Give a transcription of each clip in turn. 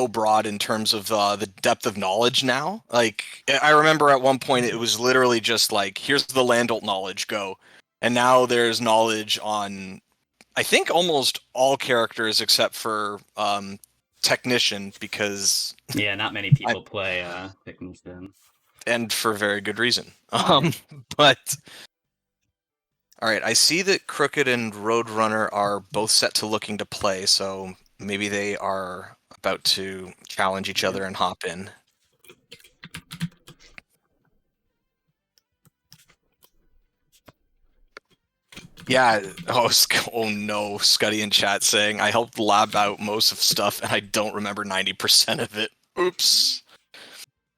so broad in terms of the depth of knowledge now. Like I remember at one point it was literally just like, here's the Landalt knowledge, go. And now there's knowledge on, I think, almost all characters except for Technician, because Yeah, not many I people play Technician. and for very good reason. But all right, I see that Crooked and Roadrunner are both set to looking to play, so maybe they are about to challenge each Yep. other and hop in. Yeah. Oh, oh no. Scuddy in chat saying I helped lab out most of stuff and I don't remember 90% of it. Oops.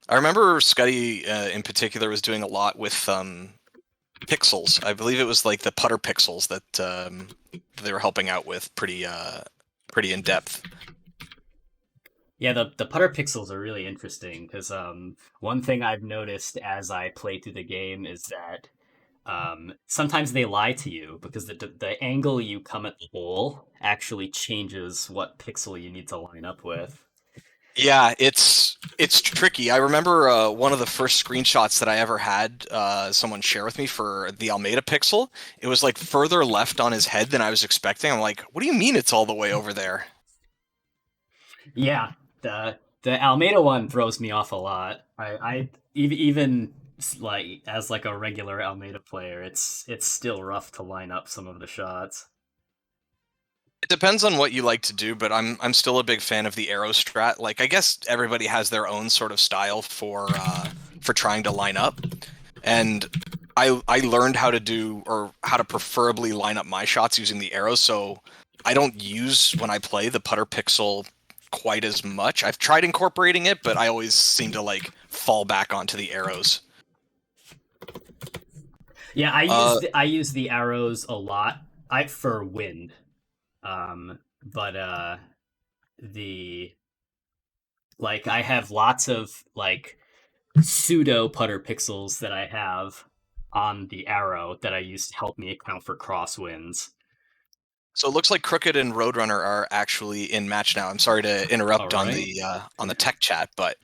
I remember Scuddy in particular was doing a lot with pixels. I believe it was like the putter pixels that they were helping out with pretty in depth. Yeah, the putter pixels are really interesting because one thing I've noticed as I play through the game is that sometimes they lie to you because the angle you come at the hole actually changes what pixel you need to line up with. Yeah, it's tricky. I remember one of the first screenshots that I ever had someone share with me for the Almeida pixel. It was like further left on his head than I was expecting. I'm like, what do you mean it's all the way over there? Yeah, the Almeida one throws me off a lot. I even like as like a regular Almeida player, it's still rough to line up some of the shots. It depends on what you like to do, but I'm still a big fan of the arrow strat. Like, I guess everybody has their own sort of style for trying to line up, and I learned how to do, or how to preferably line up my shots using the arrows. So I don't use, when I play, the putter pixel quite as much. I've tried incorporating it, but I always seem to like fall back onto the arrows. Yeah, Uh, I use the arrows a lot. I for wind, but the like I have lots of like pseudo putter pixels that I have on the arrow that I use to help me account for crosswinds. so it looks like Crooked and Roadrunner are actually in match now. I'm sorry to All interrupt right. on the tech chat, but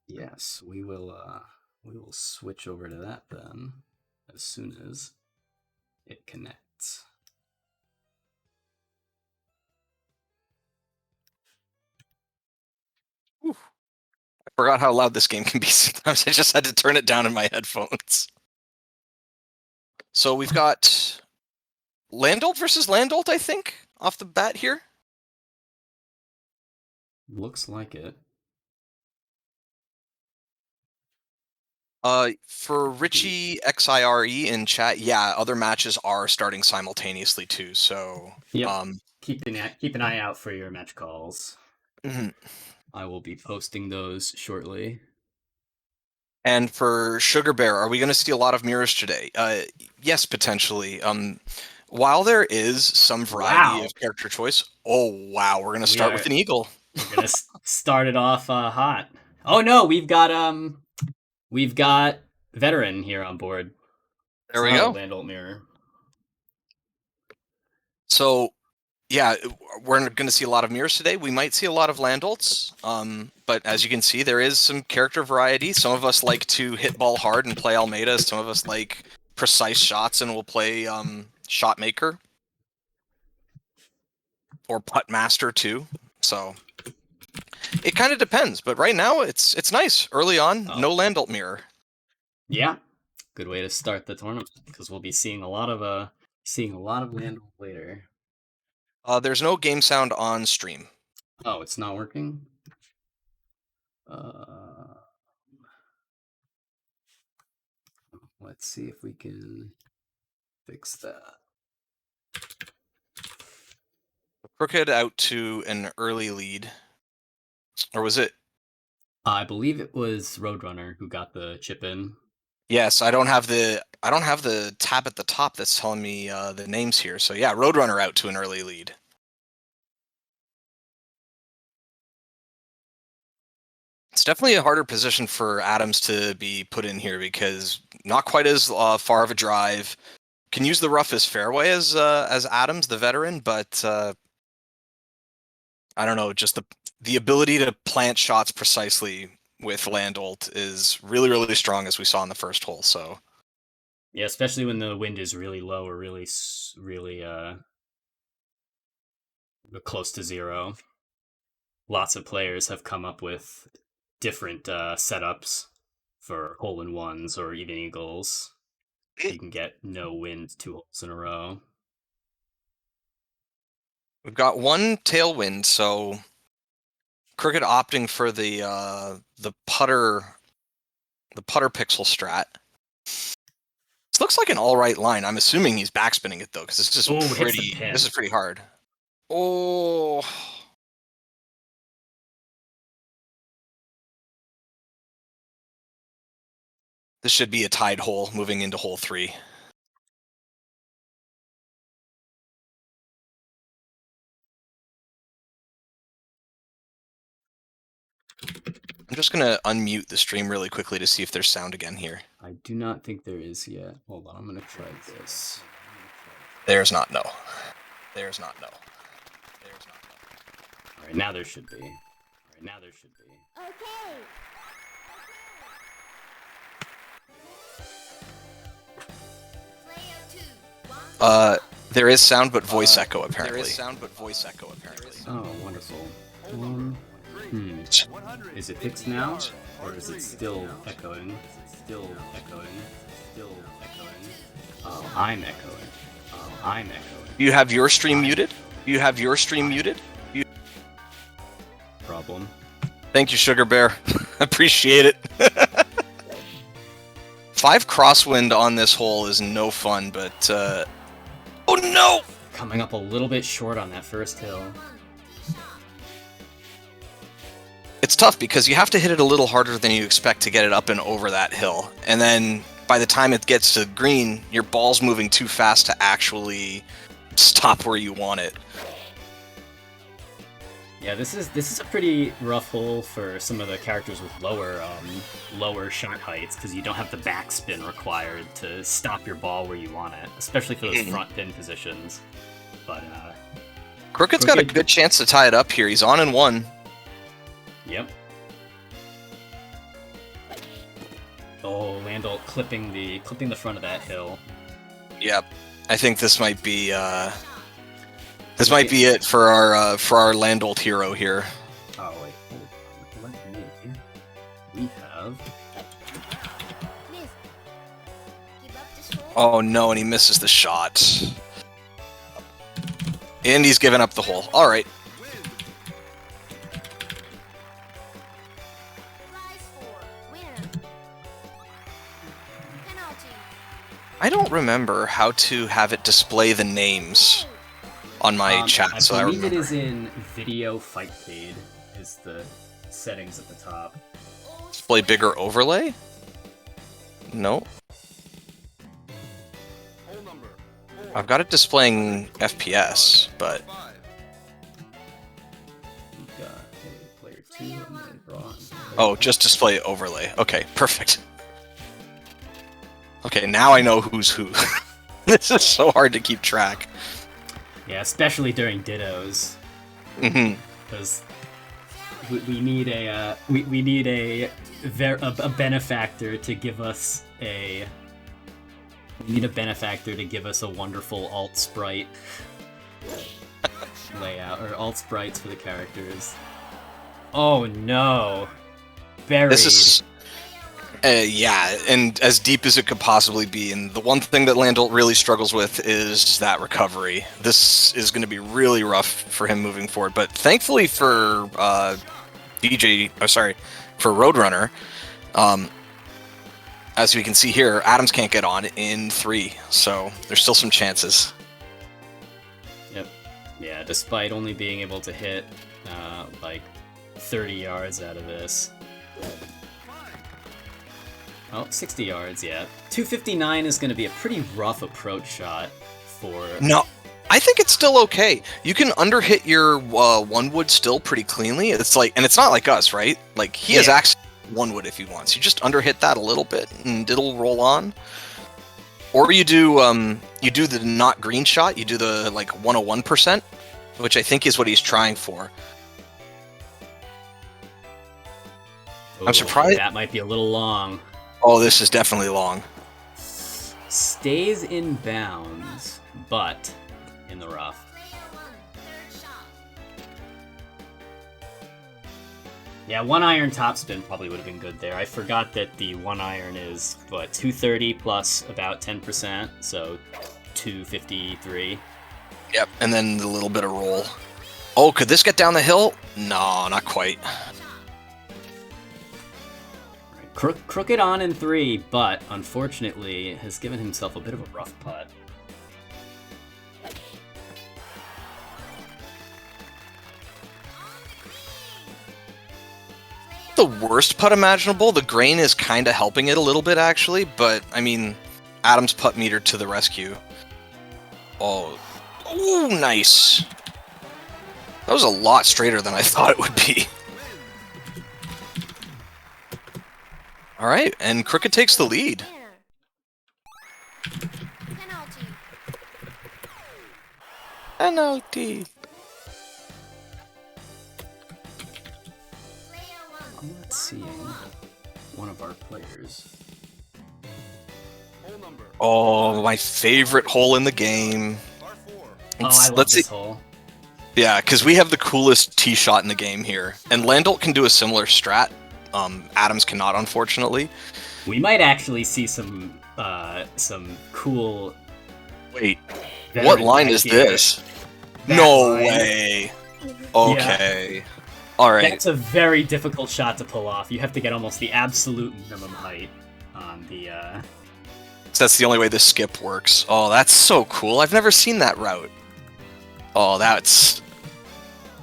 Yes, we will switch over to that then as soon as it connects. whew, I forgot how loud this game can be sometimes. I just had to turn it down in my headphones. So we've got Landolt versus Landolt, I think, off the bat here. Looks like it. For The Richie XIRE in chat, yeah, other matches are starting simultaneously too. So, Yep. Keep an eye out for your match calls. mhm. I will be posting those shortly. And for Sugar Bear, are we going to see a lot of mirrors today? Yes, potentially. While there is some variety Wow. of character choice, oh wow, we're going to We start with are an eagle. we're gonna start it off hot. Oh no, we've got veteran here on board. There It's we not a go. Landalt mirror. So yeah, we're going to see a lot of mirrors today. We might see a lot of Landolts, but as you can see, there is some character variety. Some of us like to hit ball hard and play Almeida. Some of us like precise shots and will play Shot Maker or Putt Master too. So it kind of depends. But right now, it's nice. Early on, Oh no Landolt mirror. yeah, good way to start the tournament because we'll be seeing a lot of Landalt later. There's no game sound on stream. Oh, it's not working. Uh, let's see if we can fix that. Crooked out to an early lead, or was it? I believe it was Roadrunner who got the chip in. Yes, I don't have the tab at the top that's telling me the names here. So yeah, Roadrunner out to an early lead. It's definitely a harder position for Adams to be put in here because not quite as far of a drive. Can use the roughest fairway as Adams, the veteran, but I don't know. Just the ability to plant shots precisely with land ult is really, really strong, as we saw in the first hole. So yeah, especially when the wind is really low or really close to zero. Lots of players have come up with different setups for hole-in-ones or even eagles. You can get no wind 2 holes in a row. we've got one tailwind, so Cricket opting for the putter pixel strat. This looks like an all right line. I'm assuming he's backspinning it though, because this is Hits the pin. This is pretty hard. Oh. This should be a tied hole moving into hole 3. I'm just going to unmute the stream really quickly to see if there's sound again here. I do not think there is yet. Hold on, I'm going to try this. There's not no. There's not no. There's not no. All right, now there should be. All right, now there should be. Okay. There is sound but voice echo apparently. Oh, wonderful. Is it fixed now, or is it still echoing? Still echoing. Still echoing. Oh, I'm echoing. Oh, I'm echoing. You have your stream muted? You have your stream muted? Problem. Thank you, Sugar Bear. Appreciate it. 5 crosswind on this hole is no fun, but oh no! Coming up a little bit short on that first hill. It's tough because you have to hit it a little harder than you expect to get it up and over that hill. And then by the time it gets to green, your ball's moving too fast to actually stop where you want it. Yeah, this is a pretty rough hole for some of the characters with lower shot heights, because you don't have the backspin required to stop your ball where you want it, especially for those front pin positions. But Crooked's got a good chance to tie it up here. He's on in 1. Yep. Oh, Landol clipping the front of that hill. Yep. I think this might be it for our Landolt hero here. Oh wait, let me. We have. Oh no, and he misses the shot. And he's given up the hole. All right. I don't remember how to have it display the names on my chat, so I believe remember. It is in Video Fightcade is the settings at the top. Display bigger overlay? No. I've got it displaying FPS, but... We've got a player 2 and then bronze. Oh, just display overlay. Okay, perfect. Okay, now I know who's who. This is so hard to keep track. Yeah, especially during dittos. Because we need a benefactor to give us a. We need a benefactor to give us a wonderful alt sprite layout, or alt sprites for the characters. Oh no, buried. This is. Yeah, and as deep as it could possibly be, and the one thing that Landolt really struggles with is that recovery. This is going to be really rough for him moving forward, but thankfully for for Roadrunner, as we can see here, Adams can't get on in 3, so there's still some chances. Yep. Yeah, despite only being able to hit like 30 yards out of this. Oh, 60 yards, yeah. 259 is going to be a pretty rough approach shot for... No, I think it's still okay. You can underhit your one wood still pretty cleanly. It's like, and it's not like us, right? Like, he has access to one wood if he wants. You just underhit that a little bit, and it'll roll on. Or you do the not green shot. You do the, like, 101%, which I think is what he's trying for. I'm Oh, I think surprised. that might be a little long. Oh, this is definitely long. Stays in bounds, but in the rough. Yeah, 1-iron topspin probably would have been good there. I forgot that the 1-iron is, what, 230 plus about 10%, so 253. Yep, and then the little bit of roll. Oh, could this get down the hill? No, not quite. Crooked on in 3, but unfortunately has given himself a bit of a rough putt. The worst putt imaginable. The grain is kind of helping it a little bit, actually, but, I mean, Adam's putt meter to the rescue. Oh, ooh, nice. That was a lot straighter than I thought it would be. All right, and Crooked takes the lead. Penalty. I'm not seeing one of our players. Oh, my favorite hole in the game. Oh, I love this hole. Yeah, because we have the coolest tee shot in the game here. And Landolt can do a similar strat. Adams cannot, unfortunately. We might actually see some cool... Wait, what line is this? No way. Okay. Yeah. All right. That's a very difficult shot to pull off. You have to get almost the absolute minimum height on the... So that's the only way the skip works. Oh, that's so cool. I've never seen that route. Oh, that's...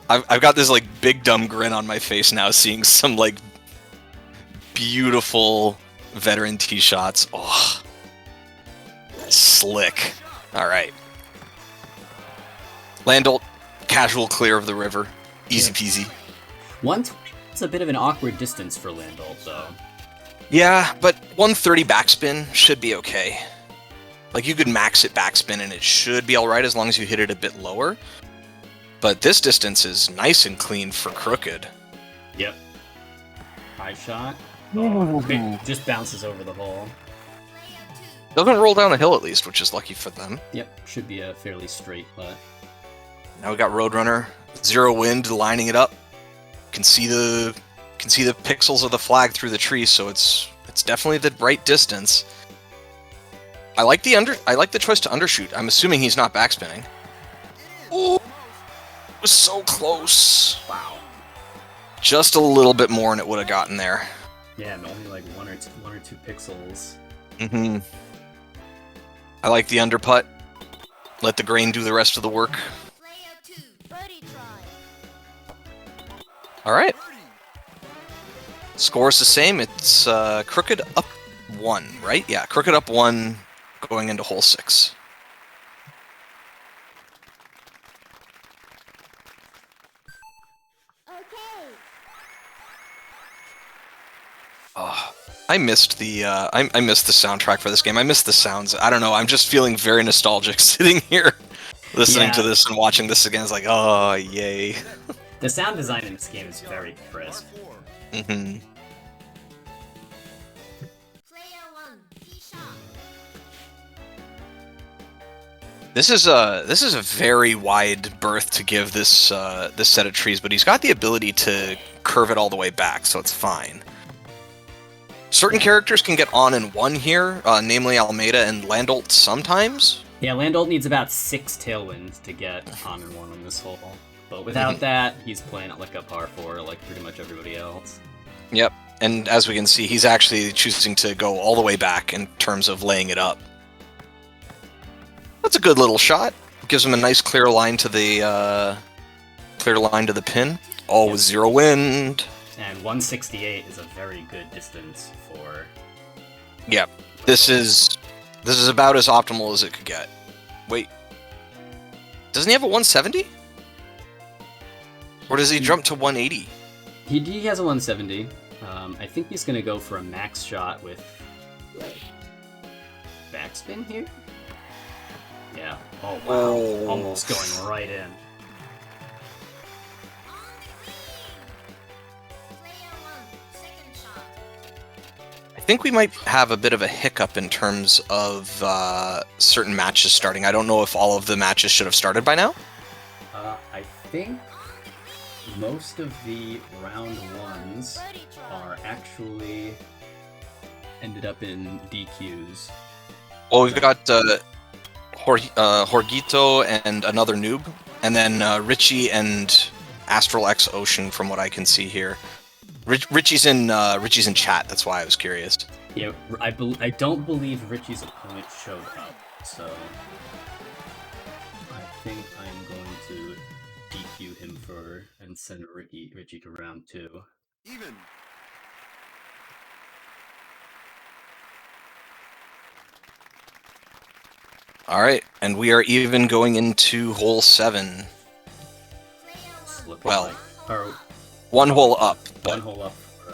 I've got this, like, big dumb grin on my face now, seeing some, like, beautiful veteran tee shots. Oh, slick. All right. Landolt, casual clear of the river. Easy peasy. 120 is a bit of an awkward distance for Landolt, though. Yeah, but 130 backspin should be okay. Like, you could max it backspin and it should be alright as long as you hit it a bit lower. But this distance is nice and clean for Crooked. Yep. High shot. Oh, it just bounces over the hole. Doesn't roll down the hill at least, which is lucky for them. Yep, should be a fairly straight putt. Now we got Roadrunner, zero wind, lining it up. Can see the pixels of the flag through the tree, so it's definitely the right distance. I like the choice to undershoot. I'm assuming he's not backspinning. Ooh, it was so close. Wow. Just a little bit more and it would have gotten there. Yeah, only like one or two pixels. Mm-hmm. I like the underputt. Let the grain do the rest of the work. All right. Score's the same. It's Crooked up 1, right? Yeah, Crooked up 1 going into hole 6. Oh, I missed the I missed the soundtrack for this game. I missed the sounds. I don't know. I'm just feeling very nostalgic sitting here, listening to this and watching this again. It's like, oh, yay. The sound design in this game is very crisp. Mm-hmm. This is a very wide berth to give this this set of trees, but he's got the ability to curve it all the way back, so it's fine. Certain characters can get on in 1 here, namely Almeida and Landolt sometimes. Yeah, Landolt needs about 6 tailwinds to get on in 1 on this hole. But without that, he's playing it like a par 4, like pretty much everybody else. Yep, and as we can see, he's actually choosing to go all the way back in terms of laying it up. That's a good little shot. Gives him a nice clear line to the pin. All with 0 wind. And 168 is a very good distance for... Yeah, this is about as optimal as it could get. Wait, doesn't he have a 170? Or does he jump to 180? He has a 170. I think he's going to go for a max shot with backspin here. Yeah. Oh, wow. Oh. Almost going right in. think we might have a bit of a hiccup in terms of certain matches starting. I don't know if all of the matches should have started by now. I think most of the round ones are actually ended up in DQs. Well, we've got Horgito and another noob, and then Richie and Astral X Ocean, from what I can see here. Richie's in chat. That's why I was curious. Yeah, I don't believe Richie's opponent showed up, so I think I'm going to DQ him and send Richie to round 2. Even. All right, and we are even going into hole 7. Well, one hole up. One hole up for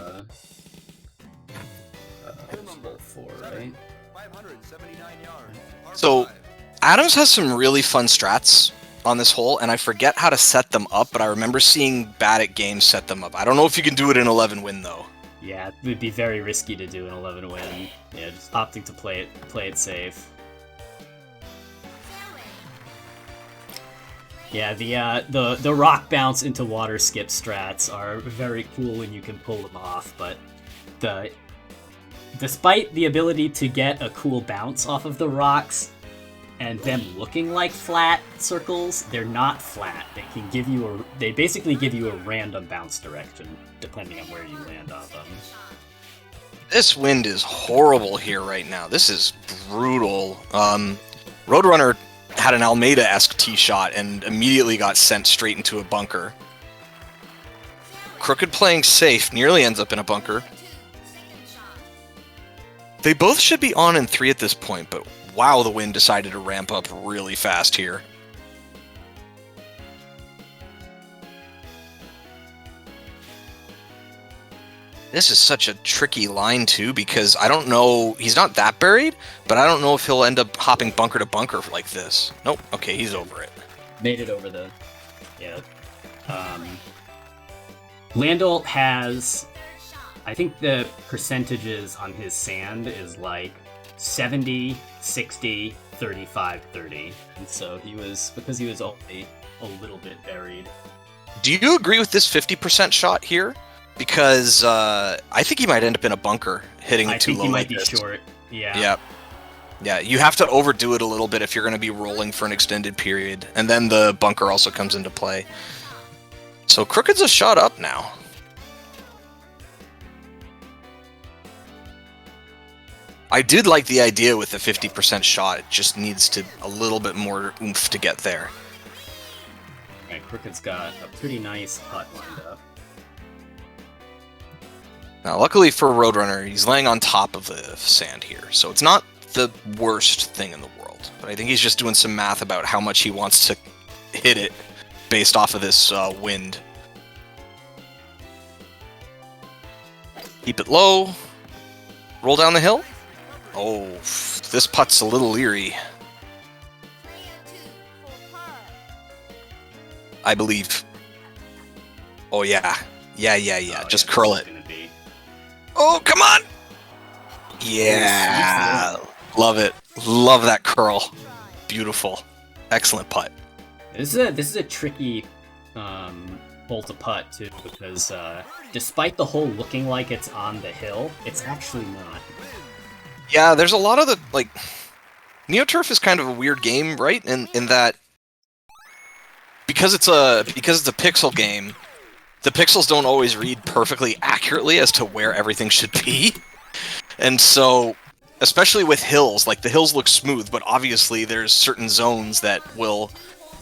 hole 4, right? 579 yards. So, Adams has some really fun strats on this hole, and I forget how to set them up, but I remember seeing Bad at Games set them up. I don't know if you can do it in 11 win, though. Yeah, it would be very risky to do an 11 win. Yeah, just opting to play it safe. Yeah, the rock bounce into water skip strats are very cool when you can pull them off, but despite the ability to get a cool bounce off of the rocks and them looking like flat circles, they're not flat. They basically give you a random bounce direction depending on where you land on them. This wind is horrible here right now. This is brutal. Roadrunner had an Almeida-esque tee shot and immediately got sent straight into a bunker. Crooked playing safe nearly ends up in a bunker. They both should be on in 3 at this point, but wow, the wind decided to ramp up really fast here. This is such a tricky line, too, because I don't know... He's not that buried, but I don't know if he'll end up hopping bunker to bunker like this. Nope. Okay, he's over it. Made it over the... Yeah. Landel has... I think the percentages on his sand is like 70, 60, 35, 30. And so because he was only a little bit buried. Do you agree with this 50% shot here? Because I think he might end up in a bunker hitting it too low. I think he might be short. Yeah. Yeah. Yeah, you have to overdo it a little bit if you're going to be rolling for an extended period. And then the bunker also comes into play. So Crooked's a shot up now. I did like the idea with the 50% shot. It just needs a little bit more oomph to get there. Alright, Crooked's got a pretty nice putt lined up. Now, luckily for Roadrunner, he's laying on top of the sand here, so it's not the worst thing in the world. But I think he's just doing some math about how much he wants to hit it based off of this wind. Keep it low. Roll down the hill. Oh, this putt's a little leery. I believe. Oh, yeah. Yeah. Just curl it. Oh, come on! Yeah! Love it. Love that curl. Beautiful. Excellent putt. This is a tricky hole to putt, too, because despite the hole looking like it's on the hill, it's actually not. Yeah, there's a lot of the, like... NeoTurf is kind of a weird game, right? In that... Because it's a pixel game, the pixels don't always read perfectly accurately as to where everything should be. And so, especially with hills, like the hills look smooth, but obviously there's certain zones that will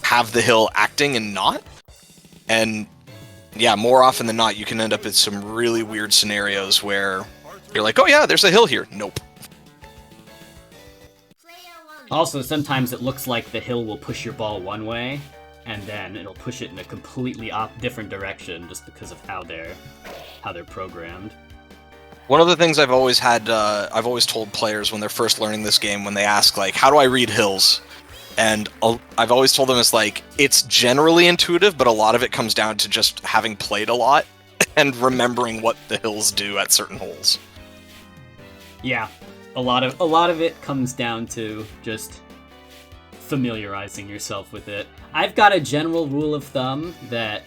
have the hill acting and not. And yeah, more often than not, you can end up in some really weird scenarios where you're like, oh yeah, there's a hill here. Nope. Also, sometimes it looks like the hill will push your ball one way, and then it'll push it in a completely different direction just because of how they're programmed. One of the things I've always told players when they're first learning this game, when they ask, like, how do I read hills? And I've always told them it's generally intuitive, but a lot of it comes down to just having played a lot and remembering what the hills do at certain holes. Yeah, a lot of it comes down to just familiarizing yourself with it. I've got a general rule of thumb that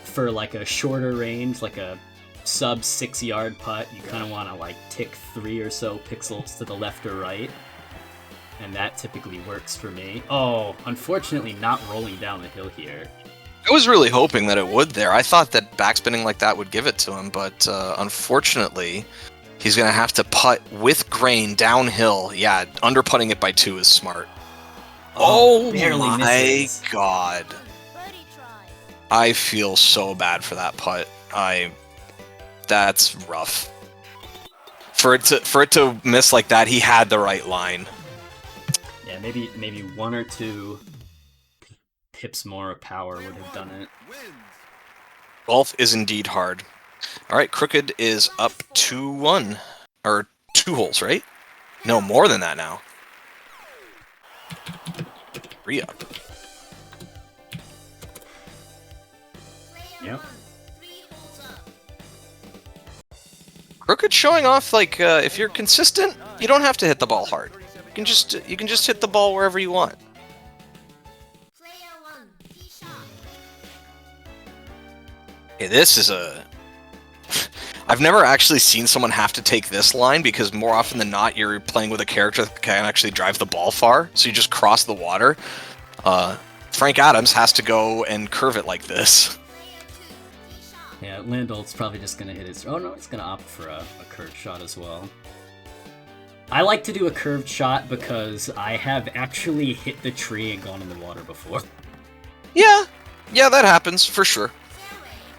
for like a shorter range, like a sub 6-yard putt, you kind of want to like tick 3 or so pixels to the left or right, and that typically works for me. Oh, unfortunately, not rolling down the hill here. I was really hoping that it would there. I thought that backspinning like that would give it to him, but unfortunately, he's going to have to putt with grain downhill. Yeah, under-putting it by 2 is smart. Oh barely my misses. god. I feel so bad for that putt. That's rough. For it to miss like that, he had the right line. Yeah, maybe 1 or 2 pips more of power would have done it. Golf is indeed hard. All right, Crooked is up 2-1. Or 2 holes, right? No, more than that now. 3 up. Yep. Crooked showing off, like, if you're consistent, you don't have to hit the ball hard. You can just hit the ball wherever you want. Okay, this is a... I've never actually seen someone have to take this line, because more often than not, you're playing with a character that can actually drive the ball far, so you just cross the water. Frank Adams has to go and curve it like this. Yeah, Landol's probably just gonna hit his... Oh no, it's gonna opt for a curved shot as well. I like to do a curved shot because I have actually hit the tree and gone in the water before. Yeah, that happens, for sure.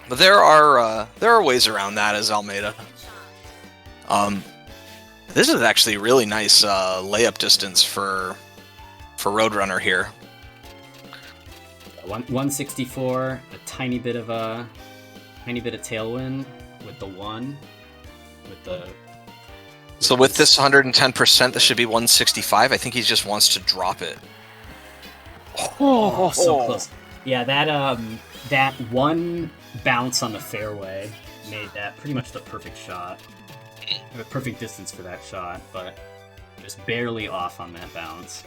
But there are ways around that as Almeida. This is actually a really nice layup distance for Roadrunner here. 164, a tiny bit of tailwind with the 1, with the... So with this 110%, this should be 165. I think he just wants to drop it. Oh, so close. Yeah, that one bounce on the fairway made that pretty much the perfect shot. The perfect distance for that shot, but just barely off on that bounce.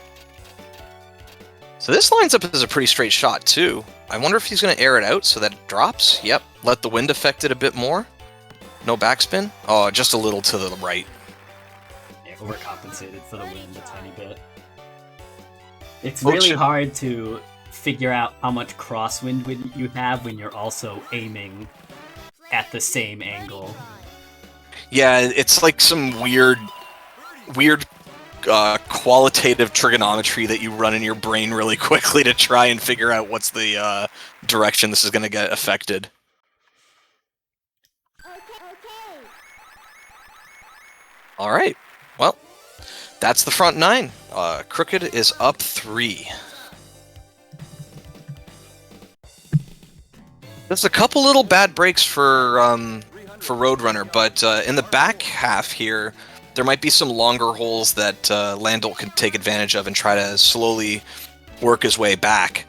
So this lines up as a pretty straight shot, too. I wonder if he's going to air it out so that it drops. Yep, let the wind affect it a bit more. No backspin. Oh, just a little to the right. Yeah, overcompensated for the wind a tiny bit. It's really hard to figure out how much crosswind you have when you're also aiming at the same angle. Yeah, it's like some weird qualitative trigonometry that you run in your brain really quickly to try and figure out what's the direction this is going to get affected. All right, well, that's the front 9. Crooked is up 3. There's a couple little bad breaks for Roadrunner, but in the back half here, there might be some longer holes that Landol can take advantage of and try to slowly work his way back.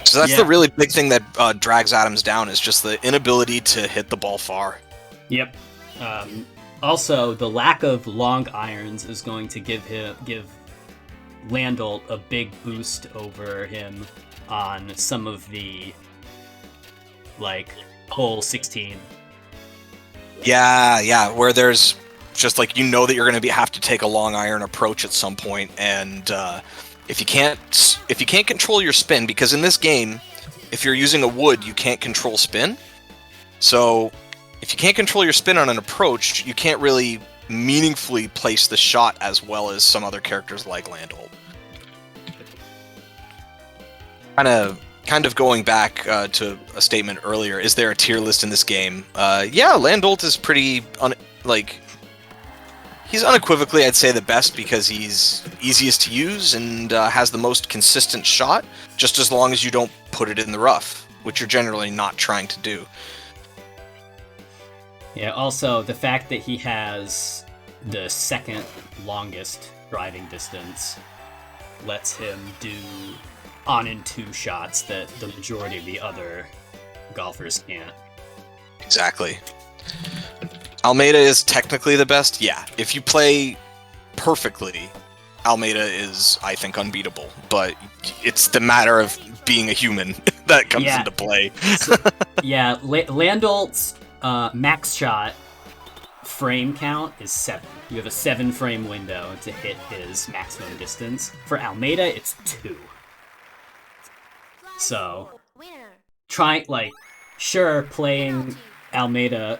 So that's the really big thing that drags Adams down, is just the inability to hit the ball far. Yep. Also, the lack of long irons is going to give Landol a big boost over him on some of the, like, hole 16. Yeah, where there's just like, you know that you're going to have to take a long iron approach at some point, and if you can't control your spin, because in this game, if you're using a wood, you can't control spin. So if you can't control your spin on an approach, you can't really meaningfully place the shot as well as some other characters like Landol. Kind of going back to a statement earlier, is there a tier list in this game? Yeah, Landolt is pretty, he's unequivocally, I'd say, the best, because he's easiest to use and has the most consistent shot, just as long as you don't put it in the rough, which you're generally not trying to do. Yeah, also, the fact that he has the second longest driving distance lets him do on and 2 shots that the majority of the other golfers can't. Exactly. Almeida is technically the best. Yeah, if you play perfectly, Almeida is, I think, unbeatable. But it's the matter of being a human that comes Yeah. into play. So, yeah, Landolt's max shot frame count is 7. You have a 7-frame window to hit his maximum distance. For Almeida, it's 2. So, sure, playing Almeida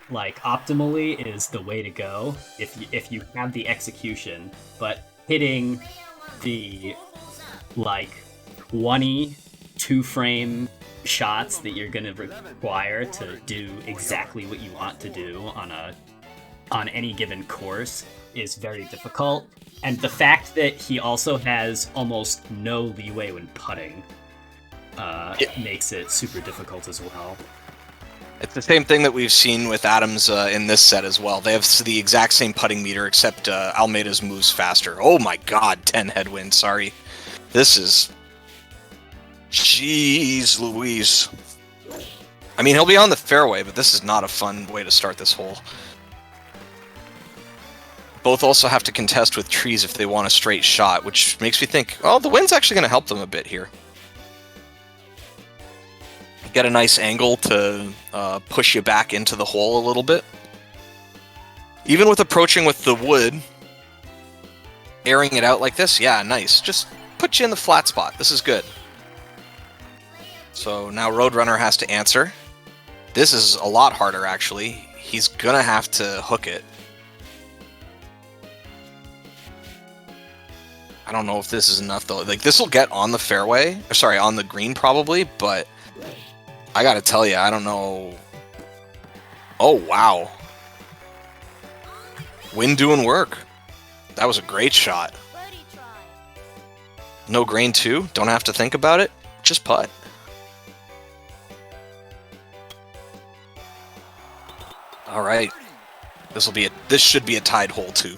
optimally is the way to go if you have the execution, but hitting the 22-frame shots that you're gonna require to do exactly what you want to do on any given course is very difficult. And the fact that he also has almost no leeway when putting makes it super difficult as well. It's the same thing that we've seen with Adams in this set as well. They have the exact same putting meter, except Almeida's moves faster. Oh my god, 10 headwind, sorry. This is... Jeez Louise. I mean, he'll be on the fairway, but this is not a fun way to start this hole. Both also have to contest with trees if they want a straight shot, which makes me think, oh, the wind's actually going to help them a bit here. Get a nice angle to push you back into the hole a little bit. Even with approaching with the wood, airing it out like this, yeah, nice. Just put you in the flat spot. This is good. So now Roadrunner has to answer. This is a lot harder, actually. He's gonna have to hook it. I don't know if this is enough, though. Like, this will get on the fairway. Or, sorry, on the green, probably, but... I gotta tell you, I don't know... Oh, wow. Wind doing work. That was a great shot. No grain, too. Don't have to think about it. Just putt. All right. This should be a tied hole, too.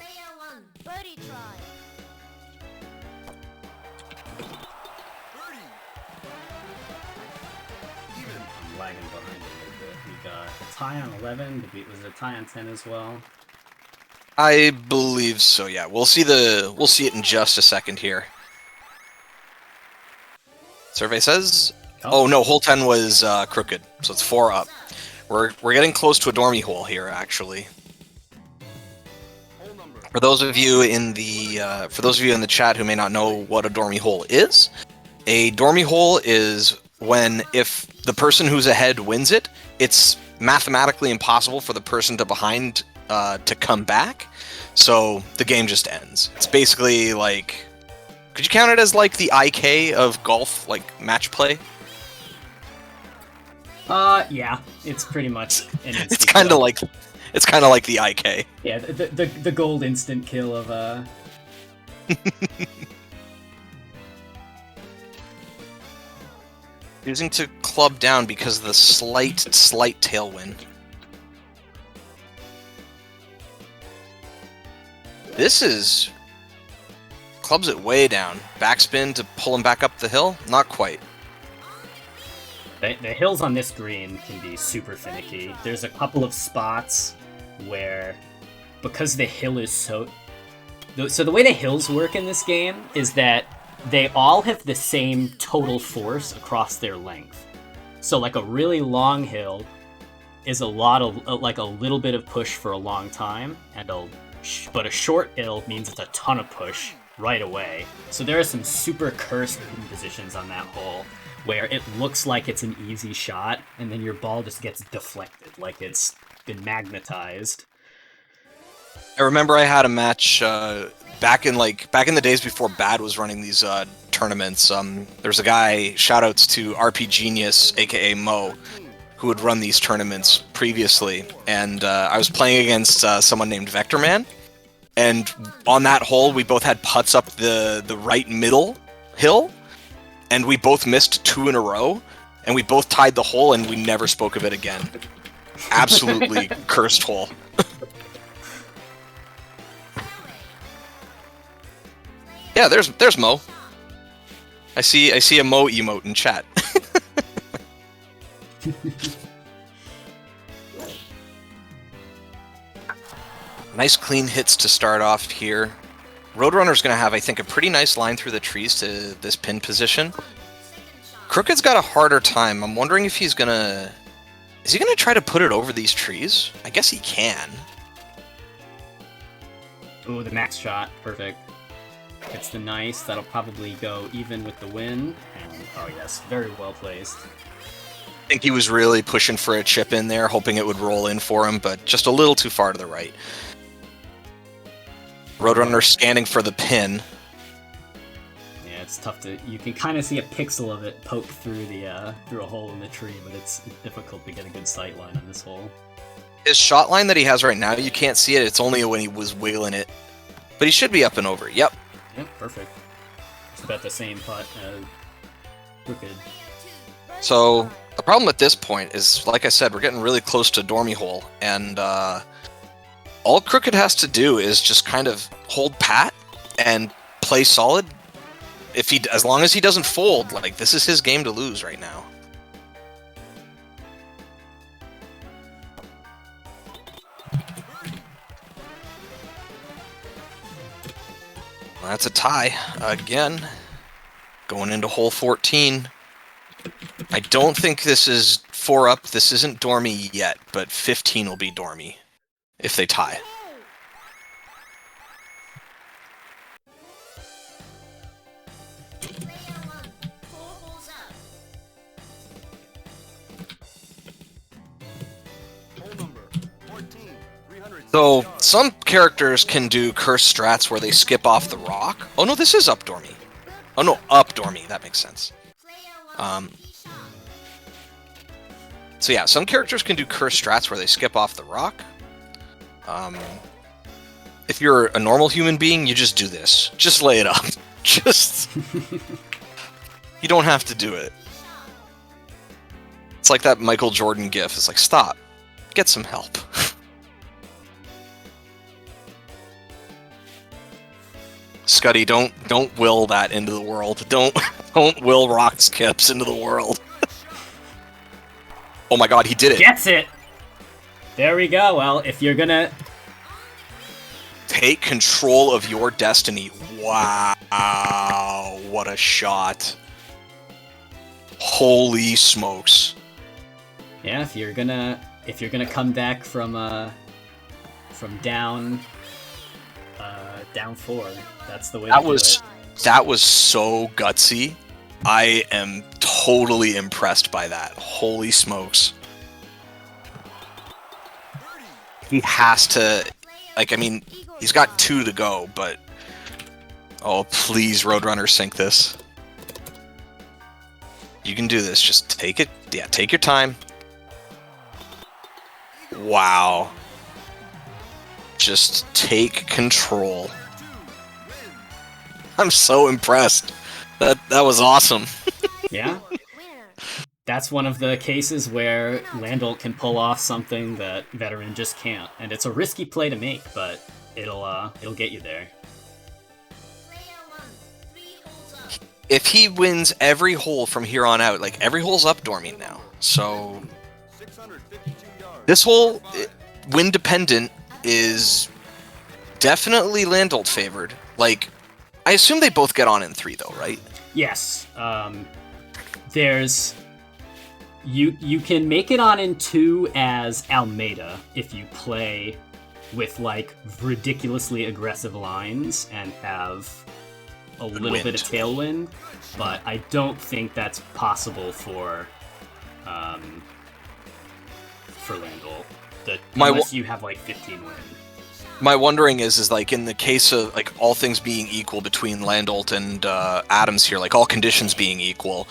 Lagging behind a little bit. We got a tie on 11. Was it a tie on 10 as well? I believe so. Yeah, we'll see it in just a second here. Survey says, oh no, hole 10 was crooked, so it's 4 up. We're getting close to a dormy hole here, actually. For those of you in the chat who may not know what a dormy hole is, a dormy hole is when, if the person who's ahead wins it, it's mathematically impossible for the person behind to come back, so the game just ends. It's basically like, could you count it as like the IK of golf, like match play? Yeah, it's pretty much an instant It's kind of like the IK. Yeah, the gold instant kill of Choosing to club down because of the slight tailwind. This is... Clubs it way down. Backspin to pull him back up the hill? Not quite. the hills on this green can be super finicky. There's a couple of spots where, because the hill is so the way the hills work in this game is that they all have the same total force across their length. So like a really long hill is a lot of like a little bit of push for a long time, and but a short hill means it's a ton of push right away. So there are some super cursed positions on that hole where it looks like it's an easy shot, and then your ball just gets deflected, like it's been magnetized. I remember I had a match back in the days before Bad was running these tournaments. There's a guy, shoutouts to RP Genius, aka Mo, who would run these tournaments previously, and I was playing against someone named Vectorman, and on that hole we both had putts up the right middle hill, and we both missed 2 in a row, and we both tied the hole, and we never spoke of it again. Absolutely cursed hole. Yeah, there's Mo. I see a Mo emote in chat. Nice clean hits to start off here. Roadrunner's going to have, I think, a pretty nice line through the trees to this pin position. Crooked's got a harder time. I'm wondering if he's going to... Is he going to try to put it over these trees? I guess he can. Ooh, the max shot. Perfect. It's the nice. That'll probably go even with the win. And, oh yes, very well placed. I think he was really pushing for a chip in there, hoping it would roll in for him, but just a little too far to the right. Roadrunner scanning for the pin. Yeah, it's tough to... You can kind of see a pixel of it poke through through a hole in the tree, but it's difficult to get a good sight line on this hole. His shot line that he has right now, you can't see it. It's only when he was wiggling it. But he should be up and over. Yep. Yep, perfect. It's about the same putt as Crooked. So, the problem at this point is, like I said, we're getting really close to Dormy Hole, and all Crooked has to do is just kind of hold pat and play solid. As long as he doesn't fold, like, this is his game to lose right now. Well, that's a tie again. Going into hole 14. I don't think this is 4 up. This isn't Dormy yet, but 15 will be Dormy if they tie. Hole number 14, 300. So, some characters can do curse strats where they skip off the rock. Oh no, this is up Dormy. Oh no, up Dormy. That makes sense. So yeah, some characters can do curse strats where they skip off the rock. If you're a normal human being, you just do this. Just lay it up. Just... You don't have to do it. It's like that Michael Jordan gif. It's like, stop. Get some help. Scuddy, don't will that into the world. Don't will rock skips into the world. Oh my god, he did it. Gets it! There we go. Well, if you're gonna... Take control of your destiny. Wow, what a shot. Holy smokes. Yeah, if you're gonna come back from down 4, that's the way to do it. That was so gutsy. I am totally impressed by that. Holy smokes. He has to... Like, I mean, he's got 2 to go, but... Oh, please, Roadrunner, sink this. You can do this. Just take it. Yeah, take your time. Wow. Just take control. I'm so impressed. That was awesome. Yeah. That's one of the cases where Landel can pull off something that Veteran just can't, and it's a risky play to make, but it'll get you there. If he wins every hole from here on out, like every hole's up Dormy now. So 652 yards. this hole, win dependent, is definitely Landolt favored. Like, I assume they both get on in 3 though, right? Yes. There's... You can make it on in 2 as Almeida if you play with, like, ridiculously aggressive lines and have a little bit of tailwind, but I don't think that's possible for Landel. Unless you have, like, 15 win. My wondering is like in the case of like all things being equal between Landolt and Adams here, like all conditions being equal,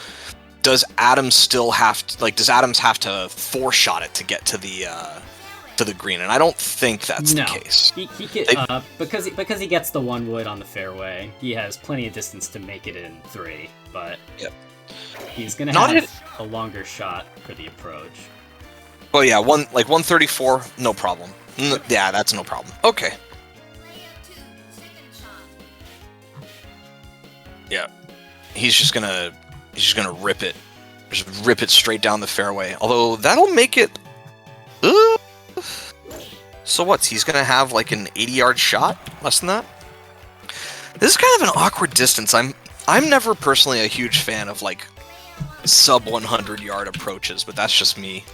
does Adams still have to, like, does Adams have to 4-shot it to get to the green? And I don't think that's the case. He can, because he gets the 1 wood on the fairway. He has plenty of distance to make it in 3, but he's gonna have a longer shot for the approach. Oh yeah, 134, no problem. Yeah, that's no problem. Okay. Yeah, he's just gonna rip it, just rip it straight down the fairway. Although that'll make it So what's he's gonna have like an 80-yard shot? Less than that? This is kind of an awkward distance. I'm never personally a huge fan of like sub 100-yard approaches, but that's just me.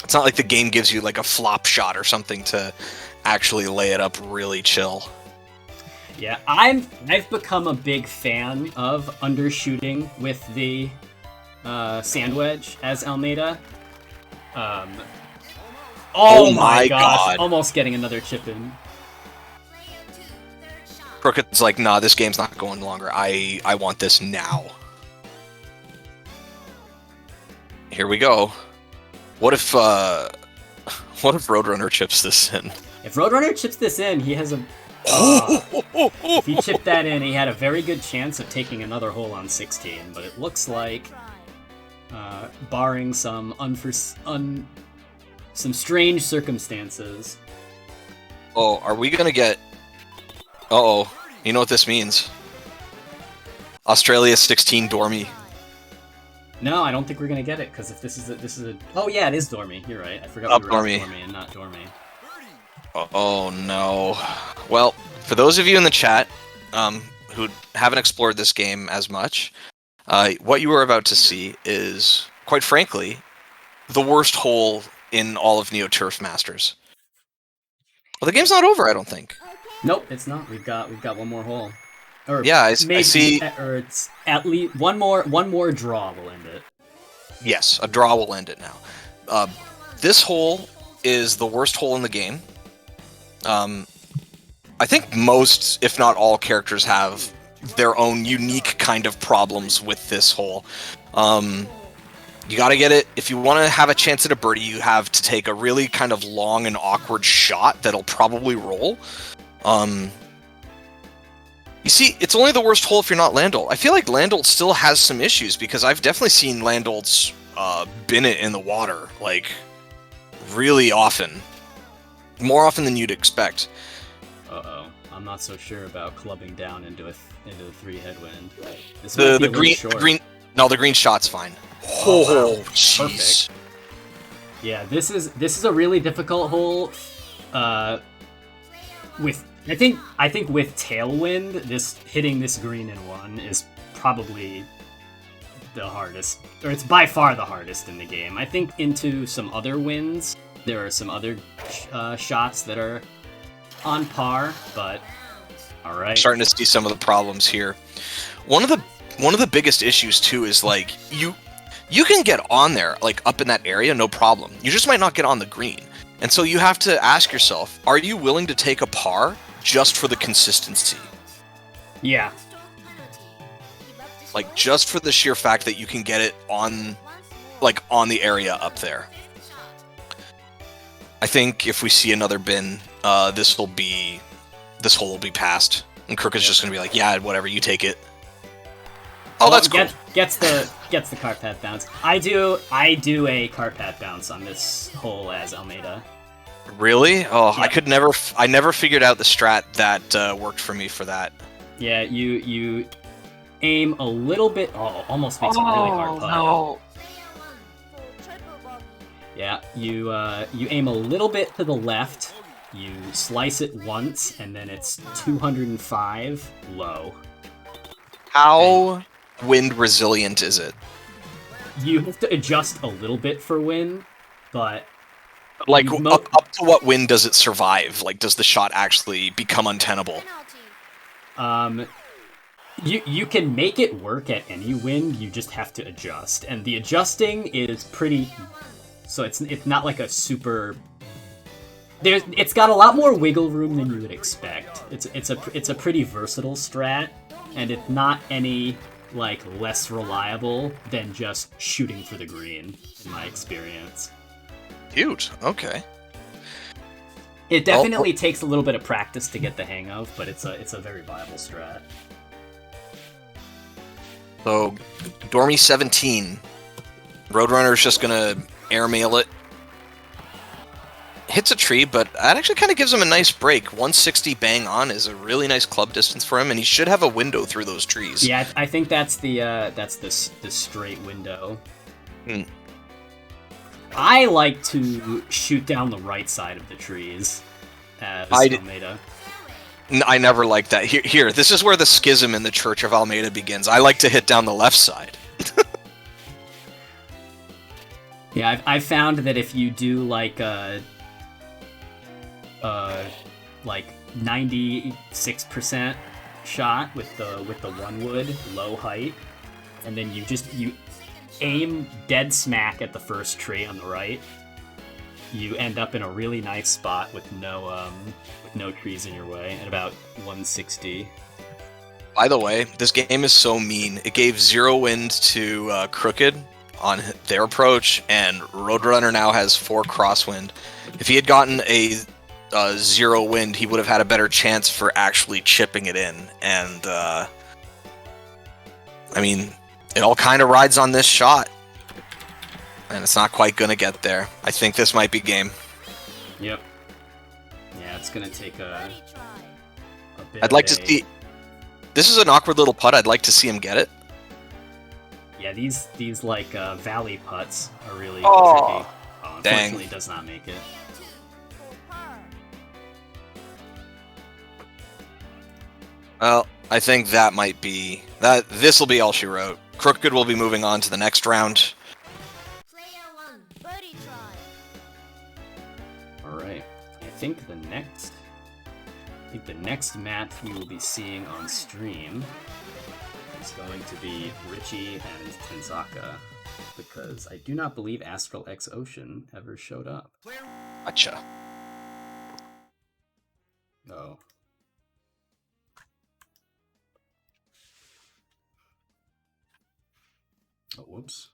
It's not like the game gives you like a flop shot or something to actually lay it up really chill. Yeah, I've become a big fan of undershooting with the sand wedge as Almeida. Oh my gosh, God. almost getting another chip in. Crooked's like, nah, this game's not going longer. I want this now. Here we go. What if Roadrunner chips this in? If Roadrunner chips this in, he has a... if he chipped that in, he had a very good chance of taking another hole on 16, but it looks like, barring some some strange circumstances... Oh, are we gonna get... Uh-oh. You know what this means. Australia 16 Dormy. No, I don't think we're gonna get it, because if this is a... Oh yeah, it is Dormy. You're right. I forgot Up we were Dormy. Dormy and not Dormy. Oh no. Well, for those of you in the chat who haven't explored this game as much, what you are about to see is, quite frankly, the worst hole in all of Neo Turf Masters. Well, the game's not over, I don't think. Nope, it's not. We've got one more hole. Or Yeah, I maybe, see. Or it's at least one more draw will end it. Yes, a draw will end it now. This hole is the worst hole in the game. I think most, if not all, characters have their own unique kind of problems with this hole. You gotta get it. If you want to have a chance at a birdie, you have to take a really kind of long and awkward shot that'll probably roll. You see, it's only the worst hole if you're not Landolt. I feel like Landolt still has some issues because I've definitely seen Landolts bin it in the water, like, really often. More often than you'd expect. Uh-oh. I'm not so sure about clubbing down into the 3 headwind. This The might be a little green, short. no, the green shot's fine. Oh, wow. Jeez. Perfect. Yeah, this is a really difficult hole. With I think with tailwind, hitting this green in 1 is probably the hardest, or it's by far the hardest in the game. I think into some other winds, there are some other shots that are on par, but all right. Starting to see some of the problems here. One of the biggest issues too is like you can get on there, like up in that area, no problem. You just might not get on the green. And so you have to ask yourself, are you willing to take a par just for the consistency? Yeah. Like just for the sheer fact that you can get it on the area up there. I think if we see another bin, this hole will be passed. And Crooked's just gonna be like, yeah, whatever, you take it. Oh, that's cool. Gets the cart path bounce. I do a cart path bounce on this hole as Almeida. Really? Oh, Yeah. I never figured out the strat that worked for me for that. Yeah, you aim a little bit. Oh, almost makes a really hard putt. No. Yeah, you aim a little bit to the left. You slice it once, and then it's 205 low. How wind resilient is it? You have to adjust a little bit for wind, but Like, up to what wind does it survive? Like, does the shot actually become untenable? You can make it work at any wind. You just have to adjust, and the adjusting is pretty. So it's not like a super. It's got a lot more wiggle room than you would expect. It's a pretty versatile strat, and it's not any like less reliable than just shooting for the green, in my experience. Cute. Okay. It definitely takes a little bit of practice to get the hang of, but it's a very viable strat. So, Dormy 17. Roadrunner's just gonna airmail it. Hits a tree, but that actually kind of gives him a nice break. 160 bang on is a really nice club distance for him, and he should have a window through those trees. Yeah, I think that's the straight window. I like to shoot down the right side of the trees as I Almeida. I never liked that. Here, this is where the schism in the Church of Almeida begins. I like to hit down the left side. Yeah, I've found that if you do like 96% shot with the one wood low height, and then you aim dead smack at the first tree on the right, you end up in a really nice spot with no trees in your way at about 160. By the way, this game is so mean. It gave 0 wind to Crooked on their approach, and Roadrunner now has 4 crosswind. If he had gotten a 0 wind, he would have had a better chance for actually chipping it in. And I mean, it all kind of rides on this shot, and it's not quite gonna get there. I think this might be game. Yep. Yeah, it's gonna take a bit. I'd like to see. This is an awkward little putt. I'd like to see him get it. Yeah, these like valley putts are really tricky. Oh, Unfortunately, does not make it. Well, I think that might be that. This will be all she wrote. Crooked will be moving on to the next round. All right. I think the next match we will be seeing on stream is going to be Richie and Tenzaka, because I do not believe Astral X Ocean ever showed up. Gotcha. Oh. Oh, whoops.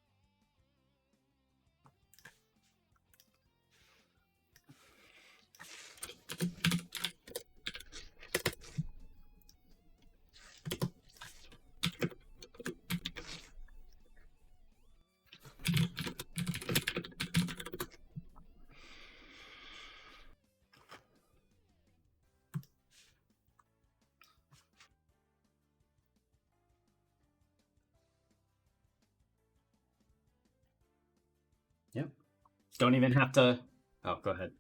Yep. Don't even have to... Oh, go ahead.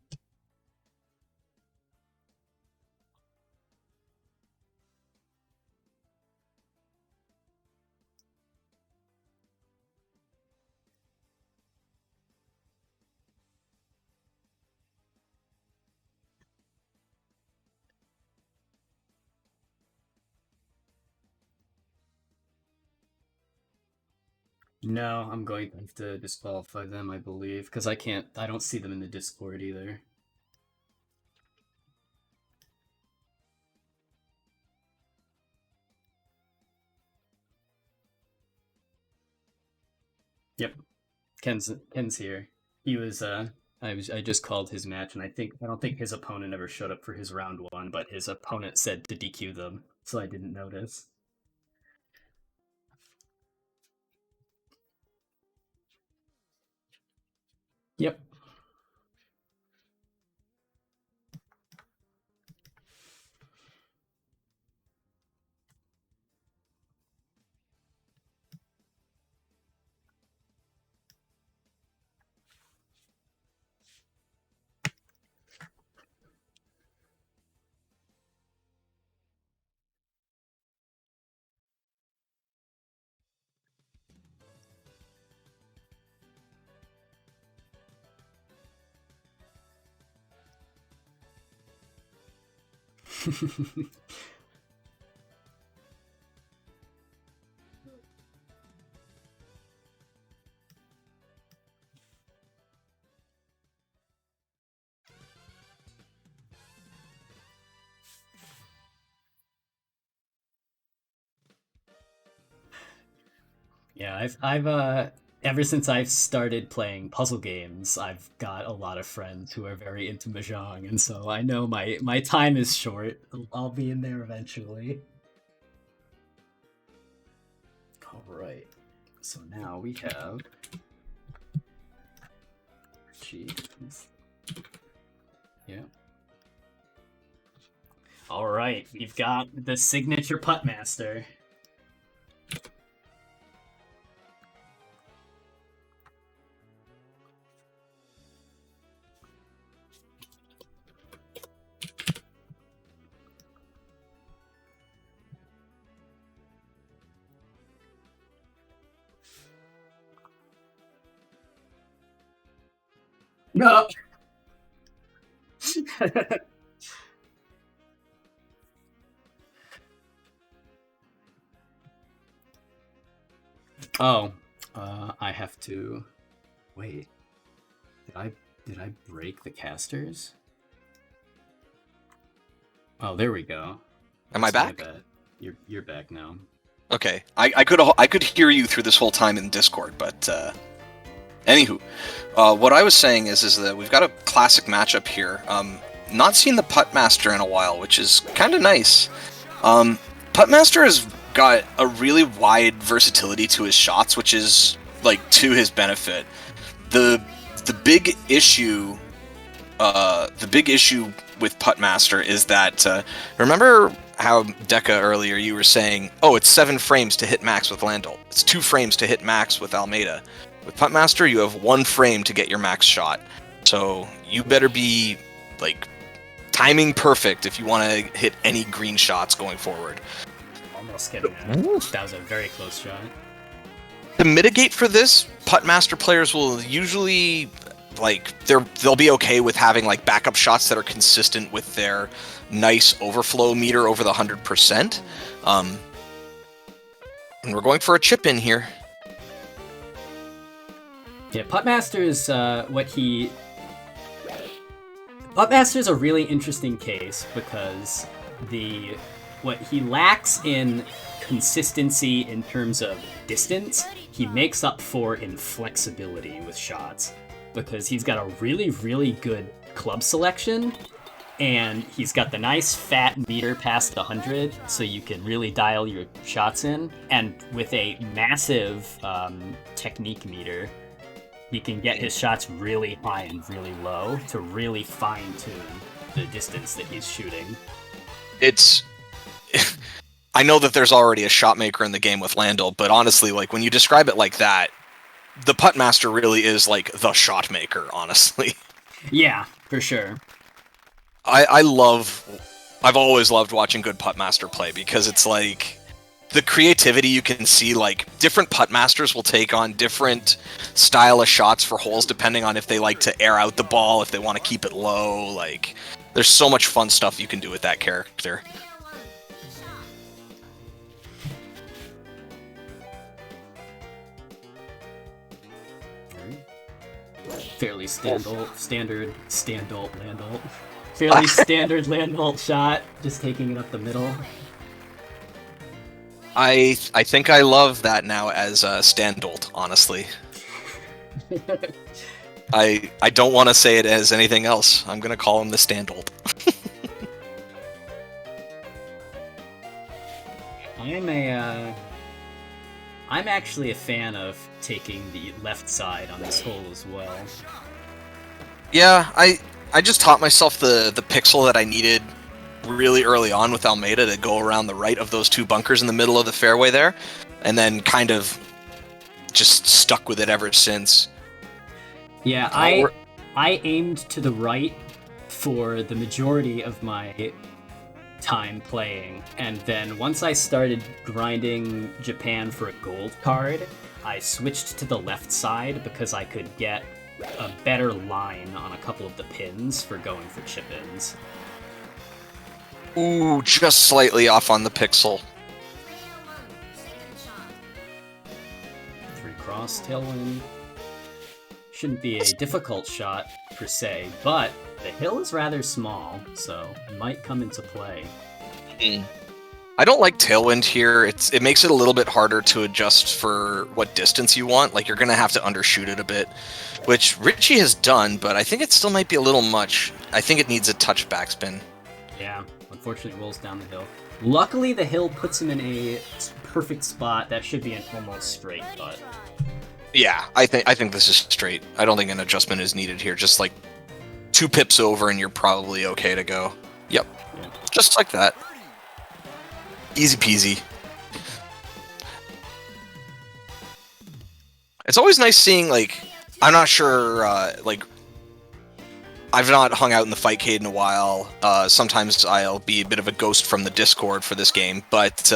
No, I'm going to have to disqualify them, I believe, because I don't see them in the Discord either. Yep. Ken's here. He was I just called his match, and I don't think his opponent ever showed up for his round 1, but his opponent said to DQ them, so I didn't notice. Yep. Yeah, I've ever since I've started playing puzzle games, I've got a lot of friends who are very into mahjong, and so I know my time is short. I'll be in there eventually. All right. So now we have Chiefs. Yeah. All right, we've got the signature putt master. No. Oh, I have to wait. Did I break the casters? Oh, there we go. Am I That's my back? bad. You're back now. Okay, I could hear you through this whole time in Discord, but anywho, what I was saying is that we've got a classic matchup here. Not seen the Puttmaster in a while, which is kind of nice. Puttmaster has got a really wide versatility to his shots, which is like to his benefit. The big issue, with Puttmaster is that remember how Deca earlier you were saying, oh, it's 7 frames to hit max with Landol. It's 2 frames to hit max with Almeida. With Puttmaster, you have 1 frame to get your max shot. So you better be like timing perfect if you want to hit any green shots going forward. Almost getting that. That was a very close shot. To mitigate for this, Puttmaster players will usually they'll be okay with having like backup shots that are consistent with their nice overflow meter over the 100%. And we're going for a chip in here. Yeah, Puttmaster's Puttmaster's a really interesting case because what he lacks in consistency in terms of distance, he makes up for in flexibility with shots. Because he's got a really, really good club selection, and he's got the nice fat meter past 100, so you can really dial your shots in. And with a massive technique meter, he can get his shots really high and really low to really fine-tune the distance that he's shooting. It's... I know that there's already a shot maker in the game with Landl, but honestly, like when you describe it like that, the Puttmaster really is like the shot maker, honestly. Yeah, for sure. I've always loved watching good Puttmaster play because it's like the creativity you can see, like different Puttmasters will take on different style of shots for holes depending on if they like to air out the ball, if they want to keep it low. Like there's so much fun stuff you can do with that character. Fairly standard Landol. Fairly standard Landol shot, just taking it up the middle. I think I love that now as Standolt, honestly. I don't want to say it as anything else. I'm gonna call him the Standolt. I'm actually a fan of taking the left side on this hole as well. Yeah, I just taught myself the pixel that I needed really early on with Almeida to go around the right of those 2 bunkers in the middle of the fairway there, and then kind of just stuck with it ever since. Yeah, I aimed to the right for the majority of my time playing, and then once I started grinding Japan for a gold card, I switched to the left side because I could get a better line on a couple of the pins for going for chip-ins. Ooh, just slightly off on the pixel. 3 cross, tailwind. Shouldn't be a difficult shot, per se, but the hill is rather small, so it might come into play. I don't like tailwind here. It makes it a little bit harder to adjust for what distance you want. Like, you're going to have to undershoot it a bit, which Richie has done, but I think it still might be a little much. I think it needs a touch backspin. Yeah, unfortunately it rolls down the hill. Luckily, the hill puts him in a perfect spot. That should be an almost straight putt. Yeah, I think this is straight. I don't think an adjustment is needed here. Just like 2 pips over and you're probably okay to go. Yep. Yeah. Just like that. Easy peasy. It's always nice seeing, like, I'm not sure, like, I've not hung out in the Fightcade in a while. Sometimes I'll be a bit of a ghost from the Discord for this game, but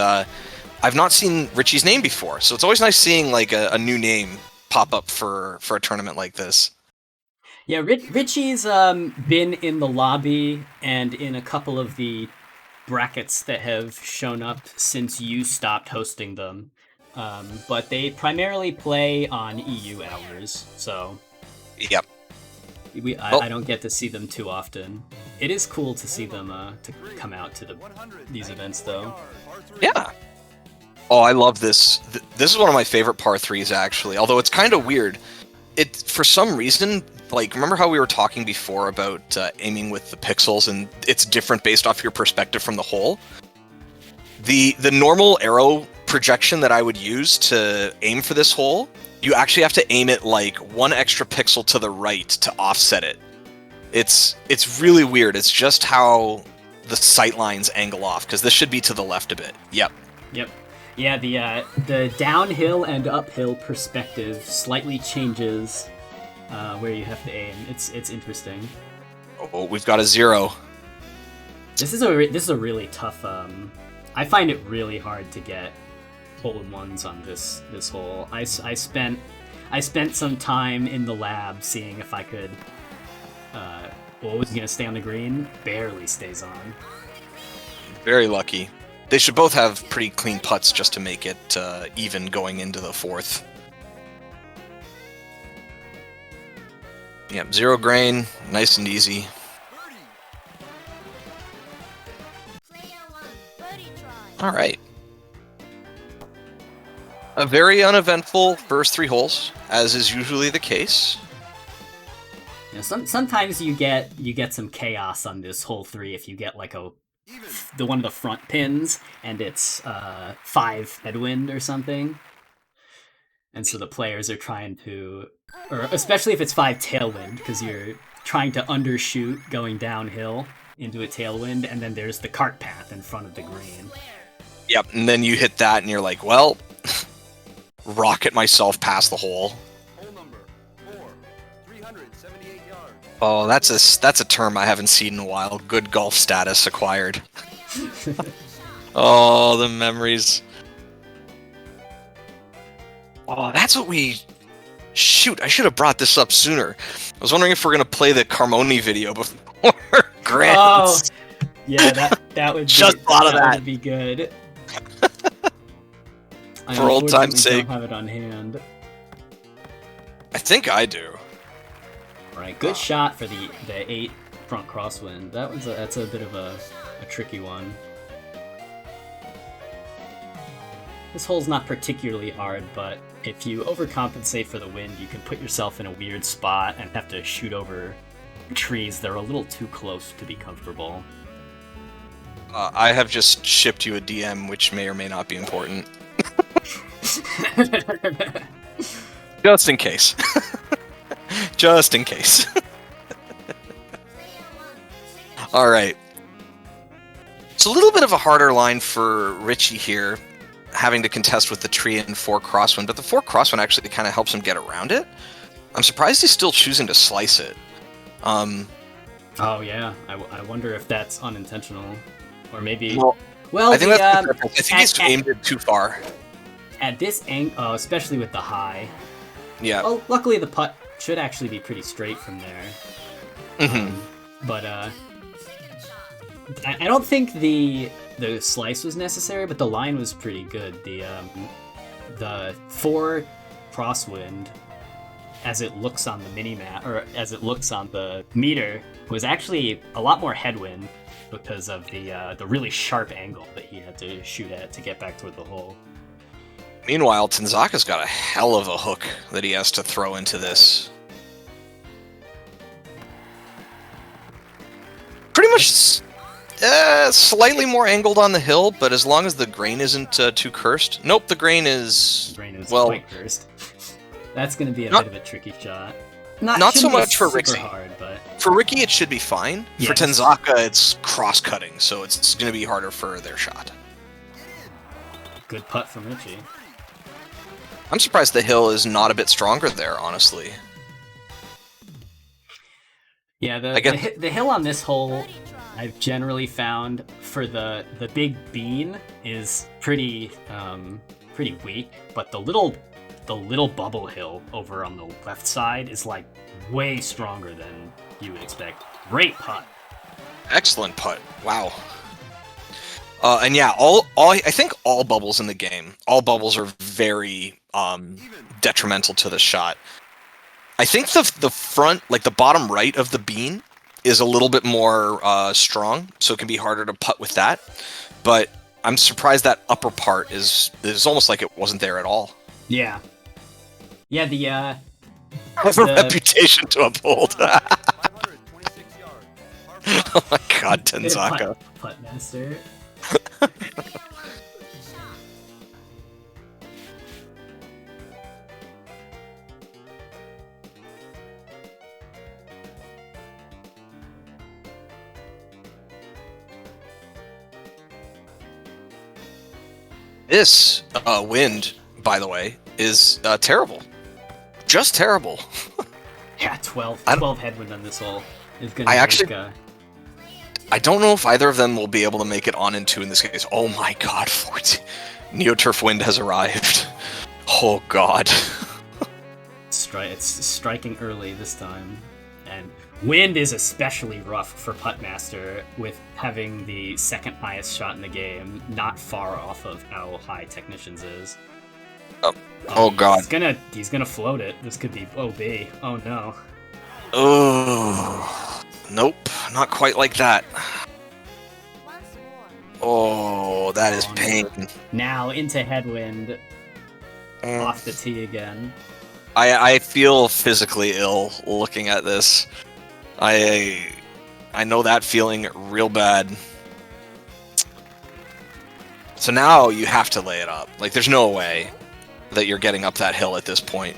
I've not seen Richie's name before, so it's always nice seeing, like, a new name pop up for a tournament like this. Yeah, Richie's been in the lobby and in a couple of the brackets that have shown up since you stopped hosting them. But they primarily play on EU hours, so Yep. I Well, don't get to see them too often. It is cool to see them to come out to these events, though. yeah. Oh, I love this. This is one of my favorite par threes, actually. Although it's kind of weird. It for some reason, like, remember how we were talking before about aiming with the pixels, and it's different based off your perspective from the hole. The normal arrow projection that I would use to aim for this hole, you actually have to aim it like one extra pixel to the right to offset it. It's really weird. It's just how the sight lines angle off, because this should be to the left a bit. Yep. Yep. Yeah, the downhill and uphill perspective slightly changes where you have to aim. It's interesting. Oh, we've got a 0. This is a really tough. I find it really hard to get hole-in-ones on this hole. I spent some time in the lab seeing if I could. What was gonna stay on the green? Barely stays on. Very lucky. They should both have pretty clean putts just to make it even going into the 4th. Yep, 0 grain, nice and easy. All right. A very uneventful first 3 holes, as is usually the case. You know, sometimes you get some chaos on this hole 3 if you get like the one of the front pins and it's 5 headwind or something, and so the players are trying to, or especially if it's 5 tailwind, because you're trying to undershoot going downhill into a tailwind, and then there's the cart path in front of the green. Yep, and then you hit that and you're like, well, rocket myself past the hole. Hole number 4, 378 yards. Oh, that's a term I haven't seen in a while. Good golf status acquired. Oh, the memories. Oh, that's what we... Shoot, I should have brought this up sooner. I was wondering if we're going to play the Carmoni video before Grants. Oh, yeah, that would Just thought of that. Would be good. I For old time's unfortunately sake. don't have it on hand. I think I do. All right, good shot for the 8 front crosswind. That's a bit of a tricky one. This hole's not particularly hard, but if you overcompensate for the wind, you can put yourself in a weird spot and have to shoot over trees that are a little too close to be comfortable. I have just shipped you a DM, which may or may not be important. Just in case. Just in case. All right. It's a little bit of a harder line for Richie here, having to contest with the tree and 4 crosswind, but the 4 crosswind actually kind of helps him get around it. I'm surprised he's still choosing to slice it. Oh yeah, I wonder if that's unintentional, or maybe. Well, I think I think he's aimed it too far. At this angle, especially with the high. Yeah. Well, luckily the putt should actually be pretty straight from there. But I don't think the slice was necessary, but the line was pretty good. The 4 crosswind, as it looks on the mini-map, or as it looks on the meter, was actually a lot more headwind because of the really sharp angle that he had to shoot at to get back toward the hole. Meanwhile, Tanzaka's got a hell of a hook that he has to throw into this. Pretty much slightly more angled on the hill, but as long as the grain isn't too cursed. Nope, the grain is quite cursed. That's going to be a bit of a tricky shot. Not so much for Ricky. Hard, but... For Ricky, it should be fine. Yes. For Tanzaka, it's cross-cutting, so it's going to be harder for their shot. Good putt from Richie. I'm surprised the hill is not a bit stronger there, honestly. Yeah, the hill on this hole, I've generally found for the big bean is pretty weak, but the little the little bubble hill over on the left side is like way stronger than you would expect. Great putt. Excellent putt. Wow. And yeah, I think all bubbles in the game, all bubbles are very detrimental to the shot. I think the front, like the bottom right of the bean, is a little bit more strong, so it can be harder to putt with that. But I'm surprised that upper part is almost like it wasn't there at all. Yeah. Yeah, the I have a reputation to uphold. 526 yards. Par 5. Oh my god, Tenzaka. Putt master. This wind, by the way, is terrible. Just terrible. Yeah, 12 headwind on this hole is gonna I don't know if either of them will be able to make it on in 2 in this case. Oh my god, 14. Neoturf wind has arrived. Oh god. It's striking early this time. And wind is especially rough for Puttmaster, with having the second highest shot in the game, not far off of how high Technicians is. Oh god. He's gonna float it. This could be OB. Oh no. Oh. Nope, not quite like that. Oh, that is pain. Now into headwind, off the tee again. I feel physically ill looking at this. I know that feeling real bad. So now you have to lay it up. Like, there's no way that you're getting up that hill at this point.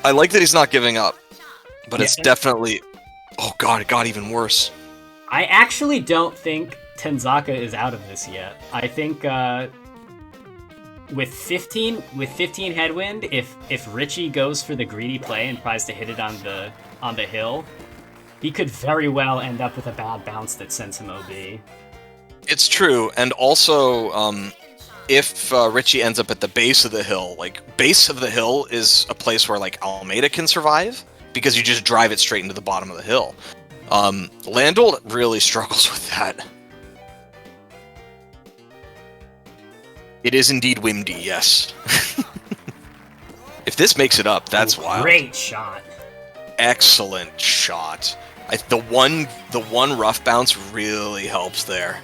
I like that he's not giving up, but it's definitely... Oh god, it got even worse. I actually don't think Tenzaka is out of this yet. I think with 15 headwind, if Richie goes for the greedy play and tries to hit it on the hill, he could very well end up with a bad bounce that sends him OB. It's true, and also if Richie ends up at the base of the hill, like, base of the hill is a place where, like, Almeida can survive, because you just drive it straight into the bottom of the hill. Landolt really struggles with that. It is indeed windy, yes. If this makes it up, that's wild. Great shot. Excellent shot. The one rough bounce really helps there.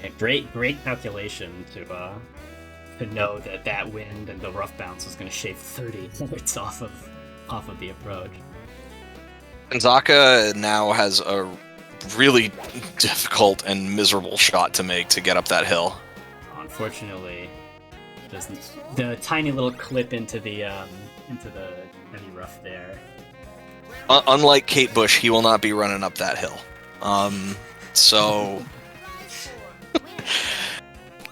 Yeah, great calculation to know that wind and the rough bounce was going to shave 30 points off of the approach. Tenzaka now has a really difficult and miserable shot to make to get up that hill. Unfortunately, the tiny little clip into the heavy rough there. Unlike Kate Bush, he will not be running up that hill. So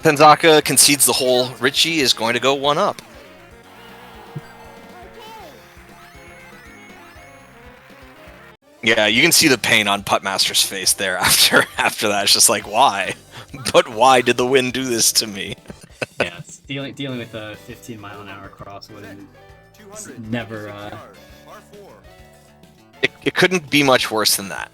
Tenzaka concedes the hole. Richie is going to go one up. Yeah, you can see the pain on Puttmaster's face there after that. It's just like, why? But why did the wind do this to me? Yeah, it's dealing with a 15-mile-an-hour crosswind. Never. It couldn't be much worse than that.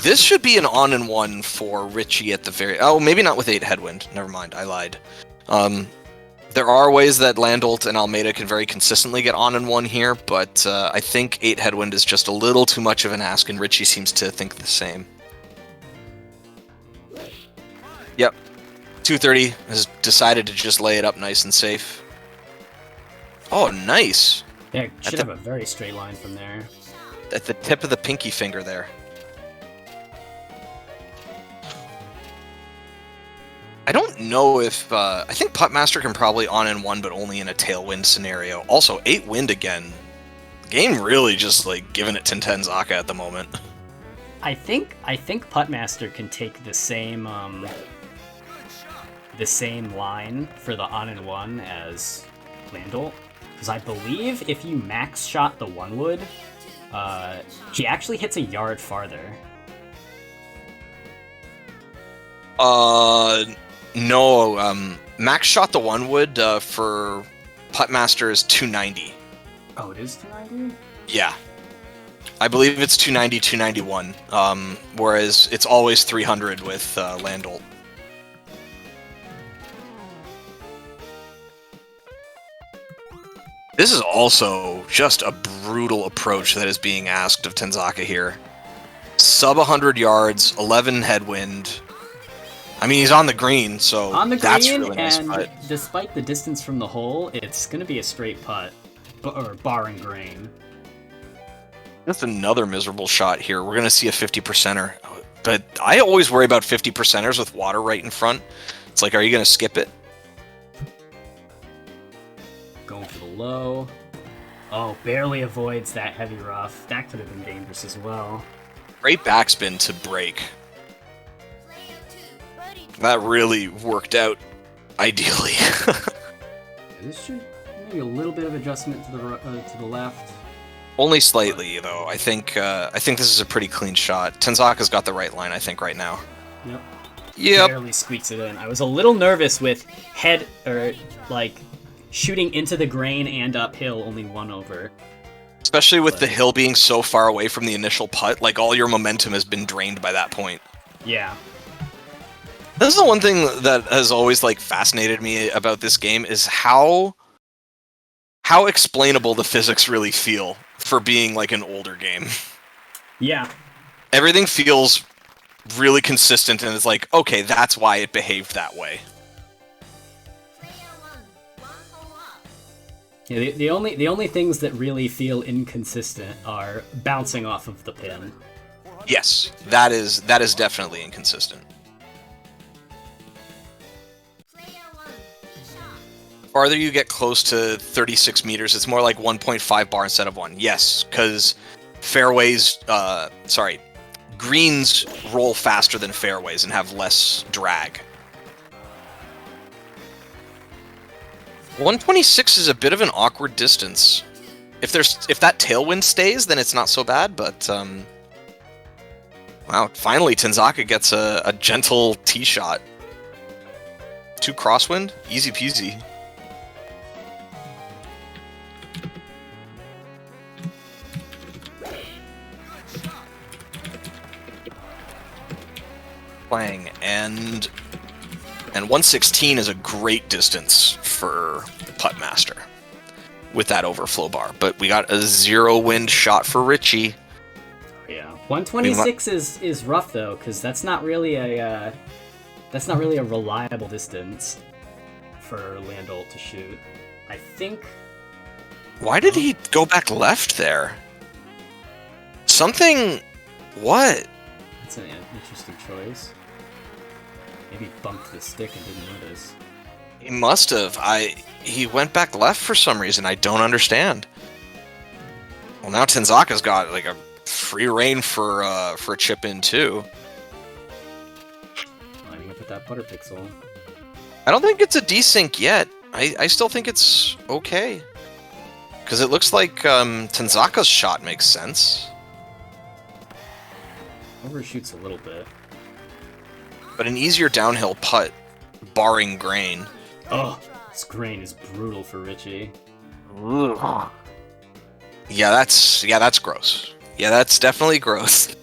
This should be an on-and-one for Richie at the very... Oh, maybe not with 8 headwind. Never mind, I lied. There are ways that Landolt and Almeida can very consistently get on-and-one here, but I think 8 headwind is just a little too much of an ask, and Richie seems to think the same. Yep. 230 has decided to just lay it up nice and safe. Oh, nice! Yeah, should have a very straight line from there. At the tip of the pinky finger there. I don't know if... I think Puttmaster can probably on-and-one, but only in a tailwind scenario. Also, 8 wind again. The game really just, like, giving it to Tenzaka at the moment. I think Puttmaster can take the same line for the on-and-one as Landolt. Because I believe if you max shot the one wood, he actually hits a yard farther. No, Max shot the one wood for Puttmaster is 290. Oh, it is 290? Yeah. I believe it's 290, 291. Whereas it's always 300 with Landolt. This is also just a brutal approach that is being asked of Tenzaka here. Sub 100 yards, 11 headwind. I mean, he's on the green, so On the that's green, really nice. and But despite the distance from the hole, it's going to be a straight putt. Or barring grain. that's another miserable shot here. We're going to see a 50%er. But I always worry about 50%ers with water right in front. It's like, are you going to skip it? Going for the low. Oh, barely avoids that heavy rough. That could have been dangerous as well. Great backspin to break. That really worked out ideally. This should maybe a little bit of adjustment to the left. Only slightly, though. I think this is a pretty clean shot. Tenzaka's got the right line, I think, right now. Yep. Yep. Barely squeaks it in. I was a little nervous with shooting into the grain and uphill, only one over. Especially with the hill being so far away from the initial putt, like all your momentum has been drained by that point. Yeah. This is the one thing that has always like fascinated me about this game is how explainable the physics really feel for being like an older game. Yeah. Everything feels really consistent and it's like, okay, that's why it behaved that way. Yeah, the only things that really feel inconsistent are bouncing off of the pin. Yes, that is definitely inconsistent. Farther you get close to 36 meters, it's more like 1.5 bar instead of 1. Yes, because greens roll faster than fairways and have less drag. 126 is a bit of an awkward distance. If that tailwind stays, then it's not so bad, but wow, finally Tenzaka gets a gentle tee shot. 2 crosswind, easy peasy. Playing and 116 is a great distance for Puttmaster with that overflow bar, but we got a 0 wind shot for Richie. Yeah, 126 is rough though, because that's not really a reliable distance for Landolt to shoot. I think. Why did he go back left there? Something. What? That's an interesting choice. Maybe he bumped the stick and didn't notice. He must have. He went back left for some reason. I don't understand. Well, now Tenzaka's got like a free reign for a chip in too. Lining up with that putter pixel. I don't think it's a desync yet. I still think it's okay. Because it looks like Tenzaka's shot makes sense. Overshoots a little bit. But an easier downhill putt, barring grain. Oh, this grain is brutal for Richie. Yeah, that's gross. Yeah, that's definitely gross.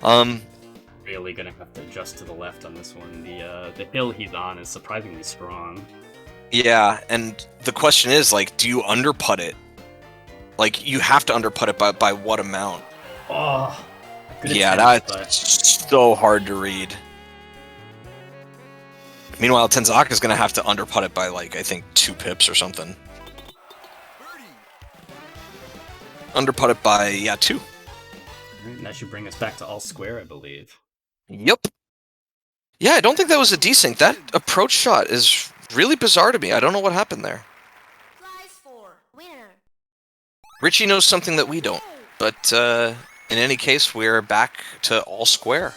Really gonna have to adjust to the left on this one. The hill he's on is surprisingly strong. Yeah, and the question is, like, do you underputt it? Like, you have to underputt it by what amount? Oh, good yeah, attempt, that's so hard to read. Meanwhile, Tenzaka's gonna have to underputt it by, like, I think 2 pips or something. Underputt it by, 2. And that should bring us back to all square, I believe. Yep. Yeah, I don't think that was a desync. That approach shot is really bizarre to me. I don't know what happened there. Richie knows something that we don't, but in any case, we're back to all square.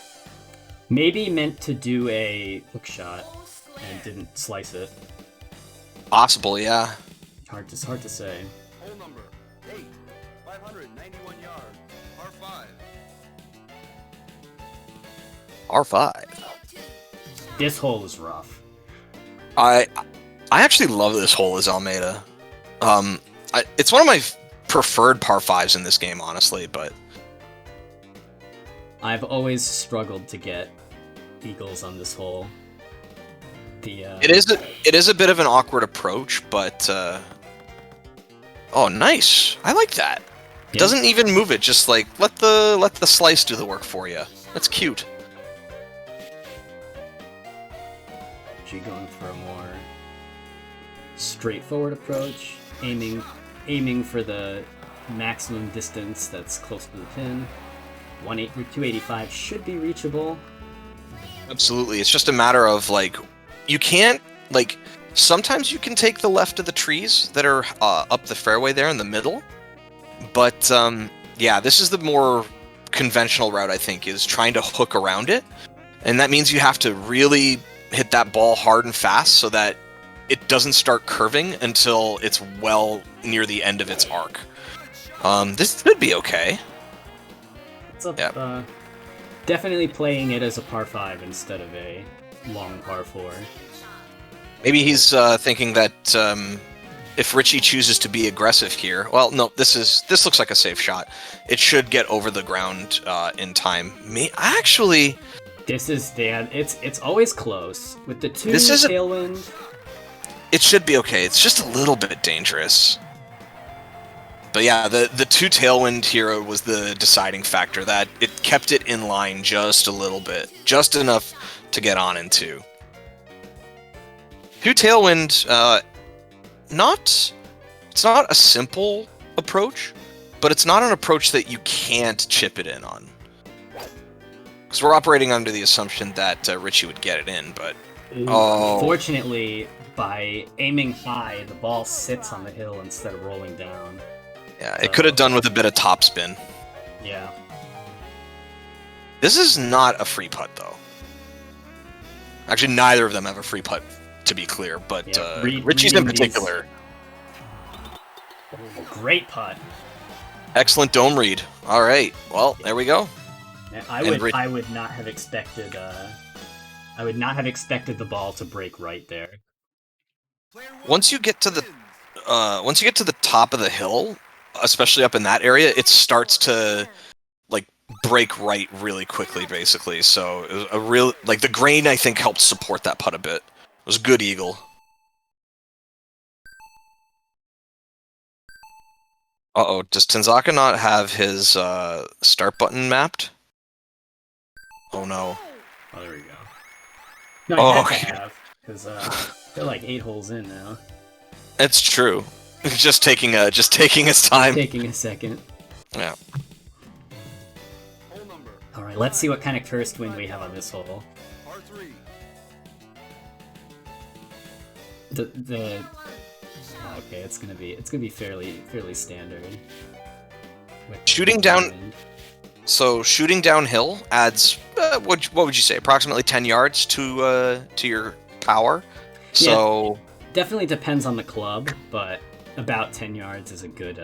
Maybe meant to do a hook shot and didn't slice it. Possible, yeah. Hard to say. Hole number 8, 591 yards, par 5. R5. This hole is rough. I actually love this hole as Almeida. It's one of my preferred par fives in this game, honestly. But I've always struggled to get eagles on this hole. it is a bit of an awkward approach, but oh, nice! I like that. Yeah. Doesn't even move it. Just like let the slice do the work for you. That's cute. She going for a more straightforward approach, aiming for the maximum distance that's close to the pin. 285 should be reachable. Absolutely. It's just a matter of like you can't like sometimes you can take the left of the trees that are up the fairway there in the middle. But yeah, this is the more conventional route, I think, is trying to hook around it. And that means you have to really hit that ball hard and fast so that it doesn't start curving until it's well near the end of its arc. This could be okay. It's up, definitely playing it as a par 5 instead of a long par 4. Maybe he's thinking that if Richie chooses to be aggressive here, well, no, this looks like a safe shot. It should get over the ground in time. Actually, this is it's always close with the 2 this is tailwind. It should be okay. It's just a little bit dangerous. But yeah, the 2 tailwind here was the deciding factor. That it kept it in line just a little bit, just enough to get on into. 2 tailwind, it's not a simple approach, but it's not an approach that you can't chip it in on. Because we're operating under the assumption that Richie would get it in, but Unfortunately, by aiming high, the ball sits on the hill instead of rolling down. Yeah, it could have done with a bit of topspin. Yeah. This is not a free putt, though. Actually, neither of them have a free putt, to be clear, but Richie's in particular. Great putt. Excellent dome read. All right, well, there we go. I would not have expected. I would not have expected the ball to break right there. Once you get to the top of the hill, especially up in that area, it starts to like break right really quickly, basically. So it was a real the grain, I think, helped support that putt a bit. It was a good eagle. Uh-oh, does Tanzaka not have his start button mapped? Oh no. Oh, there we go. No, I have, because they're like 8 holes in now. It's true. Just taking his time. Taking a second. Yeah. All right, let's see what kind of cursed wind we have on this hole. Par 3. Okay, it's gonna be fairly standard. Shooting down. So shooting downhill adds what would you say? Approximately 10 yards to your power. So yeah, definitely depends on the club, but about 10 yards is a good.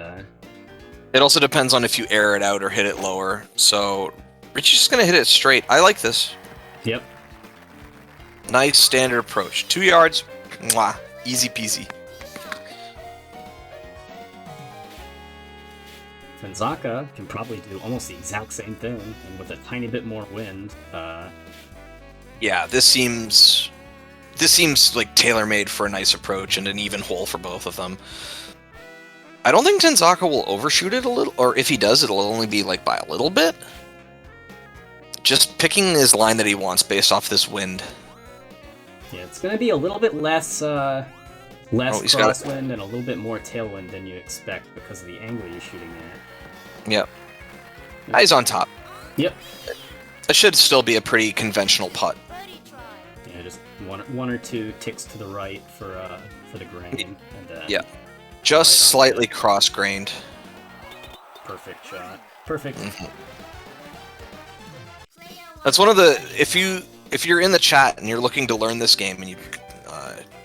It also depends on if you air it out or hit it lower. So Richie's just gonna hit it straight. I like this. Yep. Nice standard approach. 2 yards. Mwah. Easy peasy. Tanzaka can probably do almost the exact same thing, and with a tiny bit more wind. Yeah, this seems like tailor-made for a nice approach and an even hole for both of them. I don't think Tanzaka will overshoot it a little, or if he does, it'll only be like by a little bit. Just picking his line that he wants based off this wind. Yeah, it's going to be a little bit less crosswind and a little bit more tailwind than you expect because of the angle you're shooting at. Yep. He's on top. Yep. It should still be a pretty conventional putt. Yeah, just one or 2 ticks to the right for the grain. And, yeah. Just slightly cross-grained. Perfect shot. Perfect. Mm-hmm. That's one of the if you're in the chat and you're looking to learn this game and you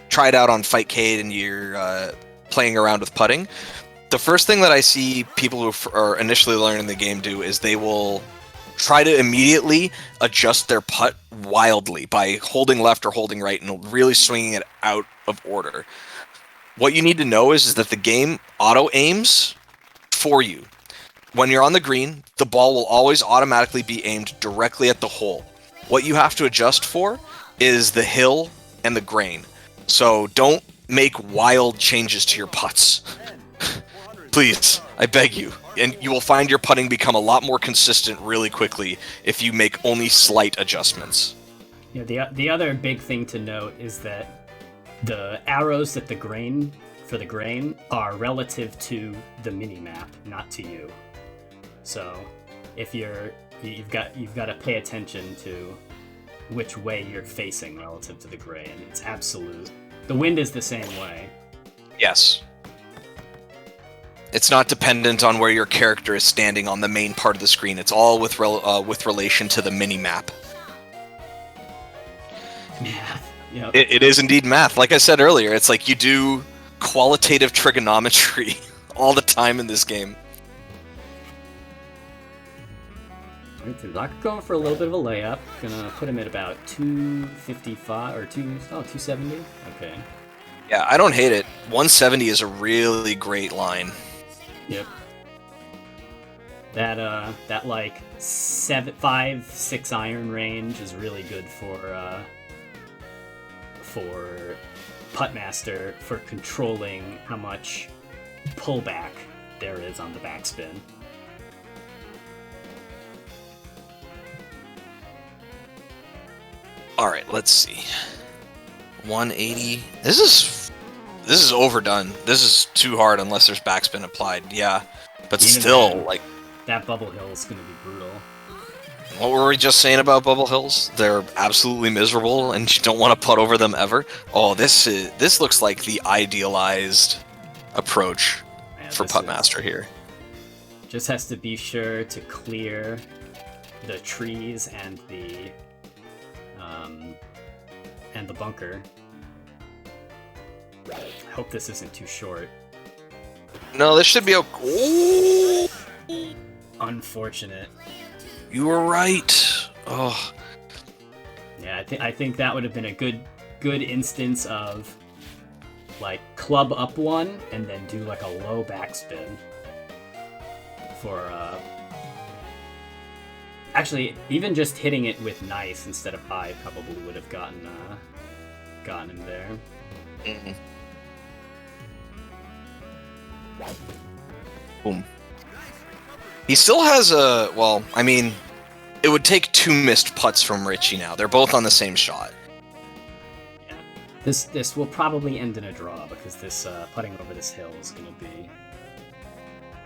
try it out on Fightcade and you're playing around with putting, the first thing that I see people who are initially learning the game do is they will try to immediately adjust their putt wildly by holding left or holding right and really swinging it out of order. What you need to know is that the game auto-aims for you. When you're on the green, the ball will always automatically be aimed directly at the hole. What you have to adjust for is the hill and the grain. So don't make wild changes to your putts. Please, I beg you. And you will find your putting become a lot more consistent really quickly if you make only slight adjustments. Yeah, the other big thing to note is that the arrows that the grain are relative to the mini map, not to you. So if you've got to pay attention to which way you're facing relative to the grain. It's absolute. The wind is the same way. Yes. It's not dependent on where your character is standing on the main part of the screen. It's all with relation to the mini map. Math. Yep. It is indeed math. Like I said earlier, it's like you do qualitative trigonometry all the time in this game. Doc going for a little bit of a layup. Gonna put him at about 255 or 270. Okay. Yeah, I don't hate it. 170 is a really great line. Yep. That like 5-6 iron range is really good for Puttmaster for controlling how much pullback there is on the backspin. All right, let's see. 180. This is overdone. This is too hard unless there's backspin applied. Yeah, but Even still, then, like, that bubble hill is gonna be brutal. what were we just saying about bubble hills? They're absolutely miserable, and you don't want to putt over them ever. Oh, this looks like the idealized approach for Puttmaster here. Just has to be sure to clear the trees and the bunker. I hope this isn't too short. No, this should be a. Ooh, Unfortunate. you were right. Oh, Yeah, I think that would have been a good instance of like club up one and then do like a low backspin for actually even just hitting it with nice instead of high probably would have gotten him there. mm. Boom. He still has a. Well, I mean, it would take 2 missed putts from Richie now. They're both on the same shot. Yeah, this will probably end in a draw because this putting over this hill is going to be.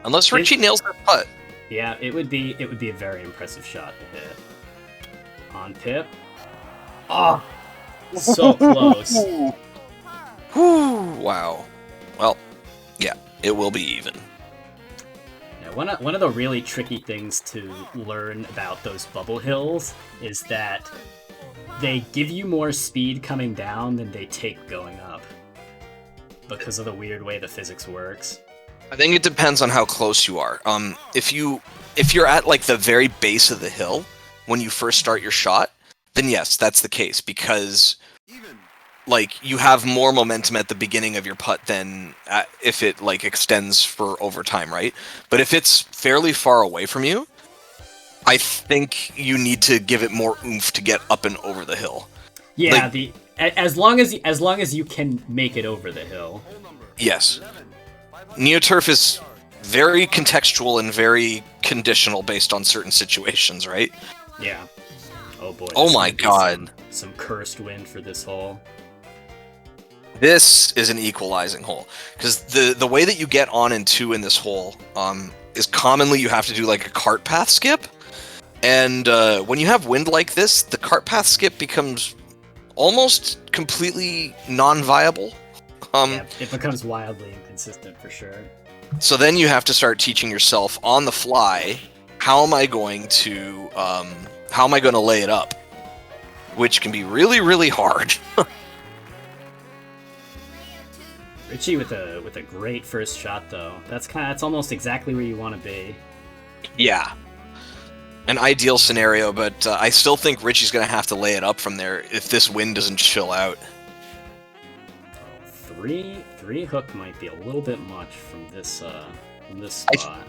Unless Richie nails her putt. Yeah, it would be a very impressive shot to hit. On Pip. Oh, so close. Whew, wow. Well, yeah, it will be even. Yeah, one of the really tricky things to learn about those bubble hills is that they give you more speed coming down than they take going up because of the weird way the physics works. I think it depends on how close you are. If you're at like the very base of the hill when you first start your shot, then yes, that's the case because like you have more momentum at the beginning of your putt than if it like extends for overtime, right? But if it's fairly far away from you, I think you need to give it more oomph to get up and over the hill. Yeah, like, as long as you can make it over the hill. Yes. Neoturf is very contextual and very conditional based on certain situations, right? Yeah. Oh boy. Oh my god. Some cursed wind for this hole. This is an equalizing hole because the way that you get on and 2 in this hole is commonly you have to do like a cart path skip, and when you have wind like this, the cart path skip becomes almost completely non-viable. Yeah, it becomes wildly inconsistent for sure. So then you have to start teaching yourself on the fly, how am I going to lay it up, which can be really, really hard. Richie with a great first shot though. That's almost exactly where you want to be. Yeah. an ideal scenario, but I still think Richie's going to have to lay it up from there if this wind doesn't chill out. Three hook might be a little bit much from this spot.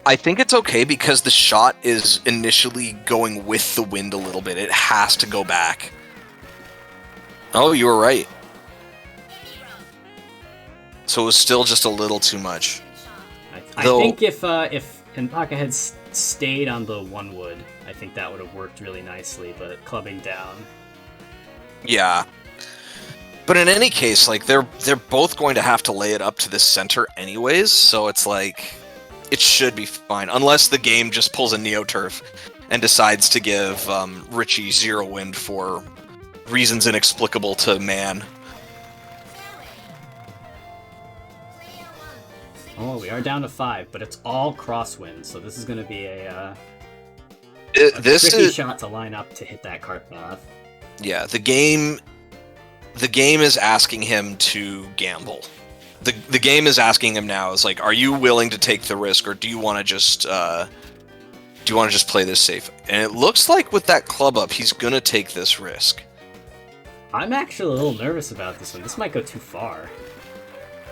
I think it's okay because the shot is initially going with the wind a little bit. It has to go back. Oh, you were right. So it was still just a little too much. I think if Kenpaka had stayed on the one wood, I think that would have worked really nicely, but clubbing down. Yeah. But in any case, like they're both going to have to lay it up to the center anyways, so it's like it should be fine, unless the game just pulls a Neoturf and decides to give Richie 0 wind for reasons inexplicable to man. Oh, we are down to 5, but it's all crosswind, so this is going to be a tricky shot to line up to hit that cart path. Yeah, the game is asking him to gamble. The game is asking him now is like, are you willing to take the risk, or do you want to just play this safe? And it looks like with that club up, he's gonna take this risk. I'm actually a little nervous about this one. This might go too far.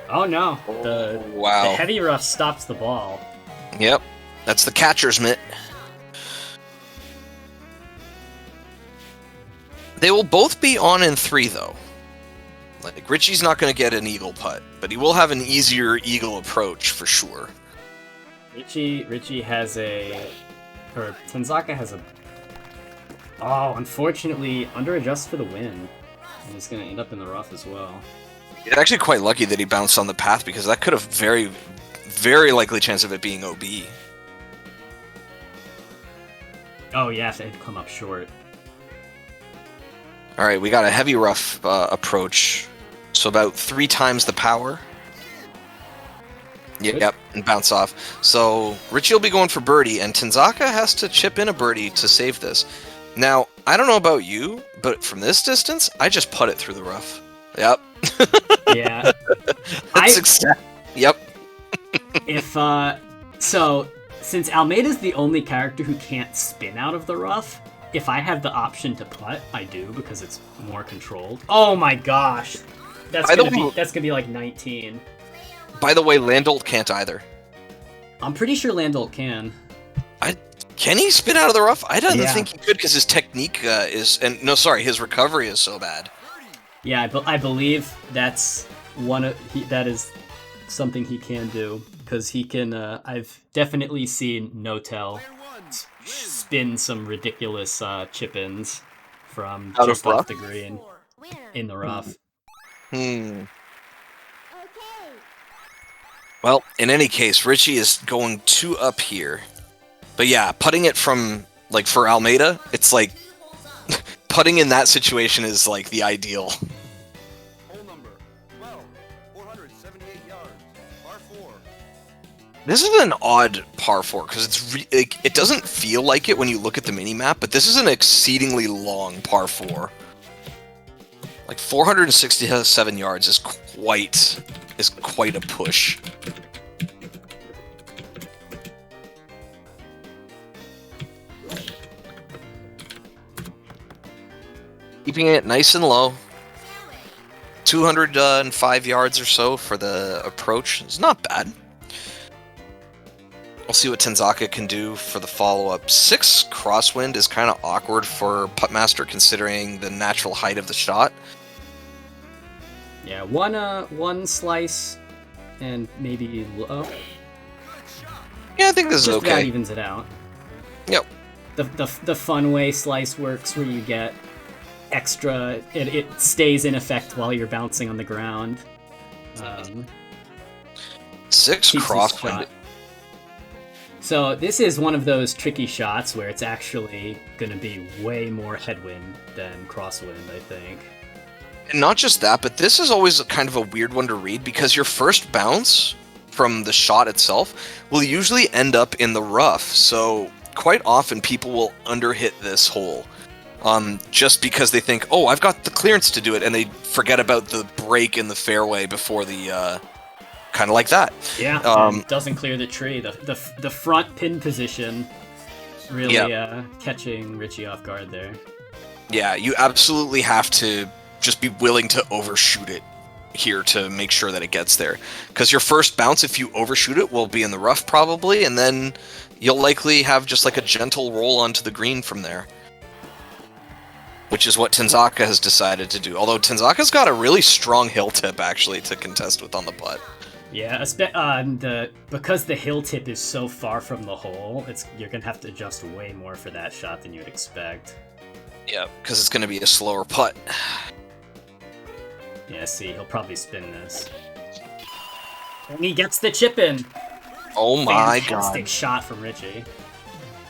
Oh no! The heavy rough stops the ball. Yep, that's the catcher's mitt. They will both be on in 3 though. Like, Richie's not going to get an eagle putt, but he will have an easier eagle approach for sure. Richie has Tanzaka has a... Oh, unfortunately, under adjust for the win. And he's going to end up in the rough as well. It's actually quite lucky that he bounced on the path, because that could have very, very likely chance of it being OB. Oh yeah, if it had come up short. Alright, we got a heavy rough approach. So about 3 times the power. Yep, and bounce off. So Richie will be going for birdie, and Tanzaka has to chip in a birdie to save this. Now, I don't know about you, but from this distance, I just putt it through the rough. Yep. Yeah. Yep. So, since Almeida's the only character who can't spin out of the rough, if I have the option to putt, I do, because it's more controlled. Oh my gosh! That's gonna be like 19. By the way, Landolt can't either. I'm pretty sure Landolt can. Can he spin out of the rough? I don't think he could, because his technique his recovery is so bad. Yeah, I believe that's that is something he can do, because he can. I've definitely seen Notel spin some ridiculous chip-ins from just off the green in the rough. Well, in any case, Richie is going 2 up here. But yeah, putting it from, like, for Almeida, it's like, putting in that situation is, like, the ideal. Hole number 12, 478 yards, par 4. This is an odd par 4, because it doesn't feel like it when you look at the mini-map, but this is an exceedingly long par 4. Like, 467 yards is quite a push. Keeping it nice and low. 205 yards or so for the approach. It's not bad. We'll see what Tanzaka can do for the follow-up. 6 crosswind is kind of awkward for Puttmaster, considering the natural height of the shot. Yeah, one slice and maybe low. Yeah, I think this is Just okay. that evens it out. Yep. The fun way slice works, where you get extra. It stays in effect while you're bouncing on the ground. 6 crosswind. So this is one of those tricky shots where it's actually going to be way more headwind than crosswind, I think. And not just that, but this is always kind of a weird one to read, because your first bounce from the shot itself will usually end up in the rough. So quite often people will underhit this hole just because they think, oh, I've got the clearance to do it, and they forget about the break in the fairway before the... kind of like that. Yeah, doesn't clear the tree. The front pin position Really catching Richie off guard there. Yeah, you absolutely have to just be willing to overshoot it here to make sure that it gets there. Because your first bounce, if you overshoot it, will be in the rough probably, and then you'll likely have just like a gentle roll onto the green from there. Which is what Tenzaka has decided to do. Although Tenzaka's got a really strong hill tip actually to contest with on the putt. Yeah, because the hill tip is so far from the hole, you're gonna have to adjust way more for that shot than you'd expect. Yeah, because it's going to be a slower putt. Yeah, see, he'll probably spin this. And he gets the chip in! Oh my Fantastic god. shot from Richie.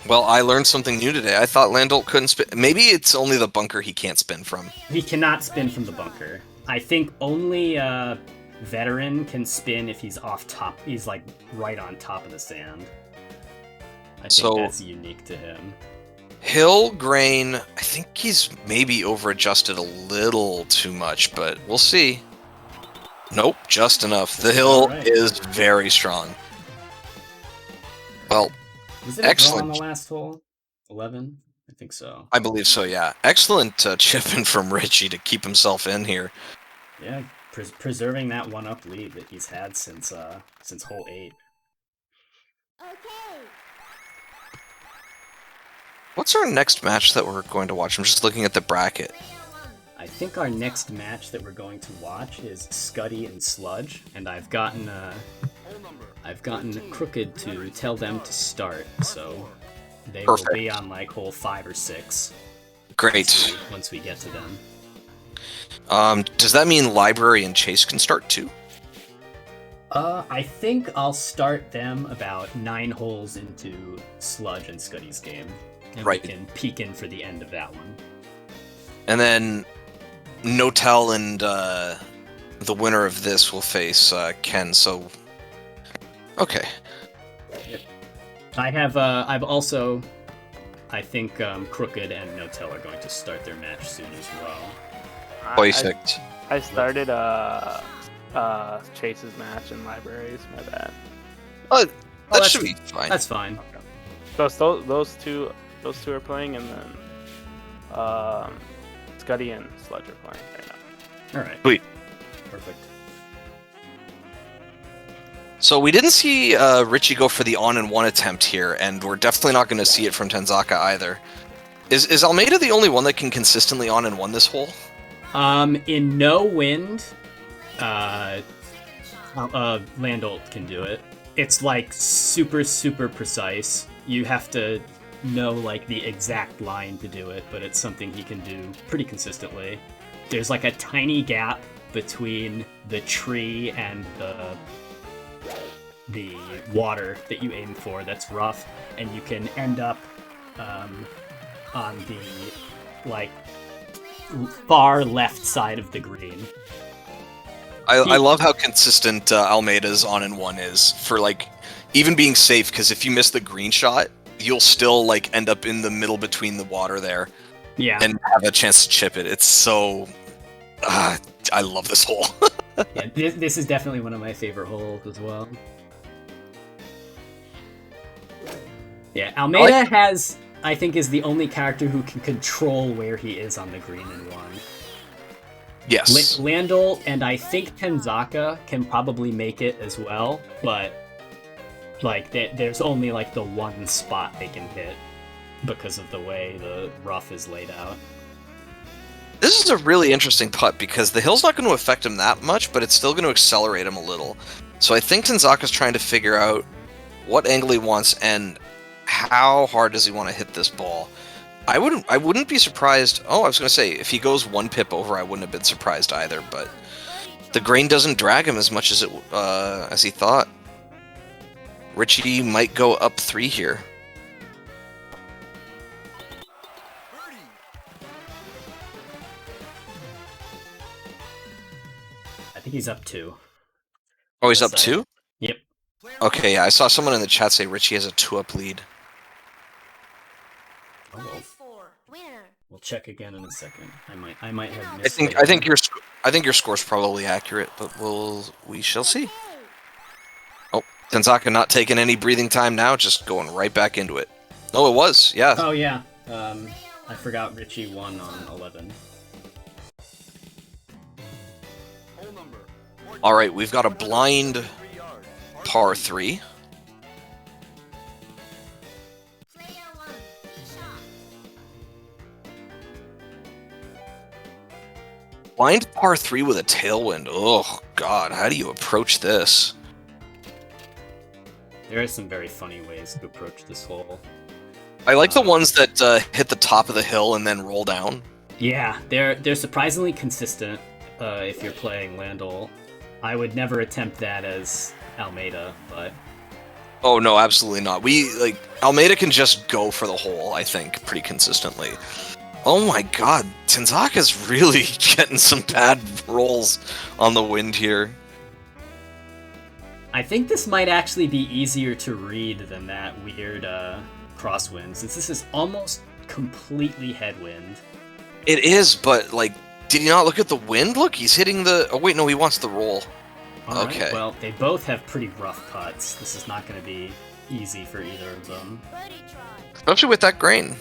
Well, I learned something new today. I thought Landolt couldn't spin. Maybe it's only the bunker he can't spin from. He cannot spin from the bunker. I think only Veteran can spin if he's off top. He's like right on top of the sand. I think that's unique to him. Hill grain, I think he's maybe over-adjusted a little too much, but we'll see. Nope, just enough. The hill is very strong. Well, was it excellent. On the last hole? 11? I think so. I believe so, yeah. Excellent chipping from Richie to keep himself in here. Yeah, preserving that one-up lead that he's had since hole 8. Okay. What's our next match that we're going to watch? I'm just looking at the bracket. I think our next match that we're going to watch is Scuddy and Sludge, and I've gotten Crooked to tell them to start, so they will be on like hole 5 or 6. Great. Once we get to them. Does that mean Library and Chase can start too? I think I'll start them about 9 holes into Sludge and Scuddy's game. And we can peek in for the end of that one. And then Notel and the winner of this will face Ken, so... Okay. Yep. I've also... I think Crooked and Notel are going to start their match soon as well. Perfect. I started Chase's match in Libraries, my bad. That should be fine. That's fine. Okay. So those two are playing, and then Scuddy and Sludge are playing right now. Alright. Sweet. Perfect. So we didn't see Richie go for the on-and-one attempt here, and we're definitely not going to see it from Tenzaka either. Is Almeida the only one that can consistently on-and-one this hole? In no wind, Landolt can do it. It's like super, super precise. You have to know like the exact line to do it, but it's something he can do pretty consistently. There's like a tiny gap between the tree and the water that you aim for that's rough, and you can end up on the like far left side of the green. I love how consistent Almeida's on-and-one is for like even being safe, because if you miss the green shot, you'll still like end up in the middle between the water there, and have a chance to chip it. It's so I love this hole. Yeah, this is definitely one of my favorite holes as well. Yeah, Almeida I think is the only character who can control where he is on the green in one. Yes. Landolt and I think Tenzaka can probably make it as well, but like there's only like the one spot they can hit because of the way the rough is laid out. This is a really interesting putt because the hill's not going to affect him that much, but it's still going to accelerate him a little. So I think Tenzaka's trying to figure out what angle he wants and how hard does he want to hit this ball. I wouldn't be surprised. Oh, I was going to say, if he goes 1 pip over, I wouldn't have been surprised either, but the grain doesn't drag him as much as he thought. Richie might go up 3 here. I think he's up 2. Oh, he's up 2? Yep. Okay, yeah, I saw someone in the chat say Richie has a 2-up lead. Oh, we'll check again in a second. I might have missed. I think your score's probably accurate, but we shall see. Oh, Tenzaka not taking any breathing time now, just going right back into it. Oh, it was. Yeah. Oh yeah. I forgot Richie won on 11. Hole number. All right, we've got a blind 473 yards. par 3. Blind par 3 with a tailwind. Oh, God. How do you approach this? There are some very funny ways to approach this hole. I like the ones that hit the top of the hill and then roll down. Yeah, they're surprisingly consistent if you're playing Landol. I would never attempt that as Almeida, but Oh, no, absolutely not. Almeida can just go for the hole, I think, pretty consistently. Oh my God, Tanzaka's really getting some bad rolls on the wind here. I think this might actually be easier to read than that weird crosswind, since this is almost completely headwind. It is, but, like, did he not look at the wind? Look, he's hitting the... Oh, wait, no, he wants the roll. Alright, Okay. well, they both have pretty rough putts. This is not going to be easy for either of them. Especially with that grain.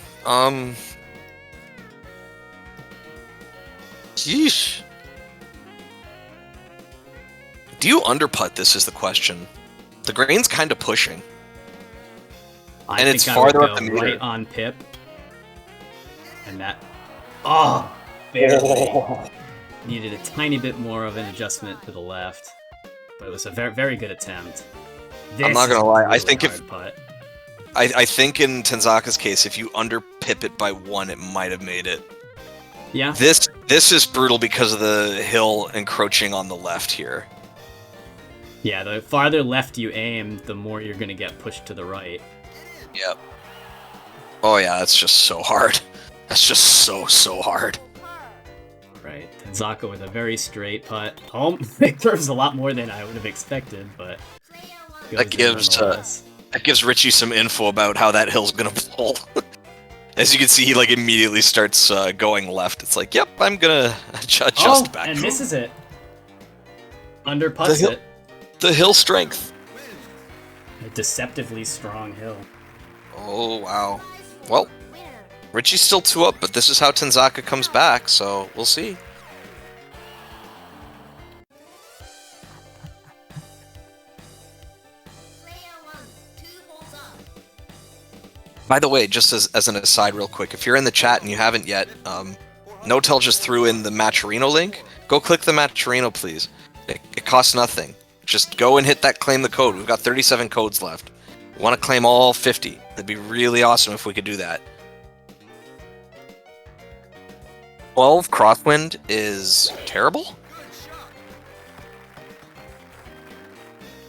Yeesh. Do you underputt this is the question. The grain's kind of pushing. I And think it's I farther would up go the meter. right on Pip. And that... Oh! Barely. Needed a tiny bit more of an adjustment to the left. But it was a very, very good attempt. I'm not gonna lie, I think hard putt. I think in Tanzaka's case, if you underpip it by 1, it might have made it. Yeah. This is brutal because of the hill encroaching on the left here. Yeah, the farther left you aim, the more you're going to get pushed to the right. Yep. Oh yeah, that's just so hard. That's just so hard. Right. Tanzaka with a very straight putt. Oh, it curves a lot more than I would have expected, but... That gives Richie some info about how that hill's gonna pull. As you can see, he like immediately starts going left. It's like, yep, I'm gonna adjust back. And misses it. Under putts it. The hill strength. A deceptively strong hill. Oh wow. Well, Richie's still 2 up, but this is how Tanzaka comes back, so we'll see. By the way, just as an aside real quick, if you're in the chat and you haven't yet, Notel just threw in the Matcherino link. Go click the Matcherino, please. It costs nothing. Just go and hit that claim the code. We've got 37 codes left. We want to claim all 50. That'd be really awesome if we could do that. 12 crosswind is terrible.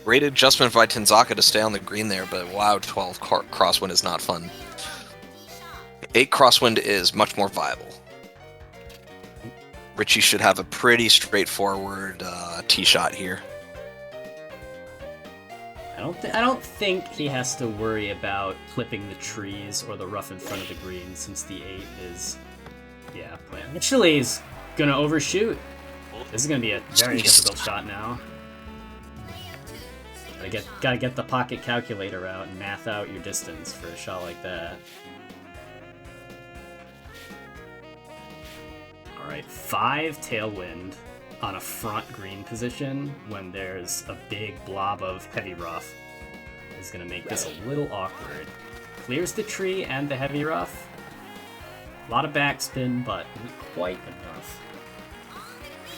Great adjustment by Tanzaka to stay on the green there, but wow, 12 crosswind is not fun. 8 crosswind is much more viable. Richie should have a pretty straightforward tee shot here. I don't think he has to worry about clipping the trees or the rough in front of the green, since the 8 is... Yeah, actually he's gonna overshoot. This is gonna be a very difficult shot now. Gotta get the pocket calculator out and math out your distance for a shot like that. Alright, 5 tailwind on a front green position when there's a big blob of heavy rough is gonna make this a little awkward. Clears the tree and the heavy rough. A lot of backspin, but not quite enough.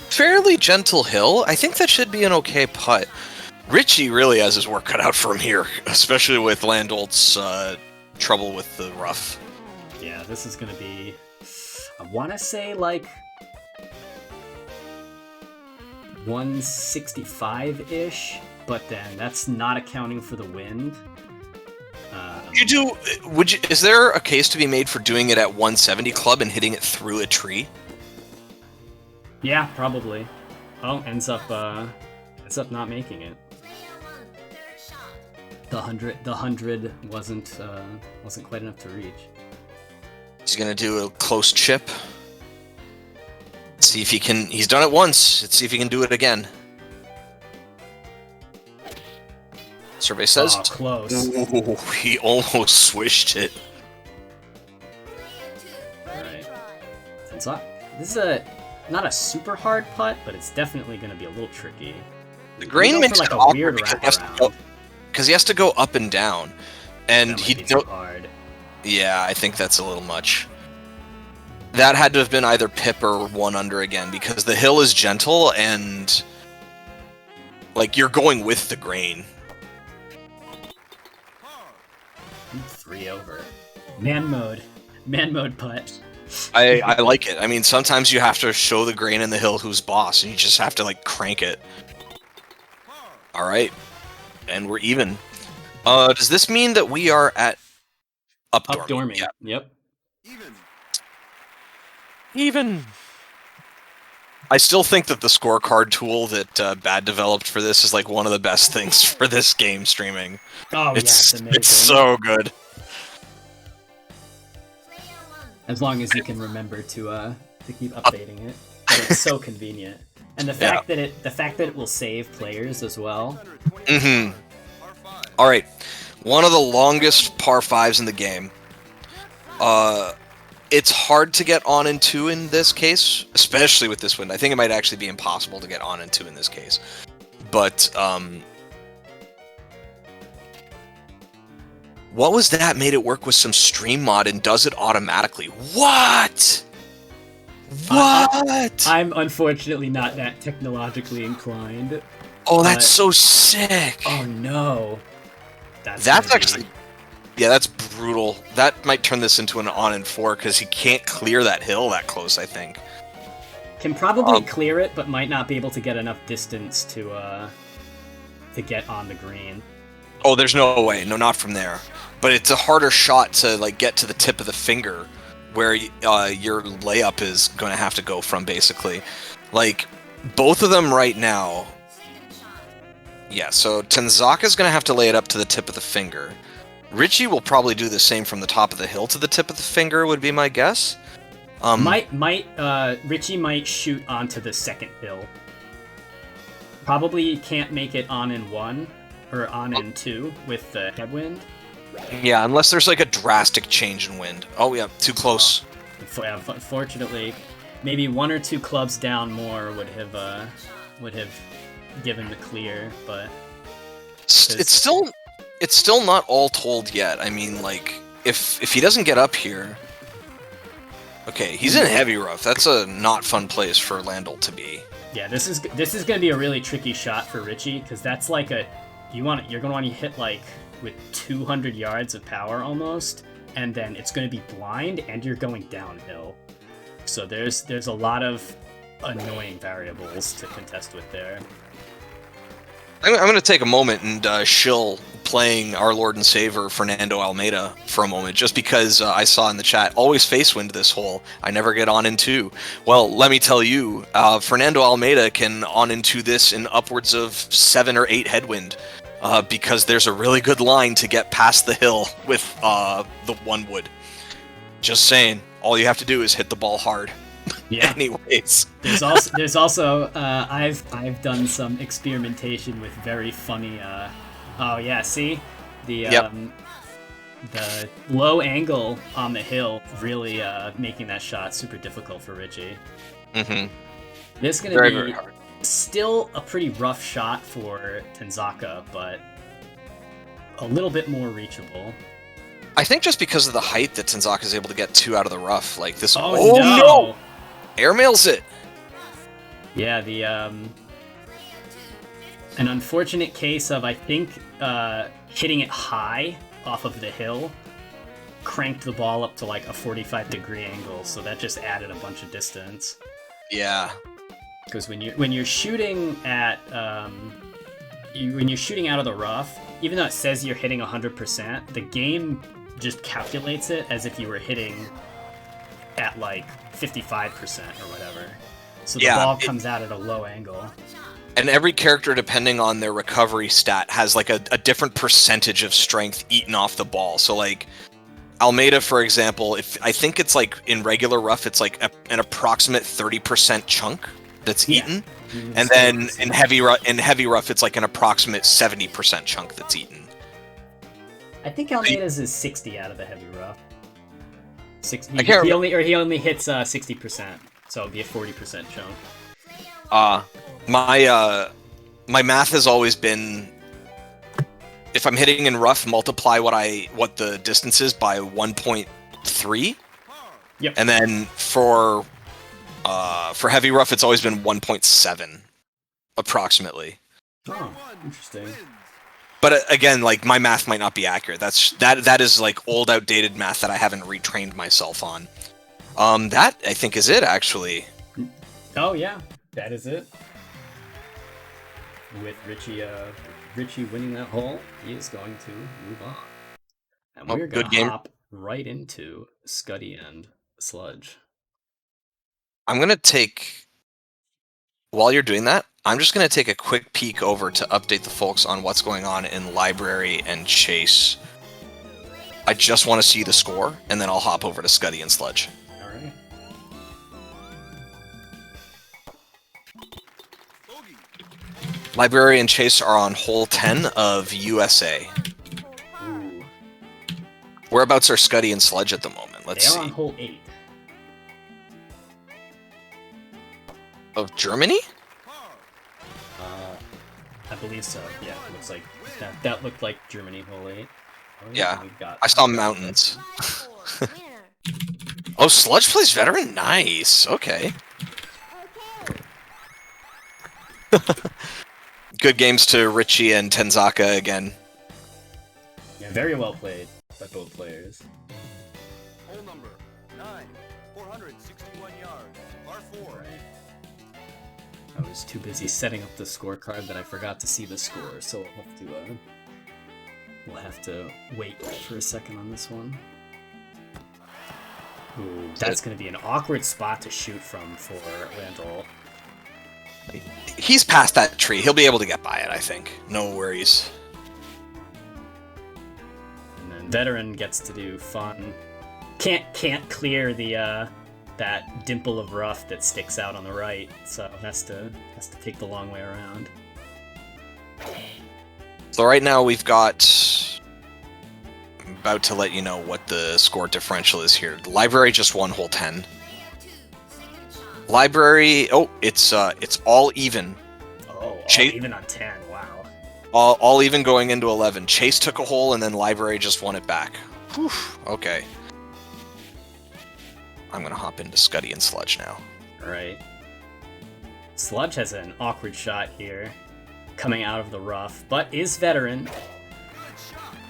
Fairly gentle hill. I think that should be an okay putt. Richie really has his work cut out for him here, especially with Landolt's trouble with the rough. Yeah, this is gonna be... I wanna say, like... 165-ish, but then that's not accounting for the wind. Is there a case to be made for doing it at 170 club and hitting it through a tree? Yeah, probably. Oh, ends up not making it. The 100 wasn't quite enough to reach. He's gonna do a close chip. See if he can. He's done it once. Let's see if he can do it again. Survey says. Oh, close. Ooh, he almost swished it. This is not a super hard putt, but it's definitely going to be a little tricky. The grain makes like it a awkward weird because he has to go up and down, and he too hard. Yeah, I think that's a little much. That had to have been either pip or 1 under again, because the hill is gentle and like you're going with the grain. 3 over. Man mode putt. I like it. I mean, sometimes you have to show the grain in the hill who's boss, and you just have to like crank it. All right, and we're even. Does this mean that we are at updorming? Yeah. Yep. Even. I still think that the scorecard tool that Bad developed for this is like one of the best things for this game streaming. Oh, it's amazing. It's so good. As long as you can remember to keep updating it, but it's so convenient, and the fact that it will save players as well. Mm-hmm. All right, one of the longest par 5s in the game. It's hard to get on and 2 in this case, especially with this wind. I think it might actually be impossible to get on and 2 in this case. But, what was that made it work with some stream mod and does it automatically? What? What? I'm unfortunately not that technologically inclined. Oh, that's so sick. Oh, no. That's actually... Yeah, that's brutal. That might turn this into an on and 4 because he can't clear that hill that close, I think. Can probably clear it, but might not be able to get enough distance to get on the green. Oh, there's no way. No, not from there. But it's a harder shot to like get to the tip of the finger where your layup is going to have to go from, basically. Like, both of them right now... Yeah, so Tanzaka's going to have to lay it up to the tip of the finger. Richie will probably do the same from the top of the hill to the tip of the finger, would be my guess. Richie might shoot onto the second hill. Probably can't make it on in 1 or on in 2 with the headwind. Yeah, unless there's like a drastic change in wind. Oh yeah, too close. Unfortunately, maybe 1 or 2 clubs down more would have given the clear, but it's still not all told yet. I mean, like, if he doesn't get up here... Okay, he's in heavy rough. That's a not fun place for Landl to be. Yeah, this is going to be a really tricky shot for Richie, because that's like you're going to want to hit like with 200 yards of power almost, and then it's going to be blind, and you're going downhill. So there's a lot of annoying variables to contest with there. I'm going to take a moment and shill playing our Lord and Savior Fernando Almeida for a moment, just because I saw in the chat, always face wind this hole. I never get on in 2. Well, let me tell you, Fernando Almeida can on into this in upwards of 7 or 8 headwind, because there's a really good line to get past the hill with the 1 wood. Just saying, all you have to do is hit the ball hard. Yeah. Anyways, there's also I've done some experimentation with very funny. Oh yeah, see the low angle on the hill really making that shot super difficult for Richie. Mm-hmm. This is gonna be still a pretty rough shot for Tanzaka, but a little bit more reachable. I think just because of the height that Tanzaka is able to get 2 out of the rough, like this. Oh no! Airmails it. Yeah, an unfortunate case of, I think, hitting it high off of the hill cranked the ball up to like a 45-degree angle, so that just added a bunch of distance. Yeah. Because when you're shooting at when you're shooting out of the rough, even though it says you're hitting 100%, the game just calculates it as if you were hitting at like 55% or whatever. So the ball comes out at a low angle. And every character, depending on their recovery stat, has like a different percentage of strength eaten off the ball. So like Almeida, for example, I think it's like in regular rough, it's like an approximate 30% chunk that's eaten. And then in heavy rough, it's like an approximate 70% chunk that's eaten. I think Almeida's is 60 out of the heavy rough. He, he only hits 60%, so it'd be a 40% chunk. My math has always been, if I'm hitting in rough, multiply what the distance is by 1.3. Yep. And then for heavy rough, it's always been 1.7, approximately. Oh, interesting. But again, like, my math might not be accurate. That is like old, outdated math that I haven't retrained myself on. That I think is it, actually. Oh yeah, that is it. With Richie winning that hole, he is going to move on, and we're gonna hop right into Scuddy and Sludge. I'm gonna take. While you're doing that, I'm just gonna take a quick peek over to update the folks on what's going on in Library and Chase. I just want to see the score, and then I'll hop over to Scuddy and Sludge. All right. Library and Chase are on hole 10 of USA. Ooh. Whereabouts are Scuddy and Sludge at the moment? Let's see. They're on hole 8. Of Germany? I believe so. Yeah, it looks like that looked like Germany hole 8. Oh, yeah, I saw mountains. Oh, Sludge plays veteran? Nice. Okay. Good games to Richie and Tenzaka again. Yeah, very well played by both players. Hole number 9, 461 yards, par 4. Right. I was too busy setting up the scorecard that I forgot to see the score, so we'll have to wait for a second on this one. Ooh, that's going to be an awkward spot to shoot from for Randall. He's past that tree. He'll be able to get by it, I think. No worries. And then Veteran gets to do fun. Can't clear the that dimple of rough that sticks out on the right, so has to take the long way around. So right now we've got. I'm about to let you know what the score differential is here. The Library just won hole 10. Library, it's all even. Oh, even on 10, wow. All even going into 11. Chase took a hole and then Library just won it back. Whew, okay. I'm gonna hop into Scuddy and Sludge now. Right. Sludge has an awkward shot here, coming out of the rough, but is veteran.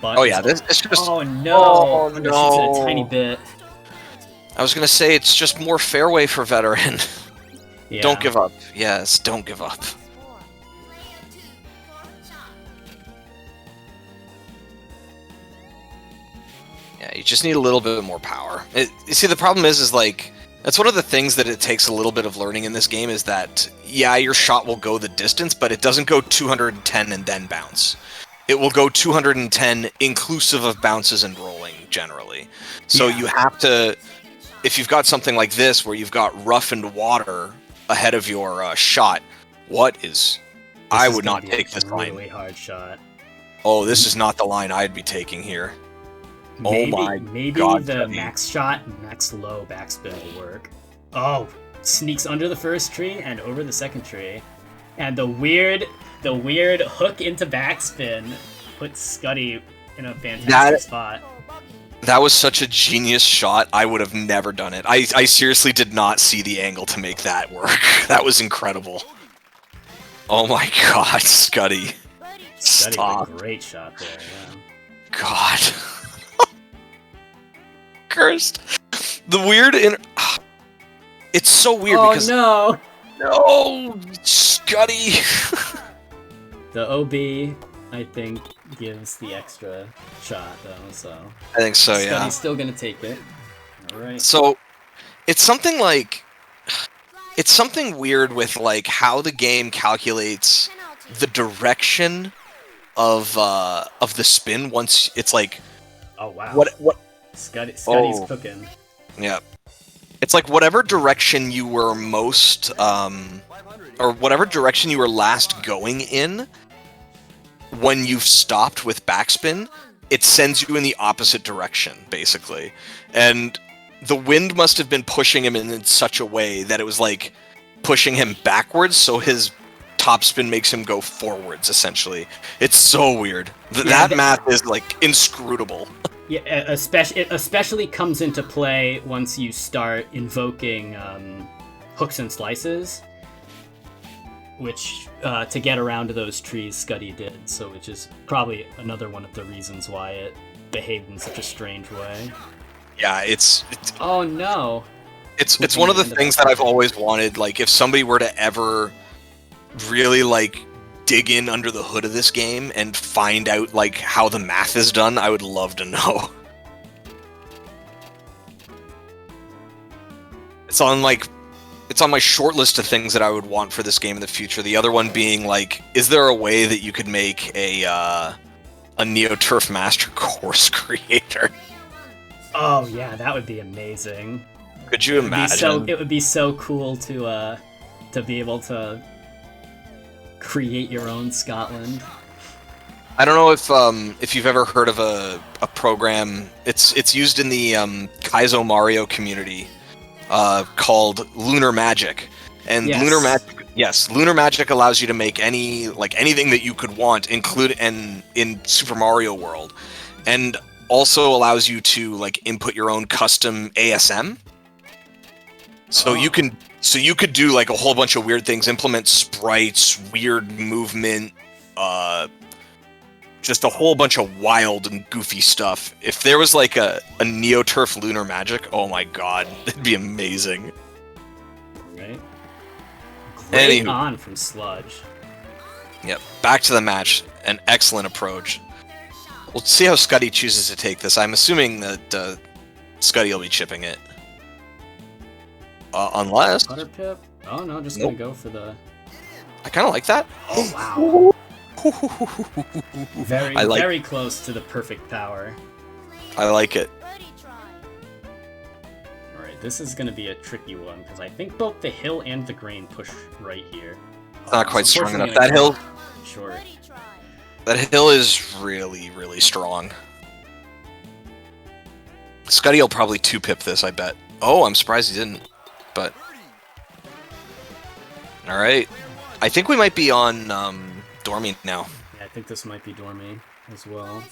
But this just. Oh no! Undershoots it a tiny bit. I was gonna say it's just more fairway for veteran. Yeah. Don't give up. Yes, don't give up. Yeah, you just need a little bit more power. You see, the problem is like, that's one of the things that it takes a little bit of learning in this game is that, yeah, your shot will go the distance, but it doesn't go 210 and then bounce. It will go 210 inclusive of bounces and rolling, generally. So you have to, if you've got something like this where you've got roughened water ahead of your shot, I would not take this line. Really hard shot. Oh, this is not the line I'd be taking here. Maybe God, the max shot, max low backspin will work. Oh, sneaks under the first tree and over the second tree. And the weird hook into backspin puts Scuddy in a fantastic spot. That was such a genius shot. I would have never done it. I seriously did not see the angle to make that work. That was incredible. Oh my god, Scuddy. Stop. A great shot there, yeah. God. Cursed. The weird it's so weird because no, Scuddy. The OB, I think, gives the extra shot though, so I think so, yeah. Scuddy's still gonna take it. Alright. So it's something weird with like how the game calculates the direction of the spin once it's like. Oh wow. What Scuddy's cooking. Yeah. It's like whatever direction you were most or whatever direction you were last going in when you've stopped with backspin, it sends you in the opposite direction, basically. And the wind must have been pushing him in such a way that it was like pushing him backwards, so his topspin makes him go forwards, essentially. It's so weird. That math is like inscrutable. Yeah, it especially comes into play once you start invoking hooks and slices, which to get around to those trees Scuddy did, so which is probably another one of the reasons why it behaved in such a strange way. Yeah, it's oh no. It's one of the things that I've always wanted. Like, if somebody were to ever really like dig in under the hood of this game and find out like how the math is done, I would love to know. It's on my short list of things that I would want for this game in the future. The other one being like, is there a way that you could make a Neo Turf Master Course creator? Oh yeah, that would be amazing. Could you imagine? It would be so cool to be able to create your own Scotland. I don't know if you've ever heard of a program. It's used in the Kaizo Mario community called Lunar Magic, and yes. Lunar Magic allows you to make anything that you could want, in Super Mario World, and also allows you to like input your own custom ASM. So you could do like a whole bunch of weird things, implement sprites, weird movement, just a whole bunch of wild and goofy stuff. If there was like a Neo Turf Lunar Magic, oh my god, it'd be amazing. Right. Great on from Sludge. Yep. Back to the match. An excellent approach. We'll see how Scuddy chooses to take this. I'm assuming that Scuddy will be chipping it. Unless... Butter Pip? Oh no, just gonna go for the... I kind of like that. Oh wow. Very close to the perfect power. I like it. Alright, this is gonna be a tricky one, because I think both the hill and the grain push right here. It's not quite strong enough. That hill... Short. That hill is really, really strong. Scuddy will probably 2-pip this, I bet. Oh, I'm surprised he didn't. But... Alright. I think we might be on Dormy now. Yeah, I think this might be Dormy as well.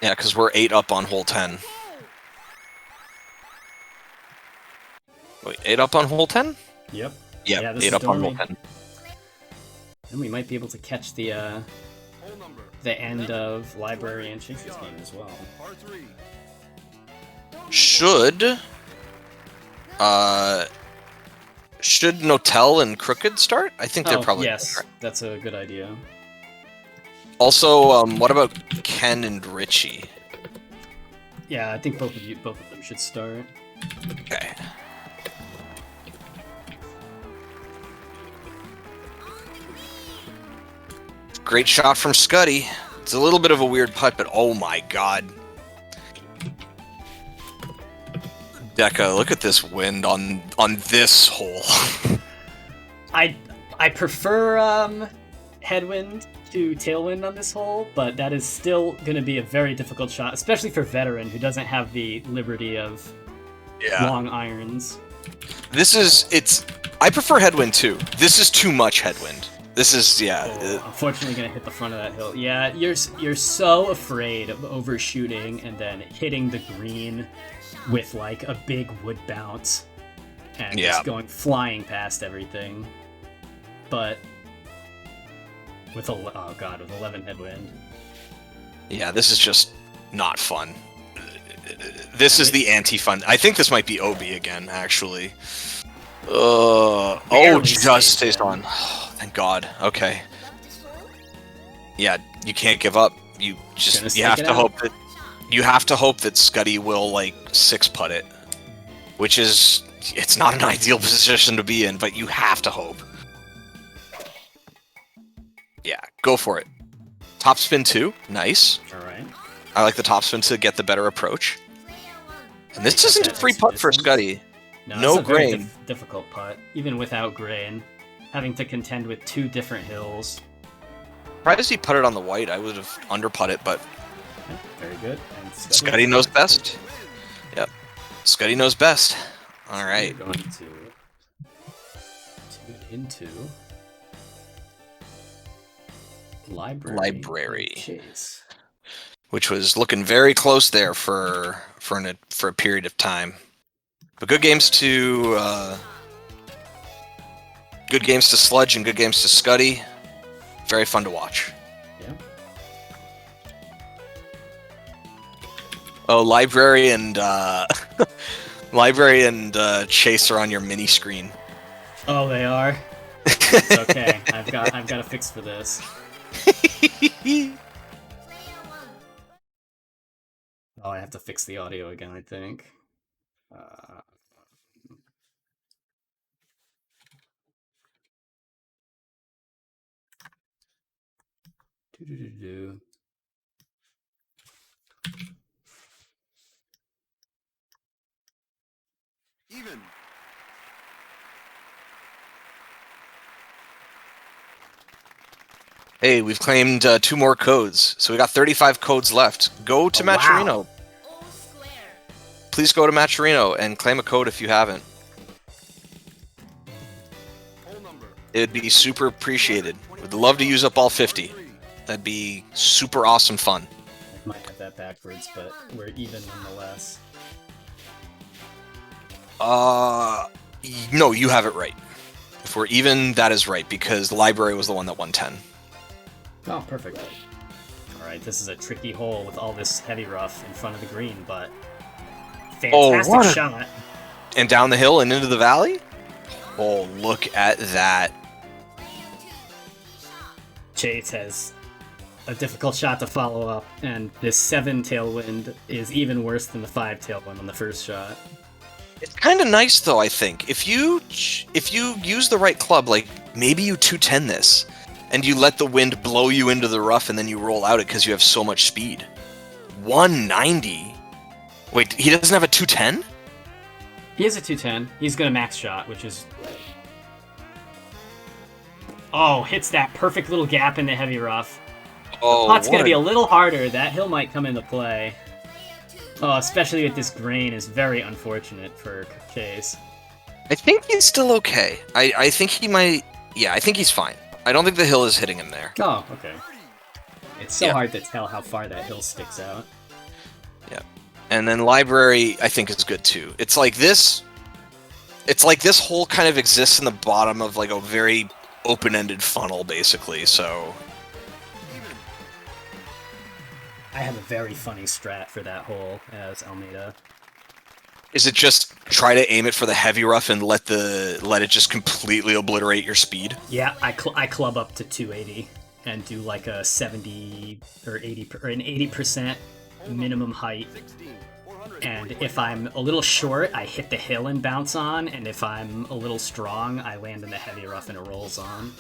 Yeah, because we're 8 up on hole 10. Wait, 8 up on hole 10? Yep. Yep, yeah, 8 up Dormy. on hole 10. And we might be able to catch the end of Library and Chase's game as well. Should Notel and Crooked start? I think they're probably... yes, that's a good idea. Also, what about Ken and Richie? Yeah, I think both of them should start. Okay. Great shot from Scuddy. It's a little bit of a weird putt, but oh my god. Deca, look at this wind on this hole. I prefer headwind to tailwind on this hole, but that is still going to be a very difficult shot, especially for veteran who doesn't have the liberty of long irons. I prefer headwind too. This is too much headwind. This is, unfortunately gonna hit the front of that hill. Yeah, you're so afraid of overshooting and then hitting the green with like a big wood bounce and just going flying past everything. But with 11 headwind. Yeah, this is just not fun. This is the anti-fun. I think this might be OB again, actually. Just stays on. Oh, thank God. Okay. Yeah, you can't give up. You have to hope that Scuddy will like 6-putt it, which is it's not an ideal position to be in, but you have to hope. Yeah, go for it. Topspin 2, nice. All right. I like the topspin to get the better approach. And this isn't a free putt for Scuddy. No grain. Difficult putt, even without grain. Having to contend with 2 different hills. Surprised he putted on the white. I would have under-put it, but Okay, very good. And Scuddy knows best. Yep. Scuddy knows best. All right. We're going to tune into library. Chase. Which was looking very close there for a period of time. But good games to Sludge and good games to Scuddy. Very fun to watch. Yeah. Oh, Library and Chase are on your mini screen. Oh, they are. It's okay. I've got a fix for this. Oh, I have to fix the audio again, I think. Do. Even. Hey, we've claimed 2 more codes, so we got 35 codes left. Go to Matcherino. Wow. Please go to Matcherino and claim a code if you haven't. It'd be super appreciated. We'd love to use up all 50. That'd be super awesome fun. I might have that backwards, but we're even nonetheless. No, you have it right. If we're even, that is right, because the library was the one that won 10. Oh, perfect. Alright, this is a tricky hole with all this heavy rough in front of the green, but fantastic shot. And down the hill and into the valley? Oh, look at that. Chase has a difficult shot to follow up, and this 7 tailwind is even worse than the 5 tailwind on the first shot. It's kind of nice, though, I think. If you use the right club, like, maybe you 210 this, and you let the wind blow you into the rough, and then you roll out it because you have so much speed. 190? Wait, he doesn't have a 210? He has a 210. He's gonna max shot, which is... Oh, hits that perfect little gap in the heavy rough. Oh, the putt's gonna be a little harder. That hill might come into play. Oh, especially with this grain is very unfortunate for Chase. I think he's still okay. I think he might... Yeah, I think he's fine. I don't think the hill is hitting him there. Oh, okay. It's so hard to tell how far that hill sticks out. Yeah. And then library, I think, is good too. It's like this hole kind of exists in the bottom of like a very open-ended funnel, basically, so... I have a very funny strat for that hole as Almeida. Is it just try to aim it for the heavy rough and let it just completely obliterate your speed? Yeah, I club up to 280 and do like a 70 or 80 or an 80% minimum height. And if I'm a little short, I hit the hill and bounce on, and if I'm a little strong, I land in the heavy rough and it rolls on.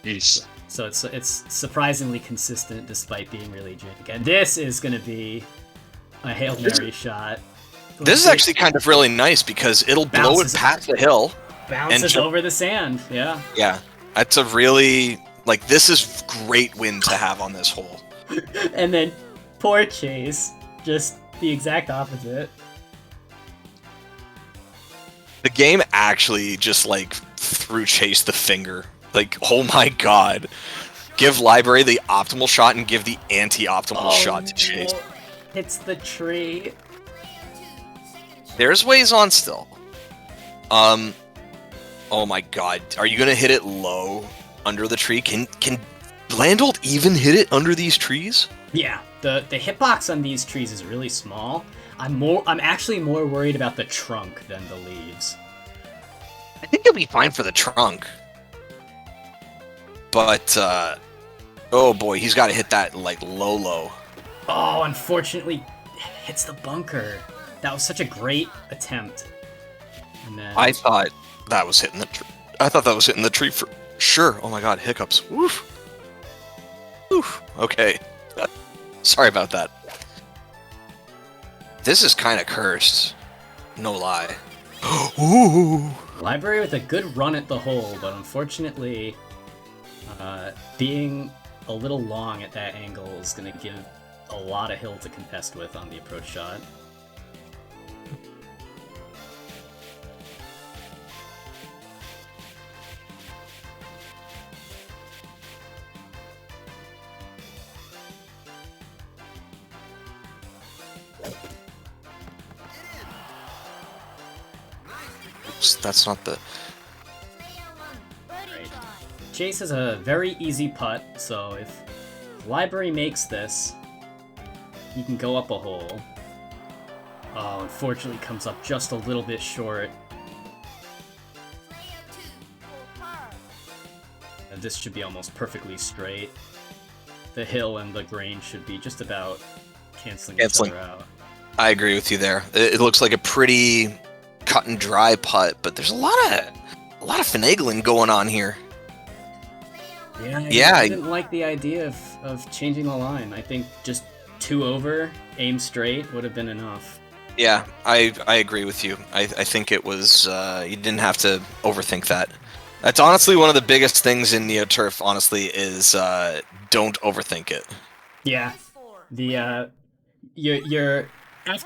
Jeez. So it's surprisingly consistent despite being really jank. And this is going to be a Hail Mary shot. This is actually kind of really nice because it'll blow it past the hill. Bounces over the sand, yeah. Yeah, that's a really... Like, this is great wind to have on this hole. And then poor Chase, just the exact opposite. The game actually just, like, threw Chase the finger. Like, oh my god. Give Library the optimal shot and give the anti-optimal shot to Chase. Hits the tree. There's ways on still. Oh my god. Are you gonna hit it low under the tree? Can Landolt even hit it under these trees? Yeah, the hitbox on these trees is really small. I'm actually more worried about the trunk than the leaves. I think it'll be fine for the trunk. But oh boy, he's got to hit that like low. Oh, unfortunately, hits the bunker. That was such a great attempt. And then... I thought that was hitting the tree. I thought that was hitting the tree for sure. Oh my god, hiccups. Woof. Woof. Okay. Sorry about that. This is kind of cursed. No lie. Ooh. Library with a good run at the hole, but unfortunately, being a little long at that angle is going to give a lot of hill to contest with on the approach shot. Oops, that's not the... Right. Chase is a very easy putt, so if Library makes this, he can go up a hole. Oh, unfortunately comes up just a little bit short. And this should be almost perfectly straight. The hill and the green should be just about canceling each other out. I agree with you there. It looks like a pretty cut and dry putt, but there's a lot of finagling going on here. Yeah, I didn't like the idea of changing the line. I think just 2 over, aim straight would have been enough. Yeah, I agree with you. I think it was, you didn't have to overthink that. That's honestly one of the biggest things in NeoTurf, honestly, is don't overthink it. Yeah. The, you're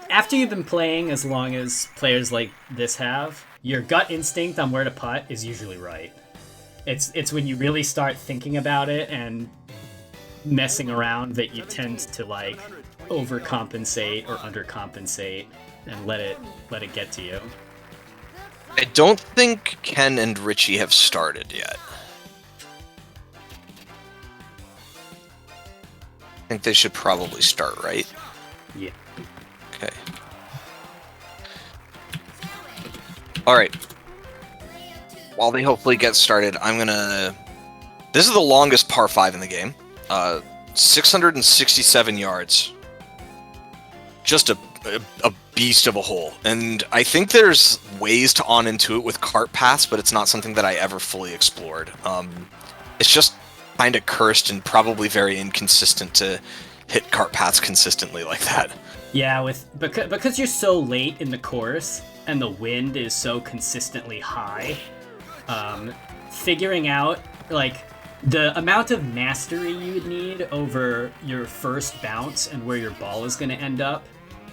after you've been playing as long as players like this have, your gut instinct on where to putt is usually right. It's when you really start thinking about it and messing around that you tend to like overcompensate or undercompensate and let it get to you. I don't think Ken and Richie have started yet. I think they should probably start, right? Yeah. Okay. Alright. While they hopefully get started, I'm gonna... This is the longest par 5 in the game. 667 yards. Just a beast of a hole. And I think there's ways to on into it with cart paths, but it's not something that I ever fully explored. It's just kind of cursed and probably very inconsistent to hit cart paths consistently like that. Yeah, because you're so late in the course and the wind is so consistently high, figuring out like the amount of mastery you would need over your first bounce and where your ball is going to end up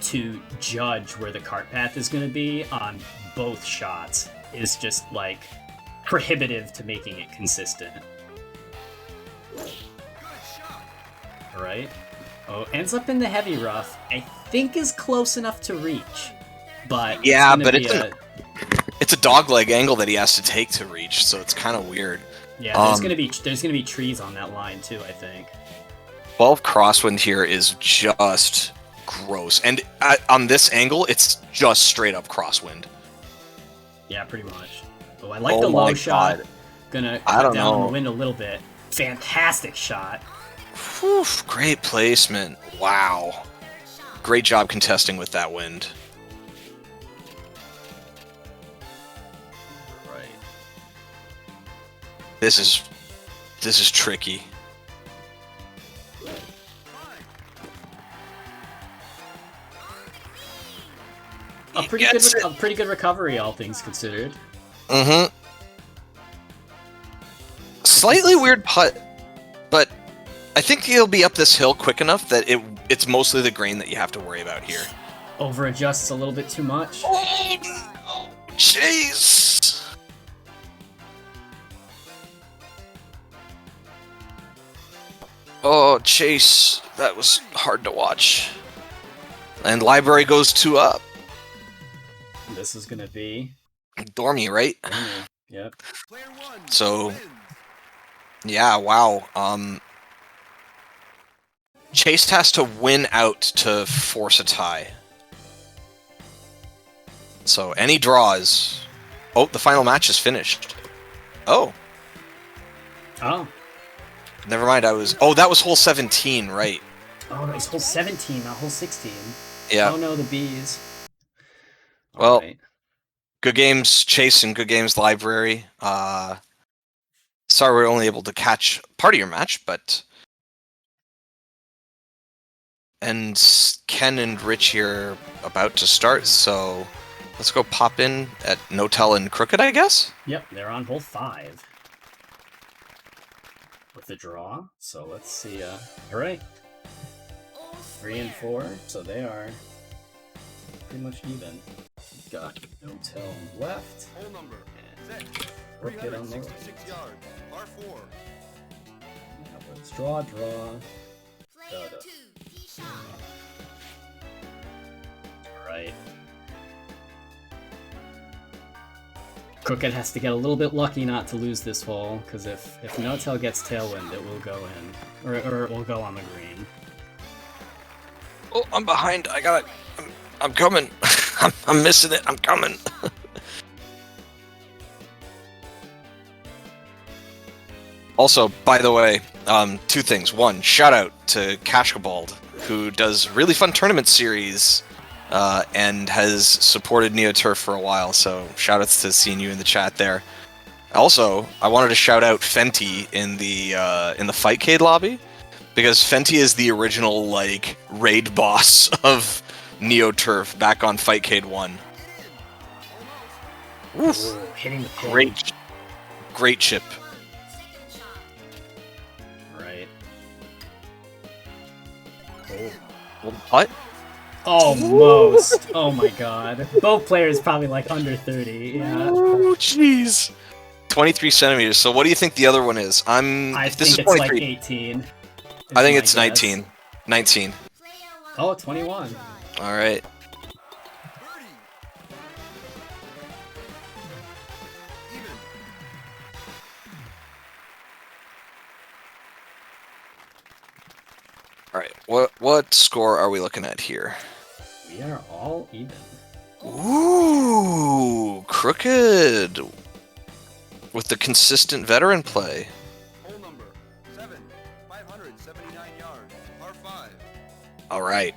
to judge where the cart path is going to be on both shots is just like prohibitive to making it consistent. Alright. Oh, ends up in the heavy rough. I think is close enough to reach. But yeah, but it's a dogleg angle that he has to take to reach, so it's kind of weird. Yeah, there's gonna be trees on that line too, I think. 12 crosswind here is just gross, and on this angle, it's just straight up crosswind. Yeah, pretty much. Oh, I like the low shot. Gonna cut down the wind a little bit. Fantastic shot. Whew, great placement. Wow. Great job contesting with that wind. Right. This is tricky. A pretty good recovery, all things considered. Mm-hmm. Slightly weird putt, but I think he'll be up this hill quick enough that it's mostly the grain that you have to worry about here. Over adjusts a little bit too much. Oh no! Jeez! Oh, Chase, that was hard to watch. And Library goes 2 up. This is gonna be Dormy, right? Yep. So, yeah, wow. Chase has to win out to force a tie. So, any draws... Oh, the final match is finished. Oh. Oh. Never mind, Oh, that was hole 17, right. Oh, it's hole 17, not hole 16. Yeah. Oh no, the bees. Well, right. Good games, Chase, and good games, Library. Sorry we're only able to catch part of your match, but... And Ken and Rich here about to start, so let's go pop in at Notel and Crooked, I guess? Yep, they're on hole 5. With the draw, so let's see, alright. 3 and 4, so they are pretty much even. Got no tail on the left. Hole number And 6. Crooked on the right. 366 yards. Par 4. Now let's draw. Da-da. Alright. Crooked has to get a little bit lucky not to lose this hole, because if No Tail gets Tailwind, it will go in. Or it will go on the green. Oh, I'm behind. I'm coming. I'm missing it. I'm coming. Also, by the way, 2 things. 1, shout out to Kashkabald, who does really fun tournament series and has supported NeoTurf for a while. So shout outs to seeing you in the chat there. Also, I wanted to shout out Fenty in the Fightcade lobby, because Fenty is the original like raid boss of NeoTurf back on Fightcade 1. Oof. Ooh, hitting the pin. Great chip. Right. What? Almost. Oh my god. Both players probably like under 30. Yeah. Oh, jeez. 23 centimeters. So what do you think the other one is? I If this think is it's like 23. 18. I think my it's guess. 19. 19. Oh, 21. All right. Birdie. Even. All right. What score are we looking at here? We are all even. Ooh, Crooked with the consistent veteran play. Hole number 7. 579 yards. Par 5. All right.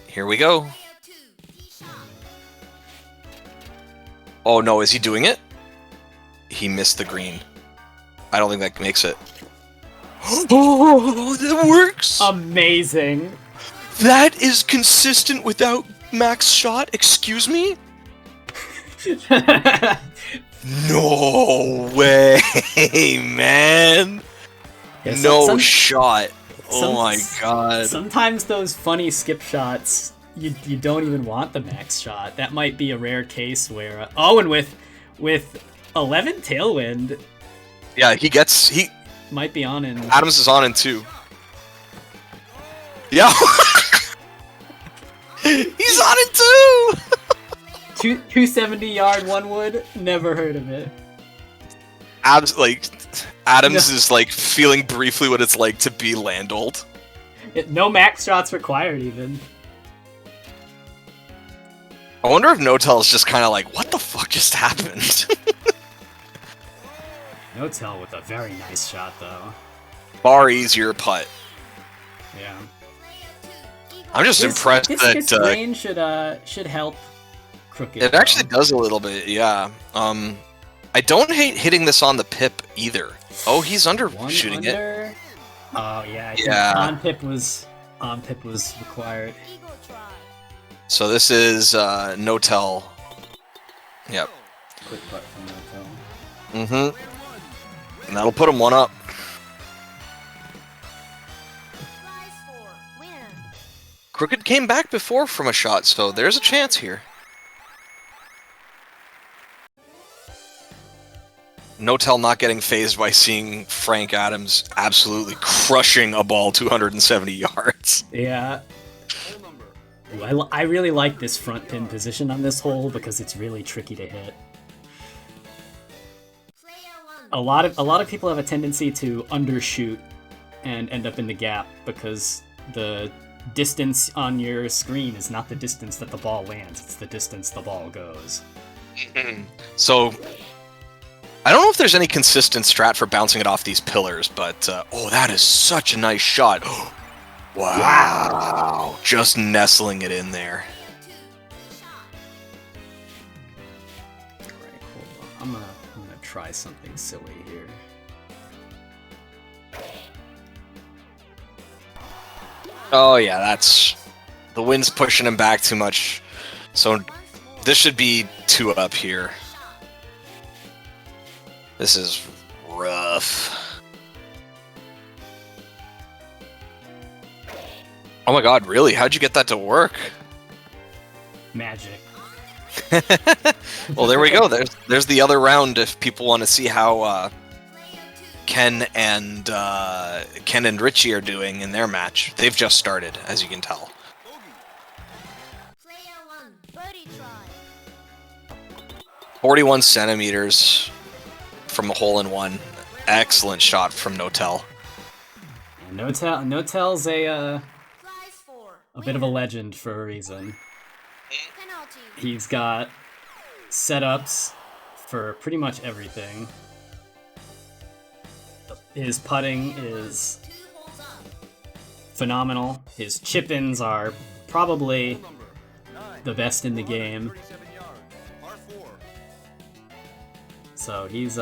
Here we go. Oh no, is he doing it? He missed the green. I don't think that makes it. Oh, that works! Amazing. That is consistent without max shot? Excuse me? No way, man! Yeah, No shot. Oh some- my god. Sometimes those funny skip shots, you don't even want the max shot. That might be a rare case where oh, and with 11 tailwind Yeah, he might be on in. Adams is on in 2. Yeah. He's on in 2. 270 yard one wood. Never heard of it. Adams No. is like feeling briefly what it's like to be Landolt. No max shots required even. I wonder if No-Tell is just kind of like, what the fuck just happened? No tell with a very nice shot though. Far easier putt. Yeah. I'm just impressed this that rain should help Crooked. it actually does a little bit. Yeah. I don't hate hitting this on the pip either. Oh, he's shooting it. under. Oh yeah. I think Yeah. On pip was required. So this is No-Tell. Yep. Quick putt from No tell. Mm-hmm. And that'll put him 1 up. Crooked came back before from a shot, so there's a chance here. No-Tell not getting phased by seeing Frank Adams absolutely crushing a ball 270 yards. Yeah. Hole number Ooh, I really like this front pin position on this hole because it's really tricky to hit. A lot of people have a tendency to undershoot and end up in the gap because the distance on your screen is not the distance that the ball lands, it's the distance the ball goes. So, I don't know if there's any consistent strat for bouncing it off these pillars, but oh, that is such a nice shot. Wow. Just nestling it in there. Alright, hold on. I'm gonna try something silly here. Oh yeah, that's... The wind's pushing him back too much. So this should be 2 up here. This is rough. Oh my god, really? How'd you get that to work? Magic. Well, there we go. There's the other round if people want to see how Ken and Richie are doing in their match. They've just started, as you can tell. 41 centimeters from a hole-in-one. Excellent shot from Notel. Notel's a bit of a legend for a reason. He's got setups for pretty much everything. His putting is phenomenal. His chip-ins are probably the best in the game. So he's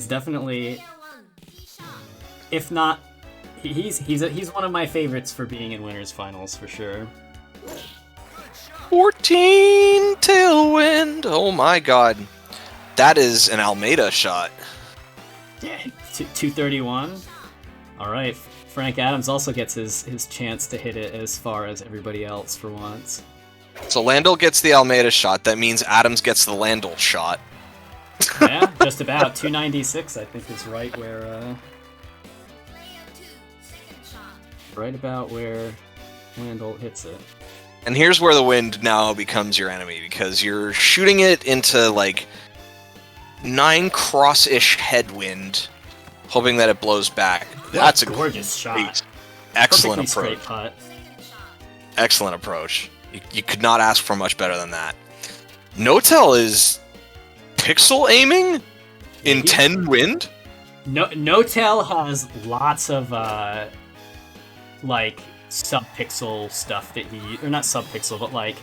definitely, if not, he's one of my favorites for being in winners finals for sure. 14 tailwind. Oh my god, that is an Almeida shot. Yeah, 231. All right, Frank Adams also gets his chance to hit it as far as everybody else for once. So Landell gets the Almeida shot. That means Adams gets the Landell shot. Yeah, just about 296. I think is right where, right about where Landell hits it. And here's where the wind now becomes your enemy, because you're shooting it into, like, 9 cross-ish headwind, hoping that it blows back. That's a gorgeous shot. Excellent Perfectly approach. straight putt. Excellent approach. You could not ask for much better than that. Notel is pixel aiming in 10 wind? Notel has lots of, like, sub-pixel stuff that or not sub-pixel, but like,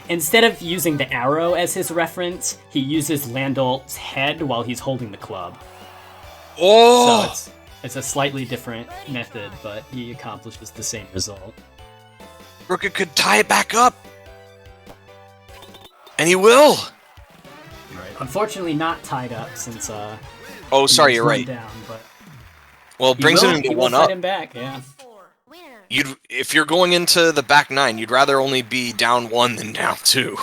instead of using the arrow as his reference, he uses Landell's head while he's holding the club. Oh! So it's a slightly different method, but he accomplishes the same result. Crooked could tie it back up! And he will! Right. Unfortunately not tied up since, oh, sorry, you're right. Down, but well, it brings him to 1 up. Him back, yeah. If you're going into the back 9, you'd rather only be down 1 than down 2.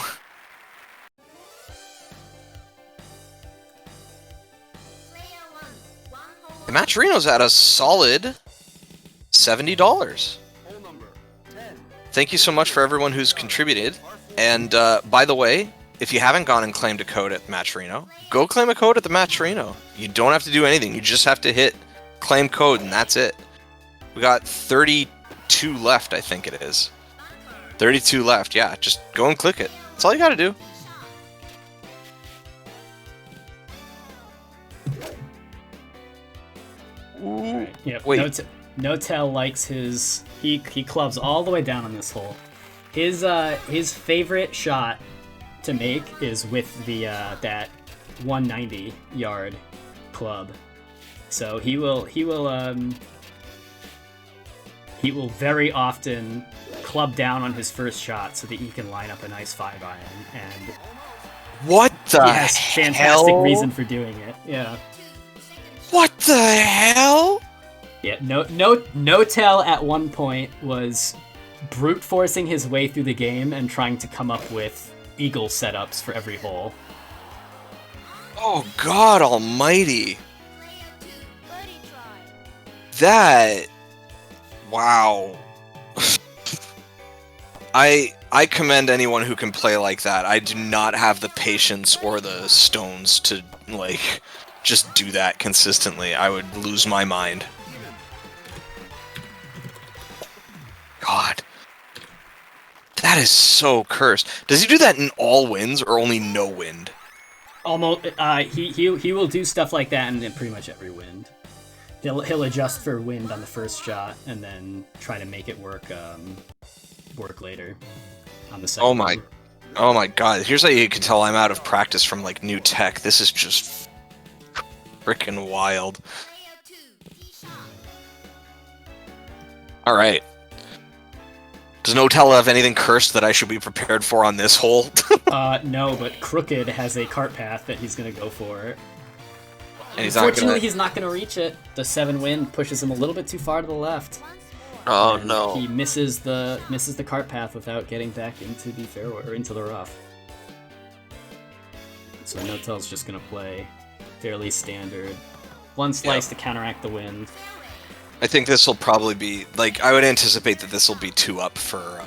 The Matcherino's at a solid $70. Thank you so much for everyone who's contributed. And by the way, if you haven't gone and claimed a code at Matcherino, go claim a code at the Matcherino. You don't have to do anything. You just have to hit claim code, and that's it. We got 32 left, I think it is. 32 left, yeah. Just go and click it. That's all you gotta do. Ooh. Yep. Wait. Notel likes his... He clubs all the way down on this hole. His favorite shot to make is with the that 190 yard club. So he will very often club down on his first shot so that he can line up a nice 5-iron, and what the he has fantastic reason for doing it. Yeah. What the hell? Yeah, Notel at one point was brute forcing his way through the game and trying to come up with eagle setups for every hole. Oh God Almighty! That, wow. I commend anyone who can play like that. I do not have the patience or the stones to, like, just do that consistently. I would lose my mind. God. That is so cursed. Does he do that in all winds or only no wind? Almost. He will do stuff like that in pretty much every wind. He'll adjust for wind on the first shot and then try to make it work later on the second. Oh my God! Here's how you can tell I'm out of practice from like new tech. This is just freaking wild. All right. Does Notel have anything cursed that I should be prepared for on this hole? No, but Crooked has a cart path that he's gonna go for. And Unfortunately, he's not gonna reach it. The 7 wind pushes him a little bit too far to the left. Oh and no. he misses the cart path without getting back into the fairway or into the rough. So No-Tell's just gonna play fairly standard. One slice to counteract the wind. I think this will probably be like I would anticipate that this will be 2 up for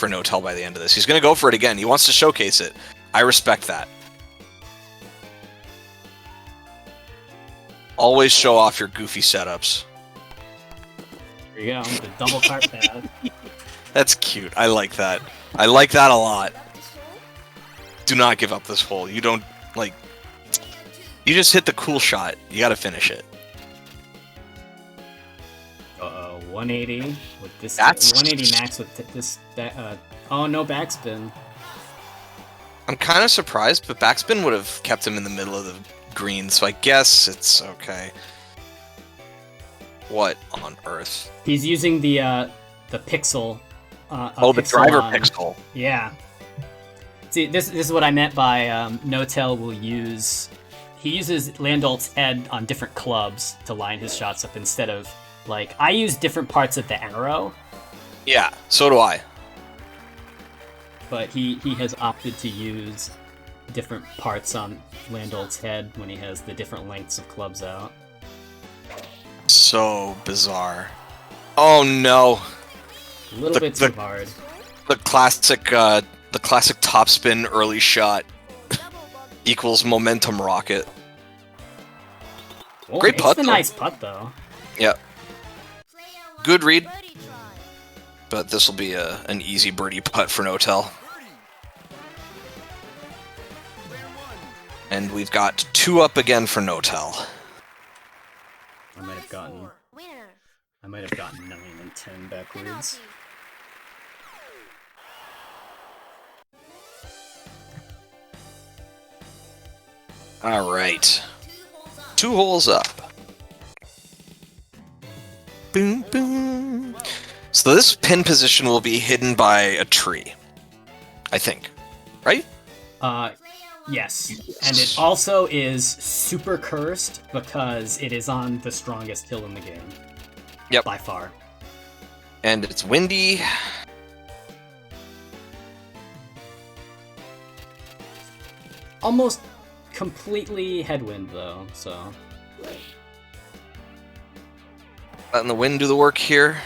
No-Tell by the end of this. He's gonna go for it again. He wants to showcase it. I respect that. Always show off your goofy setups. There you go, the double cart path. That's cute. I like that. I like that a lot. Do not give up this hole. You don't like. You just hit the cool shot. You gotta finish it. 180 with this. That's 180 max with this. Oh no, backspin. I'm kind of surprised, but backspin would have kept him in the middle of the green, so I guess it's okay. What on earth? He's using the pixel. Oh, the driver pixel. Yeah. See, this is what I meant by No-Tell will use. He uses Landolt's head on different clubs to line his shots up instead of like I use different parts of the arrow. Yeah, so do I. But he has opted to use different parts on Landolt's head when he has the different lengths of clubs out. So bizarre. Oh no. A little bit too hard. The classic topspin early shot equals momentum rocket. Oh, Great putt, It's a though. nice putt though. Yeah. Good read. But this will be an easy birdie putt for No-Tell. And we've got 2 up again for No-Tell. I might have gotten 9 and 10 backwards. All right. 2 holes up. Boom, boom. So this pin position will be hidden by a tree. I think. Right? Yes. And it also is super cursed because it is on the strongest hill in the game. Yep. By far. And it's windy. Almost completely headwind though, so. Letting the wind do the work here.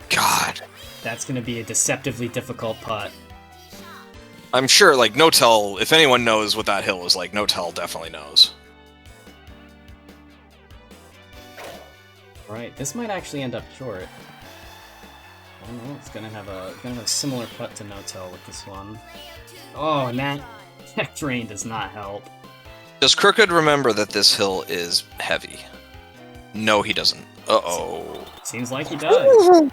God. That's gonna be a deceptively difficult putt. I'm sure, like, No-Tell, if anyone knows what that hill was like, No-Tell definitely knows. Right, this might actually end up short. I don't know, it's gonna have a similar putt to No-Tell with this one. Oh, and that terrain does not help. Does Crooked remember that this hill is heavy? No, he doesn't. Uh-oh. Seems like he does.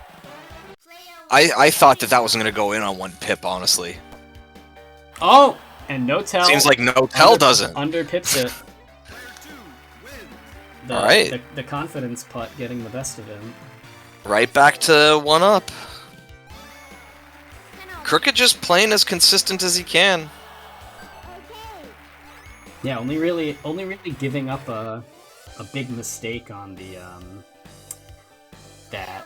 I thought that wasn't going to go in on 1 pip, honestly. Oh! And No-Tell... Seems like No-Tell doesn't. Underpips it. Alright. The confidence putt getting the best of him. Right back to 1 up. Crooked just playing as consistent as he can. Yeah, only really giving up a big mistake on the that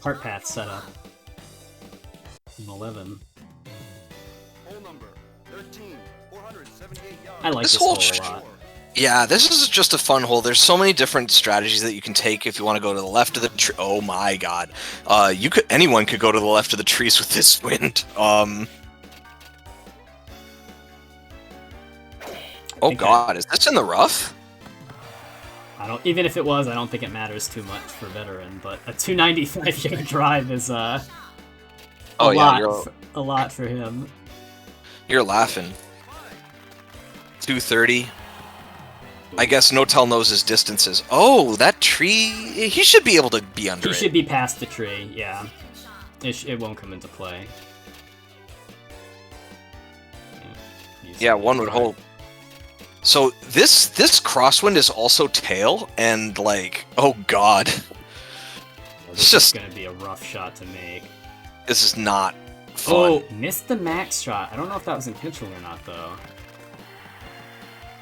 cart path setup in 11. Hole number 13, 478 yards. I like This this whole hole a lot. Yeah, this is just a fun hole. There's so many different strategies that you can take if you want to go to the left of the tree. Oh my god. Anyone could go to the left of the trees with this wind. Oh god, is this in the rough? Even if it was, I don't think it matters too much for veteran, but a 295-yard drive is a lot for him. You're laughing. 230. I guess No-Tell knows his distances. Oh, that tree... He should be able to be under it. He should be past the tree, yeah. It won't come into play. Yeah, one would hope. So this crosswind is also tail, and like, oh god. This is gonna be a rough shot to make. This is not fun. Oh, missed the max shot. I don't know if that was intentional or not, though.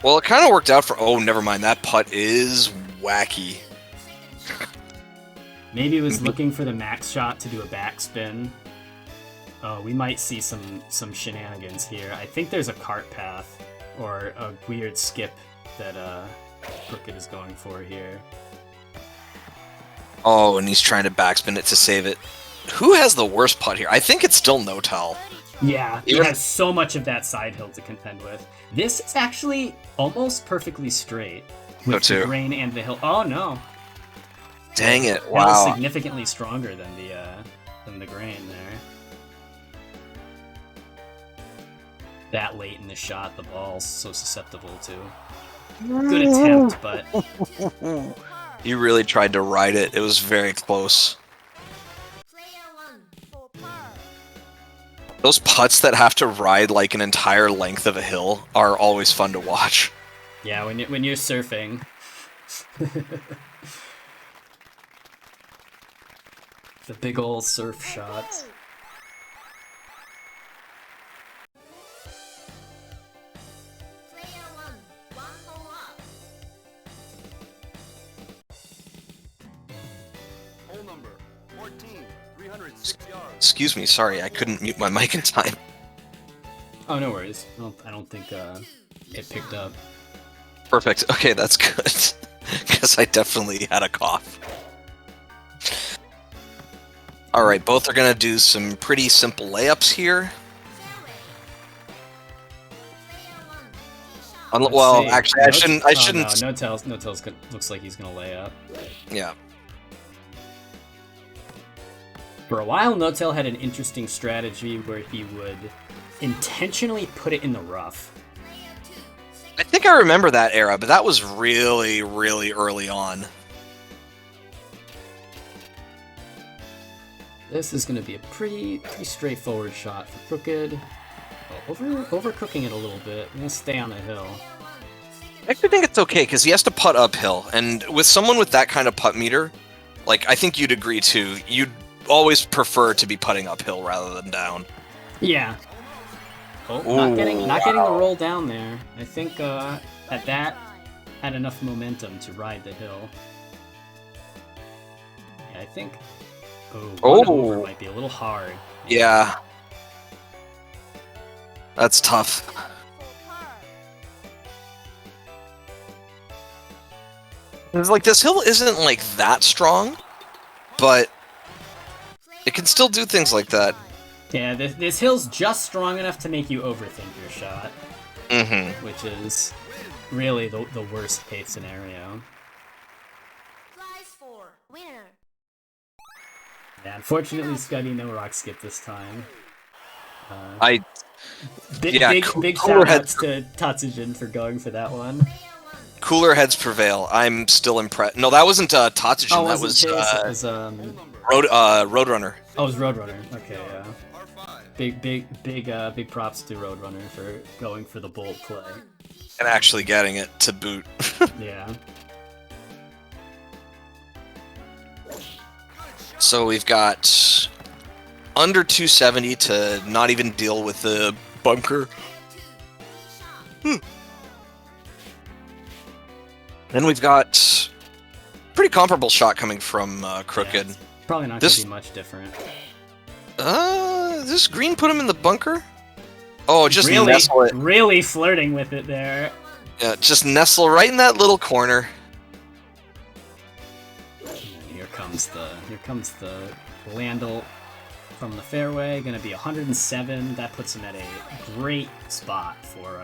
Well, it kind of worked out for... Oh, never mind. That putt is wacky. Maybe he was looking for the max shot to do a backspin. Oh, we might see some shenanigans here. I think there's a cart path or a weird skip that Crooked is going for here. Oh, and he's trying to backspin it to save it. Who has the worst putt here? I think it's still No-Tell. Yeah, he Even- has so much of that side hill to contend with. This is actually almost perfectly straight with the grain and the hill. Oh no! Dang it! That was Wow. significantly stronger than the grain there. That late in the shot, the ball's so susceptible to. Good attempt, but You really tried to ride it. It was very close. Those putts that have to ride like an entire length of a hill are always fun to watch. yeah, when you're surfing. The big ol' surf shots. Hole number 14, 306 yards. Excuse me, sorry, I couldn't mute my mic in time. Oh, no worries. I don't think it picked up. Perfect. Okay, that's good. Because I definitely had a cough. Alright, both are going to do some pretty simple layups here. Let's Well, see. actually, I shouldn't. No tells. Looks like he's gonna lay up. Yeah. For a while, No-Tail had an interesting strategy where he would intentionally put it in the rough. I think I remember that era, but that was really, really early on. This is gonna be a pretty straightforward shot for Crooked. Oh, overcooking it a little bit. I'm gonna stay on the hill. I actually think it's okay, because he has to putt uphill, and with someone with that kind of putt meter, like, I think you'd agree too, you'd always prefer to be putting uphill rather than down. Yeah. Oh, Ooh, not getting the wow. roll down there. I think that had enough momentum to ride the hill. Yeah, I think. Oh, one over might be a little hard. Yeah. That's tough. It's like, this hill isn't, like, that strong, but it can still do things like that. Yeah, this hill's just strong enough to make you overthink your shot, Mm-hmm. which is really the worst case scenario. Prize for winner. Yeah, unfortunately, Scuddy no rock skip this time. Yeah, Big cooler shout heads. outs to Tatsujin for going for that one. Cooler heads prevail. I'm still impressed. No, that wasn't Tatsujin. Oh, that was was it Chase? It was Roadrunner. Oh, it was Roadrunner. Okay, yeah. Par 5. Big props to Roadrunner for going for the bold play. And actually getting it to boot. Yeah. So we've got under 270 to not even deal with the bunker. Then we've got pretty comparable shot coming from Crooked. Yeah, it's probably not This- gonna be much different. This green put him in the bunker? Oh, just really, nestle it. really flirting with it there. Yeah, just nestle right in that little corner. And here comes the Landel from the fairway. Gonna be 107. That puts him at a great spot for.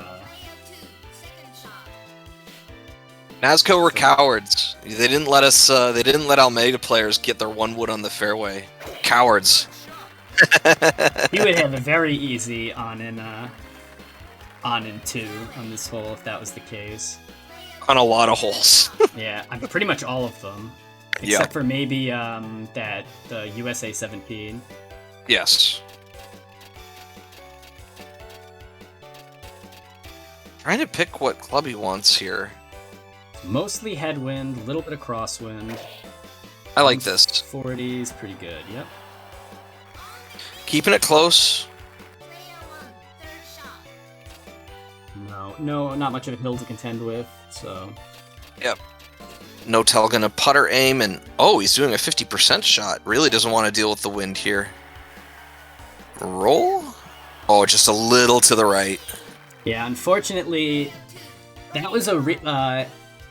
Nazco were cowards. They didn't let us. They didn't let Almeida players get their one wood on the fairway. Cowards. He would have a very easy on in two on this hole if that was the case. On a lot of holes. Yeah, I mean, pretty much all of them, Yeah. except for maybe the USA 17. Yes. Trying to pick what club he wants here. Mostly headwind, a little bit of crosswind. I like this. 40s, pretty good. Yep. Keeping it close. No, not much of a hill to contend with. So Yep. No-Tell gonna putter aim, and oh, he's doing a 50% shot. Really doesn't want to deal with the wind here. Roll? Oh, just a little to the right. Yeah, unfortunately, that was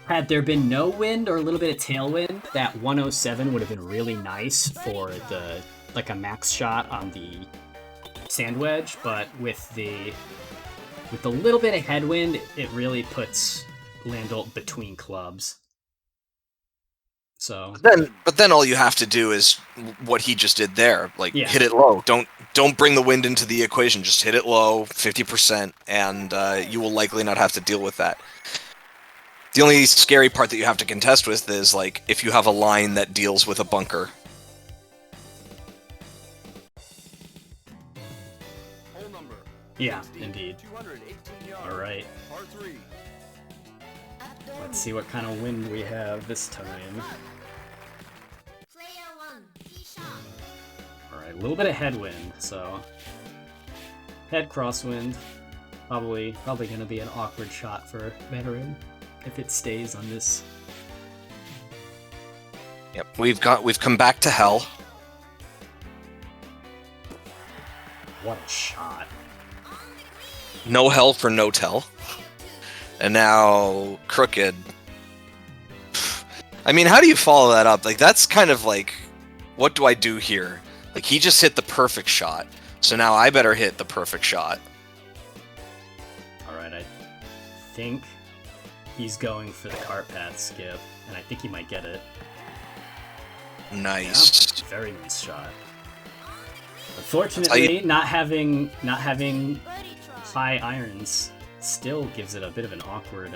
had there been no wind or a little bit of tailwind, that 107 would have been really nice for a max shot on the sand wedge, but with the little bit of headwind, it really puts Landolt between clubs. So But then all you have to do is what he just did there, hit it low. Don't bring the wind into the equation. Just hit it low, 50%, and you will likely not have to deal with that. The only scary part that you have to contest with is if you have a line that deals with a bunker. Hole number. yeah, 16, indeed. 218 yards. All right, Par 3. let's see what kind of wind we have this time. Player 1, tee shot. All right, a little bit of headwind, so head crosswind, probably going to be an awkward shot for veteran if it stays on this. Yep, we've come back to hell. What a shot! No hell for No-Tell. And now Crooked. I mean, how do you follow that up? That's kind of what do I do here? He just hit the perfect shot. So now I better hit the perfect shot. All right, I think he's going for the cart path skip, and I think he might get it. Nice. Yeah, very nice shot. Unfortunately, not having Birdie try. high irons still gives it a bit of an awkward.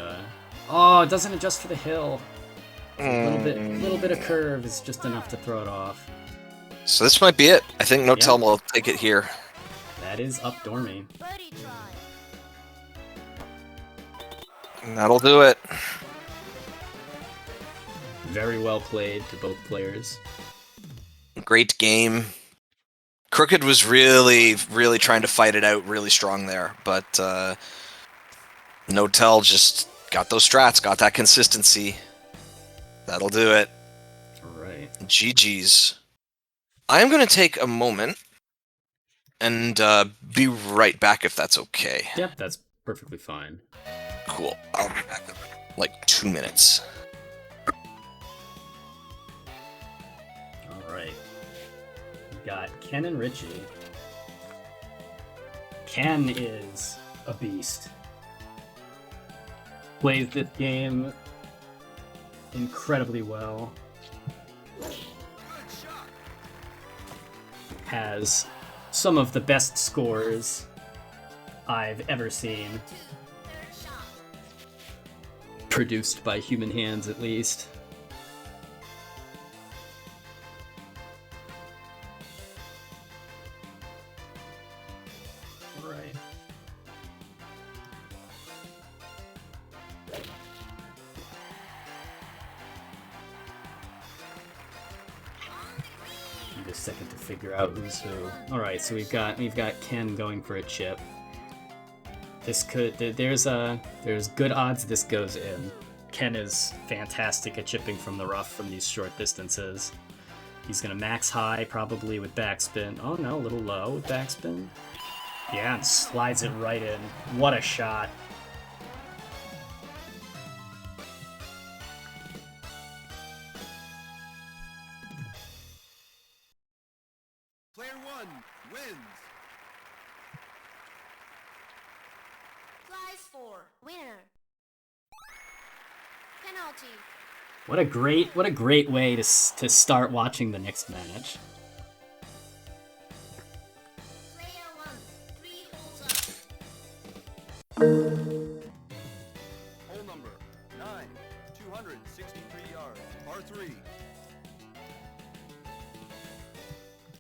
Oh, it doesn't adjust for the hill. A little bit of curve is just enough to throw it off. So this might be it. I think No-Tell will take it here. That is up Dormy. Birdie try. And that'll do it. Very well played to both players. Great game. Crooked was really, really trying to fight it out really strong there, but No-Tell just got those strats, got that consistency. That'll do it. All right. GG's. I'm going to take a moment and be right back if that's okay. Yep, that's perfectly fine. Cool. I'll be back in 2 minutes. All right. We got Ken and Richie. Ken is a beast. Plays this game incredibly well. Has some of the best scores I've ever seen, Third shot. produced by human hands at least. Right. Need a second to figure out who's who. All right, so we've got Ken going for a chip. This could there's good odds this goes in. Ken is fantastic at chipping from the rough from these short distances. He's gonna max high probably with backspin. Oh no, a little low with backspin. Yeah, and slides it right in. What a shot. Player 1 wins. Prize 4, winner. Penalty. What a great way to start watching the next match. Player 1, 3 holes up. Hole number 9, 263 yards. Par 3.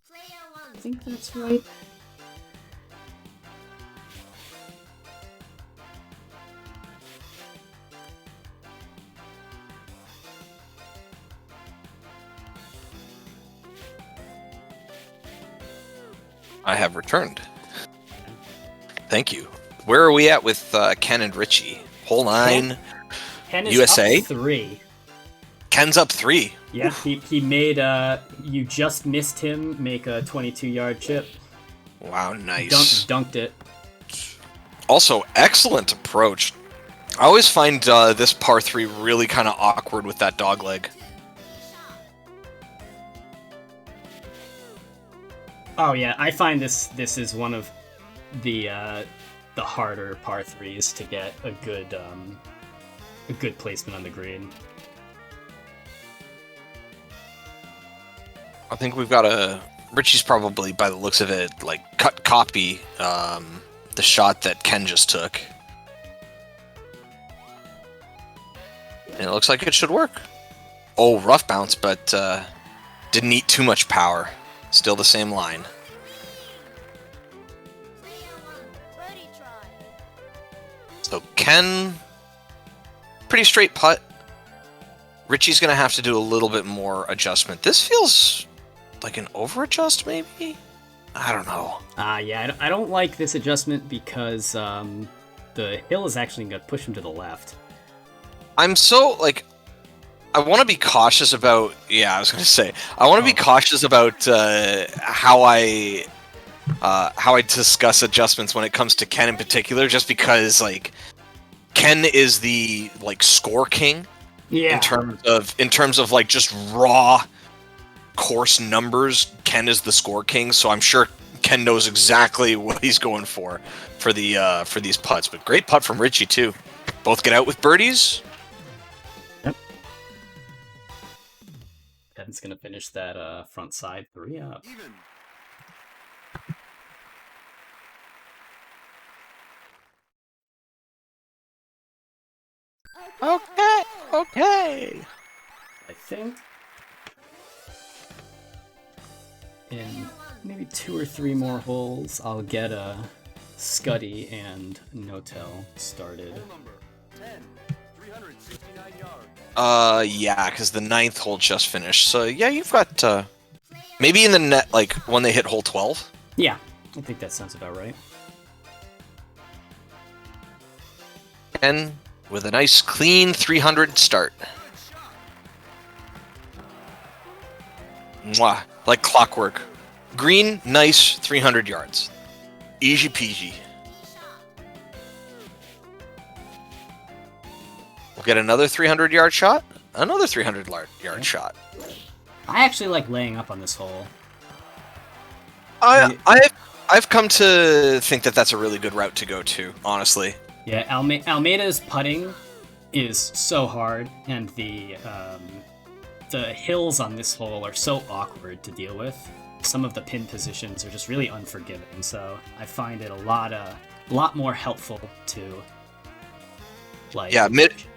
Player 1, I think that's right. I have returned. Thank you. Where are we at with Ken and Richie? Hole 9, Ken is USA? up 3. Ken's up 3. Yeah, he made you just missed him make a 22-yard chip. Wow, nice. Dunked it. Also, excellent approach. I always find this par 3 really kind of awkward with that dog leg. Oh yeah, I find this is one of the harder par 3s to get a good placement on the green. I think we've got a... Richie's probably, by the looks of it, like, copy the shot that Ken just took. And it looks like it should work. Oh, rough bounce, but didn't eat too much power. Still the same line. Birdie try. So Ken, pretty straight putt. Richie's going to have to do a little bit more adjustment. This feels like an over adjust, maybe? I don't know. Yeah, I don't like this adjustment because the hill is actually going to push him to the left. I'm so, like, I want to be cautious about, yeah, I was going to say, I want to be cautious about how I discuss adjustments when it comes to Ken in particular, just because, like, Ken is the, like, score king. Yeah. In terms of like just raw course numbers, Ken is the score king, so I'm sure Ken knows exactly what he's going for these putts. But great putt from Richie too. Both get out with birdies. Yep. Ken's gonna finish that front side 3 up. Even. Okay. I think in maybe 2 or 3 more holes, I'll get a Scuddy and No-Tell started. Hole number 10, 369 yards. Yeah, because the 9th hole just finished. So yeah, you've got maybe in the net, like when they hit hole 12. Yeah, I think that sounds about right. Ken with a nice clean 300 start. Mwah, like clockwork. Green, nice 300 yards. Easy peasy. We'll get another 300-yard shot. Another 300-yard shot. I actually like laying up on this hole. I've come to think that that's a really good route to go to, honestly. Yeah, Almeida's putting is so hard, and the hills on this hole are so awkward to deal with. Some of the pin positions are just really unforgiving, so I find it a lot more helpful to, like... Yeah,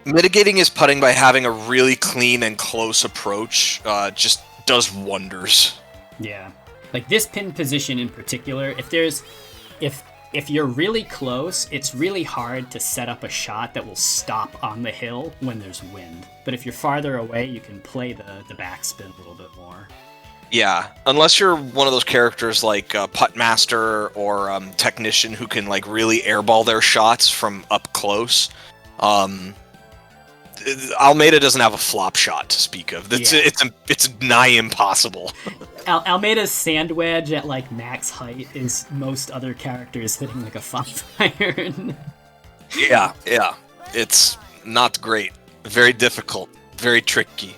mitigating his putting by having a really clean and close approach just does wonders. Yeah. Like, this pin position in particular, if you're really close, it's really hard to set up a shot that will stop on the hill when there's wind. But if you're farther away, you can play the backspin a little bit more. Yeah, unless you're one of those characters like Putt Master or Technician who can like really airball their shots from up close. Almeida doesn't have a flop shot to speak of. It's nigh impossible. Almeida's sand wedge at like max height is most other characters hitting like a 5-iron. Yeah, it's not great. Very difficult. Very tricky.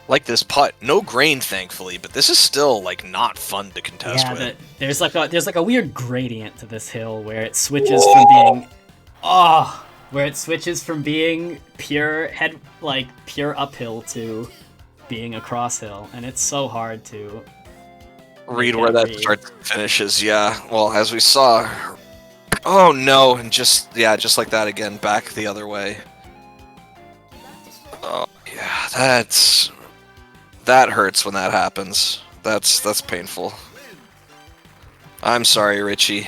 Like this putt, no grain, thankfully, but this is still like not fun to contest with. There's like a weird gradient to this hill where it switches from being pure uphill to being a cross hill, and it's so hard to read where that starts and finishes. Yeah, well, as we saw. Oh no, and just like that again, back the other way. Oh yeah, that hurts when that happens. That's painful. I'm sorry, Richie.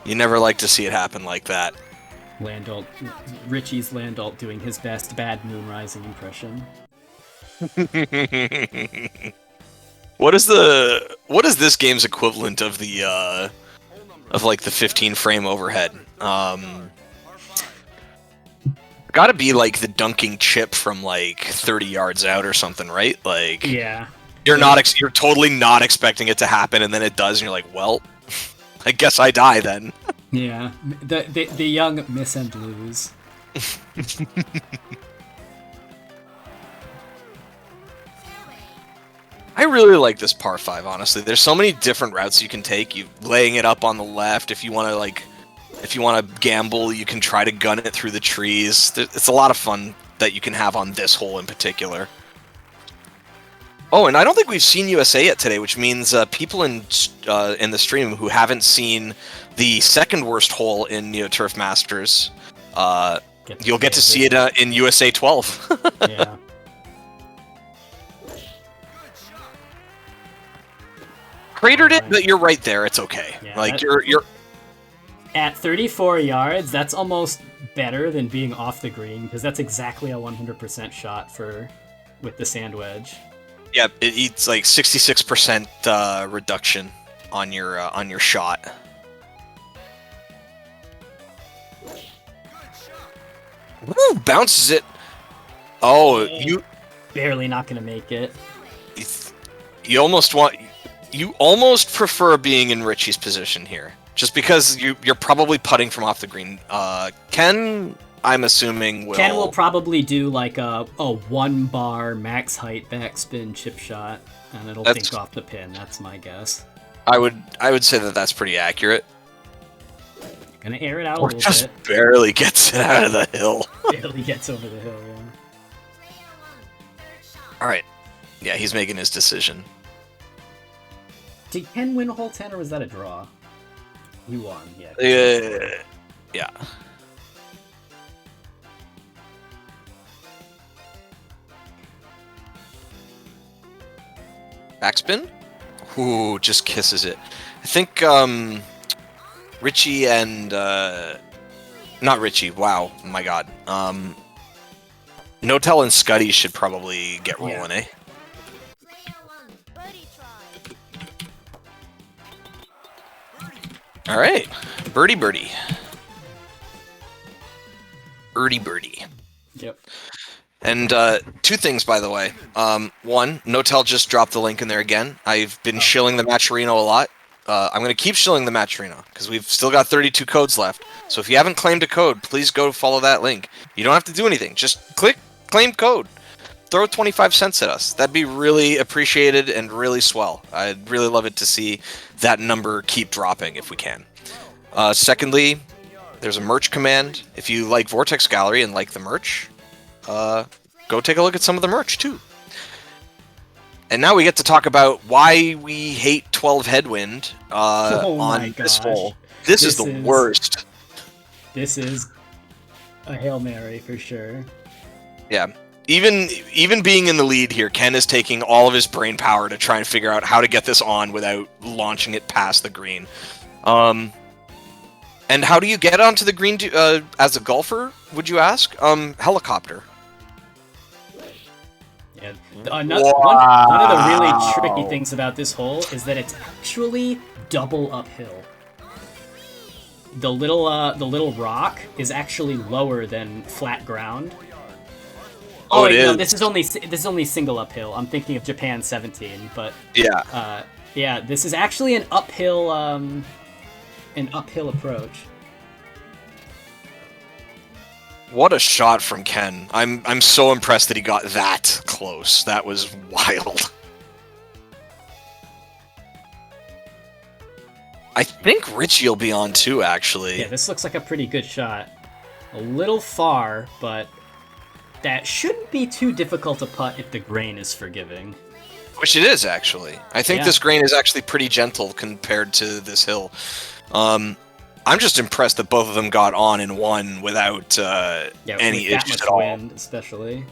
You never like to see it happen like that. Richie's Landalt doing his best bad moon rising impression. What is this game's equivalent of the 15 frame overhead? got to be like the dunking chip from like 30 yards out or something, right? Like Yeah. you're totally not expecting it to happen, and then it does, and you're like, well, I guess I die then. Yeah. The young miss and lose. I really like this par 5, honestly. There's so many different routes you can take. You laying it up on the left. If you want to gamble, you can try to gun it through the trees. It's a lot of fun that you can have on this hole in particular. Oh, and I don't think we've seen USA yet today, which means people in the stream who haven't seen the second worst hole in NeoTurf Masters, you'll get to see it in USA 12. Yeah. Cratered it, but you're right there. It's okay. Yeah, like that- you're At 34 yards, that's almost better than being off the green, because that's exactly a 100% shot with the sand wedge. yeah. It eats like 66% reduction on your shot. Woo, bounces it. Oh, Barely not gonna make it. you almost prefer being in Richie's position here, just because you're probably putting from off the green. Ken, I'm assuming Ken will probably do like a 1-bar max height backspin chip shot, and it'll think off the pin. That's my guess. I would say that that's pretty accurate. Gonna air it out a Or little just bit. barely gets it out of the hill. Barely gets over the hill. Yeah. All right, yeah, he's making his decision. Did Ken win hole 10, or was that a draw? He won. Yeah. Yeah. Backspin? Ooh, just kisses it. I think Richie and not Richie. Wow, my God. Notel and Scuddy should probably get rolling, eh? Player 1, birdie try. All right, birdie. Birdie. Yep. And two things, by the way. One, Notel just dropped the link in there again. I've been shilling the Matcherino a lot. I'm going to keep shilling the Matcherino because we've still got 32 codes left. So if you haven't claimed a code, please go follow that link. You don't have to do anything. Just click claim code. Throw 25 cents at us. That'd be really appreciated and really swell. I'd really love it to see that number keep dropping if we can. Secondly, there's a merch command. If you like Vortex Gallery and like the merch, go take a look at some of the merch too. And now we get to talk about why we hate 12 headwind on this hole. This is the worst. This is a Hail Mary for sure. Yeah. Even being in the lead here, Ken is taking all of his brain power to try and figure out how to get this on without launching it past the green. And how do you get onto the green as a golfer, would you ask? Helicopter. Yeah. One of the really tricky things about this hole is that it's actually double uphill. The little rock is actually lower than flat ground. Oh, wait, it is. No, this is only single uphill. I'm thinking of Japan 17, but Yeah. yeah, this is actually an uphill approach. What a shot from Ken. I'm so impressed that he got that close. That was wild. I think Richie will be on too, actually. Yeah, this looks like a pretty good shot. A little far, but that shouldn't be too difficult to putt if the grain is forgiving. Which it is, actually. I think this grain is actually pretty gentle compared to this hill. I'm just impressed that both of them got on in one without any with that issues much at all. wind, especially.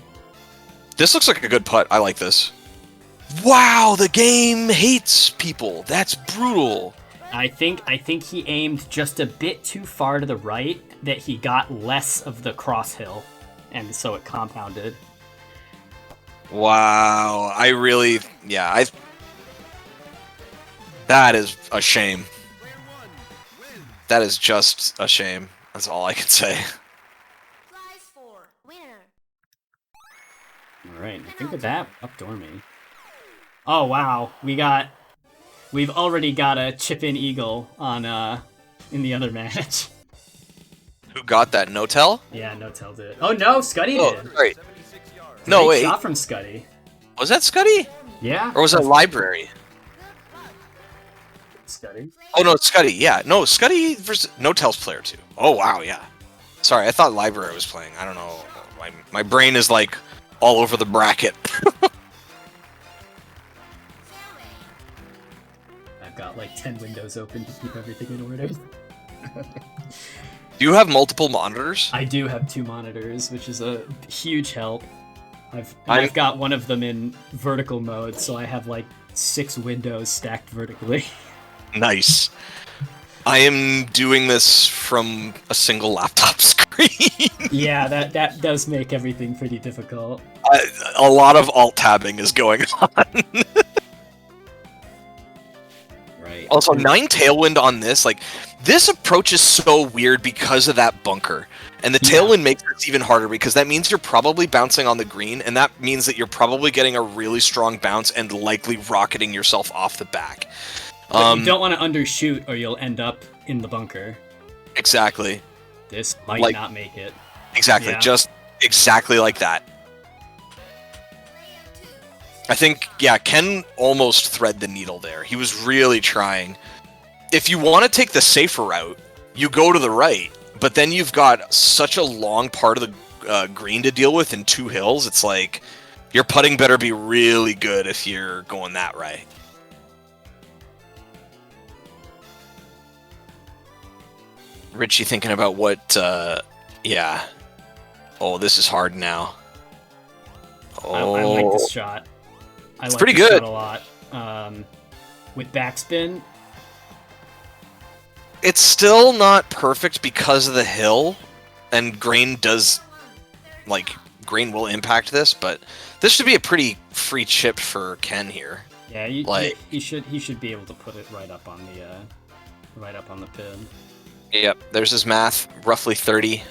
This looks like a good putt. I like this. Wow, the game hates people. That's brutal. I think he aimed just a bit too far to the right, that he got less of the cross hill, and so it compounded. Wow, that is a shame. That is just a shame. That's all I can say. Prize 4, Alright, I think with that, up Dormy. Oh wow, we've already got a chip-in eagle on in the other match. Who got that? No tell? Yeah, no tell did. Oh no, Scuddy Oh, did. right. 76 yards. No, Great wait. shot from Scuddy. Was that Scuddy? Yeah. Or was that Library? Scuddy. Oh, no, it's Scuddy. Yeah. No, Scuddy versus No Tell's player 2. Oh, wow, yeah. Sorry, I thought Library was playing. I don't know. My brain is, like, all over the bracket. I've got like 10 windows open to keep everything in order. Do you have multiple monitors? I do have 2 monitors, which is a huge help. I've got one of them in vertical mode, so I have like 6 windows stacked vertically. Nice. I am doing this from a single laptop screen. Yeah, that does make everything pretty difficult. A lot of alt-tabbing is going on. Right. Also, 9 Tailwind on this, like, this approach is so weird because of that bunker. And the Yeah. Tailwind makes it even harder because that means you're probably bouncing on the green, and that means that you're probably getting a really strong bounce and likely rocketing yourself off the back. But you don't want to undershoot or you'll end up in the bunker. Exactly. This might Like- not make it. Exactly. Yeah. Just exactly like that. I think, yeah, Ken almost thread the needle there. He was really trying. If you want to take the safer route, you go to the right, but then you've got such a long part of the green to deal with in 2 hills. It's like your putting better be really good if you're going that right. Richie thinking about what, yeah. Oh, this is hard now. I like Oh, this shot. I like pretty this good. shot a lot. With backspin, it's still not perfect because of the hill, and grain does, like, grain will impact this, but this should be a pretty free chip for Ken here. yeah, Like- he should be able to put it right up on the pin. Yep, there's his math, roughly 30.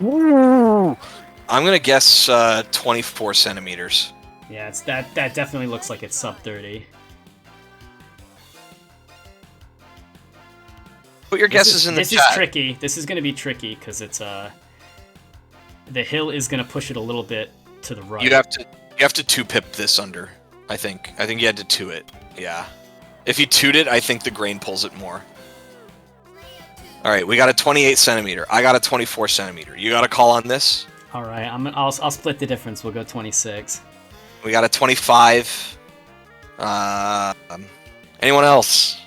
Ooh. I'm gonna guess 24 centimeters. Yeah, it's that definitely looks like it's sub 30. Put your guesses in the This chat. is tricky. This is going to be tricky because it's the hill is going to push it a little bit to the right. You have to 2-pip this under. I think you had to 2 it. Yeah. If you 2'd it, I think the grain pulls it more. All right, we got a 28 centimeter. I got a 24 centimeter. You got a call on this? All right, I'll split the difference. We'll go 26. We got a 25. Anyone else?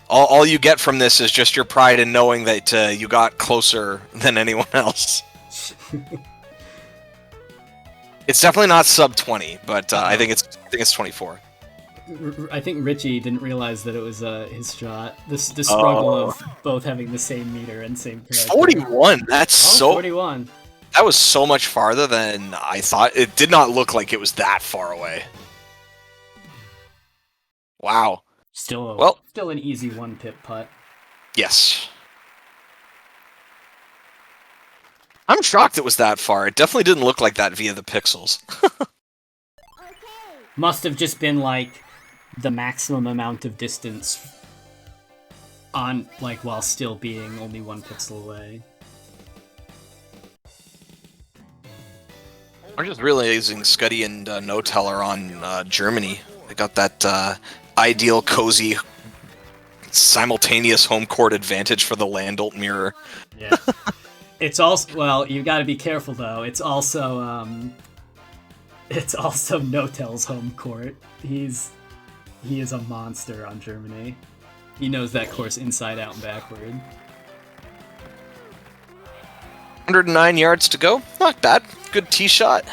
All you get from this is just your pride in knowing that you got closer than anyone else. It's definitely not sub 20, but I think it's 24. I think Richie didn't realize that it was his shot. The struggle of both having the same meter and same character. 41. That's so. 41. That was so much farther than I thought. It did not look like it was that far away. Wow. Still an easy 1-pip putt. Yes. I'm shocked it was that far. It definitely didn't look like that via the pixels. Must have just been like the maximum amount of distance on while still being only 1 pixel away. I'm just realizing Scuddy and No Tell are on Germany. They got that ideal, cozy, simultaneous home court advantage for the Landolt mirror. Yeah. It's also you got to be careful though. It's also No Tell's home court. He is a monster on Germany. He knows that course inside out and backward. 109 yards to go. Not bad. Good tee shot.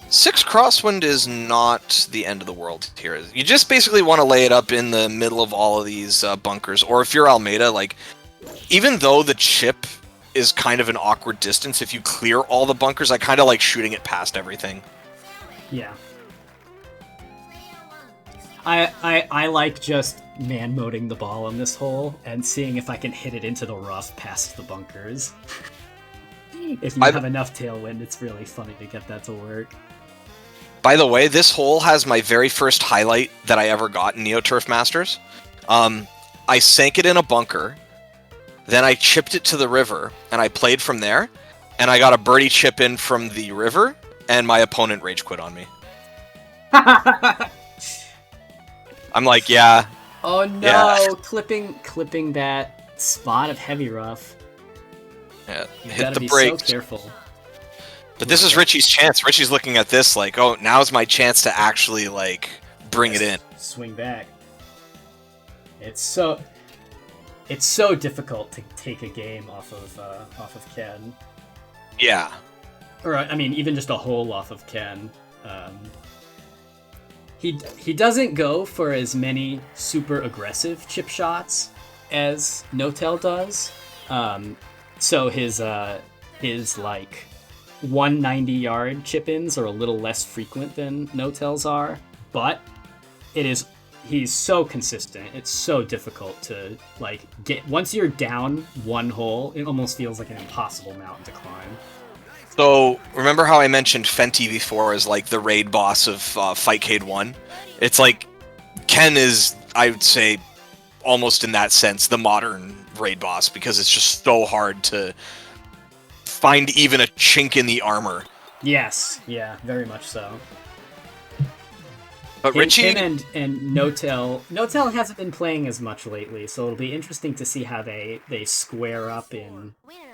6 crosswind is not the end of the world here. You just basically want to lay it up in the middle of all of these bunkers. Or if you're Almeida, like, even though the chip is kind of an awkward distance, if you clear all the bunkers, I kind of like shooting it past everything. Yeah. I like just man-moding the ball in this hole and seeing if I can hit it into the rough past the bunkers. If you have enough tailwind, it's really funny to get that to work. By the way, this hole has my very first highlight that I ever got in NeoTurf Masters. I sank it in a bunker, then I chipped it to the river, and I played from there, and I got a birdie chip in from the river, and my opponent rage quit on me. I'm like, yeah. Oh no! Yeah. Clipping that spot of heavy rough. Yeah, You hit gotta the be brakes. so careful. But this is Richie's chance. Richie's looking at this like, oh, now's my chance to actually, like, bring it in. Swing back. It's so difficult to take a game off of Ken. Yeah. Or I mean, even just a hole off of Ken. He doesn't go for as many super aggressive chip shots as Notel does. So his like 190-yard chip-ins are a little less frequent than Notel's are, but he's so consistent. It's so difficult to like get once you're down one hole, it almost feels like an impossible mountain to climb. So, remember how I mentioned Fenty before as, like, the raid boss of Fightcade 1? It's like, Ken is, I would say, almost in that sense, the modern raid boss, because it's just so hard to find even a chink in the armor. Yes, yeah, very much so. But Richie... Him and Notel hasn't been playing as much lately, so it'll be interesting to see how they square up in... Winner.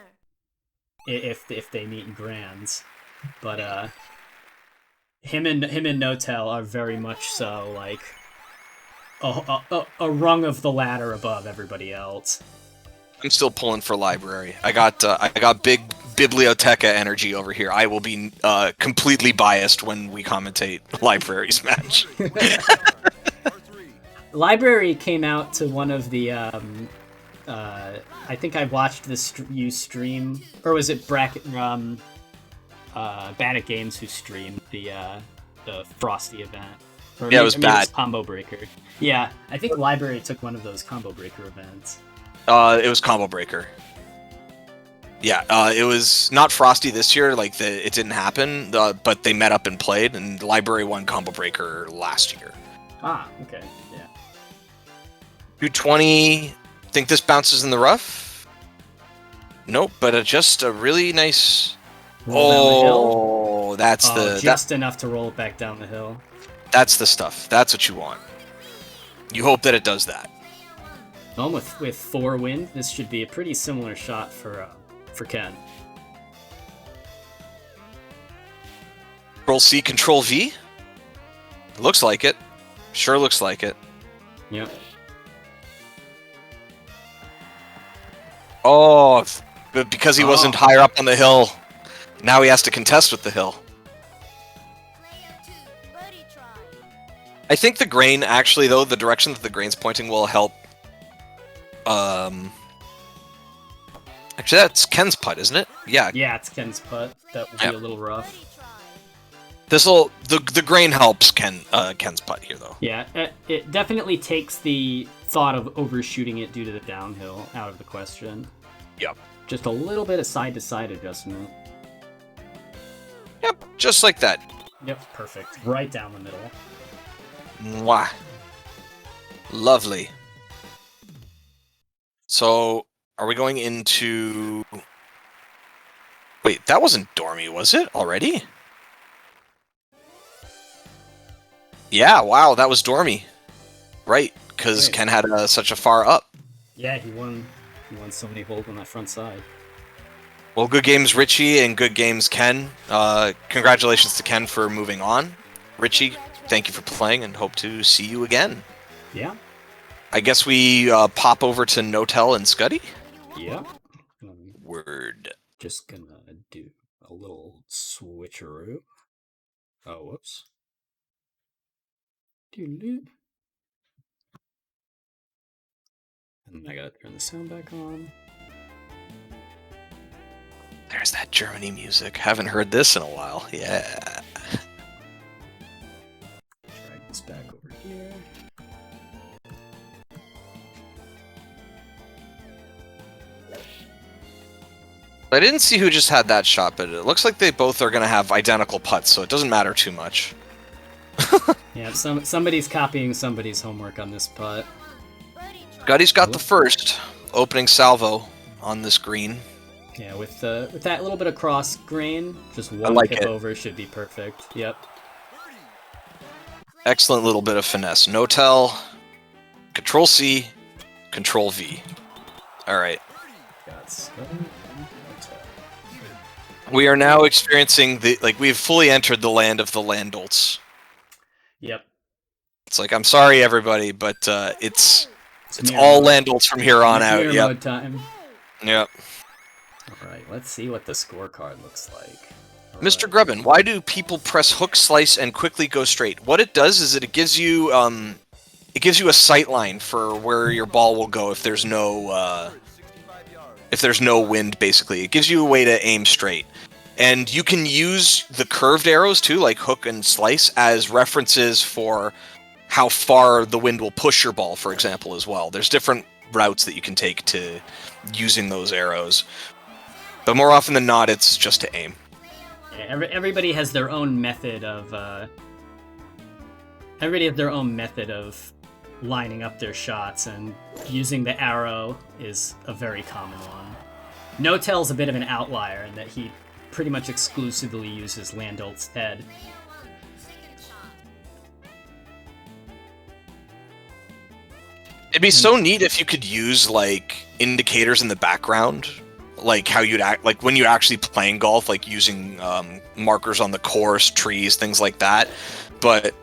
If they meet in grands, but him and Notel are very much so like a rung of the ladder above everybody else. I'm still pulling for library. I got big biblioteca energy over here. I will be completely biased when we commentate library's match. Library came out to one of the I think I watched you stream, or was it Bad at Games who streamed the Frosty event? Or yeah, it was bad. Combo Breaker. Yeah, I think Library took one of those Combo Breaker events. It was Combo Breaker. Yeah, it was not Frosty this year. Like it didn't happen, but they met up and played, and Library won Combo Breaker last year. Ah, okay, yeah. 220. Think this bounces in the rough? Nope, but just a really nice. Roll down the hill? Oh, that's just enough to roll it back down the hill. That's the stuff. That's what you want. You hope that it does that. Well, with 4 wind, this should be a pretty similar shot for Ken. Control C, Control V. Looks like it. Sure looks like it. Yep. Oh, but because he wasn't higher up on the hill, now he has to contest with the hill. Player 2, birdie try. I think the grain, actually, though, the direction that the grain's pointing will help. Actually, that's Ken's putt, isn't it? Yeah. Yeah, it's Ken's putt. That would be a little rough. Birdie try. This'll the grain helps Ken's putt here, though. Yeah, it definitely takes the thought of overshooting it due to the downhill out of the question. Yep. Just a little bit of side-to-side adjustment. Yep, just like that. Yep, perfect. Right down the middle. Mwah. Lovely. So, are we going into... Wait, that wasn't Dormy, was it? Already? Yeah, wow, that was Dormy. Right, because Ken had such a far up. Yeah, he won so many holes on that front side. Well, good games, Richie, and good games, Ken. Congratulations to Ken for moving on. Richie, thank you for playing, and hope to see you again. Yeah. I guess we pop over to Notel and Scuddy? Yeah. Word. Just gonna do a little switcheroo. Oh, whoops. Doo-doo. And I gotta turn the sound back on. There's that Germany music. Haven't heard this in a while. Yeah. Drag this back over here. I didn't see who just had that shot, but it looks like they both are going to have identical putts, so it doesn't matter too much. Yeah, somebody's copying somebody's homework on this putt. Gutty's got the first opening salvo on this green. Yeah, with that little bit of cross grain, just one like tip it. over should be perfect. Yep. Excellent little bit of finesse. No tell. Control C. Control V. All right. Got Scuddy and no-tell. We are now experiencing we've fully entered the land of the Landolts. Yep. It's like, I'm sorry everybody, but it's mirror all mode. Landolts from here on out. Mirror Yep. mode time. Yep. All right, let's see what the scorecard looks like. All Mr. right. Grubbin, why do people press hook, slice, and quickly go straight? What it does is it gives you a sight line for where your ball will go if there's no wind. Basically, it gives you a way to aim straight, and you can use the curved arrows too, like hook and slice, as references for how far the wind will push your ball, for example, as well. There's different routes that you can take to using those arrows, but more often than not, it's just to aim. Yeah, everybody has their own method of lining up their shots, and using the arrow is a very common one. No-tell's a bit of an outlier in that he pretty much exclusively uses Landolt's head. It'd be so neat if you could use like indicators in the background, like how you'd act, like when you're actually playing golf, like using markers on the course, trees, things like that. But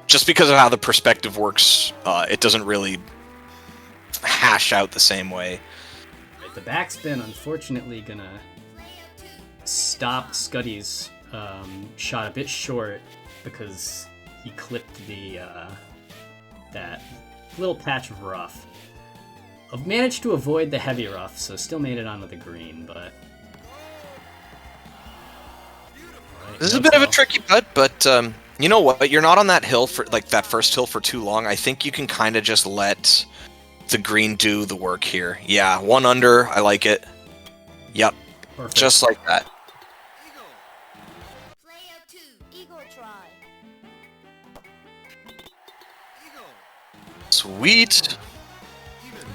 just because of how the perspective works, it doesn't really hash out the same way. The backspin, unfortunately, gonna stop Scuddy's shot a bit short because he clipped the that little patch of rough. I've managed to avoid the heavy rough, so still made it onto the green, but... Right, This is a bit of a tricky putt, but you know what? You're not on that hill for like that first hill for too long. I think you can kind of just let the green do the work here. Yeah, 1 under. I like it. Yep, Perfect. just like that. Player 2, Eagle try. Sweet.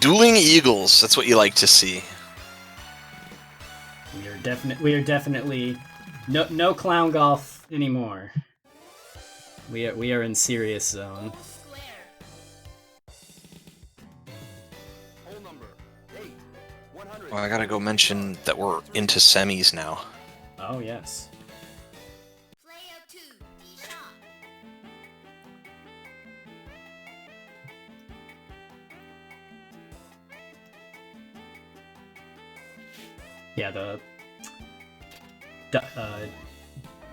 Dueling Eagles. That's what you like to see. We are definitely no clown golf anymore. We are in serious zone. Square. Hole number 8. 100. Well, I gotta go mention that we're into semis now. Oh yes. Player 2, shot. Yeah, the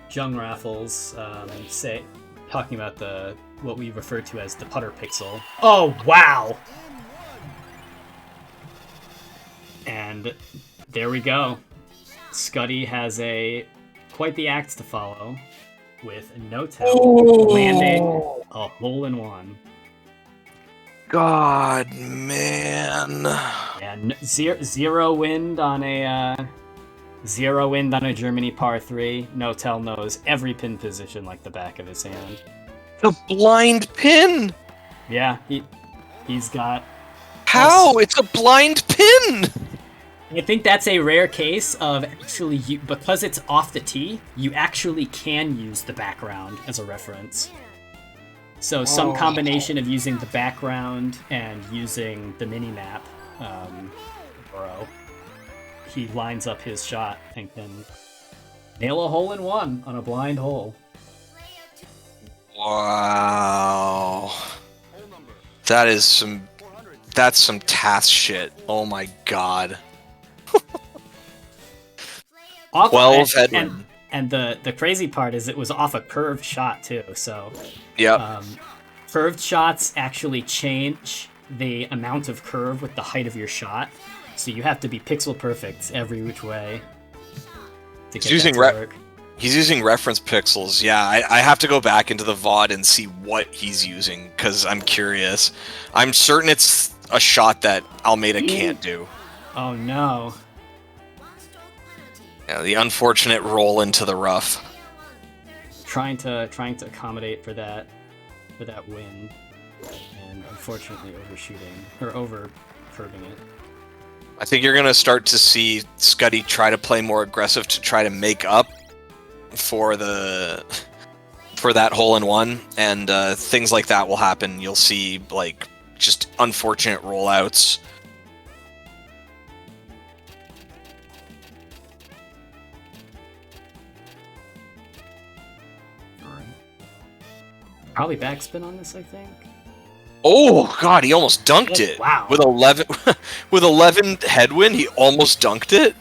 Jung Raffles talking about what we refer to as the putter pixel. Oh wow! And there we go. Scuddy has quite the act to follow, with no-tell landing a hole-in-one. God, man. And zero wind on a Germany par 3. No-tell knows every pin position like the back of his hand. The blind pin. Yeah, he's got. How? It's a blind pin. I think that's a rare case of actually because it's off the tee, you actually can use the background as a reference. So some combination of using the background and using the mini-map, he lines up his shot and can nail a hole-in-one on a blind hole. Wow. That's some TAS shit. Oh my god. 12 headwind. And the crazy part is it was off a curved shot too, so... Yep. Curved shots actually change the amount of curve with the height of your shot, so you have to be pixel perfect every which way to get that to work. He's using reference pixels. Yeah, I have to go back into the VOD and see what he's using, because I'm curious. I'm certain it's a shot that Almeida can't do. Oh no. Yeah, the unfortunate roll into the rough. Trying to accommodate for that wind, and unfortunately overshooting or over curving it. I think you're gonna start to see Scuddy try to play more aggressive to try to make up for that hole in one, and things like that will happen. You'll see like just unfortunate rollouts. Probably backspin on this, I think. Oh god, he almost dunked it. Wow. With 11 with 11 headwind, he almost dunked it?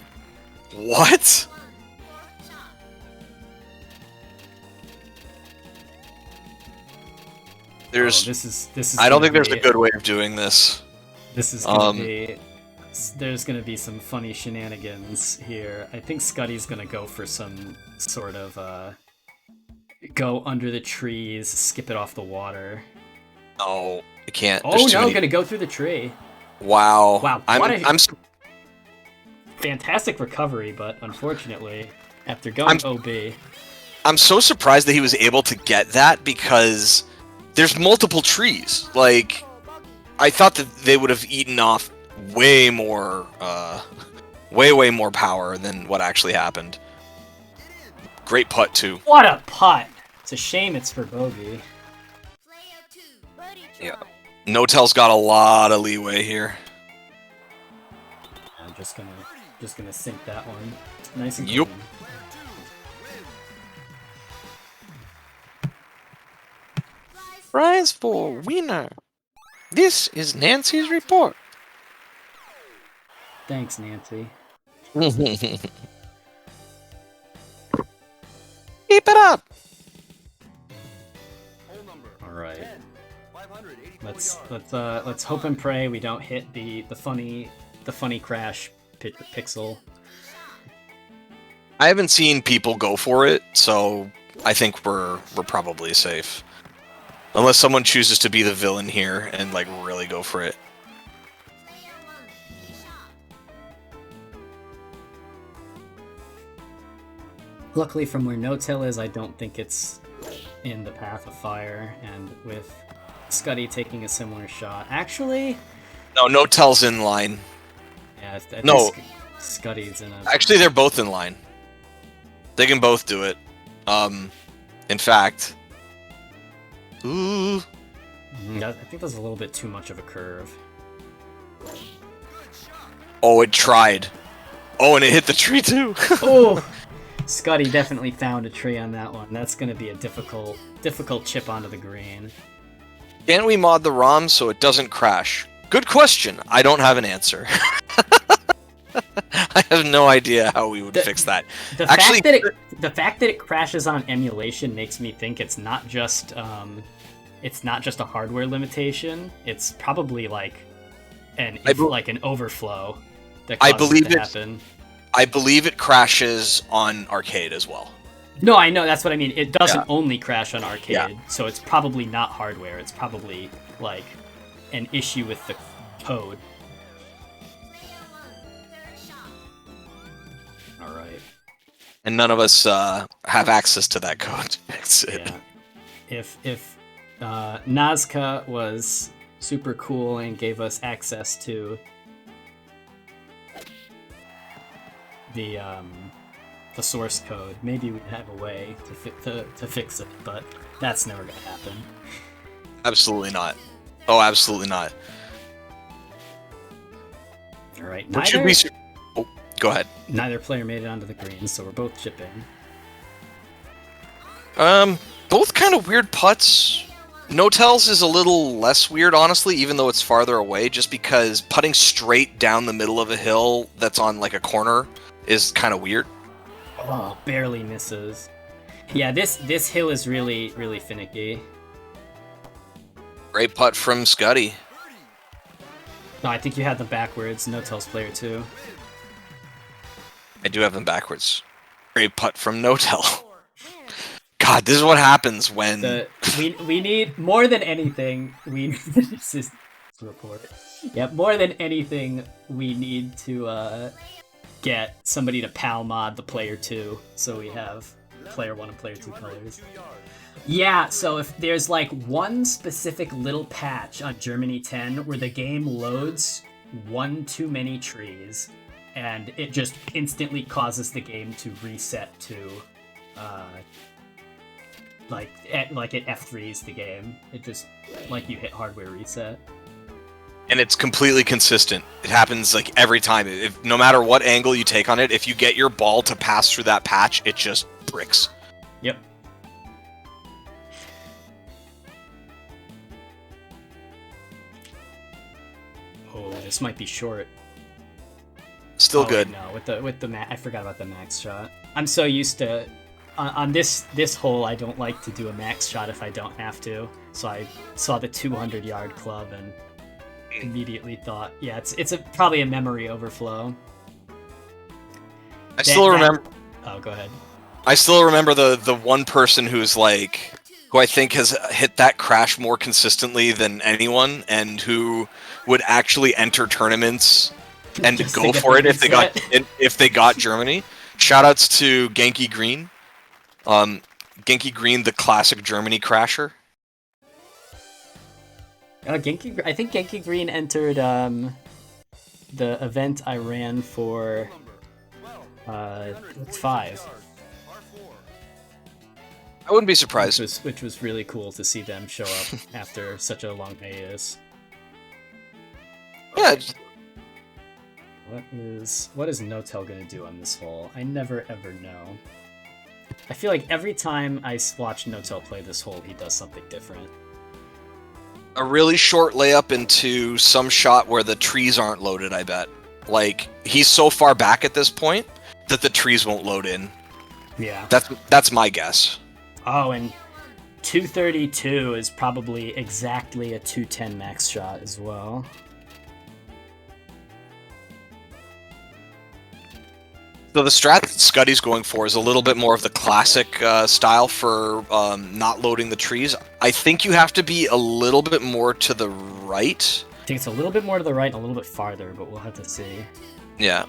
What? There's this is I don't gonna think there's be- a good way of doing this. This is gonna be. There's gonna be some funny shenanigans here. I think Scuddy's gonna go for some sort of go under the trees, skip it off the water. No, I can't. Oh There's too no, many- gonna go through the tree. Wow. Wow, I'm what a- I'm Fantastic recovery, but unfortunately, after going OB, I'm so surprised that he was able to get that because there's multiple trees. Like, I thought that they would have eaten off way more, way more power than what actually happened. Great putt too. what a putt! It's a shame it's for bogey. Player 2, birdie Yeah. try. No-Tell's got a lot of leeway here. I'm just gonna sink that one. Nice and Yup. clean. Prize for winner. This is Nancy's report. Thanks, Nancy. Keep it up. Hole number All right. 10, 584 Let's hope and pray we don't hit the funny crash pixel. I haven't seen people go for it, so I think we're probably safe. Unless someone chooses to be the villain here and like really go for it. Player 1, shot. Luckily, from where no-tail is, I don't think it's in the path of fire, and with Scuddy taking a similar shot. Actually, No tell's in line. yeah, I think No. Scuddy's in a... Actually, they're both in line. They can both do it. In fact... Ooh. I think that's a little bit too much of a curve. Oh, it tried. Oh, and it hit the tree too. Oh! Scuddy definitely found a tree on that one. That's going to be a difficult chip onto the green. Can't we mod the ROM so it doesn't crash? Good question. I don't have an answer. I have no idea how we would fix that. The Actually- fact that it crashes on emulation makes me think it's not just a hardware limitation. It's probably like an overflow that I causes believe it to it's- happen. I believe it crashes on arcade as well. No, I know, that's what I mean. It doesn't Yeah. only crash on arcade, Yeah. so it's probably not hardware. It's probably like an issue with the code. Player 1, third shot. All right. And none of us have access to that code to fix it. Yeah. If Nazca was super cool and gave us access to the source code, maybe we'd have a way to fix it, but that's never gonna happen. Absolutely not. Oh, absolutely not. All right. What should we... Oh, go ahead. Neither player made it onto the green, so we're both chipping. Both kind of weird putts. No-Tells is a little less weird, honestly, even though it's farther away, just because putting straight down the middle of a hill that's on, like, a corner is kind of weird. Oh, barely misses. Yeah, this hill is really, really finicky. Great putt from Scuddy. No, I think you had them backwards. No-Tells player too. I do have them backwards. Great putt from No-Tell. God, this is what happens when... We need, more than anything, this is report. Yeah, more than anything, we need to get somebody to PAL mod the player 2, so we have player 1 and player 2 colors. Yeah, so if there's like one specific little patch on Germany 10 where the game loads one too many trees, and it just instantly causes the game to reset to, like it F3s the game. It just, like, you hit hardware reset. And it's completely consistent. It happens like every time. If no matter what angle you take on it, if you get your ball to pass through that patch, it just bricks. Yep. Oh, this might be short. Still Oh, good. wait, no, with the I forgot about the max shot. I'm so used to on this hole. I don't like to do a max shot if I don't have to. So I saw the 200-yard club and immediately thought, yeah, it's probably a memory overflow. I still remember. Oh, go ahead. I still remember the one person who I think has hit that crash more consistently than anyone, and who would actually enter tournaments and Just go to get for the it if they got Germany. Shoutouts to Genki Green. Genki Green, the classic Germany crasher. I think Genki Green entered the event I ran for 5. I wouldn't be surprised. Which was really cool to see them show up after such a long hiatus. Yeah. What is Notel gonna do on this hole? I never ever know. I feel like every time I watch Notel play this hole, he does something different. A really short layup into some shot where the trees aren't loaded, I bet. Like, he's so far back at this point that the trees won't load in. Yeah. That's my guess. Oh, and 232 is probably exactly a 210 max shot as well. So the strat that Scuddy's going for is a little bit more of the classic style for not loading the trees. I think you have to be a little bit more to the right. I think it's a little bit more to the right and a little bit farther, but we'll have to see. Yeah.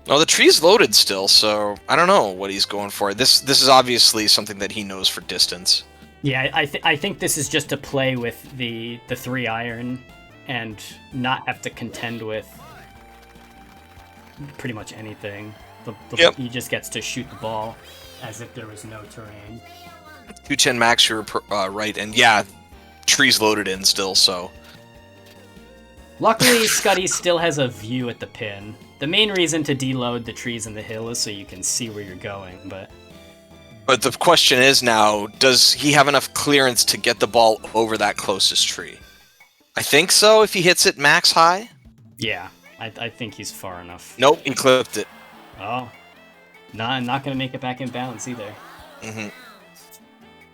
Well, the tree's loaded still, so I don't know what he's going for. This is obviously something that he knows for distance. Yeah, I think this is just to play with the 3-iron and not have to contend with pretty much anything. Yep. He just gets to shoot the ball as if there was no terrain. 210 max, you're right, and yeah, tree's loaded in still, so... Luckily, Scuddy still has a view at the pin. The main reason to deload the trees in the hill is so you can see where you're going, but... But the question is now, does he have enough clearance to get the ball over that closest tree? I think so, if he hits it max high. Yeah, I think he's far enough. Nope, he clipped it. Oh. Nah, not gonna make it back in bounds either.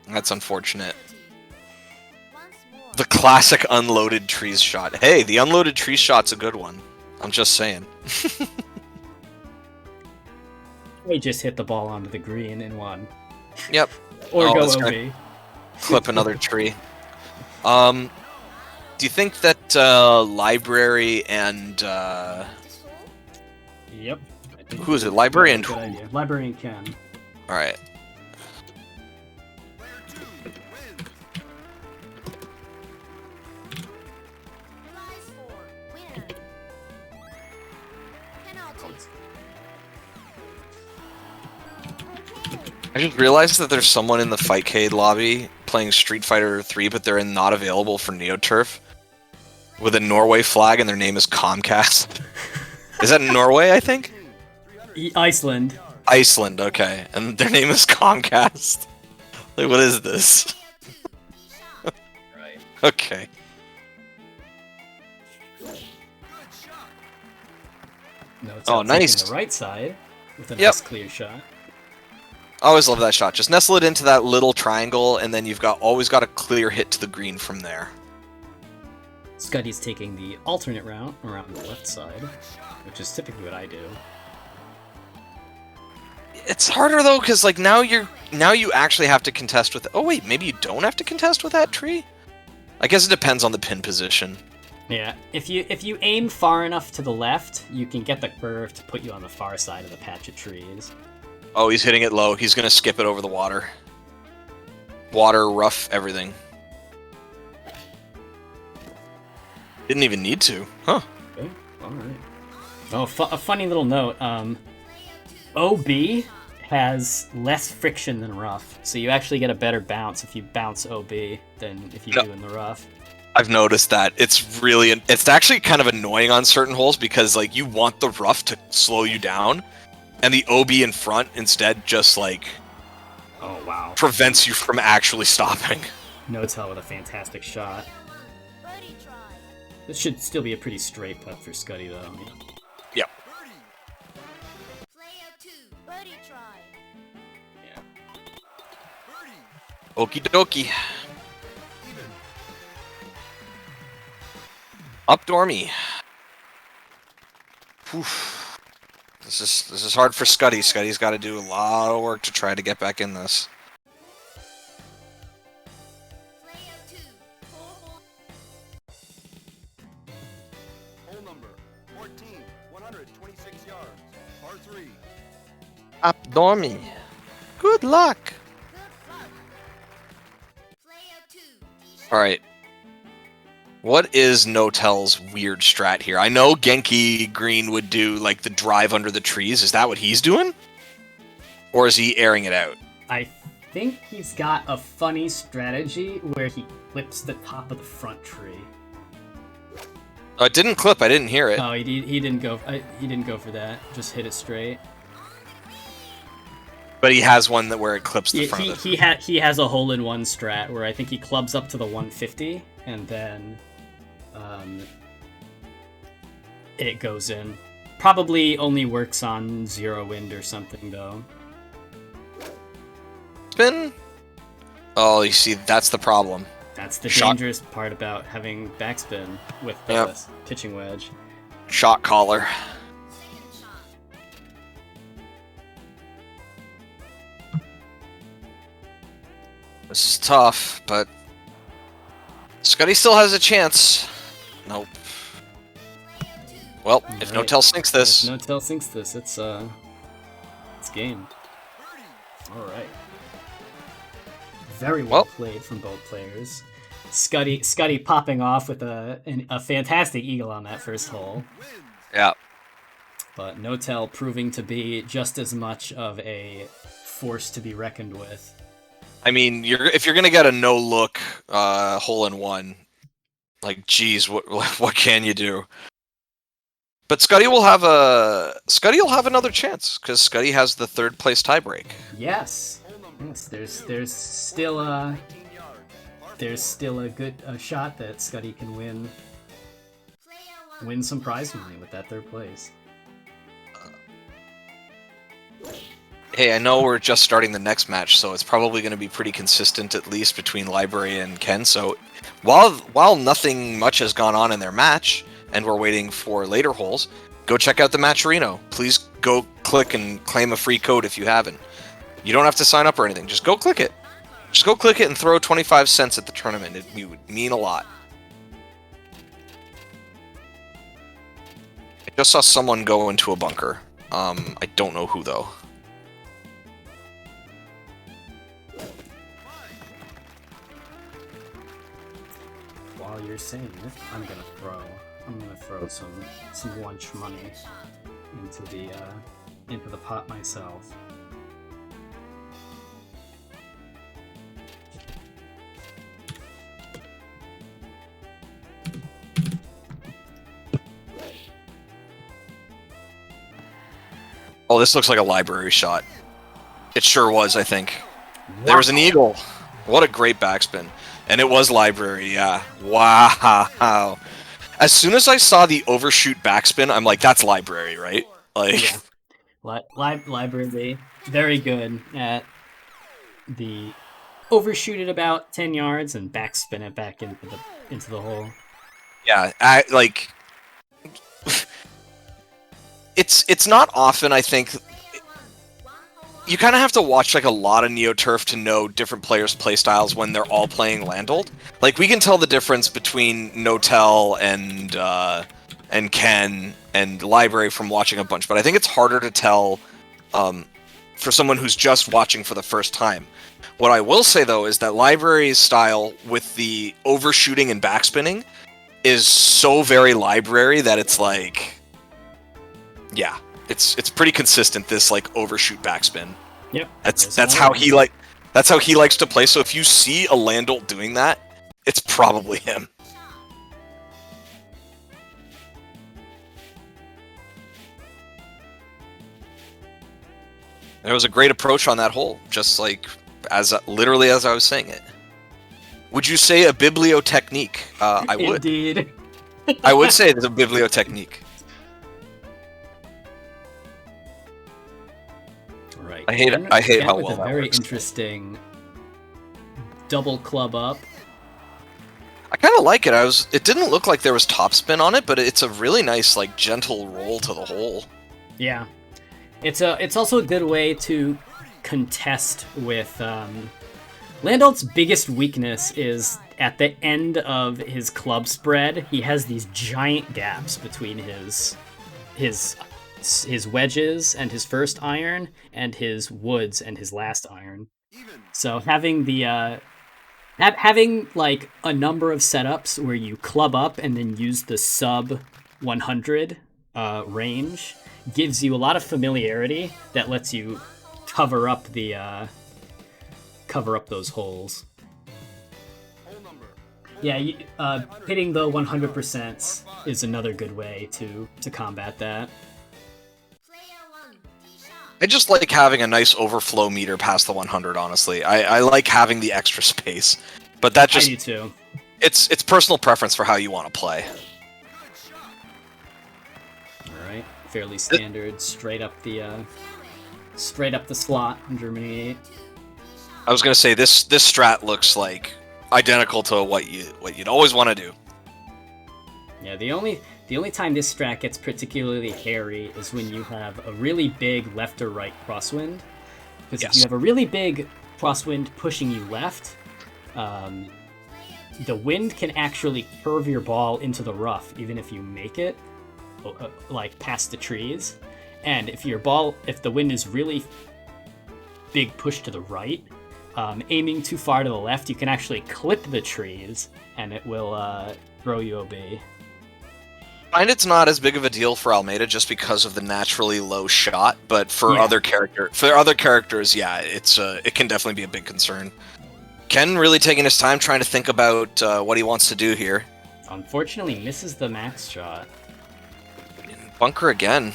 That's unfortunate. The classic unloaded trees shot. Hey, the unloaded trees shot's a good one. I'm just saying. He just hit the ball onto the green and won. Yep. Or go that's OB. gonna clip another tree. Do you think that library and Yep. who is it? Library and Good who? idea. Library and Ken. All right. Rise for winner. Penalty. I just realized that there's someone in the Fightcade lobby playing Street Fighter 3, but they're not available for NeoTurf with a Norway flag, and their name is Comcast. Is that Norway, I think? Iceland. Iceland, okay. And their name is Comcast. Like, what is this? Right. Okay. No, it's Oh, out taking nice. the right side with a Yep. nice clear shot. I always love that shot. Just nestle it into that little triangle, and then you've always got a clear hit to the green from there. Scuddy's taking the alternate route around the left side, which is typically what I do. It's harder though, because like now you actually have to contest with. Oh wait, maybe you don't have to contest with that tree. I guess it depends on the pin position. Yeah, if you aim far enough to the left, you can get the curve to put you on the far side of the patch of trees. Oh, he's hitting it low. He's gonna skip it over the water. Water, rough, everything. Didn't even need to, huh? Okay, all right. Oh, a funny little note. OB has less friction than rough, so you actually get a better bounce if you bounce OB than if you do in the rough. I've noticed that. It's actually kind of annoying on certain holes because like you want the rough to slow you down, and the OB in front instead just like Oh wow. prevents you from actually stopping. No tell with a fantastic shot. Birdie try. This should still be a pretty straight putt for Scuddy though. Yep. Player 2. Birdie try. Yeah. Okie dokie. Up Dormy. Oof. This is hard for Scuddy. Scuddy's got to do a lot of work to try to get back in this. Player 2. 4 hole. Hole number 14, 126 yards. Par 3. Up Dormy. Good luck. Good luck. Player 2. All right. What is No-Tell's weird strat here? I know Genki Green would do like the drive under the trees. Is that what he's doing? Or is he airing it out? I think he's got a funny strategy where he clips the top of the front tree. It didn't clip. I didn't hear it. Oh, he didn't go. He didn't go for that. Just hit it straight. But he has one where it clips the front of it. He has a hole-in-one strat where I think he clubs up to the 150 and then it goes in. Probably only works on 0 wind or something though. Spin? Oh, you see, that's the problem. That's the Shot. dangerous part about having backspin with the Yep. pitching wedge. Shot caller. Second shot. This is tough, but Scuddy still has a chance. Nope. Player 2. Well, if Alright. No-Tell sinks this, If No-Tell sinks this, it's game. Alright. Very well played from both players. Scuddy popping off with a fantastic eagle on that first hole. yeah. But No-Tell proving to be just as much of a force to be reckoned with. I mean, if you're gonna get a no-look hole-in-one, like, geez, what can you do? But Scuddy will have another chance because Scuddy has the third place tiebreak. Yes. Yes, there's still a good shot that Scuddy can win Player 1. some prize money with that third place. Hey, I know we're just starting the next match, so it's probably going to be pretty consistent, at least between Library and Ken. So, while nothing much has gone on in their match, and we're waiting for later holes, go check out the Matcherino. Please go click and claim a free code if you haven't. You don't have to sign up or anything. Just go click it. Just go click it and throw 25 cents at the tournament. It would mean a lot. I just saw someone go into a bunker. I don't know who though. While you're saying it, I'm gonna throw some lunch money into the pot myself. Oh, this looks like a library shot. It sure was, I think. There was an eagle. What a great backspin. And it was library, yeah. Wow. As soon as I saw the overshoot backspin, I'm like, that's library, right? Like, Library, very good at the overshoot it about 10 yards and backspin it back into the hole. yeah, it's not often, I think. you kind of have to watch like a lot of NeoTurf to know different players' playstyles when they're all playing Landolt. Like we can tell the difference between Notel and Ken and Library from watching a bunch, but I think it's harder to tell for someone who's just watching for the first time. What I will say though is that Library's style with the overshooting and backspinning is so very Library that it's like, yeah. It's pretty consistent, this like overshoot backspin. Yep. That's how he likes to play. So if you see a Landolt doing that, it's probably him. There was a great approach on that hole, just like literally as I was saying it. Would you say a bibliotechnique? I would. Indeed. I would say it's a bibliotechnique. Right. I hate Ken how with well a that very works. interesting double club up. I kind of like it. It didn't look like there was topspin on it, but it's a really nice, like, gentle roll to the hole. Yeah. It's also a good way to contest with Landolt's biggest weakness is at the end of his club spread, he has these giant gaps between his wedges and his first iron and his woods and his last iron. So having the having like a number of setups where you club up and then use the sub 100 range gives you a lot of familiarity that lets you cover up those holes. Yeah, hitting the 100% is another good way to combat that. I just like having a nice overflow meter past the 100, honestly. I like having the extra space. But that just... I do too. It's personal preference for how you want to play. Alright, fairly standard, straight up the slot in Germany 8. I was gonna say, this strat looks like identical to what you'd always want to do. Yeah, the only time this strat gets particularly hairy is when you have a really big left or right crosswind. Because if you have a really big crosswind pushing you left, the wind can actually curve your ball into the rough, even if you make it, like past the trees. And if the wind is really big push to the right, aiming too far to the left, you can actually clip the trees, and it will throw you OB. I find it's not as big of a deal for Almeida just because of the naturally low shot, but for other characters, yeah, it can definitely be a big concern. Ken really taking his time trying to think about what he wants to do here. Unfortunately, misses the max shot. Bunker again.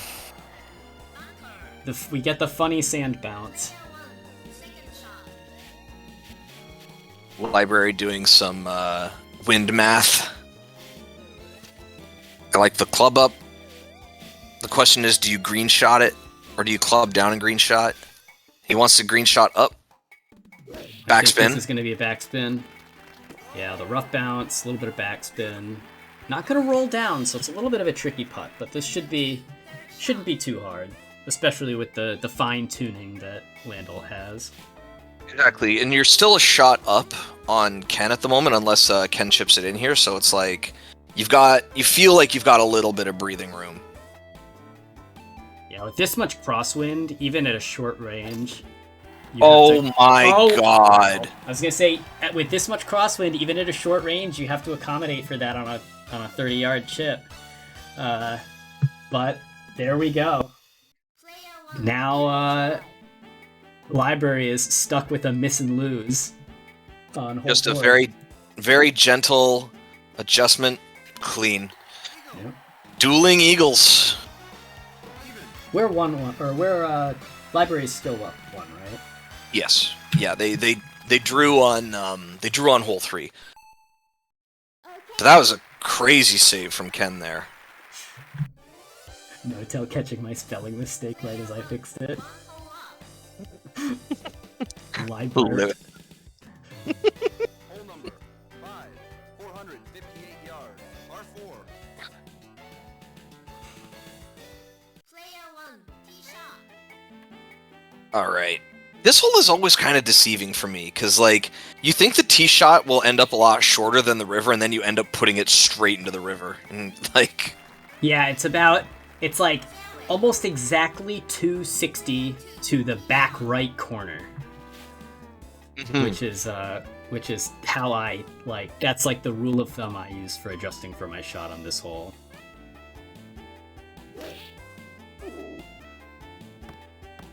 We get the funny sand bounce. Library doing some wind math. I like the club up. The question is, do you green shot it, or do you club down and green shot? He wants to green shot up. Backspin. This is going to be a backspin. Yeah, the rough bounce, a little bit of backspin. Not going to roll down, so it's a little bit of a tricky putt, but this shouldn't be too hard, especially with the fine tuning that Landol has. Exactly, and you're still a shot up on Ken at the moment, unless Ken chips it in here. So it's like you feel like you've got a little bit of breathing room. Yeah, with this much crosswind, even at a short range. Oh my god! I was gonna say, with this much crosswind, even at a short range, you have to accommodate for that on a 30-yard chip. But there we go. Now, Library is stuck with a miss and lose on hole Just a 4. very, very gentle adjustment, clean. Yep. Dueling Eagles. We're 1-1, or we're Library's still up 1, right? Yes. Yeah. They drew on hole 3. So that was a crazy save from Ken there. No-tell catching my spelling mistake right as I fixed it. Library. Hole number 5, 458 yards, par 4. Player 1, tee shot. All right. This hole is always kind of deceiving for me because, like, you think the tee shot will end up a lot shorter than the river, and then you end up putting it straight into the river. And, like, Yeah, it's like almost exactly 260 to the back right corner, which is how I like. That's like the rule of thumb I use for adjusting for my shot on this hole.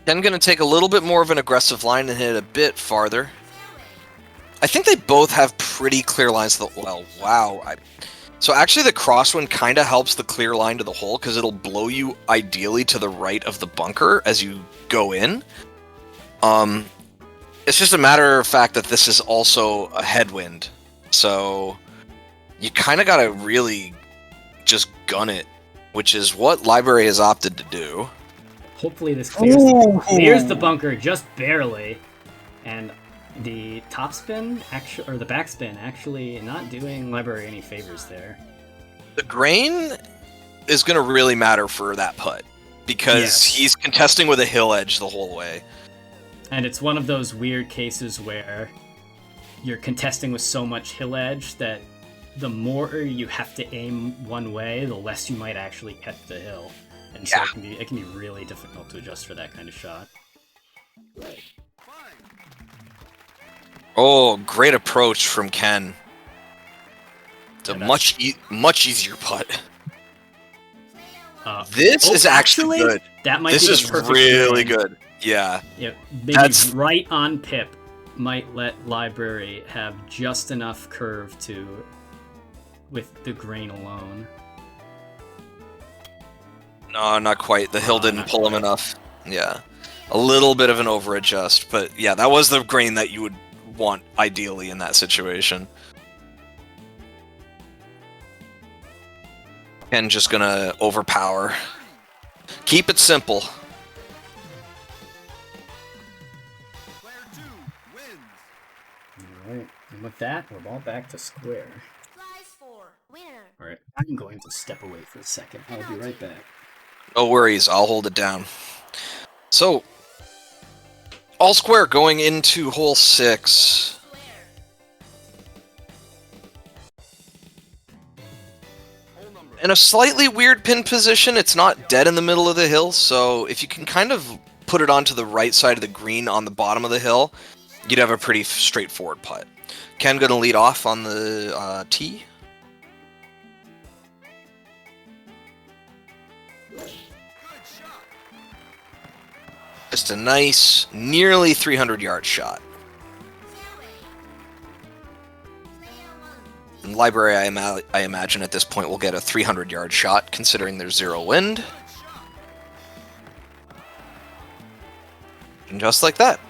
Ken gonna take a little bit more of an aggressive line and hit it a bit farther. I think they both have pretty clear lines to the well. Wow. So actually, the crosswind kind of helps the clear line to the hole because it'll blow you ideally to the right of the bunker as you go in. It's just a matter of fact that this is also a headwind, so you kind of gotta really just gun it, which is what Library has opted to do. Hopefully this clears the bunker just barely, and the topspin actually, or the backspin actually, not doing Library any favors there. The grain is going to really matter for that putt because he's contesting with a hill edge the whole way. And it's one of those weird cases where you're contesting with so much hill edge that the more you have to aim one way, the less you might actually catch the hill. And so it can be really difficult to adjust for that kind of shot. Oh, great approach from Ken. It's a much easier putt. This is actually good. That might this be is the perfect really grain. good. Yeah. Yeah, maybe right on pip might let Library have just enough curve to with the grain alone. No, not quite. The hill didn't pull him enough. Yeah. A little bit of an over adjust, but yeah, that was the grain that you would want ideally in that situation. And just gonna overpower. Keep it simple. Player 2 wins. Alright, and with that, we're all back to square. Prize for winner. Alright, I'm going to step away for a second. I'll be right back. No worries, I'll hold it down. So, all square going into hole 6. Square. Hole number In a slightly weird pin position, it's not dead in the middle of the hill, so if you can kind of put it onto the right side of the green on the bottom of the hill, you'd have a pretty straightforward putt. Ken gonna lead off on the tee. good shot. Just a nice, nearly 300-yard shot. Fairway. Player 1. And Library, I imagine at this point will get a 300-yard shot, considering there's zero wind. And just like that.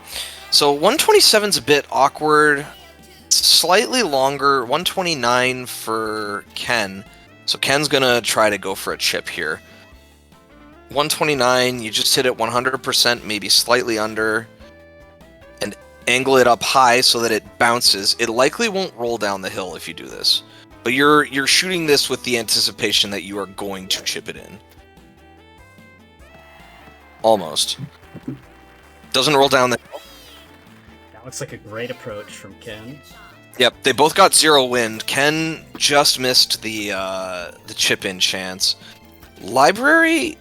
So 127's a bit awkward. Slightly longer, 129 for Ken. So Ken's gonna try to go for a chip here. 129, you just hit it 100%, maybe slightly under, and angle it up high so that it bounces. It likely won't roll down the hill if you do this, but you're shooting this with the anticipation that you are going to chip it in. Almost. Doesn't roll down the hill. That looks like a great approach from Ken. Yep, they both got zero wind. Ken just missed the chip-in chance. Library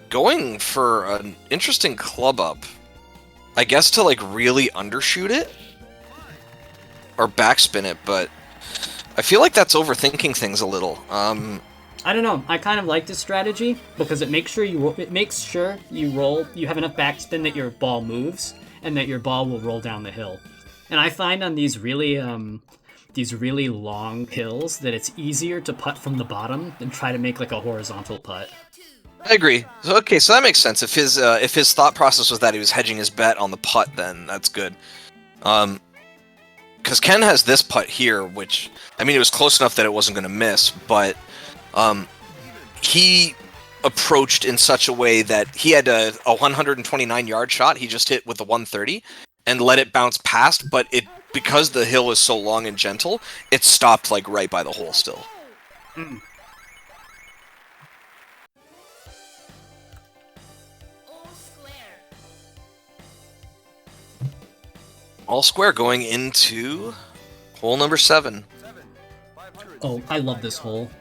going for an interesting club up. I guess to like really undershoot it or backspin it, but I feel like that's overthinking things a little. I don't know. I kind of like this strategy because it makes sure you roll. You have enough backspin that your ball moves and that your ball will roll down the hill. And I find on these really long hills that it's easier to putt from the bottom than try to make like a horizontal putt. I agree. So, okay, so that makes sense. If his thought process was that he was hedging his bet on the putt, then that's good. Because Ken has this putt here, which, I mean, it was close enough that it wasn't going to miss, but he approached in such a way that he had a 129-yard shot he just hit with the 130 and let it bounce past, but because the hill is so long and gentle, it stopped like right by the hole still. All square. All square going into hole number 7. Oh, I love this hole.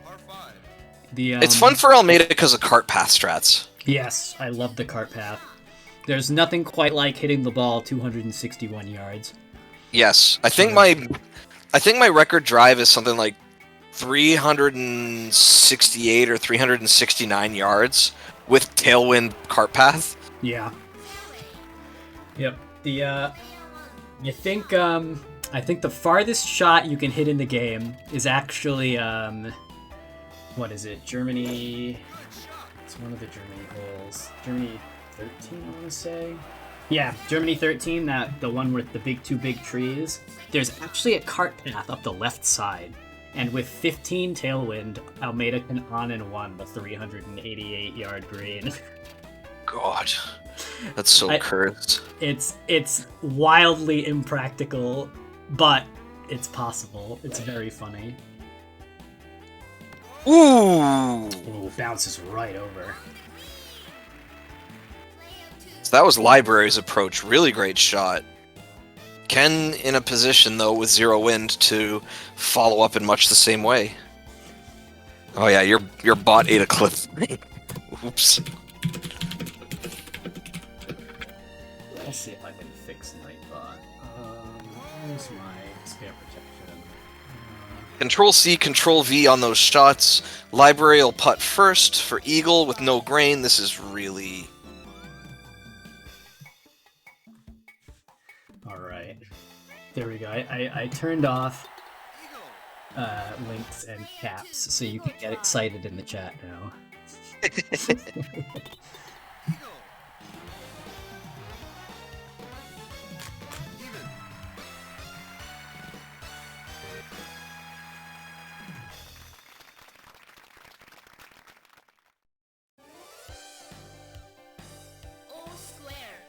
The It's fun for Almeida because of cart path strats. Yes, I love the cart path. There's nothing quite like hitting the ball 261 yards. Yes, I think my record drive is something like 368 or 369 yards with tailwind cart path. Yeah. Yep. The I think the farthest shot you can hit in the game is actually what is it? Germany. It's one of the Germany holes. Germany 13, I want to say. Yeah, Germany 13, the one with the two big trees. There's actually a cart path up the left side. And with 15 tailwind, Almeida can on and one the 388-yard green. God, that's so cursed. It's wildly impractical, but it's possible. It's very funny. Ooh! Ooh, bounces right over. So that was Library's approach. Really great shot. Ken in a position, though, with 0 wind to follow up in much the same way. Oh yeah, your bot ate a cliff. Oops. I'll see if I can fix Nightbot. Where's my spare protection? Control C, Control V on those shots. Library will putt first for Eagle with no grain. This is really... Alright. There we go. I turned off links and caps so you can get excited in the chat now.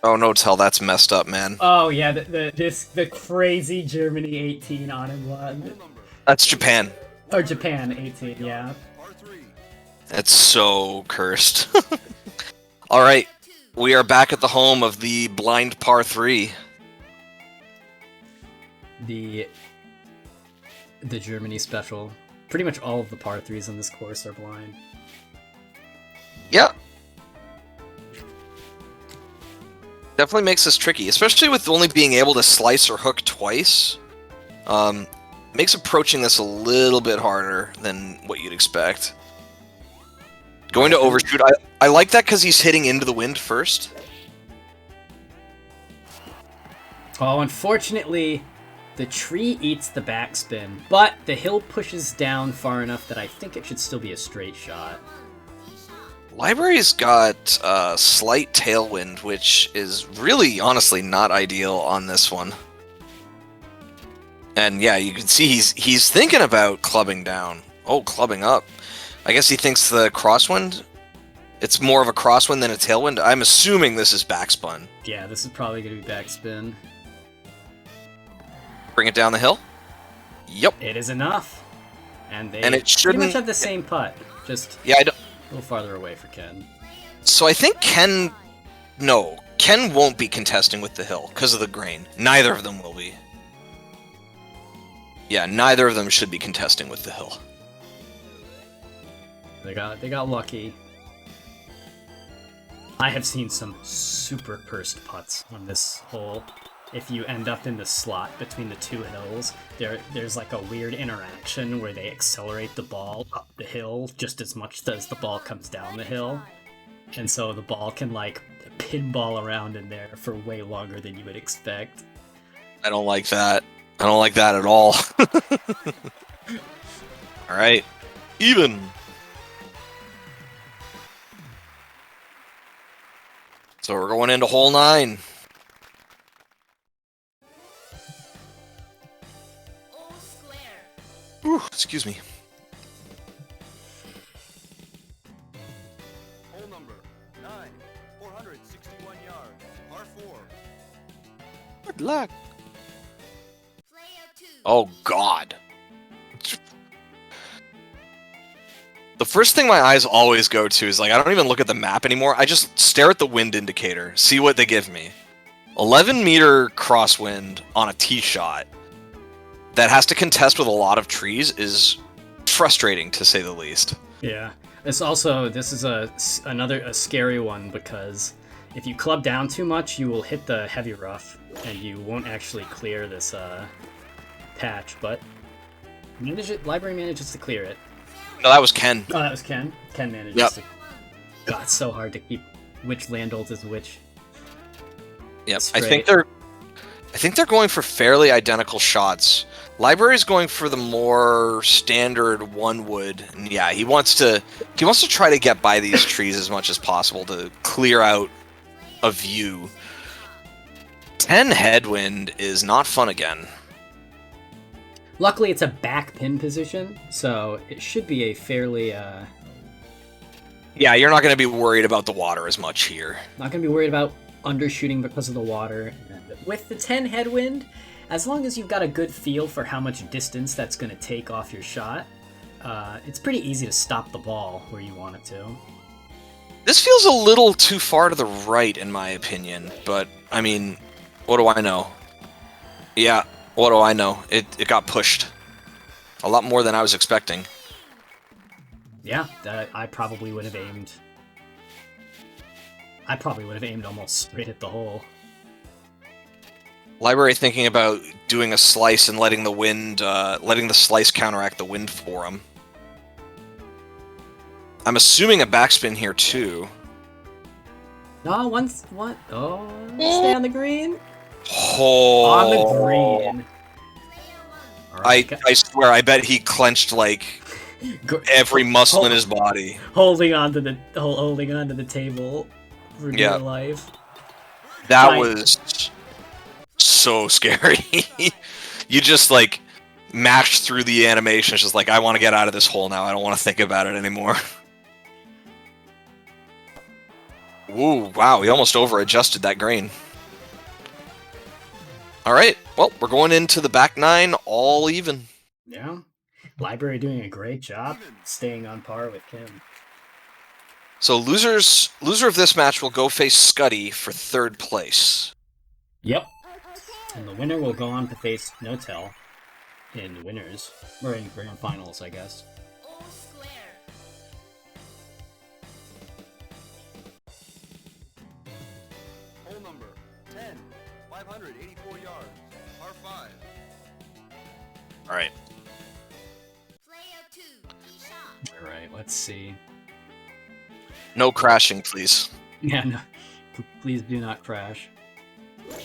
Oh no, tell that's messed up, man. Oh yeah, the crazy Germany 18 on and one. That's Japan. Or Japan 18, yeah. That's so cursed. Alright, we are back at the home of the blind par 3. The Germany special. Pretty much all of the par 3s on this course are blind. Yep. Definitely makes this tricky, especially with only being able to slice or hook twice. Makes approaching this a little bit harder than what you'd expect. Going to overshoot, I like that because he's hitting into the wind first. Oh, unfortunately, the tree eats the backspin, but the hill pushes down far enough that I think it should still be a straight shot. Library's got slight tailwind, which is really, honestly, not ideal on this one. And yeah, you can see he's thinking about clubbing down. Oh, clubbing up. I guess he thinks the crosswind, it's more of a crosswind than a tailwind. I'm assuming this is backspun. Yeah, this is probably going to be backspin. Bring it down the hill. Yep. It is enough. And it pretty shouldn't much have the same putt, just yeah, a little farther away for Ken. So I think Ken won't be contesting with the hill because of the grain. Neither of them will be. Yeah, neither of them should be contesting with the hill. They got lucky. I have seen some super cursed putts on this hole. If you end up in the slot between the two hills, there's like a weird interaction where they accelerate the ball up the hill just as much as the ball comes down the hill. And so the ball can like pinball around in there for way longer than you would expect. I don't like that. I don't like that at all. Alright. Even. So we're going into hole 9. Ooh, excuse me. Hole number 9, 461 yards, par 4. Good luck. Oh, God. The first thing my eyes always go to is, like, I don't even look at the map anymore. I just stare at the wind indicator, see what they give me. 11-meter crosswind on a tee shot that has to contest with a lot of trees is frustrating, to say the least. Yeah. This is another scary one because if you club down too much, you will hit the heavy rough and you won't actually clear this patch. But library manages to clear it. No, that was Ken. Oh, that was Ken. Ken manages Yep. to. God, it's so hard to keep which land ult is which. Yep. Straight. I think they're going for fairly identical shots. Library's going for the more standard one wood. And yeah, he wants to try to get by these trees as much as possible to clear out a view. 10 headwind is not fun again. Luckily, it's a back pin position, so it should be a fairly Yeah, you're not going to be worried about the water as much here. not gonna be worried about undershooting because of the water. And with the 10 headwind, as long as you've got a good feel for how much distance that's going to take off your shot, it's pretty easy to stop the ball where you want it to. This feels a little too far to the right, in my opinion, but, I mean, what do I know? Yeah, what do I know? It got pushed. A lot more than I was expecting. Yeah, I probably would have aimed almost straight at the hole. Library thinking about doing a slice and letting the slice counteract the wind for him. I'm assuming a backspin here too. No, what? Oh, stay on the green. Oh. On the green. I swear, I bet he clenched like every muscle in his body. Holding on to the table for dear life. That was so scary. You just like mashed through the animation. It's just like, I want to get out of this hole now. I don't want to think about it anymore. Ooh, wow, he almost over-adjusted that green. Alright, well, we're going into the back nine all even. Yeah. Library doing a great job staying on par with Kim. So loser of this match will go face Scuddy for third place. Yep. And the winner will go on to face Notel in winners. Or in grand finals, I guess. All square. Hole number 10, 584 yards, par 5. Alright. Player 2, shot. Alright, let's see. No crashing, please. Yeah, no. Please do not crash. Good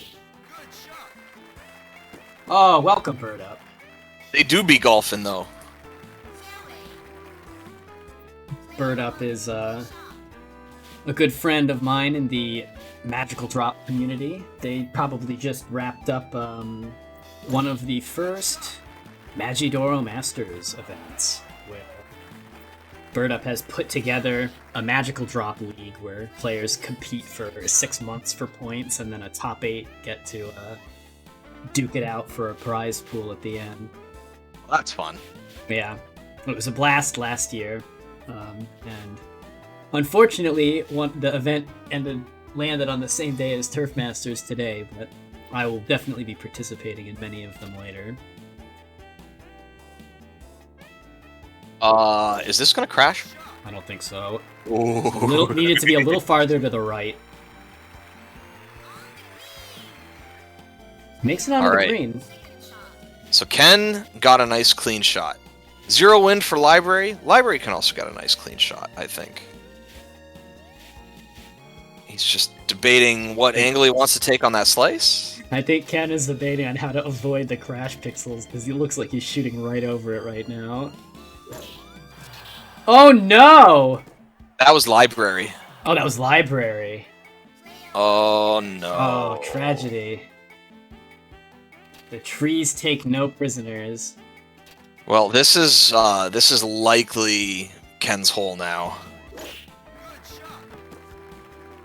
shot. Oh, welcome, Bird Up. They do be golfing, though. Bird Up is a good friend of mine in the Magical Drop community. They probably just wrapped up one of the first Magidoro Masters events, where Bird Up has put together a Magical Drop league where players compete for 6 months for points, and then a top 8 get to duke it out for a prize pool at the end. Well, that's fun. Yeah, it was a blast last year, and unfortunately, the event landed on the same day as Turf Masters today, but I will definitely be participating in many of them later. Is this gonna crash? I don't think so. Ooh. Needed to be a little farther to the right. Makes it onto All the right. green. So Ken got a nice clean shot. 0 win for Library. Library can also get a nice clean shot, I think. He's just debating what angle he wants to take on that slice. I think Ken is debating on how to avoid the crash pixels, because he looks like he's shooting right over it right now. Oh no! That was Library. Oh, that was Library. Oh no. Oh, tragedy. The trees take no prisoners. Well, this is likely Ken's hole now.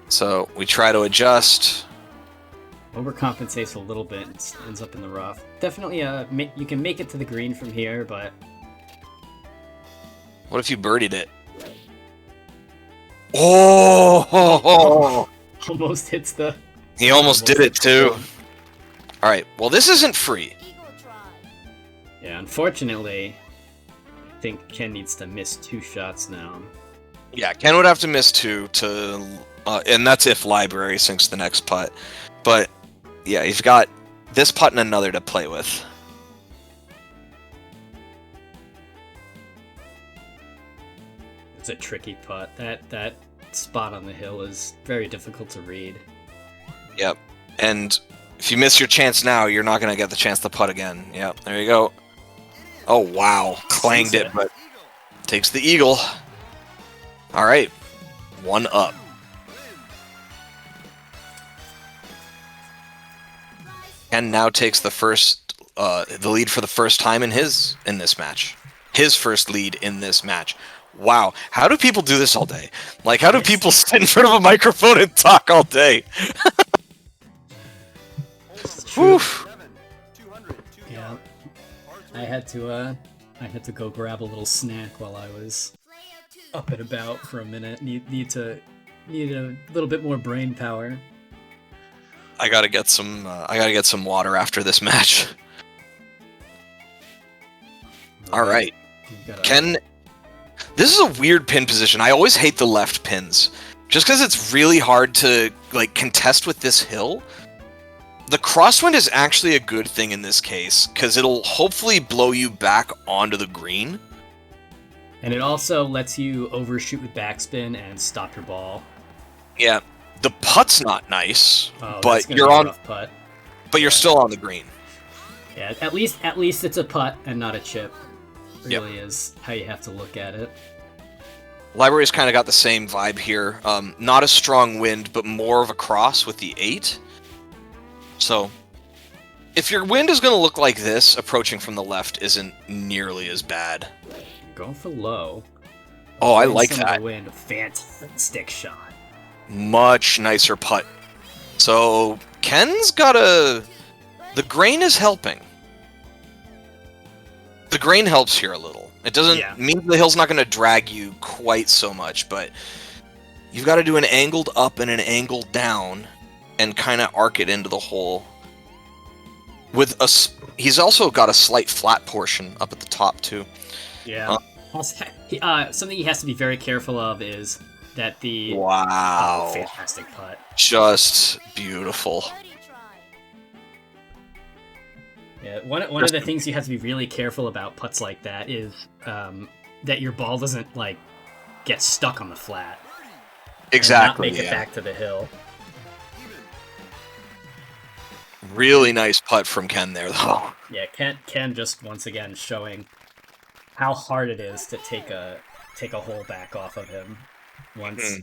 So we try to adjust. Overcompensates a little bit and ends up in the rough. Definitely, you can make it to the green from here, but What if you birdied it? Oh! almost hits the He almost did it too. Eagle All right. Well, this isn't free. try. Yeah, unfortunately, I think Ken needs to miss 2 shots now. Yeah, Ken would have to miss 2 to, and that's if Library sinks the next putt. But yeah, he's got this putt and another to play with. It's a tricky putt. That spot on the hill is very difficult to read. Yep. And if you miss your chance now, you're not gonna get the chance to putt again. Yep. There you go. Oh wow, clanged it, but takes the eagle. All right, 1 up. Ken now takes the lead for the first time in this match. His first lead in this match. Wow, how do people do this all day? Like, how do people sit in front of a microphone and talk all day? Whew. Yeah, I had to go grab a little snack while I was Player 2. up and about for a minute. Need a little bit more brain power. I gotta get some water after this match. All right, You've gotta- Ken. This is a weird pin position. I always hate the left pins, just because it's really hard to like contest with this hill. The crosswind is actually a good thing in this case, because it'll hopefully blow you back onto the green. And it also lets you overshoot with backspin and stop your ball. Yeah, the putt's not nice, Oh, but that's gonna you're be a on, rough putt. but you're still on the green. Yeah, at least it's a putt and not a chip. Really is how you have to look at it. Library's kind of got the same vibe here. Not a strong wind, but more of a cross with the 8. So, if your wind is going to look like this, approaching from the left isn't nearly as bad. Going for low. Oh, I Win like some of that. the wind. Fantastic shot. Much nicer putt. So, Ken's got a... The grain is helping. The grain helps here a little. It doesn't mean the hill's not going to drag you quite so much, but you've got to do an angled up and an angled down and kind of arc it into the hole. He's also got a slight flat portion up at the top too. Yeah. Something he has to be very careful of is that the Wow. fantastic putt. Just beautiful. Birdie try. Yeah, one of the things you have to be really careful about putts like that is that your ball doesn't like get stuck on the flat. Exactly. And not make it back to the hill. Really nice putt from Ken there, though. Yeah, Ken just once again showing how hard it is to take a hole back off of him. Once,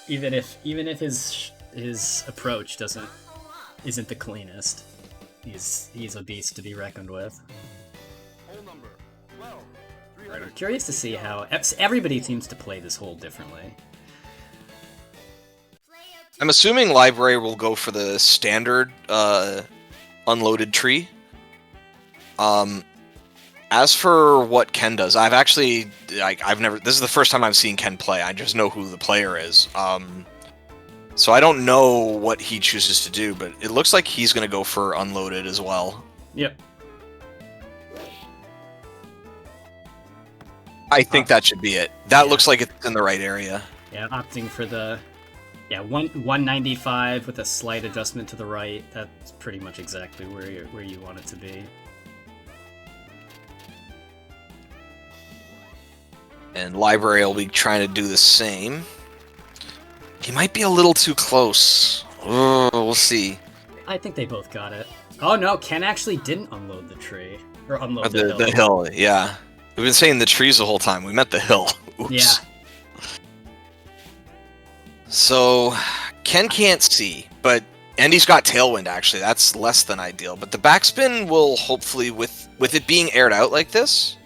even if his approach isn't the cleanest, he's a beast to be reckoned with. Hole number 12. I'm curious to see how everybody seems to play this hole differently. Player 2. I'm assuming Library will go for the standard unloaded tree. As for what Ken does, I've never. This is the first time I've seen Ken play. I just know who the player is. So I don't know what he chooses to do, but it looks like he's going to go for unloaded as well. Yep. I think that should be it. That looks like it's in the right area. Yeah, opting for the 195 with a slight adjustment to the right. That's pretty much exactly where you want it to be. And Library will be trying to do the same. He might be a little too close. Oh, we'll see. I think they both got it. Oh no, Ken actually didn't unload the tree. Or unload the hill. The hill, yeah. We've been saying the trees the whole time. We meant the hill. Oops. Yeah. So, Ken can't see, and he's got tailwind, actually. That's less than ideal. But the backspin will hopefully, with it being aired out like this...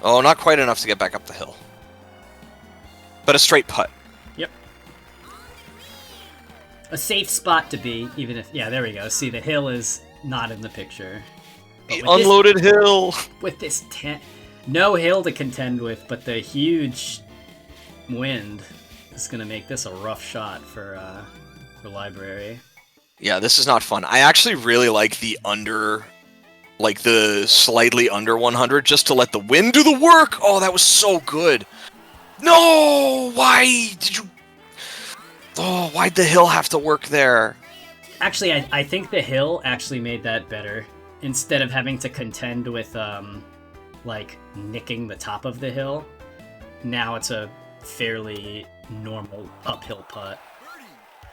Oh, not quite enough to get back up the hill. But a straight putt. Yep. A safe spot to be, even if... Yeah, there we go. See, the hill is not in the picture. The unloaded hill! With this... No hill to contend with, but the huge wind is going to make this a rough shot for for library. Yeah, this is not fun. I actually really like the slightly under 100, just to let the wind do the work. Oh, that was so good. No, why did you? Oh, why'd the hill have to work there? Actually, I think the hill actually made that better. Instead of having to contend with, like, nicking the top of the hill, now it's a fairly normal uphill putt.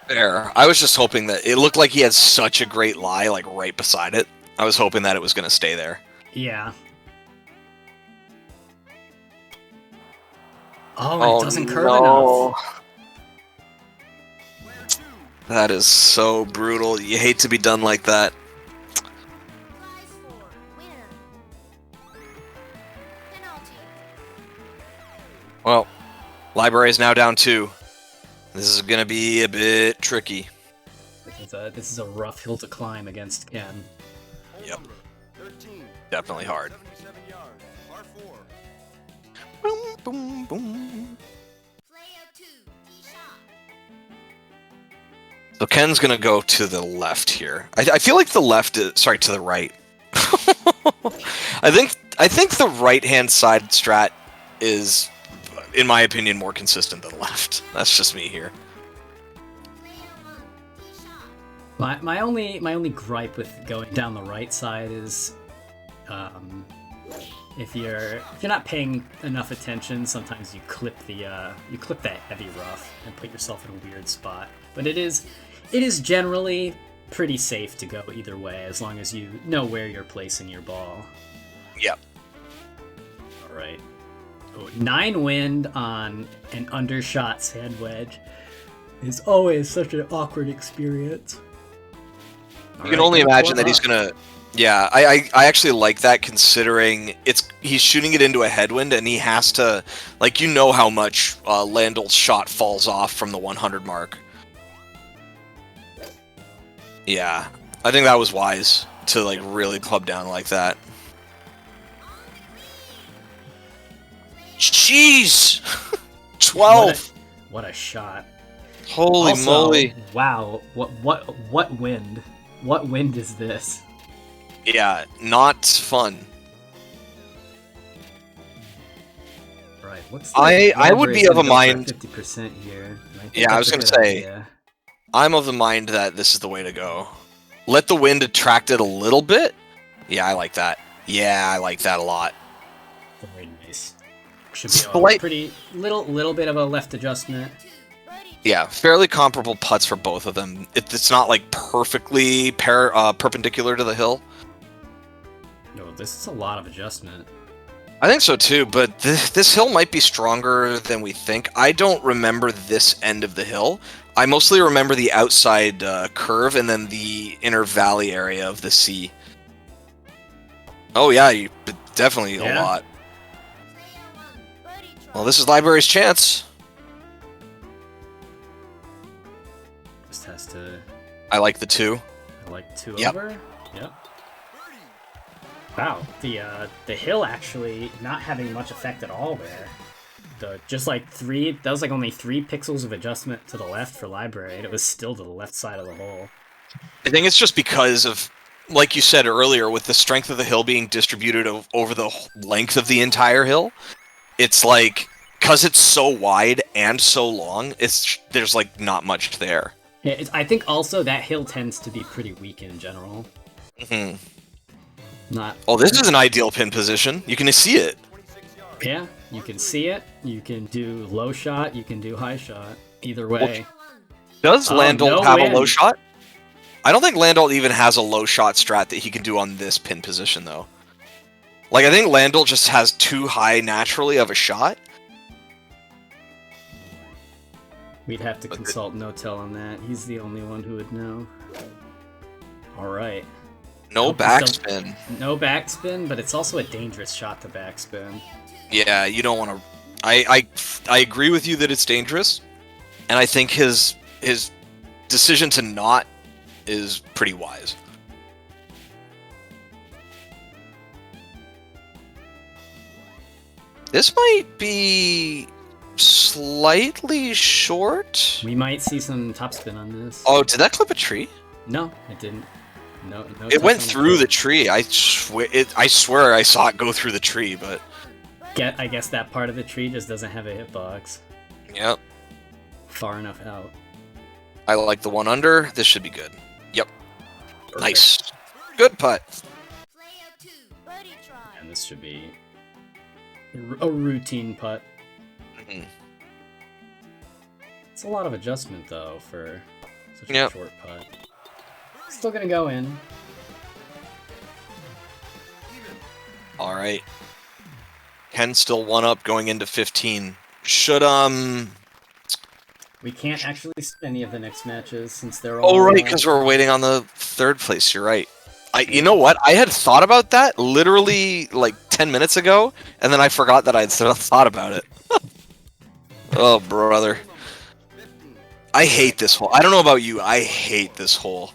There. I was just hoping that it looked like he had such a great lie, like right beside it. I was hoping that it was gonna stay there. Yeah. Oh, it doesn't curve enough. That is so brutal. You hate to be done like that. Prize for winner. Penalty. Well, library is now down 2. This is gonna be a bit tricky. This is a rough hill to climb against Ken. Yep. 13. Definitely hard. 77 yards. Par 4. Boom, boom, boom. Player 2, tee shot. So Ken's gonna go to the left here. I feel like the left is to the right. I think the right hand side strat is, in my opinion, more consistent than left. That's just me here. Player 1, tee shot. My only gripe with going down the right side is, if you're not paying enough attention, sometimes you clip that heavy rough and put yourself in a weird spot. But it is generally pretty safe to go either way as long as you know where you're placing your ball. Yep. All right. Oh, 9 wind on an undershot sand wedge is always such an awkward experience. You can only imagine that he's gonna. Yeah, I actually like that, considering he's shooting it into a headwind and he has to, like, you know how much Landell's shot falls off from the 100 mark. Yeah, I think that was wise to, like, really club down like that. Jeez, 12. What a shot! Holy Also, moly! wow, what wind? What wind is this? Yeah, not fun. Right. What's I would be of a mind. 50% here. Yeah, I was gonna say. I'm of the mind that this is the way to go. Let the wind attract it a little bit. Yeah, I like that. Yeah, I like that a lot. Very nice. Should be a pretty little bit of a left adjustment. Yeah, fairly comparable putts for both of them. It's not like perfectly perpendicular to the hill. No, this is a lot of adjustment. I think so too, but this hill might be stronger than we think. I don't remember this end of the hill. I mostly remember the outside curve and then the inner valley area of the sea. Oh yeah, definitely a lot. Well, this is Library's chance. Just has to. I like the 2. I like 2 Yep. over. Yep. Wow, the hill actually not having much effect at all there. Just like that was like only 3 pixels of adjustment to the left for library, and it was still to the left side of the hole. I think it's just because of, like you said earlier, with the strength of the hill being distributed over the length of the entire hill. It's like, because it's so wide and so long, there's like not much there. Yeah, I think also that hill tends to be pretty weak in general. Mm-hmm. Not. Oh, this is an ideal pin position. You can see it. Yeah, you can see it. You can do low shot. You can do high shot. Either way. Does Landell have wind. a low shot? I don't think Landell even has a low shot strat that he can do on this pin position, though. Like, I think Landell just has too high naturally of a shot. We'd have to consult No-Tell on that. He's the only one who would know. All right. No backspin. No backspin, but it's also a dangerous shot to backspin. Yeah, you don't want to. I agree with you that it's dangerous, and I think his decision to not is pretty wise. This might be slightly short. We might see some topspin on this. Oh, did that clip a tree? No, it didn't. No, It went topspin through was the tree. I swear I saw it go through the tree, but I guess that part of the tree just doesn't have a hitbox yep. far enough out. I like the one under. This should be good. Yep. Perfect. Nice. Good putt. Player 2, birdie try. And this should be a routine putt. Mhm. It's a lot of adjustment though for such a Yep. short putt. Still gonna go in. All right. Ken still one up going into 15. Should We can't actually see any of the next matches since they're all. Oh right, because we're waiting on the third place. You're right. You know what? I had thought about that literally like 10 minutes ago, and then I forgot that I had thought about it. Oh brother, I hate this hole. I don't know about you. I hate this hole.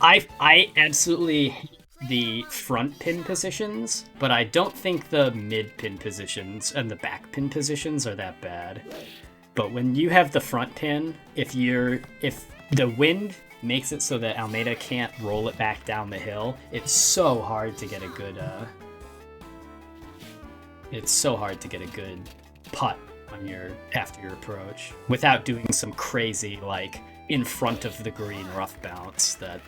I absolutely hate the front pin positions, but I don't think the mid pin positions and the back pin positions are that bad. But when you have the front pin, if the wind makes it so that Almeida can't roll it back down the hill, it's so hard to get a good putt on after your approach without doing some crazy like in front of the green rough bounce that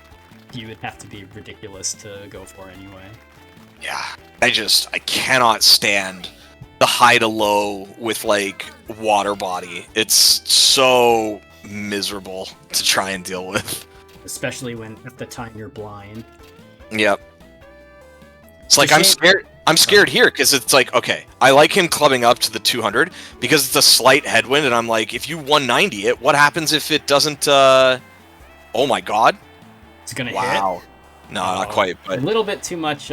you would have to be ridiculous to go for anyway. Yeah, I cannot stand the high to low with like water body. It's so miserable to try and deal with. Especially when at the time you're blind. Yep. It's like I'm scared. I'm scared here because it's like, okay, I like him clubbing up to the 200 because it's a slight headwind, and I'm like, if you 190 it, what happens if it doesn't? Oh my god! It's gonna hit. Wow. No, not quite. A But little bit too much.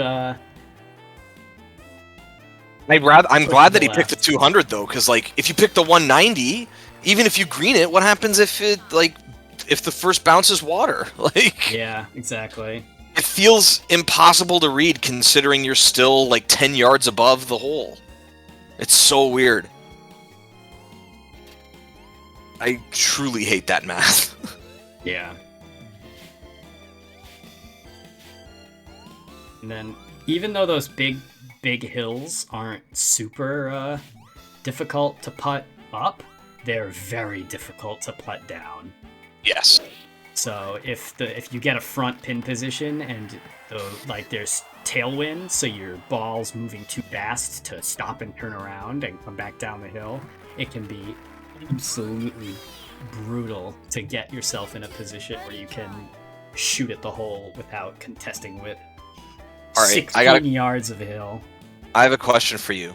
I'm glad that he the picked the left. 200 though, because like if you pick the 190, even if you green it, what happens if if the first bounce is water? Like, Yeah, exactly. it feels impossible to read considering you're still like 10 yards above the hole. It's so weird. I truly hate that math. Yeah. And then, even though those big hills aren't super difficult to putt up, they're very difficult to putt down. Yes. So if you get a front pin position and there's tailwind, so your ball's moving too fast to stop and turn around and come back down the hill, it can be absolutely brutal to get yourself in a position where you can shoot at the hole without contesting with All right, 16 yards of hill. I have a question for you.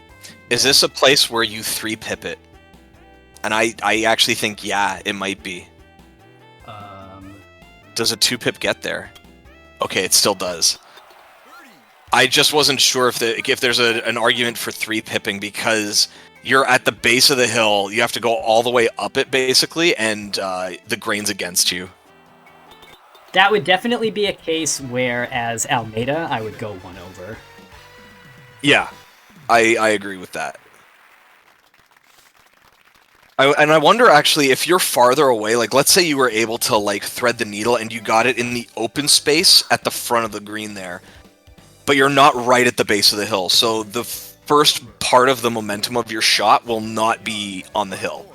Is this a place where you 3-pip it? And I actually think, yeah, it might be. Does a 2-pip get there? Okay, it still does. I just wasn't sure if there's an argument for 3-pipping because you're at the base of the hill, you have to go all the way up it basically, and the grain's against you. That would definitely be a case where, as Almeida, I would go one over. Yeah, I agree with that. I wonder actually if you're farther away, like let's say you were able to like thread the needle and you got it in the open space at the front of the green there, but you're not right at the base of the hill, so the first part of the momentum of your shot will not be on the hill.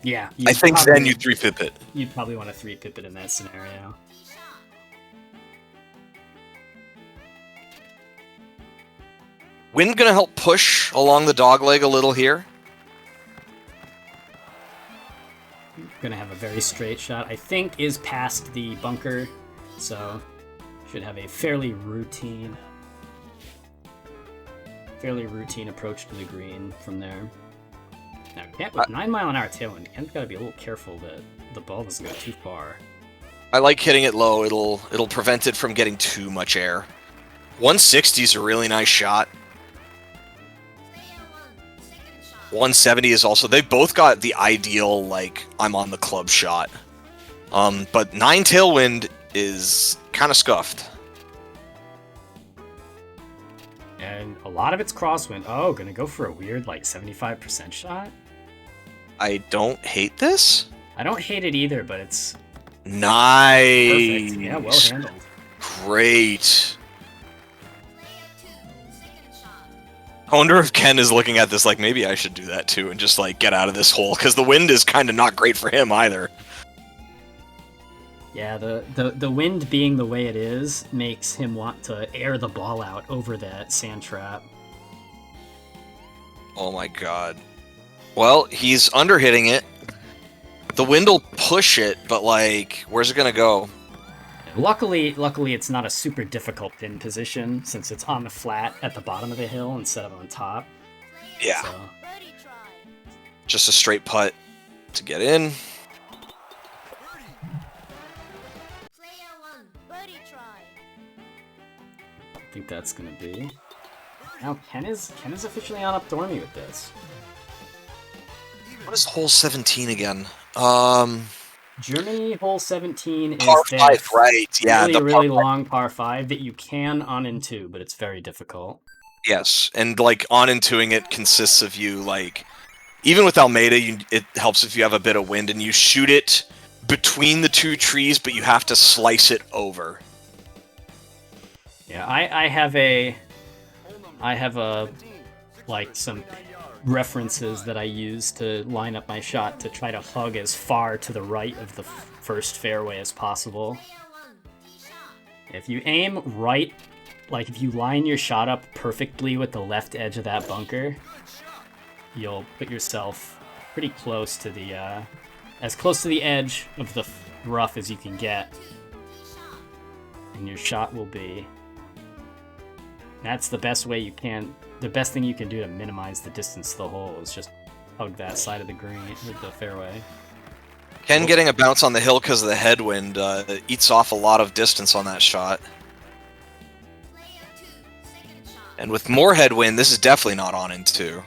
Yeah. I think then you 3-pip it. You'd probably want to 3-pip it in that scenario. Wind gonna help push along the dog leg a little here. Gonna have a very straight shot. I think is past the bunker, so should have a fairly routine approach to the green from there. Now, Kent with 9 mile an hour tailwind, Kent's got to be a little careful that the ball doesn't go too far. I like hitting it low. It'll prevent it from getting too much air. 160 is a really nice shot. Player 1, second shot. 170 is also, they both got the ideal, like, I'm on the club shot. But 9 tailwind is kind of scuffed. And a lot of it's crosswind. Oh, gonna go for a weird, like, 75% shot? I don't hate this. I don't hate it either, but it's Nice. perfect. Yeah, well handled. Great. Player 2, second shot. I wonder if Ken is looking at this like maybe I should do that too and just like get out of this hole because the wind is kind of not great for him either. Yeah, the wind being the way it is makes him want to air the ball out over that sand trap. Oh my god. Well, he's under-hitting it. The wind will push it, but like, where's it gonna go? Luckily, it's not a super difficult pin position since it's on the flat at the bottom of the hill instead of on top. Yeah, So, Birdie try. just a straight putt to get in. Player 1, birdie try. I think that's gonna be. Now Ken is officially on up Dormy with this. What is hole 17 again? Germany hole 17 is Par that 5, right? Yeah, really, the really par 5. long par 5 that you can on into, but it's very difficult. Yes, and like on intoing it consists of you like, even with Almeida, it helps if you have a bit of wind and you shoot it between the two trees, but you have to slice it over. Yeah, I have a like some references that I use to line up my shot to try to hug as far to the right of the first fairway as possible. Player 1, tee shot. If you aim right, like if you line your shot up perfectly with the left edge of that bunker, you'll put yourself pretty close to the, as close to the edge of the rough as you can get, Tee shot. and your shot will be. That's the best way you can. The best thing you can do to minimize the distance to the hole is just hug that side of the green with the fairway. Ken getting a bounce on the hill because of the headwind eats off a lot of distance on that shot. Player 2, second shot. And with more headwind, this is definitely not on in 2.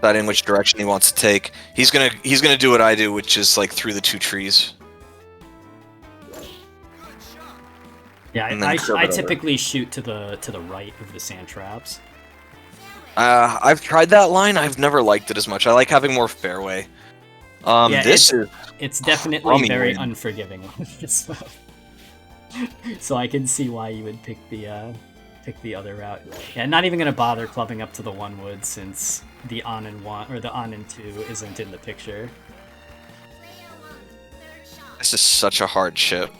Deciding which direction he wants to take. He's gonna do what I do, which is like through the two trees. Yeah, And then I curve it over. typically shoot to the right of the sand traps. I've tried that line. I've never liked it as much. I like having more fairway. Yeah, This is It's definitely crummy very wind. unforgiving on this stuff. So I can see why you would pick the other route. Yeah, not even gonna bother clubbing up to the one wood since the on and one or the on and two isn't in the picture. Player 1, third shot. this is such a hard chip.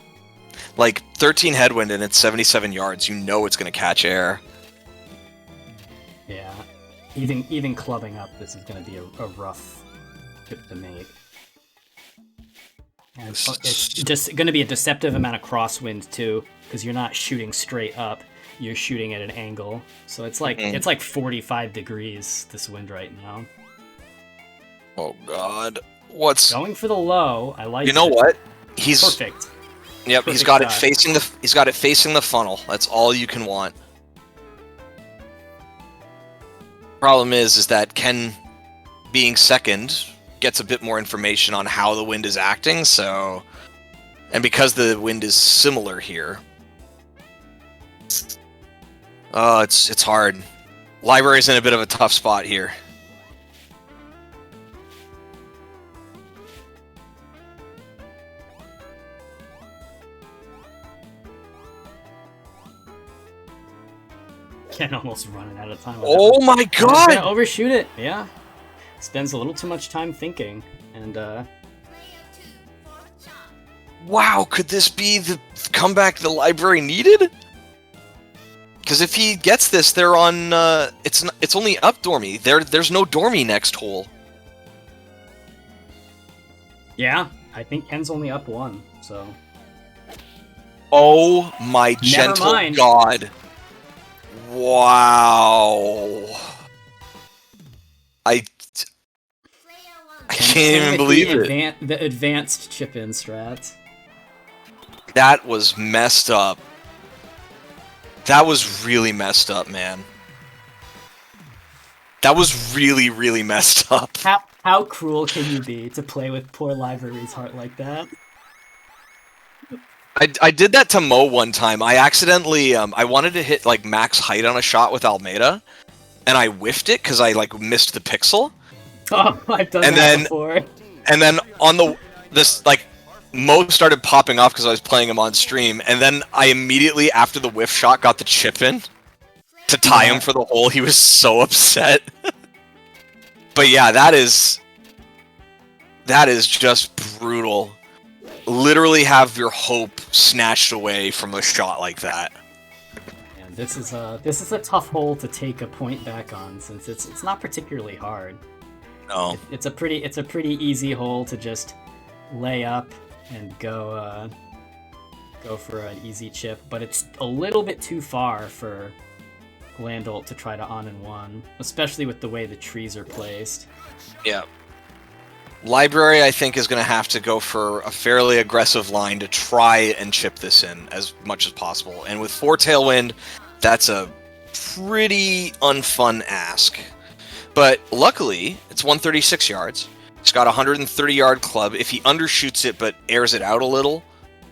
Like 13 headwind and it's 77 yards. You know it's gonna catch air. Yeah, even clubbing up, this is gonna be a rough chip to make. And it's just gonna be a deceptive amount of crosswind too, because you're not shooting straight up. You're shooting at an angle, so it's like Mhm. it's like 45 degrees this wind right now. Oh god. What's Going for the low, I like. You know it. what? He's Perfect. Yep, he's Perfect got it shot. facing the funnel. That's all you can want. Problem is that Ken being second gets a bit more information on how the wind is acting, so and because the wind is similar here. Oh, it's hard. Library's in a bit of a tough spot here. Ken almost running out of time. Oh my He's gonna god! overshoot it. Yeah, spends a little too much time thinking, and Player 2, fourth shot. Wow, could this be the comeback the library needed? Because if he gets this, they're on. It's only up Dormy. There's no Dormy next hole. yeah, I think Ken's only up one. So Oh my gentle mind. god! Wow! I Player 1, can't even believe it. The advanced chip-in strat. That was messed up. That was really messed up, man. That was really, really messed up. How cruel can you be to play with poor Library's heart like that? I did that to Mo one time. I accidentally I wanted to hit like max height on a shot with Almeida, and I whiffed it because I like missed the pixel. Oh, I've done And that then- before. And then on this like Mo started popping off because I was playing him on stream, and then I immediately after the whiff shot got the chip in to tie him for the hole. He was so upset. But yeah, that is just brutal. Literally have your hope snatched away from a shot like that. And this is a tough hole to take a point back on since it's not particularly hard. No. It's a pretty easy hole to just lay up and go for an easy chip, but it's a little bit too far for Landolt to try to on and one, especially with the way the trees are placed. Yeah. Library, I think, is going to have to go for a fairly aggressive line to try and chip this in as much as possible. And with 4 Tailwind, that's a pretty unfun ask. But luckily, it's 136 yards. It's got a 130-yard club. If he undershoots it but airs it out a little,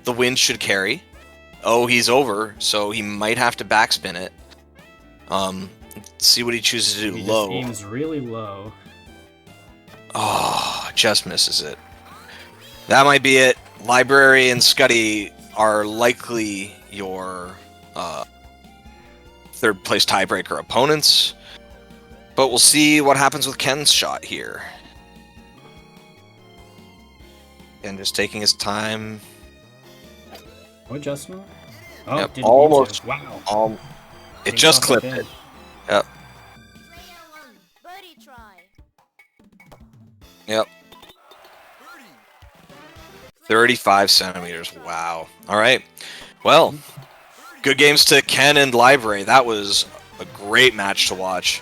the wind should carry. Oh, he's over, so he might have to backspin it. Let's see what he chooses to do. He Low. just aims really low. Oh, just misses it. That might be it. Library and Scuddy are likely your third place tiebreaker opponents. But we'll see what happens with Ken's shot here. And just taking his time. No adjustment? Oh, Yep, didn't almost. need to. Wow. It Takes just off clipped again. it. Yep. Player 1, birdie try. Yep. 35 centimeters. Wow. All right. Well, good games to Ken and Library. That was a great match to watch.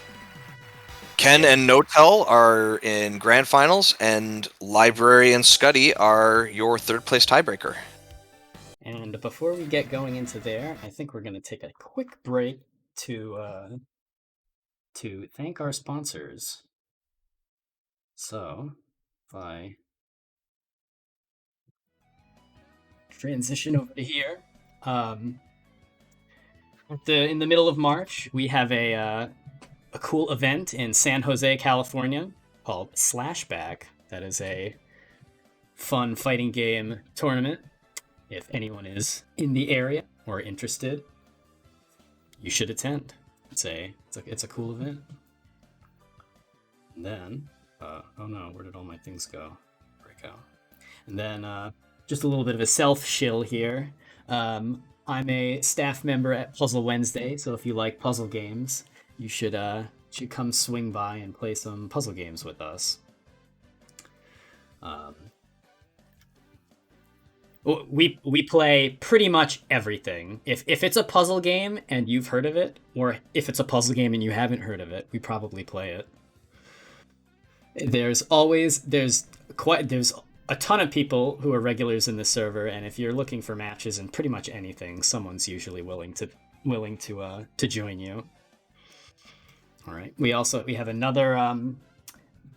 Ken and Notel are in grand finals, and Library and Scuddy are your third place tiebreaker. And before we get going into there, I think we're going to take a quick break to thank our sponsors. So, if I transition over to here, in the middle of March, we have a cool event in San Jose, California, called Slashback. That is a fun fighting game tournament. If anyone is in the area or interested, you should attend. It's a cool event. And then, oh no, where did all my things go? Break out. And then, just a little bit of a self-shill here. I'm a staff member at Puzzle Wednesday, so if you like puzzle games, you should come swing by and play some puzzle games with us. We play pretty much everything. If it's a puzzle game and you've heard of it, or if it's a puzzle game and you haven't heard of it, we probably play it. There's a ton of people who are regulars in the server, and if you're looking for matches in pretty much anything, someone's usually willing to join you. All right. We have another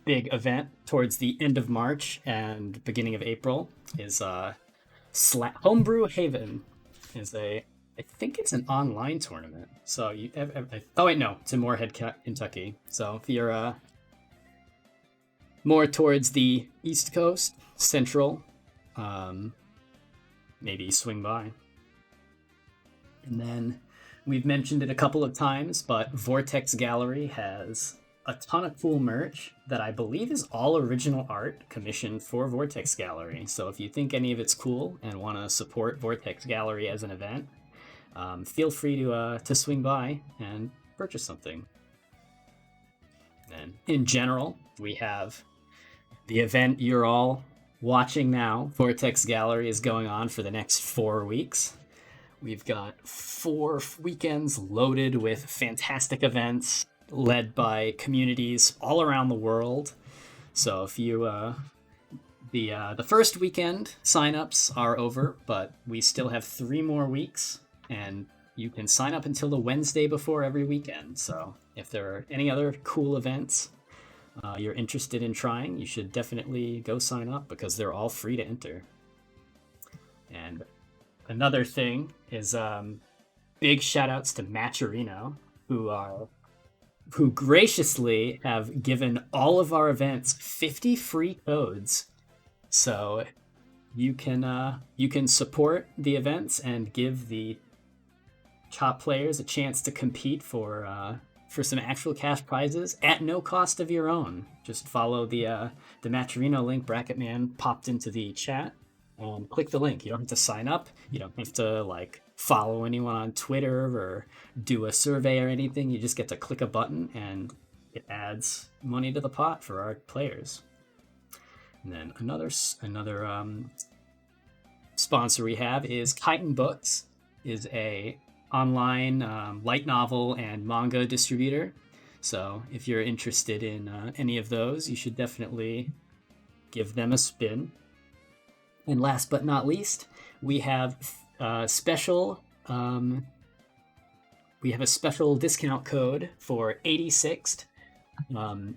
big event towards the end of March and beginning of April is Homebrew Haven is I think it's an online tournament. So it's in Moorhead, Kentucky. So if you're more towards the East Coast, Central, maybe swing by. And then we've mentioned it a couple of times, but Vortex Gallery has a ton of cool merch that I believe is all original art commissioned for Vortex Gallery. So if you think any of it's cool and want to support Vortex Gallery as an event, feel free to swing by and purchase something. And in general, we have the event you're all watching now. Vortex Gallery is going on for the next 4 weeks. We've got 4 weekends loaded with fantastic events led by communities all around the world. So if you the first weekend signups are over, but we still have 3 more weeks, and you can sign up until the Wednesday before every weekend. So if there are any other cool events you're interested in trying, you should definitely go sign up because they're all free to enter. And another thing is big shout outs to Matcherino, who graciously have given all of our events 50 free codes. So you can support the events and give the top players a chance to compete for some actual cash prizes at no cost of your own. Just follow the Matcherino link Bracketman popped into the chat and click the link. You don't have to sign up. You don't have to like follow anyone on Twitter or do a survey or anything. You just get to click a button and it adds money to the pot for our players. And then another sponsor we have is Chitin Books, is a online light novel and manga distributor. So if you're interested in any of those, you should definitely give them a spin. And last but not least, we have special we have a special discount code for 86th.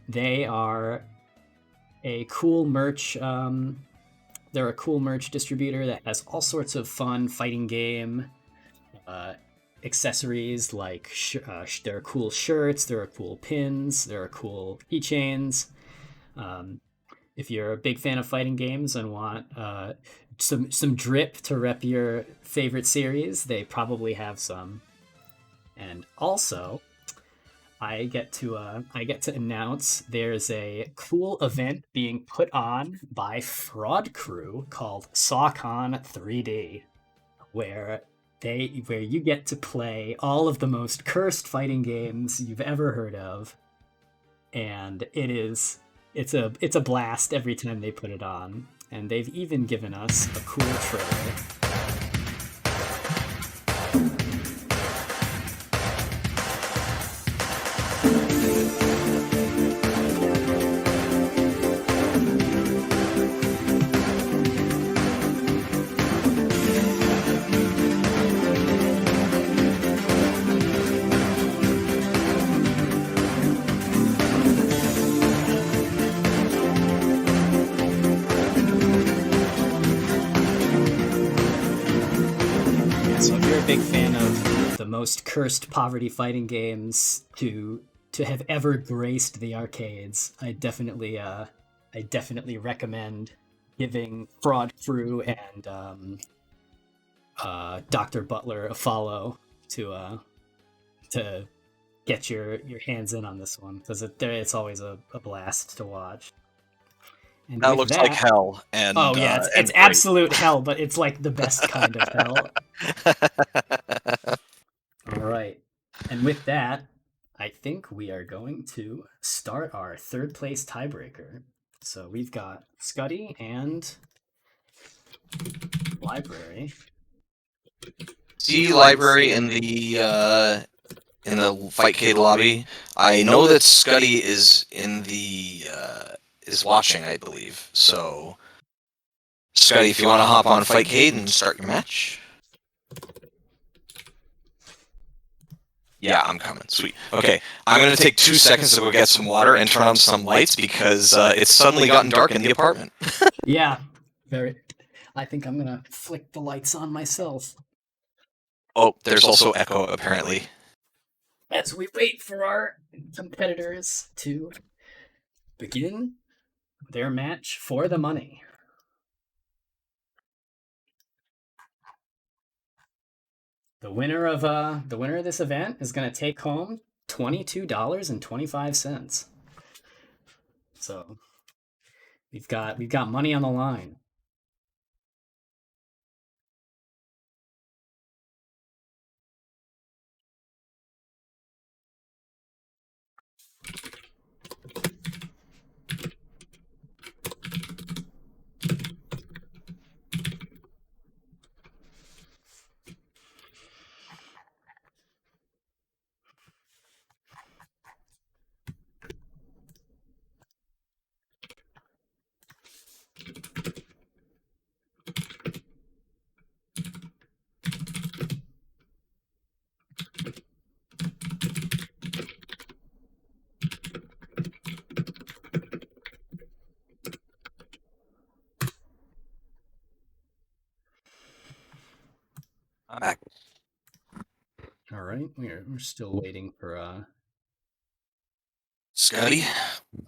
They are a cool merch they're a cool merch distributor that has all sorts of fun fighting game accessories, like there are cool shirts, there are cool pins, there are cool keychains. If you're a big fan of fighting games and want some drip to rep your favorite series, they probably have some. And also, I get to announce there's a cool event being put on by Fraud Crew called SawCon 3D, where you get to play all of the most cursed fighting games you've ever heard of, and it's a blast every time they put it on. And they've even given us a cool trailer. So if you're a big fan of the most cursed poverty fighting games to have ever graced the arcades, I definitely recommend giving Fraud Crew and Dr. Butler a follow to get your hands in on this one, because it's always a blast to watch. And That with looks like hell. And oh yeah, it's and great. absolute hell, but it's like the best kind of hell. All right. And with that, I think we are going to start our third place tiebreaker. So we've got Scuddy and Library. See library in the Fightcade lobby. I know that Scuddy is in the is watching, I believe. So, Scuddy, if you want to hop on Fightcade and start your match. Yeah, I'm coming. Sweet. Okay, I'm going to take 2 seconds to go get some water and turn on some lights because it's suddenly gotten dark in the apartment. Yeah, very. I think I'm gonna flick the lights on myself Oh, there's also echo, apparently. as we wait for our competitors to begin their match for the money. The winner of this event is going to take home $22.25. So we've got money on the line. I'm back. All right, we're still waiting for Scotty?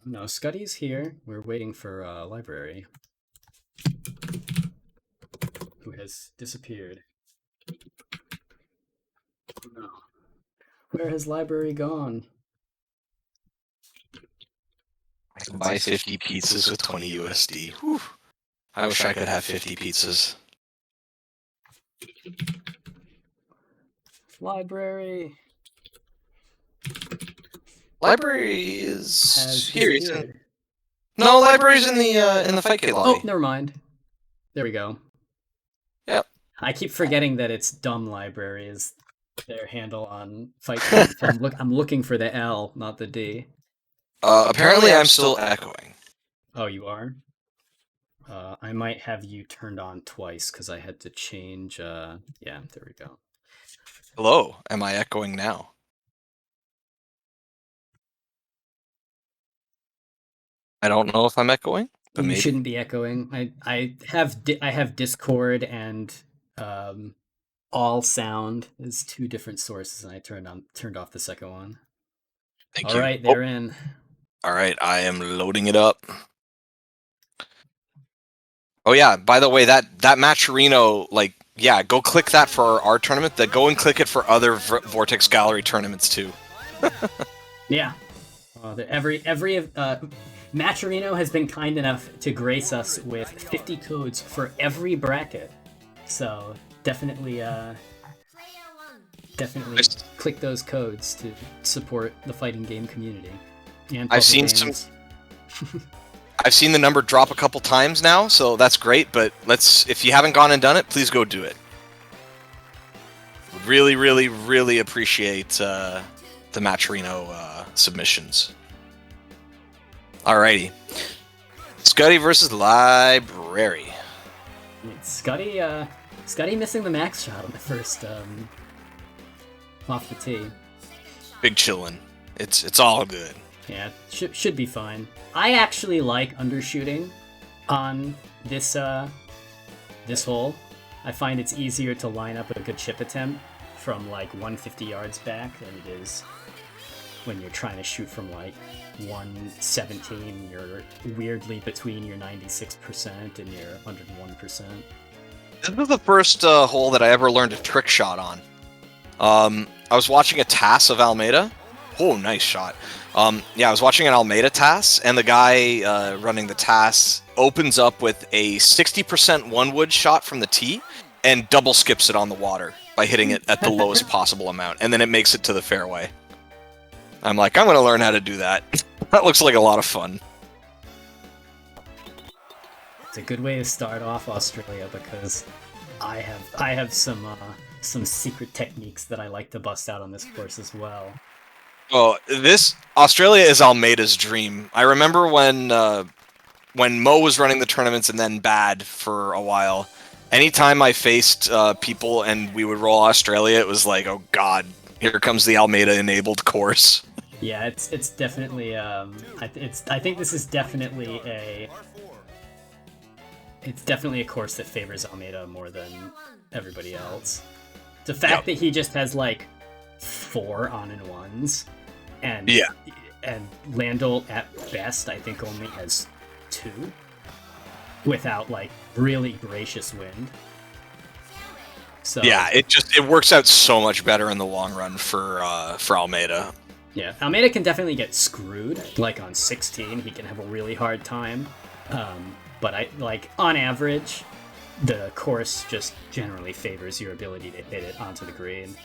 no, Scuddy's here. We're waiting for Library, who has disappeared. No. Where has Library gone? I can buy 50 pizzas with 20 USD. Whew. I wish I could have 50 pizzas. Library Library is has here. disappeared. No, library's in the fight kit Oh, lobby. never mind. There we go. Yep. I keep forgetting that it's Dumb Library is their handle on Fight Club. So I'm looking for the L, not the D. Apparently, I'm still echoing. Oh, you are? I might have you turned on twice because I had to change. Yeah, there we go. Hello, am I echoing now? I don't know if I'm echoing, but You maybe. shouldn't be echoing. I have Discord and all sound is two different sources, and I turned off the second one. Thank All you. right, they're in. All right, I am loading it up. Oh yeah, by the way, that Matcherino, like, yeah, go click that for our tournament. Then go and click it for other Vortex Gallery tournaments too. Yeah. Every Matcherino has been kind enough to grace us with 50 codes for every bracket. So definitely Player 1. click those codes to support the fighting game community. And I've seen games. I've seen the number drop a couple times now, so that's great, but if you haven't gone and done it, please go do it. Really, really, really appreciate the Matcherino submissions. Alrighty. Scuddy versus Library. Scuddy missing the max shot on the first off the tee. Big chillin'. It's all good. Yeah, should be fine. I actually like undershooting on this this hole. I find it's easier to line up a good chip attempt from like 150 yards back than it is when you're trying to shoot from like 117. You're weirdly between your 96% and your 101%. This was the first hole that I ever learned a trick shot on. I was watching a TAS of Almeida. Oh, nice shot. Yeah, I was watching an Almeida TAS, and the guy running the TAS opens up with a 60% one-wood shot from the tee and double skips it on the water by hitting it at the lowest possible amount, and then it makes it to the fairway. I'm like, I'm going to learn how to do that. That looks like a lot of fun. It's a good way to start off Australia because I have some secret techniques that I like to bust out on this course as well. Oh, this Australia is Almeida's dream. I remember when Mo was running the tournaments and then Bad for a while. Anytime I faced people and we would roll Australia, it was like, oh god, here comes the Almeida-enabled course. Yeah, it's definitely I think this is definitely a course that favors Almeida more than everybody else. The fact that he just has like 4 on-and-ones and Landel at best I think only has 2 without like really gracious wind. So yeah, it works out so much better in the long run for Almeida. Yeah, Almeida can definitely get screwed. Like on 16, he can have a really hard time. But on average, the course just generally favors your ability to hit it onto the green.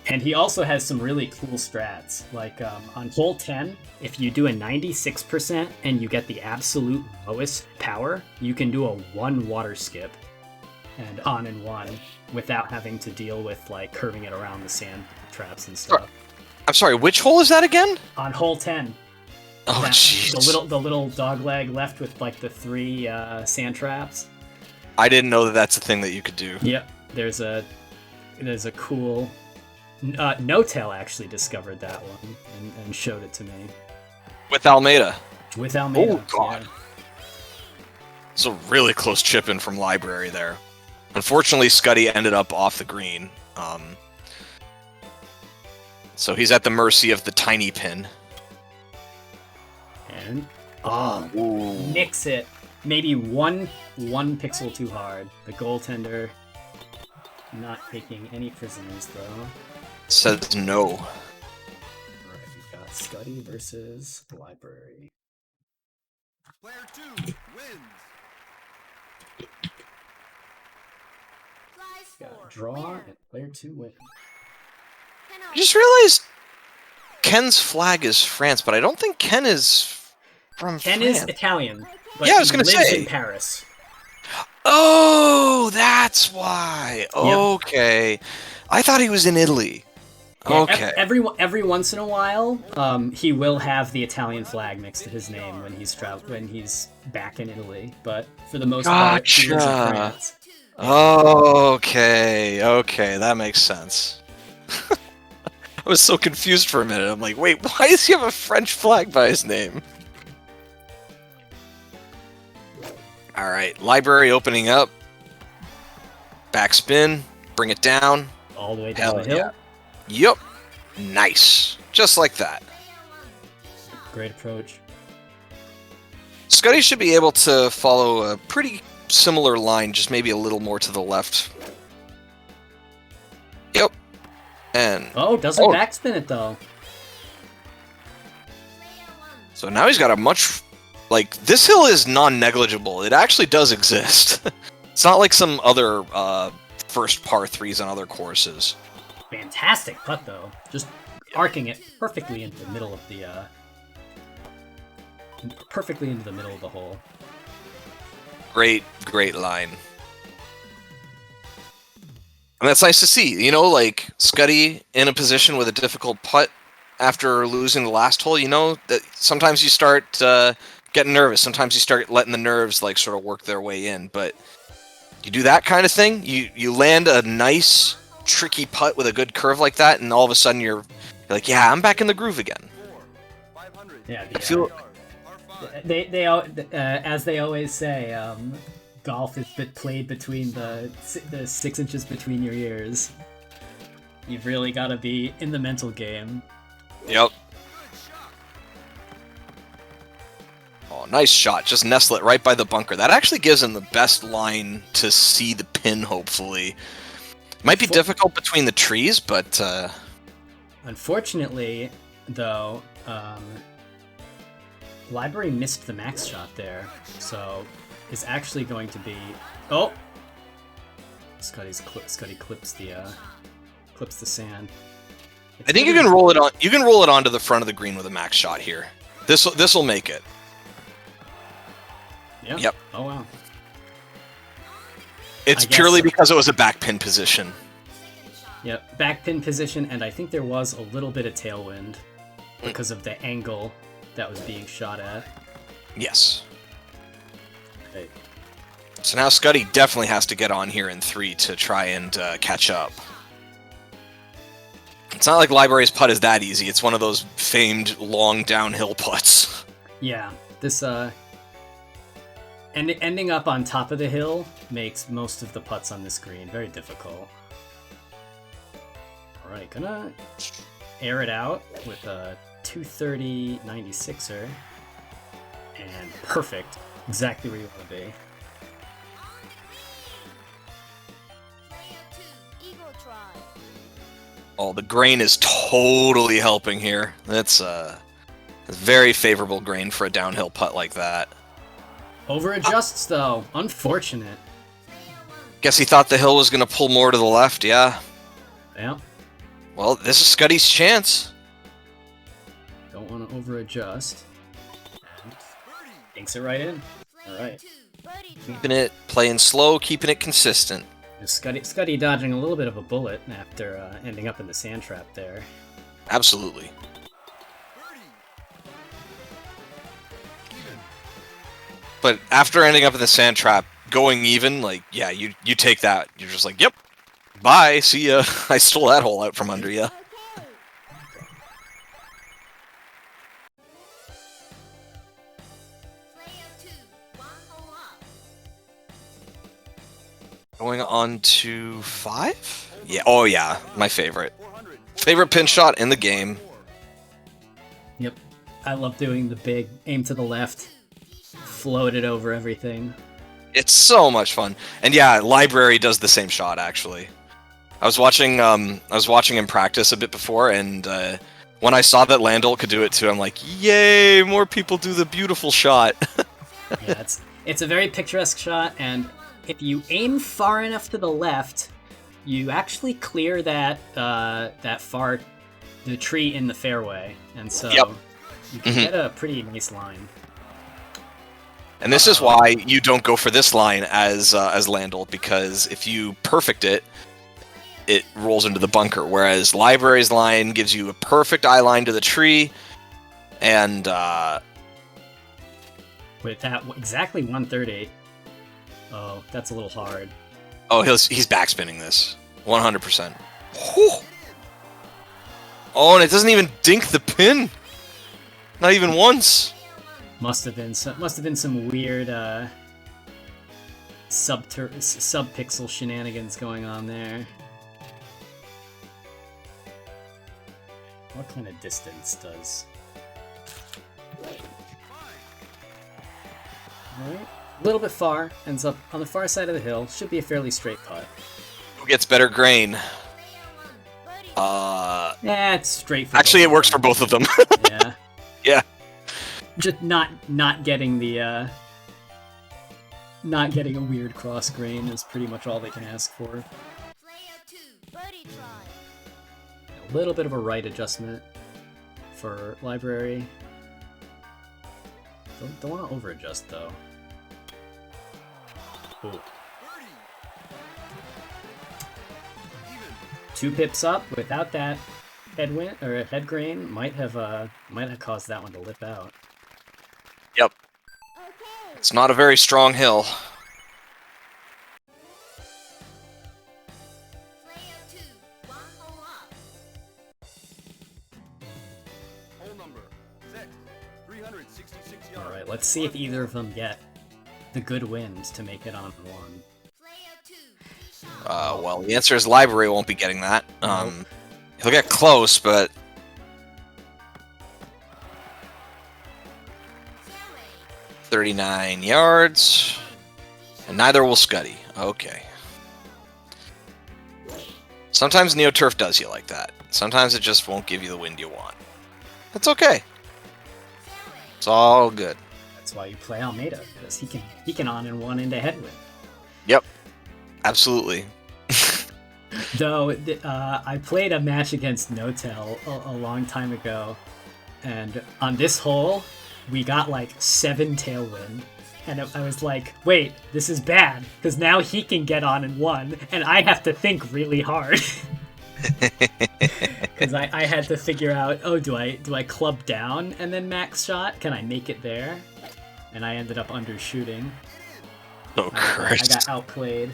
And he also has some really cool strats. Like on hole 10, if you do a 96% and you get the absolute lowest power, you can do a 1 water skip and on and 1 without having to deal with like curving it around the sand traps and stuff. I'm sorry, which hole is that again? On hole 10. Oh jeez. The little dog leg left with like the 3 sand traps. I didn't know that that's a thing that you could do. Yep. There's a cool No-Tail actually discovered that one and showed it to me. With Almeida. With Almeida. Oh god. Yeah. It's a really close chip in from Library there. Unfortunately, Scuddy ended up off the green. So he's at the mercy of the tiny pin. And nix it. Maybe one pixel too hard. The goaltender not taking any prisoners though. Says no. Alright, we've got Scuddy versus Library. Player 2 wins. Prize Got for draw winner. and player 2 win. I just realized Ken's flag is France, but I don't think Ken is from Ken France. is Italian, but Yeah, I was he gonna lives say. in Paris. Oh, that's why. Yep. Okay. I thought he was in Italy. Yeah, Okay. every once in a while, he will have the Italian flag next to his name when he's back in Italy. But for the most part, he lives in Gotcha. France. Okay, that makes sense. I was so confused for a minute. I'm like, wait, why does he have a French flag by his name? Alright, library opening up. Backspin, bring it down. All the way down Hell the hill. yeah. Yup. Nice. Just like that. Great approach. Scuddy should be able to follow a pretty similar line, just maybe a little more to the left. Yep. And Oh, doesn't backspin it though. so now he's got a much... Like, this hill is non-negligible. It actually does exist. It's not like some other first par 3s on other courses. Fantastic putt though. Just arcing it perfectly into the middle of the hole. Great line. And that's nice to see. You know, like, Scuddy in a position with a difficult putt after losing the last hole, you know, that sometimes you start getting nervous. Sometimes you start letting the nerves, like, sort of work their way in. But you do that kind of thing, you land a nice, tricky putt with a good curve like that, and all of a sudden you're like, yeah, I'm back in the groove again. 500. Yeah, I feel... as they always say, golf is played between the 6 inches between your ears. You've really got to be in the mental game. Yep. Oh, nice shot. Just nestle it right by the bunker. That actually gives him the best line to see the pin, hopefully. Might be difficult between the trees, but... Unfortunately, though, Library missed the max shot there, so is actually going to be... Oh! Scuddy clips the sand. I think you can roll it on. You can roll it onto the front of the green with a max shot here. This'll make it. Yep. Oh wow. It's purely because it was a back pin position. Yep, back pin position, and I think there was a little bit of tailwind because of the angle that was being shot at. Yes. Okay. So now Scuddy definitely has to get on here in 3 to try and catch up. It's not like Library's putt is that easy. It's one of those famed long downhill putts. Yeah, this ending up on top of the hill makes most of the putts on this green very difficult. All right, gonna air it out with a 230 96er, and perfect, exactly where you want to be. Oh, the grain is totally helping here. That's a very favorable grain for a downhill putt like that. Over adjusts though, unfortunate. Guess he thought the hill was going to pull more to the left, yeah. Yeah. Well, this is Scuddy's chance. Don't want to over adjust. Dinks it right in. All right. Keeping it playing slow, keeping it consistent. Scuddy dodging a little bit of a bullet after ending up in the sand trap there. Absolutely. But after ending up in the sand trap, going even, like, yeah, you take that. You're just like, yep, bye, see ya. I stole that hole out from under you. Going on to 5? Yeah. Oh yeah, my favorite. Favorite pin shot in the game. Yep. I love doing the big aim to the left, float it over everything. It's so much fun. And yeah, Library does the same shot actually. I was watching him practice a bit before, and when I saw that Landel could do it too, I'm like, yay! More people do the beautiful shot. Yeah, it's a very picturesque shot, and if you aim far enough to the left, you actually clear the tree in the fairway, and so Yep. you can get a pretty nice line. And this is why you don't go for this line as Landel, because if you perfect it, it rolls into the bunker. Whereas Library's line gives you a perfect eye line to the tree, and With that exactly 130. Oh, that's a little hard. oh, he's backspinning this 100%. Whew. Oh, and it doesn't even dink the pin. Not even once. Must have been some weird sub-pixel shenanigans going on there. What kind of distance does? Alright. A little bit far. Ends up on the far side of the hill. Should be a fairly straight putt. Who gets better grain? Yeah, it's straight for Actually, both it works of for them. both of them. Yeah. Yeah. Just not getting the not getting a weird cross grain is pretty much all they can ask for. Player 2, birdie try. A little bit of a right adjustment for Library. Don't want to over adjust though. Ooh. 2 pips up without that headwind or head grain might have caused that one to lip out. Yep. Okay. It's not a very strong hill. Player 2, 1 hole up. Hole number 6, 366 yards. All right, let's see if either of them get the good wind to make it on one. Player 2, shot. Well, the answer is Library won't be getting that. He'll get close, but Fairway. 39 yards. And neither will Scuddy. Okay. Sometimes NeoTurf does you like that. Sometimes it just won't give you the wind you want. That's okay. It's all good. That's why you play Almeida, because he can on and one into headwind. Yep. Absolutely. Though I played a match against Notel a long time ago, and on this hole we got like 7 tailwind, and I was like, wait, this is bad because now he can get on in one, and I have to think really hard because I had to figure out, oh, do I club down and then max shot? Can I make it there? And I ended up undershooting. Oh, I cursed. got outplayed.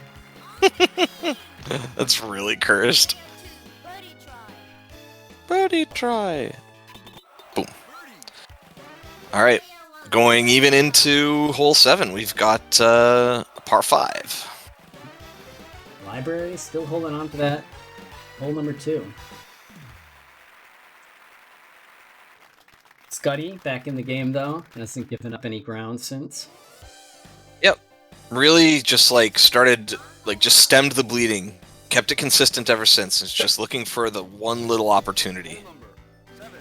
That's really cursed. birdie try. Birdie try. Boom. Alright. Going even into hole 7, we've got a par 5. Library still holding on to that. Hole number 2. Scuddy back in the game though, hasn't given up any ground since. Yep. Really just just stemmed the bleeding. Kept it consistent ever since. It's just looking for the one little opportunity. Hole number 7,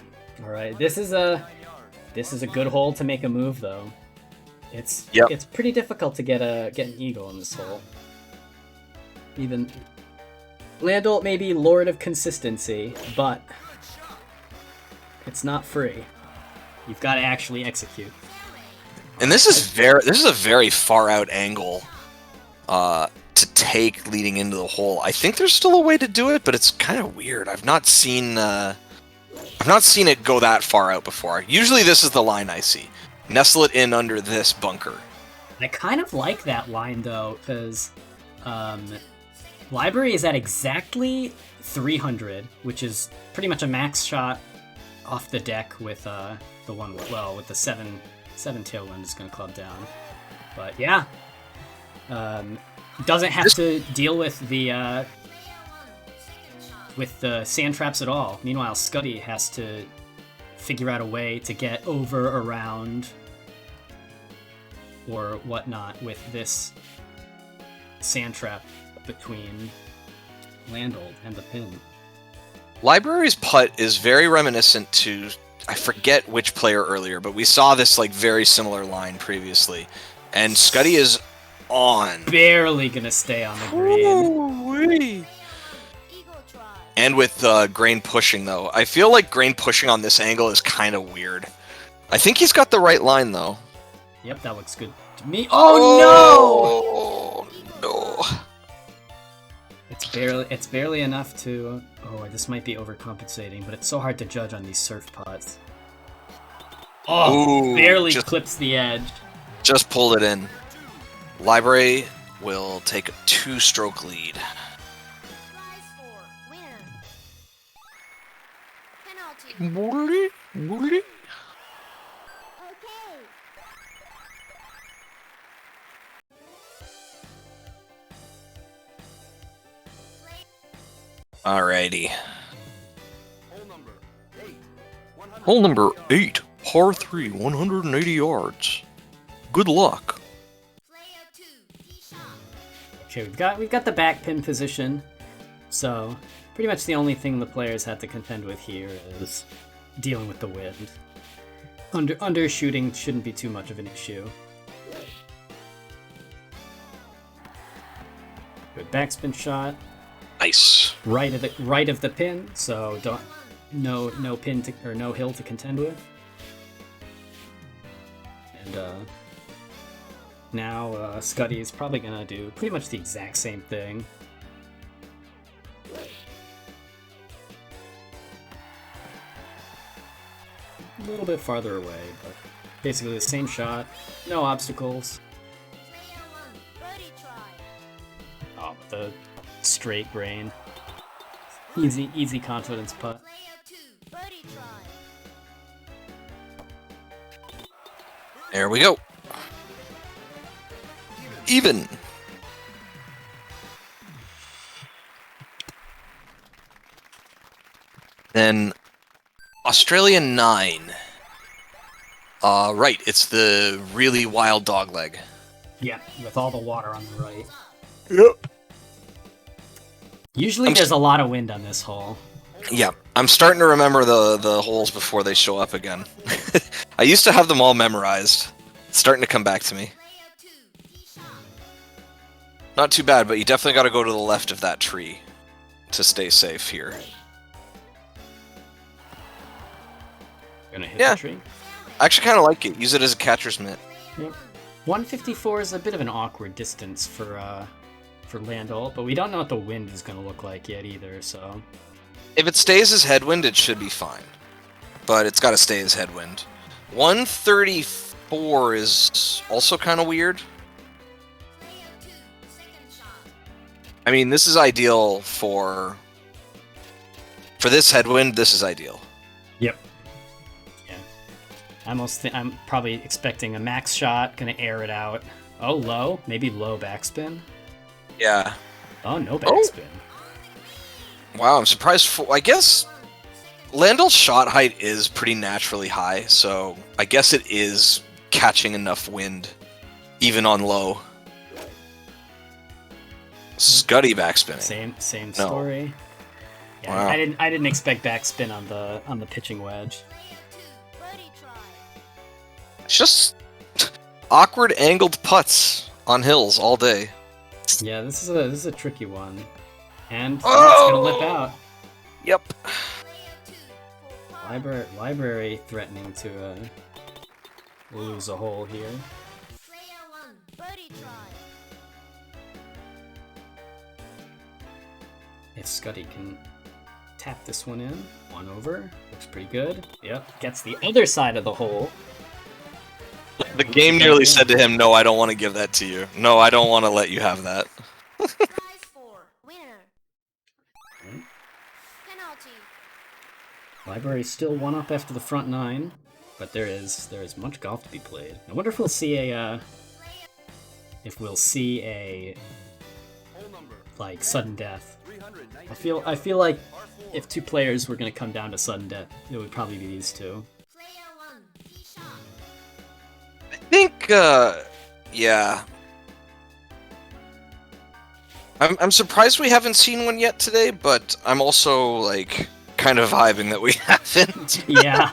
All right, this is a good hole to make a move though. It's pretty difficult to get an eagle in this hole. Even Landel may be Lord of Consistency, but it's not free. You've got to actually execute. And this is a very far out angle to take leading into the hole. I think there's still a way to do it, but it's kind of weird. I've not seen it go that far out before. Usually this is the line I see. Nestle it in under this bunker. I kind of like that line though, because Library is at exactly 300, which is pretty much a max shot off the deck with the one with the 7 tailwind is going to club down. But yeah, doesn't have This- to deal with the Player 1, second shot. sand traps at all. Meanwhile, Scuddy has to figure out a way to get over, around, or whatnot with this sand trap between Landold and the pin. Library's putt is very reminiscent to, I forget which player earlier, but we saw this like very similar line previously. And Scuddy is on. Barely gonna stay on the green. Ooh-wee. Eagle try. And with Grain pushing, though. I feel like Grain pushing on this angle is kind of weird. I think he's got the right line, though. Yep, that looks good to me. Oh, no! No! It's barely enough to. Oh, this might be overcompensating, but it's so hard to judge on these surf pots. Oh, Ooh, barely just- clips the edge. Just pulled it in. Library will take a 2-stroke lead. Prize for winner. Penalty. Okay. Alrighty. Hole number 8. Hole number 8, par 3, 180 yards. Good luck. Player 2, tee shot. Okay, we've got the back pin position, so pretty much the only thing the players had to contend with here is dealing with the wind. Undershooting shouldn't be too much of an issue. Good backspin shot, Nice. right of the pin, so no pin to, or no hill to contend with. And now Scuddy is probably gonna do pretty much the exact same thing. A little bit farther away, but basically the same shot, no obstacles. Player 1, birdie try. Oh, with the straight grain. Easy confidence putt. Player 2, birdie try. There we go. Even. Then Australian 9. Right, it's the really wild dog leg. Yeah, with all the water on the right. Yep. Usually there's a lot of wind on this hole. Yeah, I'm starting to remember the holes before they show up again. I used to have them all memorized. It's starting to come back to me. Player 2, tee shot. Not too bad, but you definitely got to go to the left of that tree to stay safe here. Gonna hit Yeah. the tree. I actually kind of like it. Use it as a catcher's mitt. Yep. 154 is a bit of an awkward distance for Landol, but we don't know what the wind is gonna look like yet either, so. If it stays as headwind, it should be fine. But it's got to stay as headwind. 134 is also kind of weird. Player 2, second shot. I mean, this is ideal for this headwind. This is ideal. Yep. Yeah. I'm probably expecting a max shot, gonna air it out. Oh, low? Maybe low backspin? Yeah. Oh, no backspin. Wow, I'm surprised. I guess Landell's shot height is pretty naturally high, so I guess it is catching enough wind, even on low. Scuddy backspinning. Same No. story. Yeah, Wow. I didn't expect backspin on the pitching wedge. Player 2, birdie try. It's just awkward angled putts on hills all day. Yeah, this is a tricky one. And it's Oh! gonna lip out. Yep. Player 2, for par. Library threatening to lose a hole here. Player 1, birdie try. If Scuddy can tap this one in, one over, looks pretty good. Yep, gets the other side of the hole. The game nearly said to him, "No, I don't want to give that to you. No, I don't want to let you have that." Prize for winner. Right. Penalty. Library's still one up after the front nine, but there is much golf to be played. I wonder if we'll see a like sudden death. I feel like if two players were gonna come down to sudden death, it would probably be these two. Player 1, tee shot. I think, yeah. I'm surprised we haven't seen one yet today, but I'm also, like, kind of vibing that we haven't. Yeah.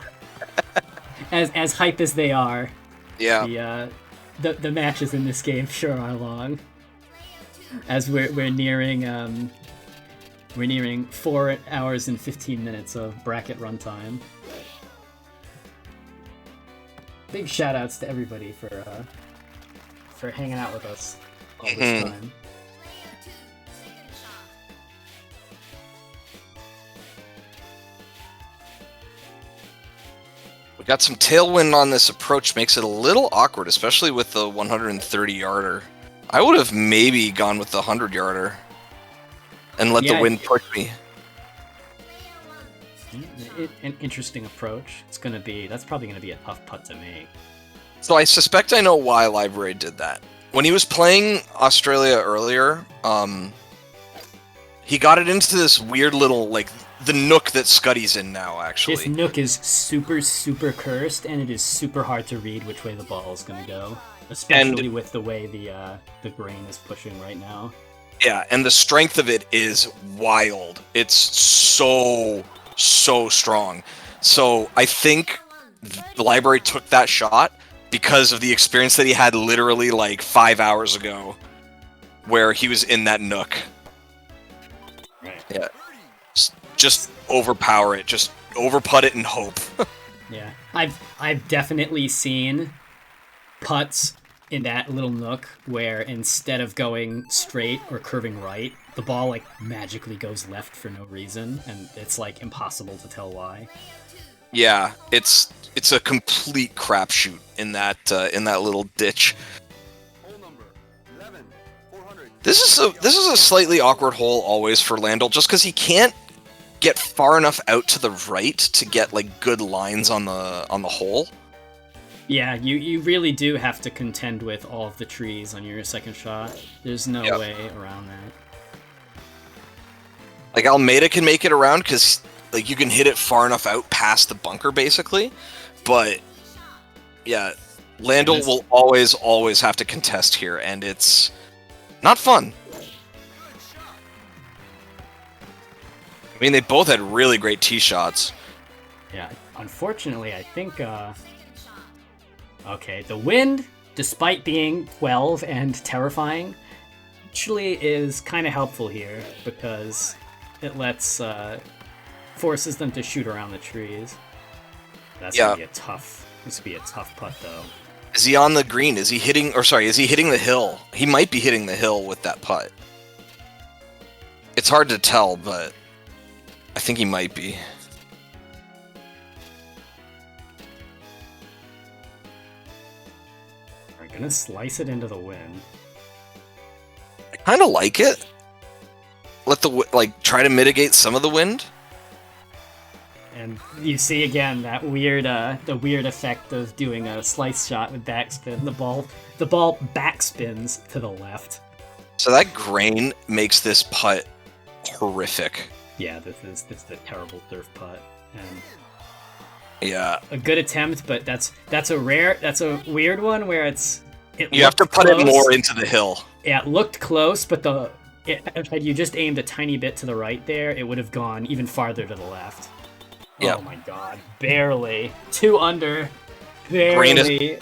As hype as they are, Yeah. the matches in this game sure are long. As we're nearing 4 hours and 15 minutes of bracket runtime. Big shout outs to everybody for hanging out with us all this time. Player 2, second shot. We got some tailwind on this approach, makes it a little awkward, especially with the 130-yarder. I would have maybe gone with the 100-yarder and let the wind push me. An interesting approach. That's probably gonna be a tough putt to make. So I suspect I know why Library did that. When he was playing Australia earlier, he got it into this weird little, like, the nook that Scuddy's in now, actually. This nook is super, super cursed, and it is super hard to read which way the ball is going to go. Especially with the way the grain is pushing right now. Yeah, and the strength of it is wild. It's so strong. So I think the Library took that shot because of the experience that he had literally like 5 hours ago where he was in that nook. Right. Yeah. Just overpower it. Just overput it and hope. Yeah. I've definitely seen putts in that little nook where instead of going straight or curving right, the ball like magically goes left for no reason, and it's like impossible to tell why. Yeah, it's a complete crapshoot in that little ditch. Hole number 11, 400. This is a slightly awkward hole always for Landl, just because he can't get far enough out to the right to get like good lines on the hole. Yeah, you really do have to contend with all of the trees on your second shot. There's no way around that. Like Almeida can make it around because like you can hit it far enough out past the bunker basically, but yeah, Landl will always have to contest here, and it's not fun. I mean, they both had really great tee shots. Yeah, unfortunately, I think, okay, the wind, despite being 12 and terrifying, actually is kind of helpful here, because it forces them to shoot around the trees. That's gonna be this would be a tough putt, though. Is he on the green? Is he hitting the hill? He might be hitting the hill with that putt. It's hard to tell, but I think he might be. We're gonna slice it into the wind. I kind of like it. Let try to mitigate some of the wind. And you see again that the weird effect of doing a slice shot with backspin. The ball backspins to the left. So that grain makes this putt horrific. Yeah, this is a terrible surf putt. And yeah, a good attempt, but that's a weird one where you have to put it more into the hill. Yeah, it looked close, but had you just aimed a tiny bit to the right there, it would have gone even farther to the left. Yep. Oh my god, barely 2 under, barely.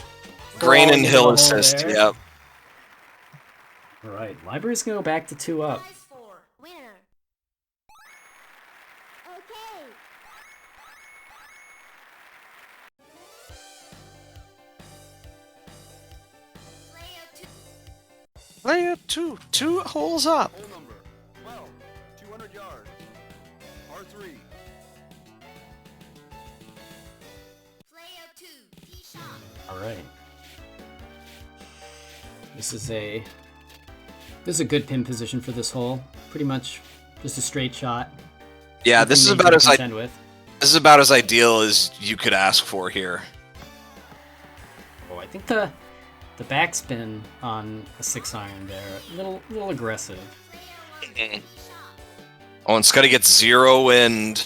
Grain and hill assist. There. Yep. All right, Library's gonna go back to 2 up. 5-4, winner. Okay. Player 2, 2 holes up. Hole number 12, 200 yards. Par 3. Player 2, tee shot. All right. This is a good pin position for this hole. Pretty much just a straight shot. Yeah, Nothing this is major about to as contend with. this is about as ideal as you could ask for here. Oh, I think the backspin on a 6-iron there, a little aggressive. Oh, and Scuddy gets 0 and...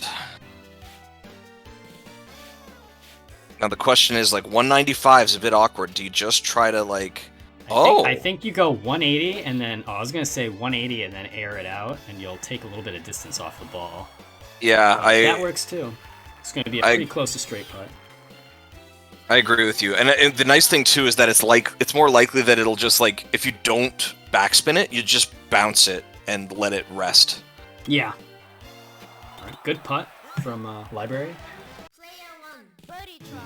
Now the question is, like, 195 is a bit awkward. Do you just try to, like... I think you go 180 and then... Oh, I was going to say 180 and then air it out, and you'll take a little bit of distance off the ball. Yeah, that works too. It's going to be a pretty close to straight putt. I agree with you. And the nice thing, too, is that it's more likely that it'll just, like, if you don't backspin it, you just bounce it and let it rest. Yeah. All right, good putt from Library.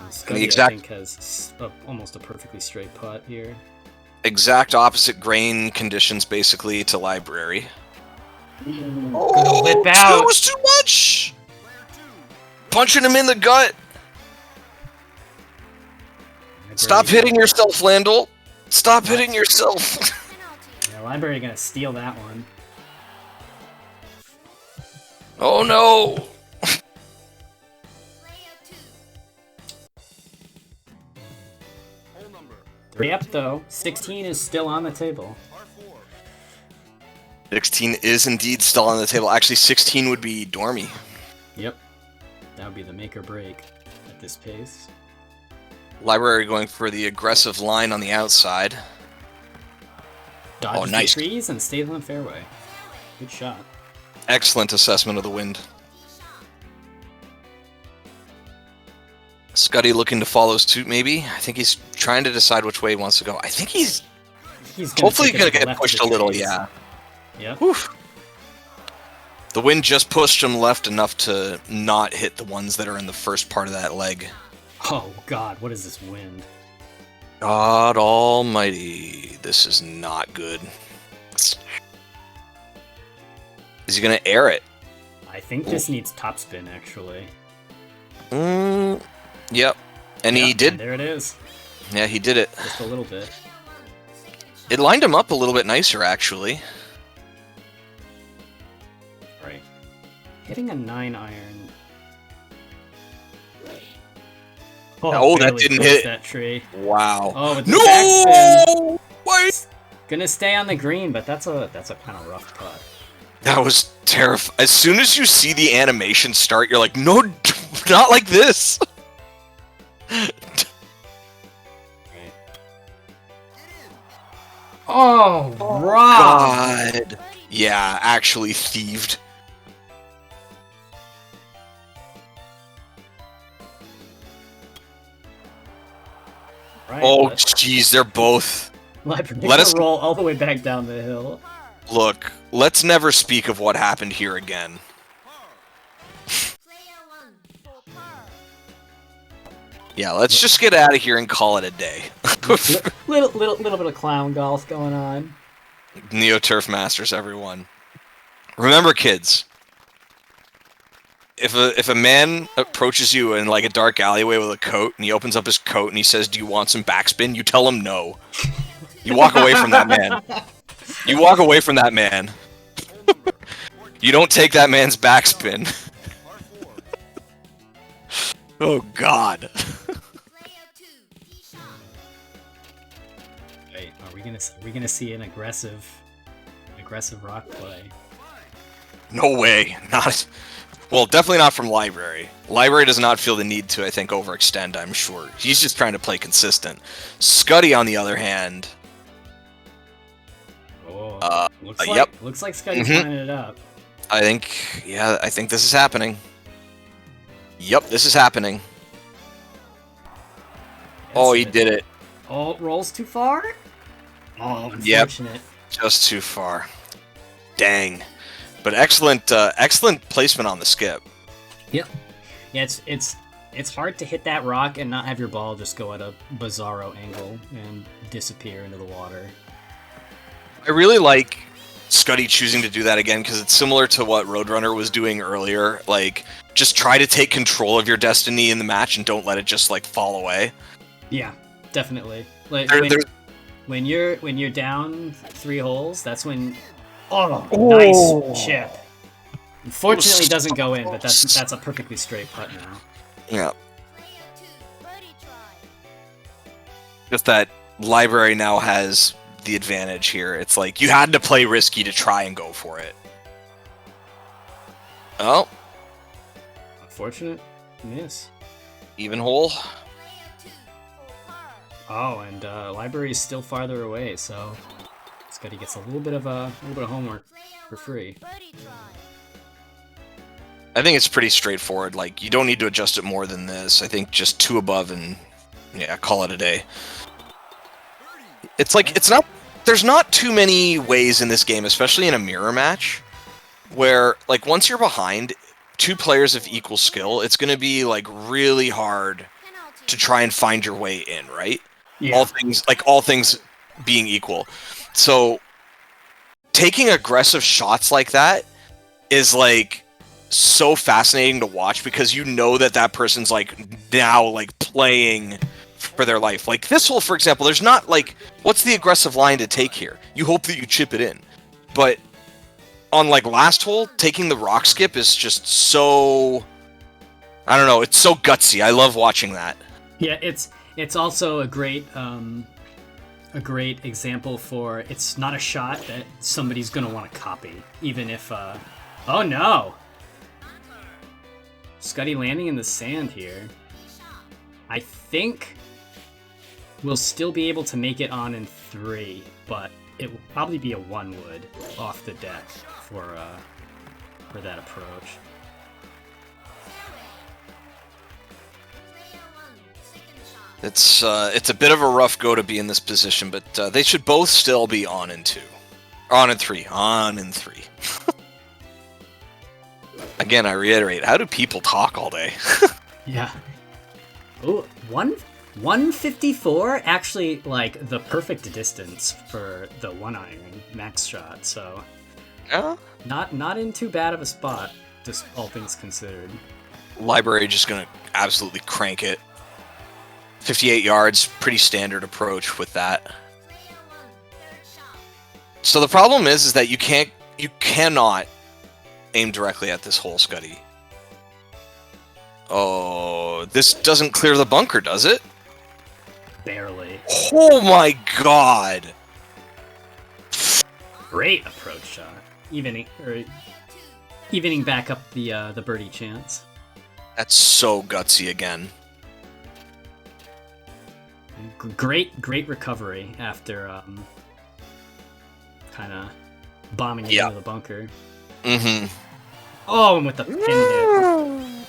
Scuddy, I think, has almost a perfectly straight putt here. Exact opposite grain conditions, basically, to Library. Oh, lip out. 2 was too much! Punching him in the gut! Stop hitting yourself, Landel! Stop hitting yourself! Yeah, Library gonna steal that one. Oh no! Yep, though. 16 is still on the table. 16 is indeed still on the table. Actually, 16 would be Dormy. Yep. That would be the make or break at this pace. Library going for the aggressive line on the outside. Dodges nice. the trees and stays on the fairway. Good shot. Excellent assessment of the wind. Scuddy looking to follow suit, maybe? I think he's trying to decide which way he wants to go. I think he's hopefully going to get pushed a little, yeah. Yep. Oof. The wind just pushed him left enough to not hit the ones that are in the first part of that leg. Oh, God, what is this wind? God almighty. This is not good. Is he going to air it? I think this needs topspin, actually. Yep. And he did. And there it is. Yeah, he did it. Just a little bit. It lined him up a little bit nicer, actually. Right. Hitting a 9-iron. Oh, that didn't hit that tree. Wow. Oh, with the no! Wait. Gonna stay on the green, but that's a kind of rough putt. That was terrifying. As soon as you see the animation start, you're like, no, not like this. Oh, God. Yeah, actually thieved. Right, oh, jeez, they're both... Let us roll all the way back down the hill. Look, let's never speak of what happened here again. Yeah, let's just get out of here and call it a day. little bit of clown golf going on. Neo Turf Masters, everyone. Remember, kids. If a man approaches you in like a dark alleyway with a coat, and he opens up his coat and he says, "Do you want some backspin?" You tell him no. You walk away from that man. You walk away from that man. You don't take that man's backspin. Oh God. Wait, are we gonna see an aggressive rock play? No way. Not. Well, definitely not from Library. Library does not feel the need to, I think, overextend, I'm sure. He's just trying to play consistent. Scuddy, on the other hand... Oh, looks like Scuddy's lining it up. I think this is happening. Yep, this is happening. Oh, he did it. Oh, rolls too far? Oh, unfortunate. Yep, just too far. Dang. But excellent placement on the skip. Yep. Yeah, it's hard to hit that rock and not have your ball just go at a bizarro angle and disappear into the water. I really like Scuddy choosing to do that again because it's similar to what Roadrunner was doing earlier. Like, just try to take control of your destiny in the match and don't let it just like fall away. Yeah, definitely. Like when you're down 3 holes, that's when. Oh, nice chip. Unfortunately, it doesn't go in, but that's a perfectly straight putt now. Yeah. Just that Library now has the advantage here. It's like you had to play risky to try and go for it. Oh, Unfortunate miss. even hole. Player 2 for par. Oh, and library is still farther away, so Scuddy gets a little bit of homework Player for 1 free. birdie try. I think it's pretty straightforward. Like, you don't need to adjust it more than this. I think just 2 above and, yeah, call it a day. It's like, it's not... There's not too many ways in this game, especially in a mirror match, where, like, once you're behind, 2 players of equal skill, it's going to be, like, really hard Penalty. to try and find your way in, right? Yeah. All things being equal. So, taking aggressive shots like that is, like, so fascinating to watch because you know that person's like now like playing for their life. Like this hole, for example, there's not like what's the aggressive line to take here? You hope that you chip it in. But on like last hole, taking the rock skip is just so I don't know, it's so gutsy. I love watching that. Yeah, it's also a great example for it's not a shot that somebody's gonna want to copy, even if oh no! Scuddy landing in the sand here. I think we'll still be able to make it on in 3, but it will probably be a 1 wood off the deck for that approach. Player 1 second shot. It's a bit of a rough go to be in this position, but they should both still be on in 2. On in 3. On in 3. Again, I reiterate, how do people talk all day? Yeah. Oh, 154? Actually, like, the perfect distance for the 1-iron max shot, so... Yeah? Not in too bad of a spot, just all things considered. Library just gonna absolutely crank it. 58 yards, pretty standard approach with that. Player 1 third shot. So the problem is that you cannot aim directly at this hole, Scuddy. Oh, this doesn't clear the bunker, does it? Barely. Oh my god! Great approach shot. Evening back up the birdie chance. That's so gutsy again. Great recovery after kind of bombing it Yeah. into the bunker. Mm-hmm. Oh, and with the pin hit.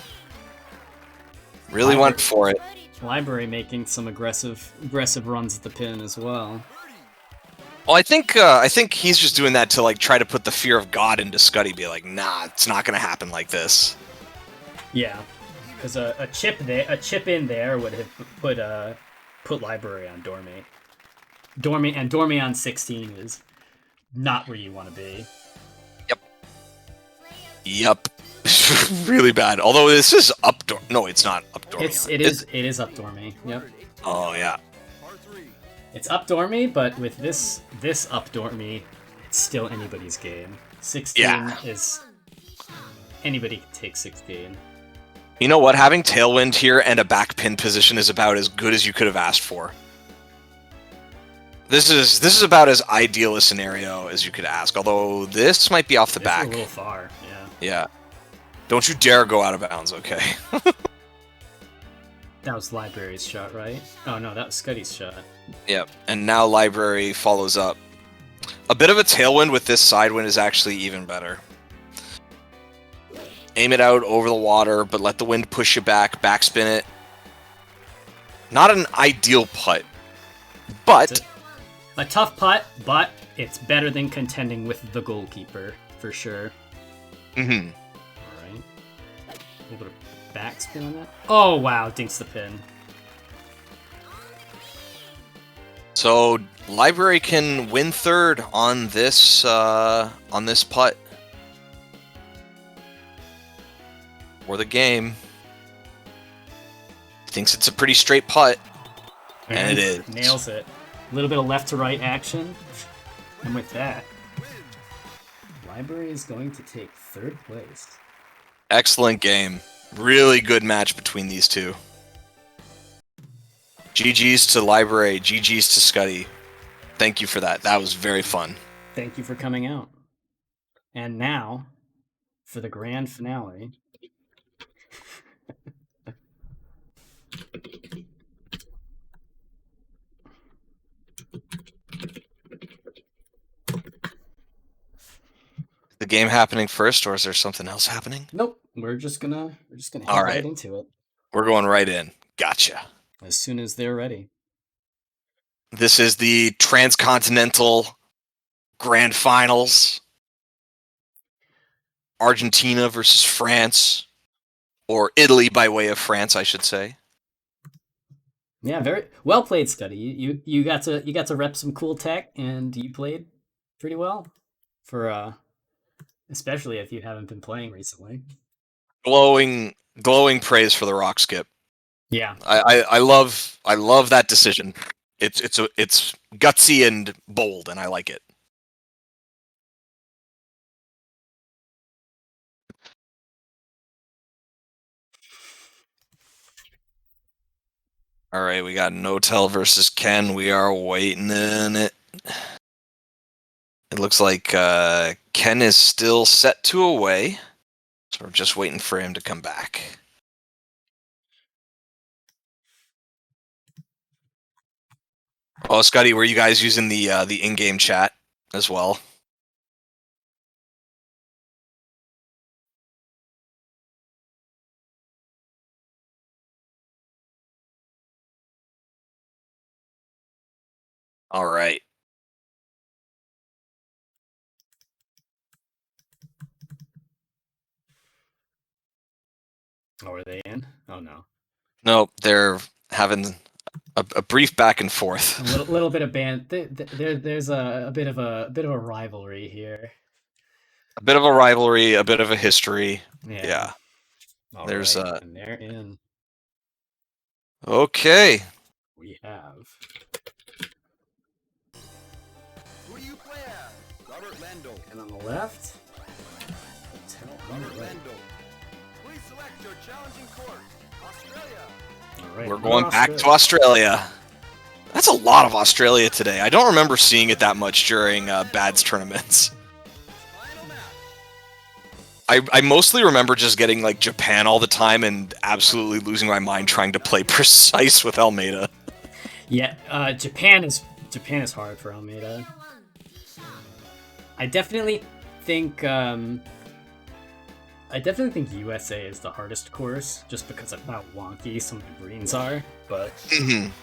Really went for it. Birdie try. Library making some aggressive runs at the pin as well. Well, I think he's just doing that to like try to put the fear of God into Scuddy. Be like, nah, it's not gonna happen like this. Yeah, because a chip in there would have put Library on Dormy. Dormy on 16 is not where you want to be. Yep. Really bad. Although this is up door. No, it's not up door. It is up Dormy. Yep. Oh yeah. Par 3. It's up Dormy, but with this up Dormy, it's still anybody's game. 16 Yeah. is anybody can take 16. You know what? Having tailwind here and a back pin position is about as good as you could have asked for. This is about as ideal a scenario as you could ask. Although this might be off the It's back. a little far. Yeah. Yeah. Don't you dare go out of bounds, okay? That was Library's shot, right? Oh no, that was Scuddy's shot. Yep. And now Library follows up. A bit of a tailwind with this side wind is actually even better. Aim it out over the water, but let the wind push you back, backspin it. Not an ideal putt, but A tough putt, but it's better than contending with the goalkeeper, for sure. mhm. Alright. A little bit of backspin on that. Oh wow, dinks the pin. So Library can win third on this putt. For the game. Thinks it's a pretty straight putt. And it is. Nails it. A little bit of left to right action. And with that, Library is going to take 3rd place. Excellent game. Really good match between these two. GG's to Library, GG's to Scuddy. Thank you for that. That was very fun. Thank you for coming out. And now, for the grand finale. The game happening first, or is there something else happening? Nope, we're just gonna head All right right. into it We're going right in. Gotcha. as soon as they're ready. This is the Transcontinental Grand Finals. Argentina versus France, or Italy by way of France, I should say. Yeah, very well played, Study. You got to rep some cool tech, and you played pretty well for especially if you haven't been playing recently. Glowing praise for the rock skip. Yeah, I love that decision. It's gutsy and bold, and I like it. All right, we got Notel versus Ken. We are waiting in it. It looks like Ken is still set to away, so we're just waiting for him to come back. Oh, Scotty, were you guys using the in-game chat as well? All right. oh, are they in? Oh no, No, they're having a brief back and forth. a little bit of band. There's a bit of a rivalry here. A bit of a rivalry, a bit of a history. Yeah. Yeah. All There's right, and they're in. Okay. We have. Who do you play as? Robert Lando. And on the left, Robert Lando. Please select your challenging course. Australia. all right, We're going back to Australia. That's a lot of Australia today. I don't remember seeing it that much during Bad's tournaments. Final match. I mostly remember just getting like Japan all the time and absolutely losing my mind trying to play precise with Almeida. Yeah, Japan is hard for Almeida. I definitely think USA is the hardest course just because of how wonky some of the greens are. But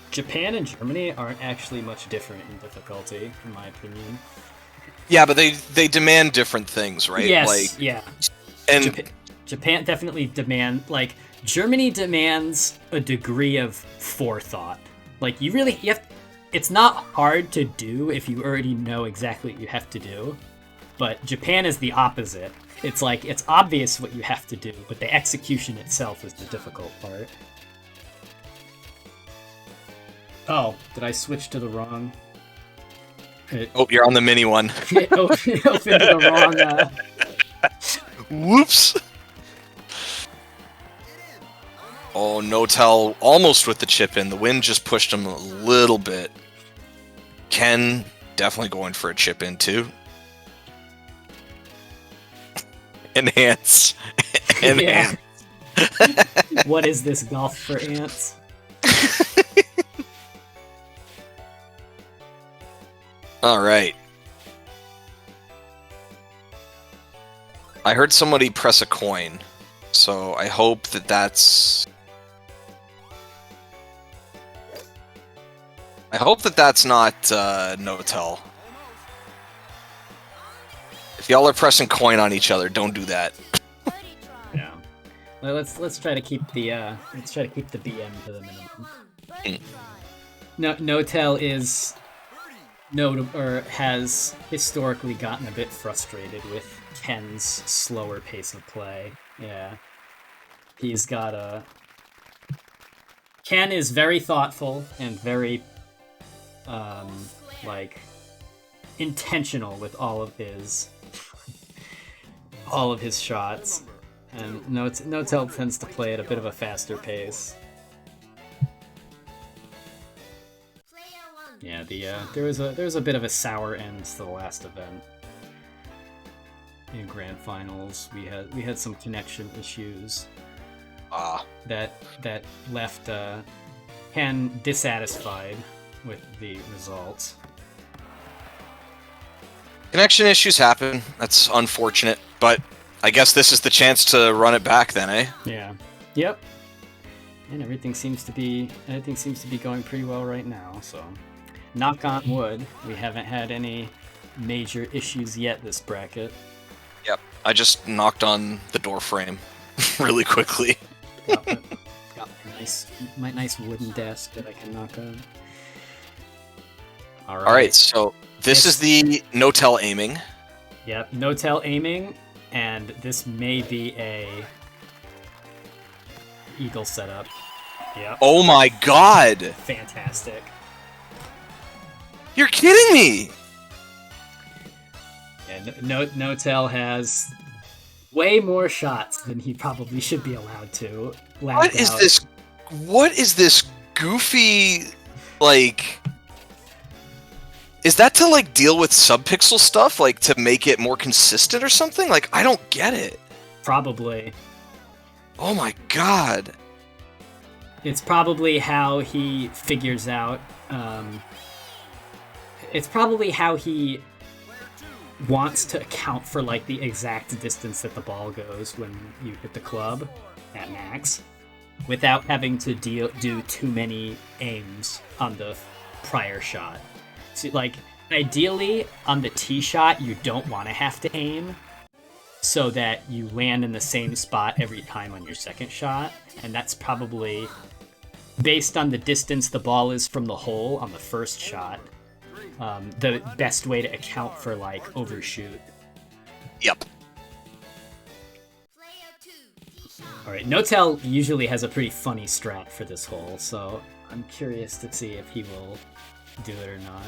Japan and Germany aren't actually much different in difficulty, in my opinion. Yeah, but they demand different things, right? Yes, Like, yeah. and Japan definitely Germany demands a degree of forethought. Like you have. It's not hard to do if you already know exactly what you have to do, but Japan is the opposite. It's like it's obvious what you have to do, but the execution itself is the difficult part. Oh, did I switch to the wrong? oh, you're on the mini one. It opened the wrong. Whoops. Oh, Notel almost with the chip in. The wind just pushed him a little bit. Ken definitely going for a chip in too. Enhance. Yeah. What is this golf for ants? All right. I heard somebody press a coin, so I hope that that's. I hope that that's not Notel. If y'all are pressing coin on each other, don't do that. Yeah. Well, let's try to keep the BM to the minimum. Notel has historically gotten a bit frustrated with Ken's slower pace of play. Yeah. He's got a. Ken is very thoughtful and very intentional with all of his shots, and Notel tends to play at a bit of a faster pace. Yeah, But yeah, there was a bit of a sour end to the last event. In grand finals, we had some connection issues that left Hen dissatisfied with the results. Connection issues happen. That's unfortunate, but I guess this is the chance to run it back then, eh? Yeah. Yep. And everything seems to be going pretty well right now. So, knock on wood, we haven't had any major issues yet this bracket. Yep. I just knocked on the door frame really quickly. Got my nice wooden desk that I can knock on. All Alright, so this is the no-tell aiming. Yep, no-tell aiming, and this may be a eagle setup. Yep. Oh my god! Fantastic. You're kidding me! And no-tell has way more shots than he probably should be allowed to. What is this goofy, like... Is that to, like, deal with subpixel stuff? Like, to make it more consistent or something? Like, I don't get it. Probably. Oh my god. It's probably how he figures out, it's probably how he wants to account for, like, the exact distance that the ball goes when you hit the club at max, without having to do too many aims on the prior shot. So, like, ideally, on the tee shot, you don't want to have to aim, so that you land in the same spot every time on your second shot, and that's probably, based on the distance the ball is from the hole on the first shot, the best way to account for, like, overshoot. Yep. Alright, no-tell usually has a pretty funny strat for this hole, so I'm curious to see if he will do it or not.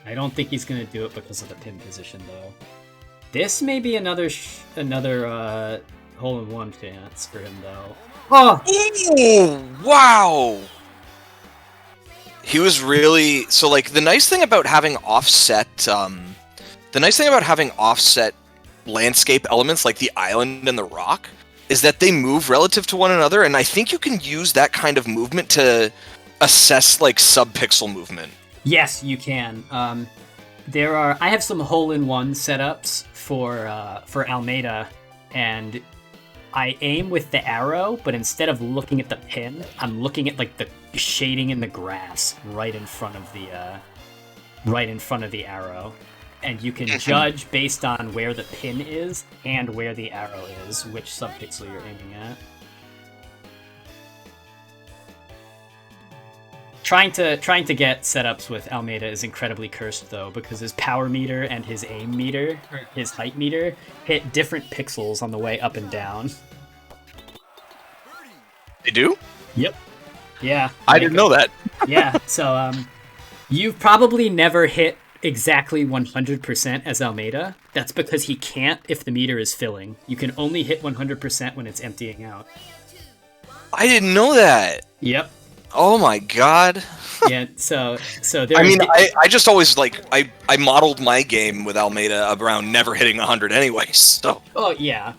I don't think he's gonna do it because of the pin position, though. This may be another hole-in-one chance for him, though. Oh! Ooh, wow! He was really... So, like, the nice thing about having offset... landscape elements, like the island and the rock, is that they move relative to one another, and I think you can use that kind of movement to assess, like, subpixel movement. Yes, you can. I have some hole-in-one setups for Almeida, and I aim with the arrow, but instead of looking at the pin, I'm looking at, like, the shading in the grass right in front of the arrow. And you can judge based on where the pin is and where the arrow is, which subpixel you're aiming at. Trying to get setups with Almeida is incredibly cursed, though, because his power meter and his aim meter, or his height meter, hit different pixels on the way up and down. They do? Yep. Yeah. I didn't know that. Yeah, so you've probably never hit exactly 100% as Almeida. That's because he can't if the meter is filling. You can only hit 100% when it's emptying out. I didn't know that. Yep. Oh my god. Yeah, so there. I mean, I just always, like, I modeled my game with Almeida around never hitting 100 anyway, so... Oh, yeah.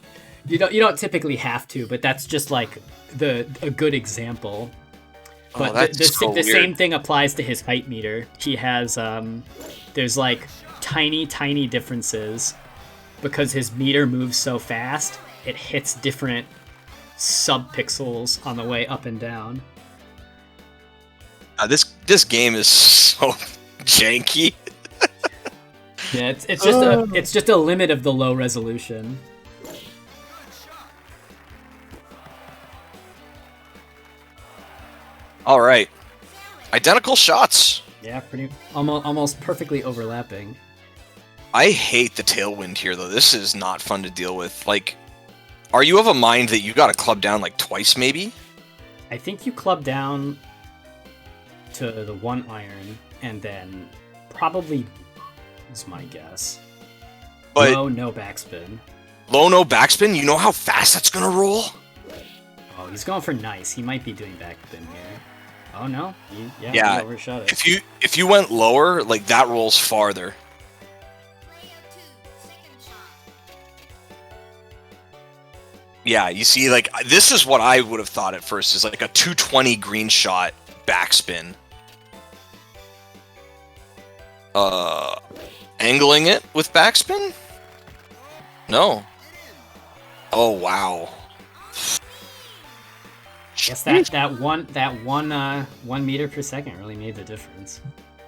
You don't typically have to, but that's just, like, a good example. But the same thing applies to his height meter. He has, there's, like, tiny differences. Because his meter moves so fast, it hits different subpixels on the way up and down. This game is so janky. Yeah, it's just a limit of the low resolution. All right, identical shots. Yeah, pretty almost perfectly overlapping. I hate the tailwind here, though. This is not fun to deal with. Like, are you of a mind that you got to club down like twice, maybe? I think you club down to the 1 iron, and then probably is my guess. But low, no backspin. Low, no backspin? You know how fast that's gonna roll? Oh, he's going for nice. He might be doing backspin here. Oh no, yeah, Yeah. you overshot it. If you went lower, like that rolls farther. Player 2, second shot. Yeah, you see, like this is what I would have thought at first is like a 220 green shot backspin. Angling it with backspin? No. Oh wow. Guess that 1 meter per second really made the difference.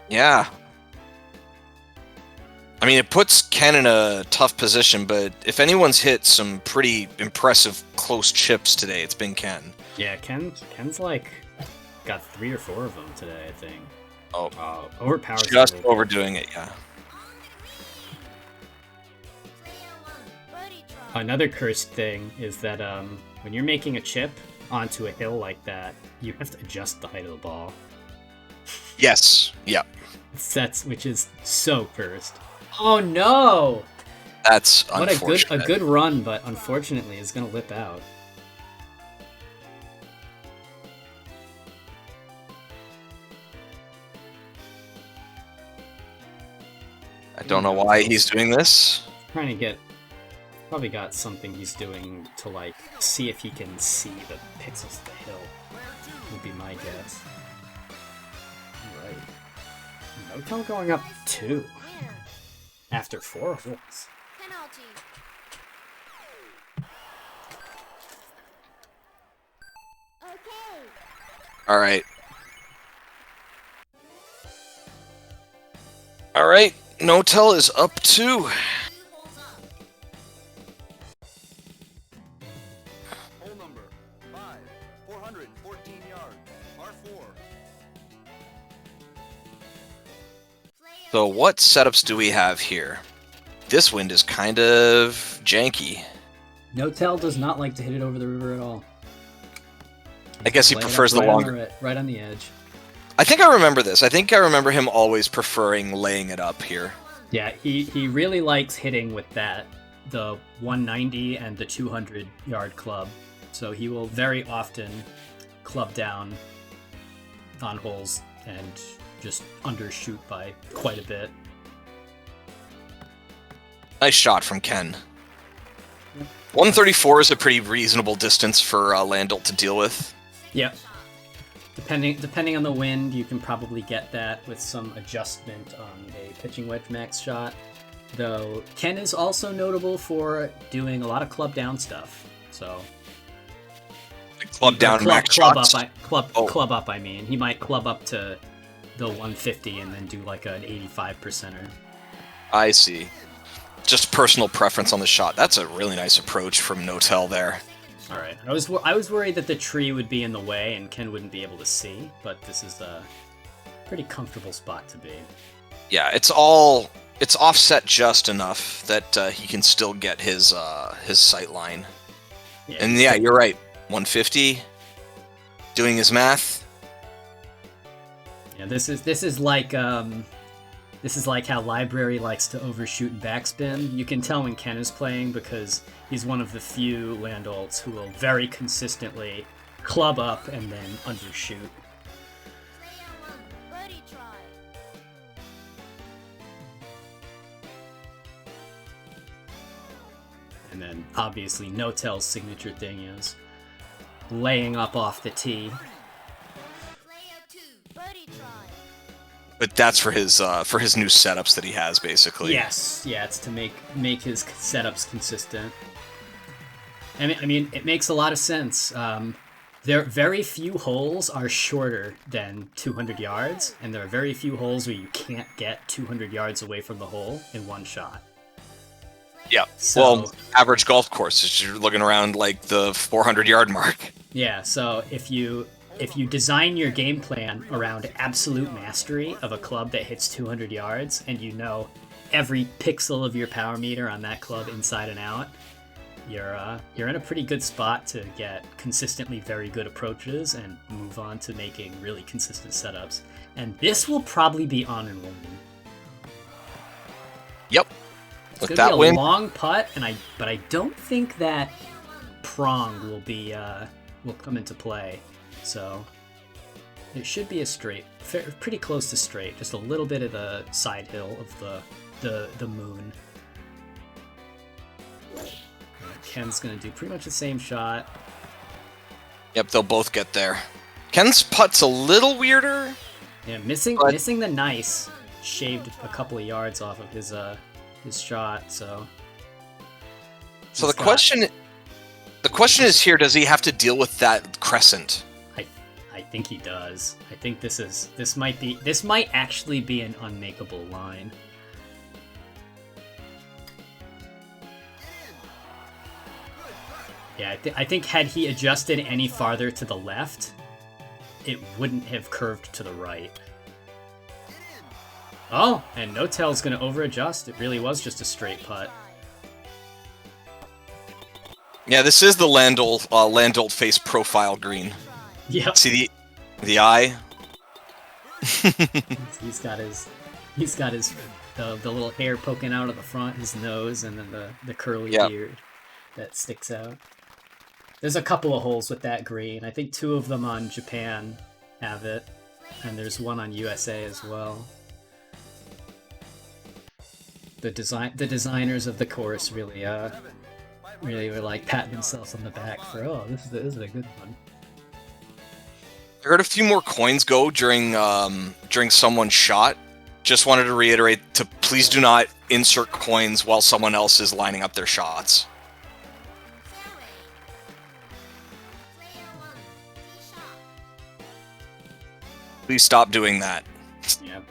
Yeah. I mean, it puts Ken in a tough position, but if anyone's hit some pretty impressive close chips today, it's been Ken. Yeah, Ken's like got 3 or 4 of them today, I think. Oh, Overpowered. just overdoing it, yeah. Player 1, birdie try. Another cursed thing is that when you're making a chip onto a hill like that, you have to adjust the height of the ball. Yes, yeah. Which is so cursed. Oh no! That's What unfortunate. a good run, but unfortunately is gonna lip out. I don't know why he's doing this. Trying to get, probably got something he's doing to like see if he can see the pixels of the hill. Would be my guess. Alright. Notel going up 2 after 4 holes. Penalty. Okay. All right. All right. Notel is up 2. 2 holes up. Hole number 5, 414 yards, par 4. Player So what setups do we have here? This wind is kind of janky. Notel does not like to hit it over the river at all. I guess he Lay it up prefers the right on longer. right on the edge. I think I remember this. I think I remember him always preferring laying it up here. Yeah, he really likes hitting with the 190 and the 200 yard club. So he will very often club down on holes and just undershoot by quite a bit. Nice shot from Ken. 134 is a pretty reasonable distance for Landel to deal with. Yep. Depending on the wind, you can probably get that with some adjustment on a pitching wedge max shot. Though Ken is also notable for doing a lot of club down stuff. So Club down club, max club shots. up. Oh. Club up. I mean, he might club up to the 150 and then do like an 85%er. I see. Just personal preference on the shot. That's a really nice approach from Notel there. All right. I was worried that the tree would be in the way and Ken wouldn't be able to see, but this is a pretty comfortable spot to be. Yeah, it's offset just enough that he can still get his sight line. Yeah, And yeah, you're right. 150. Doing his math. Yeah, this is like how Library likes to overshoot and backspin. You can tell when Ken is playing because he's one of the few Landolts who will very consistently club up and then undershoot. Player 1, birdie try. And then obviously Notel's signature thing is laying up off the tee. Player 2, birdie try. But that's for his new setups that he has, basically. Yes, yeah, it's to make his setups consistent. I mean, it makes a lot of sense. There very few holes are shorter than 200 yards, and there are very few holes where you can't get 200 yards away from the hole in one shot. Yeah. So- Well, average golf course, you're looking around like the 400-yard mark. Yeah, so if you design your game plan around absolute mastery of a club that hits 200 yards, and you know every pixel of your power meter on that club inside and out, you're in a pretty good spot to get consistently very good approaches and move on to making really consistent setups. And this will probably be on and winning. Yep. It's With gonna that be a win, long putt, but I don't think that prong will come into play. So It should be a straight, pretty close to straight. Just a little bit of the side hill of the moon. Ken's gonna do pretty much the same shot. Yep, they'll both get there. Ken's putt's a little weirder. Yeah, missing the nice shaved a couple of yards off of his shot. So the question is here: does he have to deal with that crescent? I think he does. I think this might actually be an unmakeable line. Yeah, I think had he adjusted any farther to the left, it wouldn't have curved to the right. Oh, and No Tell's gonna over-adjust. It really was just a straight putt. Yeah, this is the Landolt face profile green. Yep. See the eye? He's got the little hair poking out of the front, his nose, and then the curly beard that sticks out. There's a couple of holes with that green. I think 2 of them on Japan have it, and there's one on USA as well. The designers of the course really were like patting themselves on the back for, oh, this is a good one. I heard a few more coins go during someone's shot. Just wanted to reiterate to please do not insert coins while someone else is lining up their shots. Please stop doing that. Yep.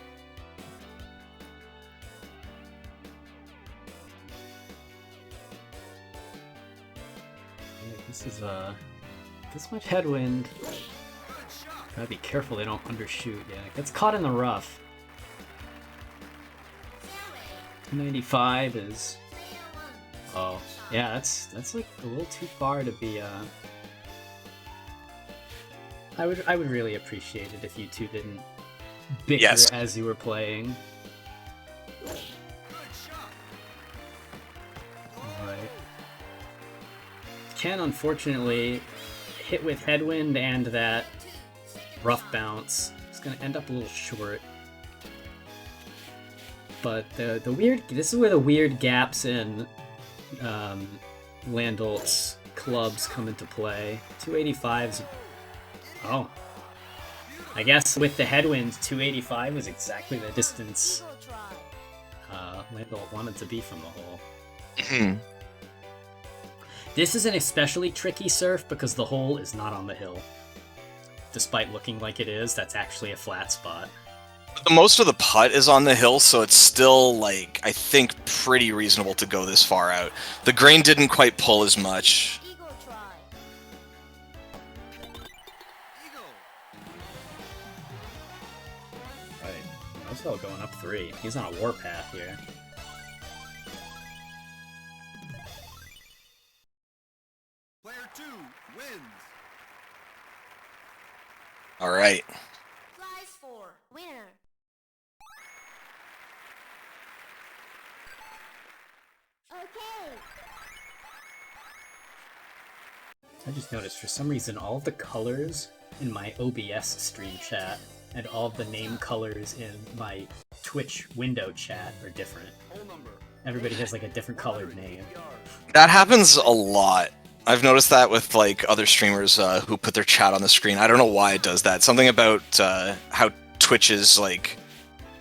This is this much headwind. Gotta be careful they don't undershoot. Yeah, it gets caught in the rough. 295 is. Oh, yeah, that's like a little too far to be. I would really appreciate it if you two didn't bicker as you were playing. Alright. Ken, unfortunately, hit with headwind and that rough bounce. It's gonna end up a little short. But the weird, this is where the weird gaps in Landolt's clubs come into play. 285's. Oh. I guess with the headwind, 285 was exactly the distance Landolt wanted to be from the hole. This is an especially tricky surf because the hole is not on the hill. Despite looking like it is, that's actually a flat spot. But most of the putt is on the hill, so it's still, like, I think pretty reasonable to go this far out. The grain didn't quite pull as much. Still going up 3. He's on a warpath here. Player 2 wins. All right. Prize for winner. Okay. I just noticed for some reason all of the colors in my OBS stream chat and all of the name colors in my Twitch window chat are different. Everybody has like a different colored name. That happens a lot. I've noticed that with like other streamers who put their chat on the screen. I don't know why it does that. Something about how Twitch's like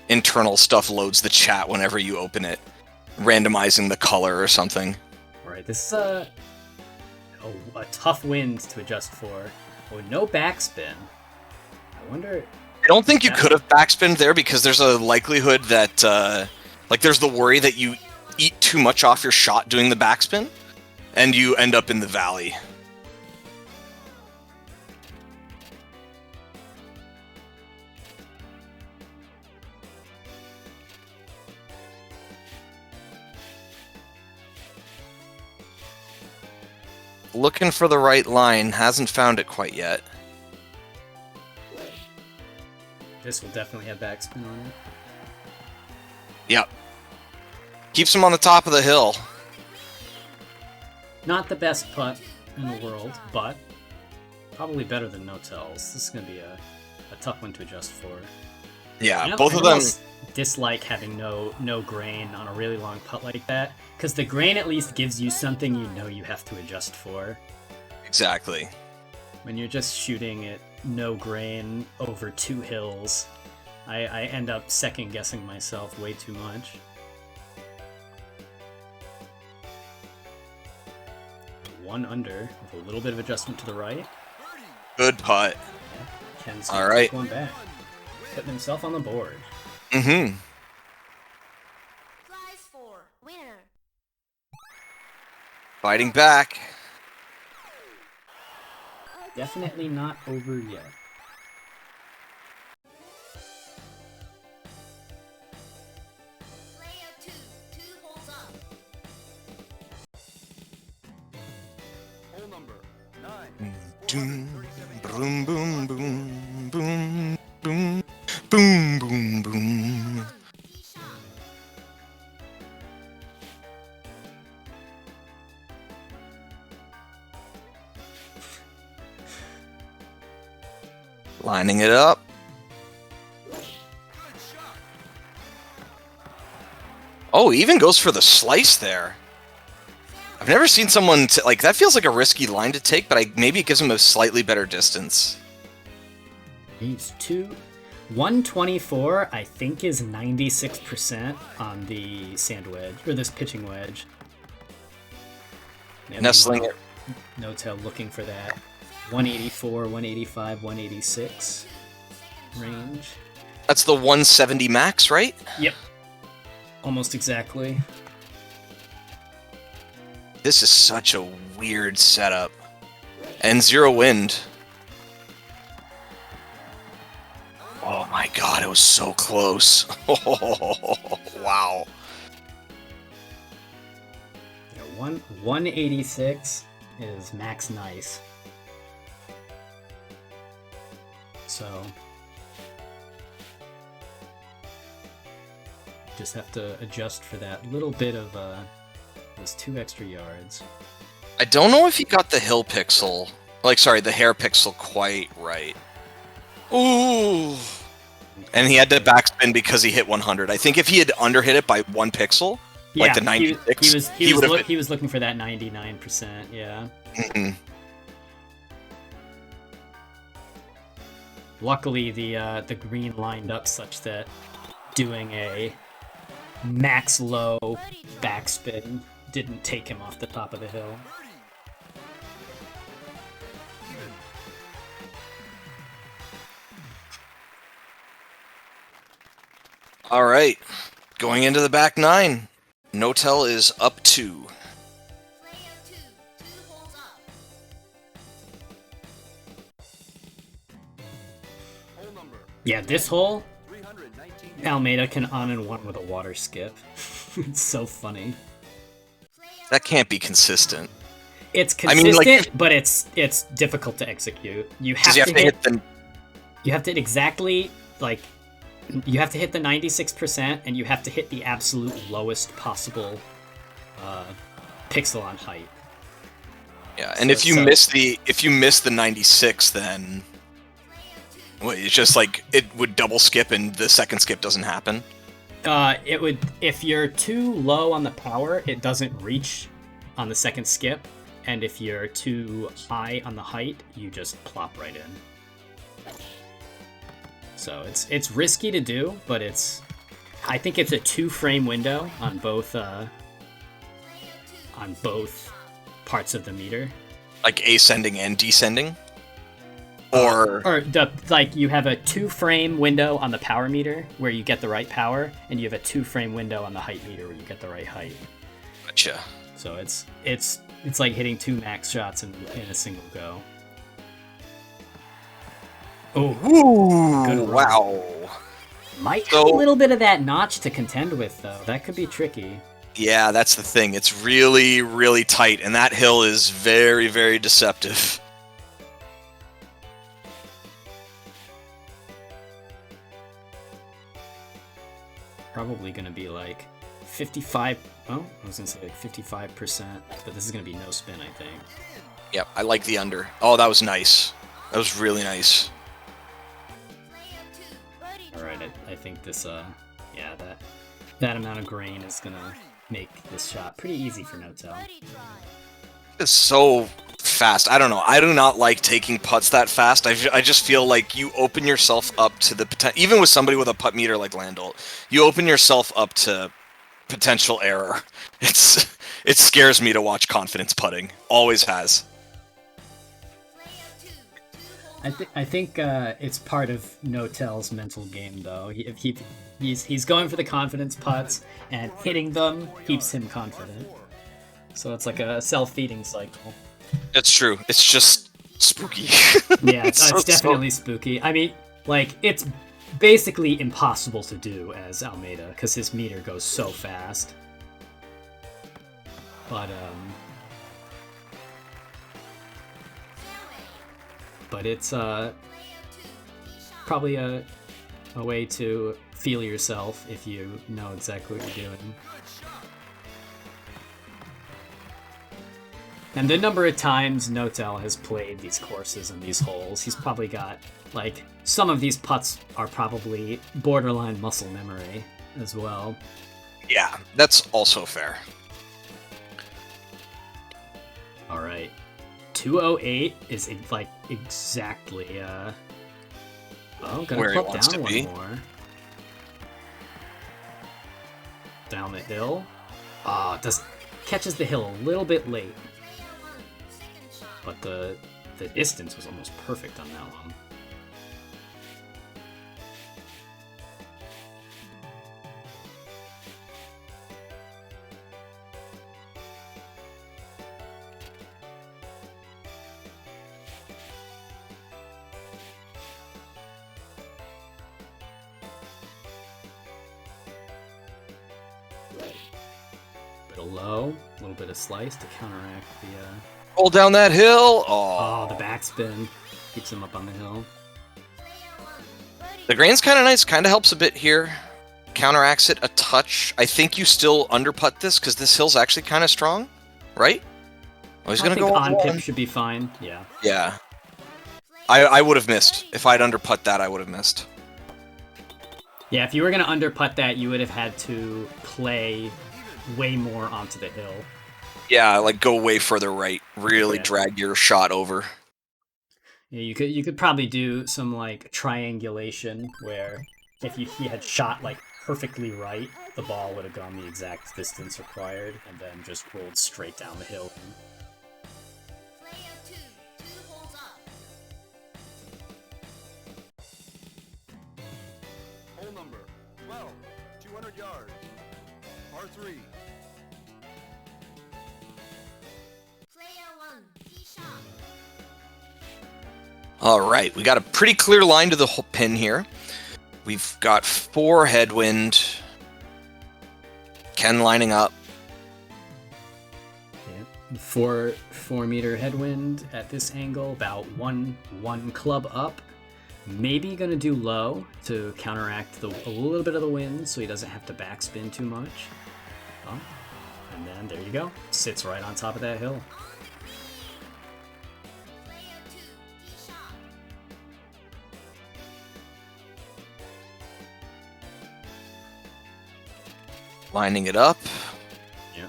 internal stuff loads the chat whenever you open it, randomizing the color or something. Alright, this is a tough wind to adjust for. Oh, no backspin. I wonder... I don't think you could have backspinned there because there's a likelihood that, like, there's the worry that you eat too much off your shot doing the backspin, and you end up in the valley. Looking for the right line, hasn't found it quite yet. This will definitely have backspin on it. Yep. Keeps him on the top of the hill. Not the best putt in the world, but probably better than No Tells. This is gonna be a tough one to adjust for. Yeah, I both of them. almost dislike having no grain on a really long putt like that, because the grain at least gives you something you know you have to adjust for. Exactly. When you're just shooting at no grain over 2 hills, I end up second guessing myself way too much. One under with a little bit of adjustment to the right. Good putt. Ken's All right. one back, putting himself on the board. Mm-hmm. Prize for winner. Fighting back. Definitely not over yet. Player 2, 2 holes up. Hole number 9. Doom, 437 boom, boom, boom, boom, boom, boom, boom, boom. Tee shot. Lining it up. Oh, he even goes for the slice there. I've never seen someone like that. Feels like a risky line to take, but maybe it gives him a slightly better distance. He's 124, I think, is 96% on the sand wedge, or this pitching wedge. And Nestling it. No-tail looking for that 184, 185, 186 range. That's the 170 max, right? Yep. Almost exactly. This is such a weird setup. And 0 wind. Oh my god, it was so close. Wow. Yeah, 186 is max nice. So just have to adjust for that little bit of those 2 extra yards. I don't know if he got the hill pixel, the hair pixel quite right. Ooh. And he had to backspin because he hit 100. I think if he had underhit it by 1 pixel, like the 96, he would have he was looking for that 99%, yeah. Mm-mm. Luckily, the green lined up such that doing a max low backspin didn't take him off the top of the hill. All right, going into the back 9. No-tell is up 2. Player 2, 2 holes up. Hole number Yeah, this hole, 319. Almeida can on and one with a water skip. It's so funny. Player That can't be consistent. It's I mean, consistent, like, but it's difficult to execute. You have, Does he have to hit the? you have to exactly like you have to hit the 96% and you have to hit the absolute lowest possible pixel on height. Yeah, and So- if you so- miss the 96, then it's just like it would double skip and the second skip doesn't happen. It would, if you're too low on the power, it doesn't reach on the second skip, and if you're too high on the height, you just plop right in. So it's risky to do, but I think it's a 2-frame window on both parts of the meter. Like ascending and descending, or You have a 2-frame window on the power meter where you get the right power, and you have a 2-frame window on the height meter where you get the right height. gotcha. So it's like hitting 2 max shots in a single go. Oh, Ooh, Good run. wow. might have a little bit of that notch to contend with, though. That could be tricky. Yeah, that's the thing. It's really, really tight, and that hill is very, very deceptive. Probably going to be like 55. Oh, I was going to say like 55%, but this is going to be no spin, I think. Yep, I like the under. Oh, that was nice. That was really nice. I think this yeah, that amount of grain is gonna make this shot pretty easy for No-Tell. Birdie try. It's so fast. I don't know. I do not like taking putts that fast. I just feel like you open yourself up to the potential. Even with somebody with a putt meter like Landolt, you open yourself up to potential error. It scares me to watch confidence putting. Always has. Player 2, 2 holes I think it's part of No-Tell's mental game though. He's going for the confidence putts, and hitting them keeps him confident. So it's like a self-feeding cycle. It's true. It's just spooky. Yeah, it's so- definitely spooky. I mean, like, it's basically impossible to do as Almeida, because his meter goes so fast. But, it's, Player 2, tee shot. probably a way to feel yourself if you know exactly what you're doing. And the number of times No-Tell has played these courses and these holes, he's probably got, like, some of these putts are probably borderline muscle memory as well. Yeah, that's also fair. Alright. 208 is, like, exactly, oh, gonna Where he club wants down to one be. more. Down the hill. Ah, catches the hill a little bit late. Player 1, second shot. But the distance was almost perfect on that one. Bit of low, a little bit of slice to counteract the Roll down that hill. oh, Oh, the backspin keeps him up on the hill. Player 1, birdie the grain's kind of nice. Kind of helps a bit here. Counteracts it a touch. I think you still underputt this because this hill's actually kind of strong, right? Oh, he's I gonna think go on one. pip should be fine. Yeah. Yeah, I would have missed if I'd underputt that. I would have missed. Yeah, if you were gonna underputt that, you would have had to play way more onto the hill. Yeah, like go way further right. Really Yeah. drag your shot over. Yeah, you could probably do some like triangulation where if he had shot like perfectly right, the ball would have gone the exact distance required, and then just rolled straight down the hill. Player 2, 2 holes up. Hole number 12, 200 yards. Par 3. Player 1, tee shot. All right, we got a pretty clear line to the pin here. We've got 4 headwind. Ken lining up. Yeah. 4 meter headwind at this angle, about one club up. Maybe gonna do low to counteract a little bit of the wind, so he doesn't have to backspin too much. Oh, and then there you go, sits right on top of that hill. Player 2, tee shot. Lining it up. Yeah.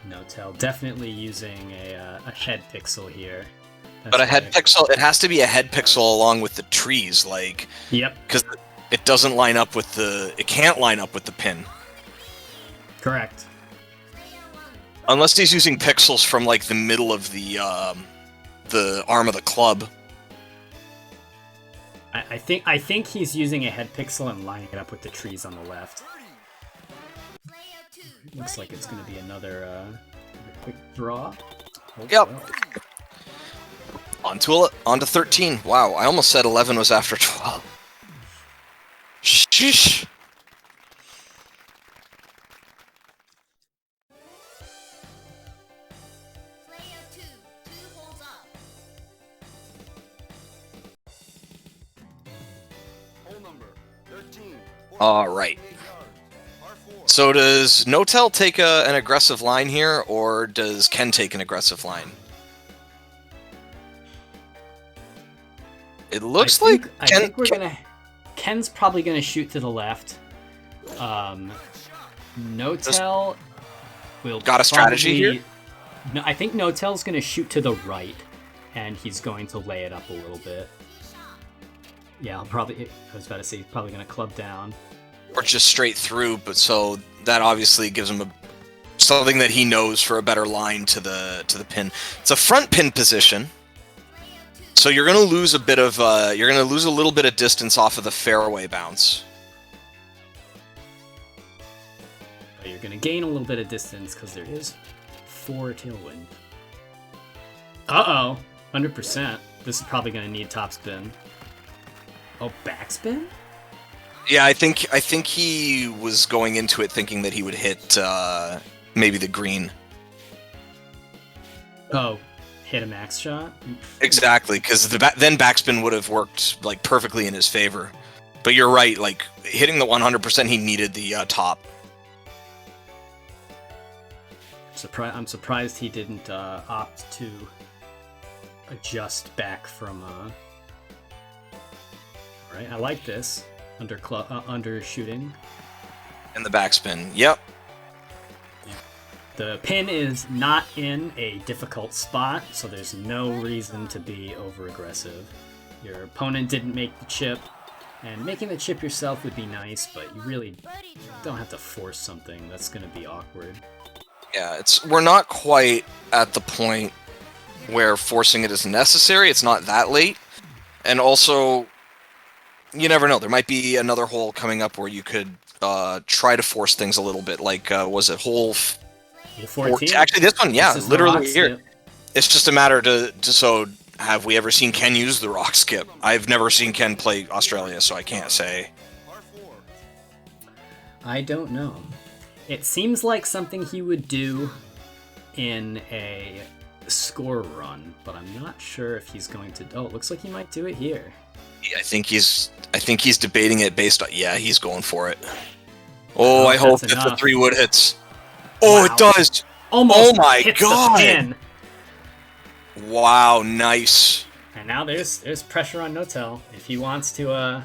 No-Tell definitely using a head pixel here. But a head That's pixel, it has to be a head pixel along with the trees, like, Yep, because it doesn't line up with it can't line up with the pin. correct. Player 1, Unless he's using pixels from, like, the middle of the arm of the club. I think he's using a head pixel and lining it up with the trees on the left. player 2, Looks like it's gonna be another quick draw. Hope Yep. so. Onto 13. Wow, I almost said 11 was after 12. Sheesh. player 2, 2 holes up. Hole number 13. All right. 48 yards. Par 4. So does No-Tell take an aggressive line here, or does Ken take an aggressive line? It looks like I Ken. think we're gonna Ken's probably going to shoot to the left. No-Tell will Got a strategy probably- here? No, I think No-Tell's going to shoot to the right, and he's going to lay it up a little bit. Yeah, I was about to say, he's probably going to club down. Or just straight through, but so that obviously gives him something that he knows for a better line to the pin. It's a front pin position, so you're gonna lose a little bit of distance off of the fairway bounce. But you're going to gain a little bit of distance because there is 4 tailwind. Uh-oh, 100%. This is probably going to need topspin. Oh, backspin? Yeah, I think he was going into it thinking that he would hit maybe the green. Oh, hit a max shot? Exactly, because then backspin would have worked like perfectly in his favor. But you're right, like hitting the 100%, he needed the top. I'm surprised he didn't opt to adjust back from. Alright, I like this under shooting. And the backspin, yep. The pin is not in a difficult spot, so there's no reason to be over aggressive. Your opponent didn't make the chip, and making the chip yourself would be nice, but you really don't have to force something that's going to be awkward. Yeah, we're not quite at the point where forcing it is necessary. It's not that late. And also, you never know. There might be another hole coming up where you could try to force things a little bit. Like, was it hole 14? Actually, this one, yeah, This is the literally rock here. skip. It's just a matter so have we ever seen Ken use the rock skip? I've never seen Ken play Australia, so I can't say. Par 4. I don't know. It seems like something he would do in a score run, but I'm not sure if he's going to. Oh, it looks like he might do it here. Yeah, I think he's debating it based on. Yeah, he's going for it. Oh, I hope that's that the enough. 3 wood hits. Oh, Wow. it does. Almost Oh my hits God. the pin. Wow, nice. And now there's pressure on No-Tell if he wants to.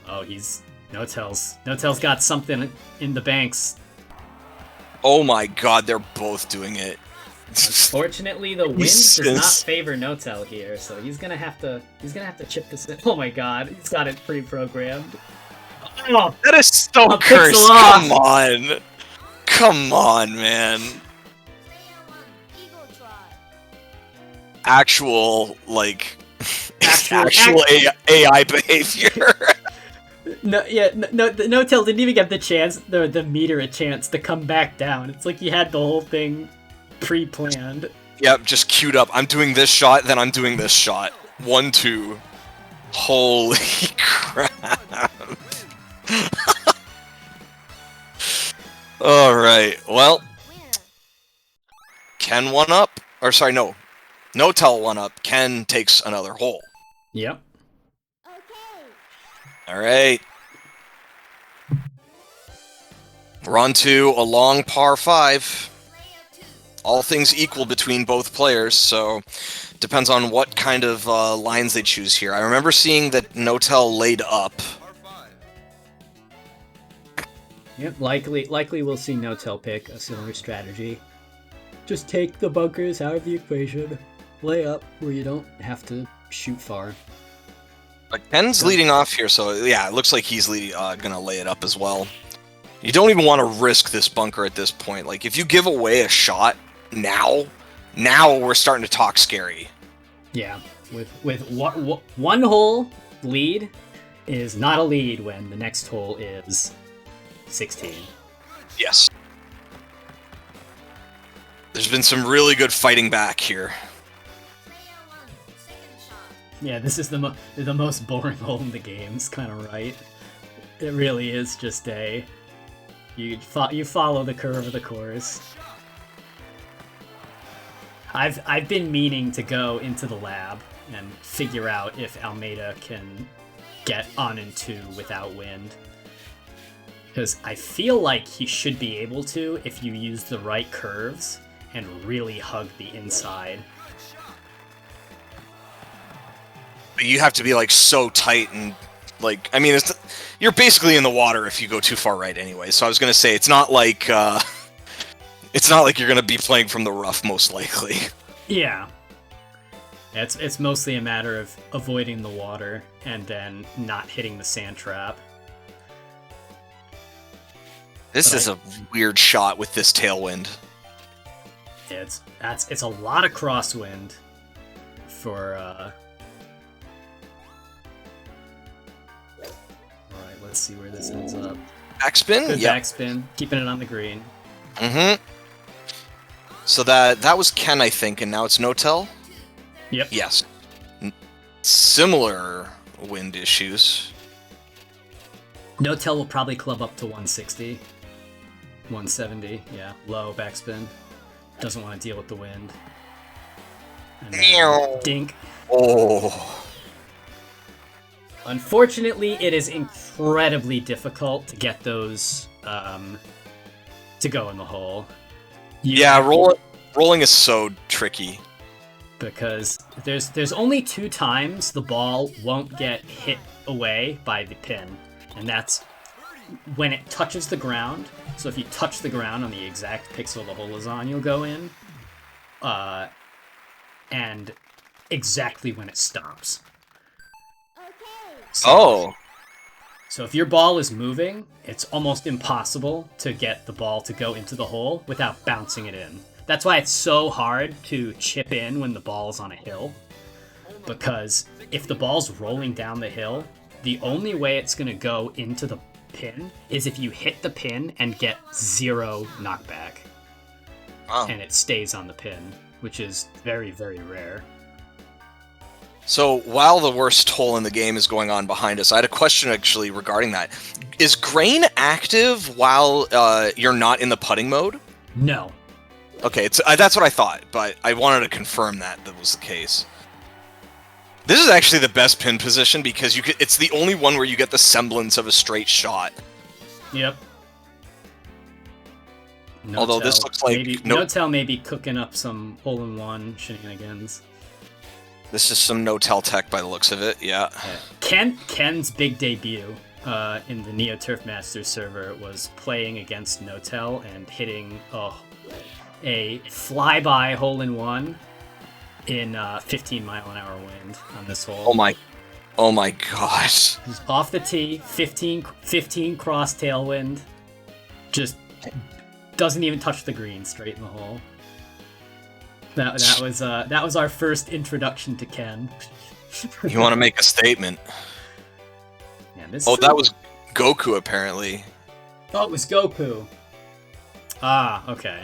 Oh, No-Tell's got something in the banks. Oh my God, they're both doing it. Unfortunately, the wind does not Jesus. favor No-Tell here, so he's gonna have to chip this in. Oh my God, he's got it pre-programmed. Oh, That is so A cursed. pixel off. Come on. Come on, man. Player 1, Eagle Try. Actual, like, Actual- AI behavior. No-Tell didn't even get the meter a chance to come back down. It's like he had the whole thing pre-planned. Yep, just queued up. I'm doing this shot, then I'm doing this shot. 1, 2. Holy crap. Alright, well. Ken 1 up. Or sorry, no. No-Tell 1 up. Ken takes another hole. Yep. Okay. Alright. We're on to a long par 5. All things equal between both players, so depends on what kind of lines they choose here. I remember seeing that No-Tell laid up. Par 5. Yep. Likely we'll see No-Tell pick a similar strategy. Just take the bunkers out of the equation. Lay up where you don't have to shoot far. But Ken's leading off here, so yeah, it looks like he's gonna lay it up as well. You don't even want to risk this bunker at this point. Like, if you give away a shot now we're starting to talk scary. Yeah, with one hole lead is not a lead when the next hole is 16. Yes. There's been some really good fighting back here. Player 1, second shot. Yeah, this is the most boring hole in the game. It's kind of right. It really is just you follow the curve of the course. I've been meaning to go into the lab and figure out if Almeida can get on in 2 without wind. Because I feel like he should be able to if you use the right curves and really hug the inside. But you have to be like so tight and like, I mean, you're basically in the water if you go too far right anyway. So I was gonna say it's not like you're gonna be playing from the rough, most likely. Yeah. It's mostly a matter of avoiding the water and then not hitting the sand trap. This But is a weird shot with this tailwind. It's a lot of crosswind for Alright, let's see where this ends up. Backspin? Good Yeah. backspin, keeping it on the green. Mm-hmm. So that was Ken, I think, and now it's No-Tell? Yep. Yes. Similar wind issues. No-Tell will probably club up to 160. 170, yeah. Low backspin. Doesn't want to deal with the wind. And then dink. Oh. Unfortunately, it is incredibly difficult to get those to go in the hole. Yeah, rolling is so tricky. Because there's only 2 times the ball won't get hit away by the pin, and that's when it touches the ground. So if you touch the ground on the exact pixel the hole is on, you'll go in, and exactly when it stops. So if your ball is moving, it's almost impossible to get the ball to go into the hole without bouncing it in. That's why it's so hard to chip in when the ball's on a hill. Because if the ball's rolling down the hill, the only way it's going to go into the pin is if you hit the pin and get 0 knockback. Oh. And it stays on the pin, which is very, very rare. So while the worst hole in the game is going on behind us, I had a question actually regarding that. Is grain active while you're not in the putting mode? No. Okay, that's what I thought, but I wanted to confirm that was the case. This is actually the best pin position because it's the only one where you get the semblance of a straight shot. Yep. Although this looks like No-Tell may be cooking up some hole-in-one shenanigans. This is some No-Tell tech by the looks of it, yeah. Ken's big debut in the Neo Turf Masters server was playing against No-Tell and hitting a flyby hole-in-one in 15-mile-an-hour wind on this hole. Oh my gosh. He's off the tee, 15 cross tailwind, just doesn't even touch the green, straight in the hole. That was our first introduction to Ken. You want to make a statement? Yeah, that was Goku apparently. Oh, it was Goku. Ah, okay.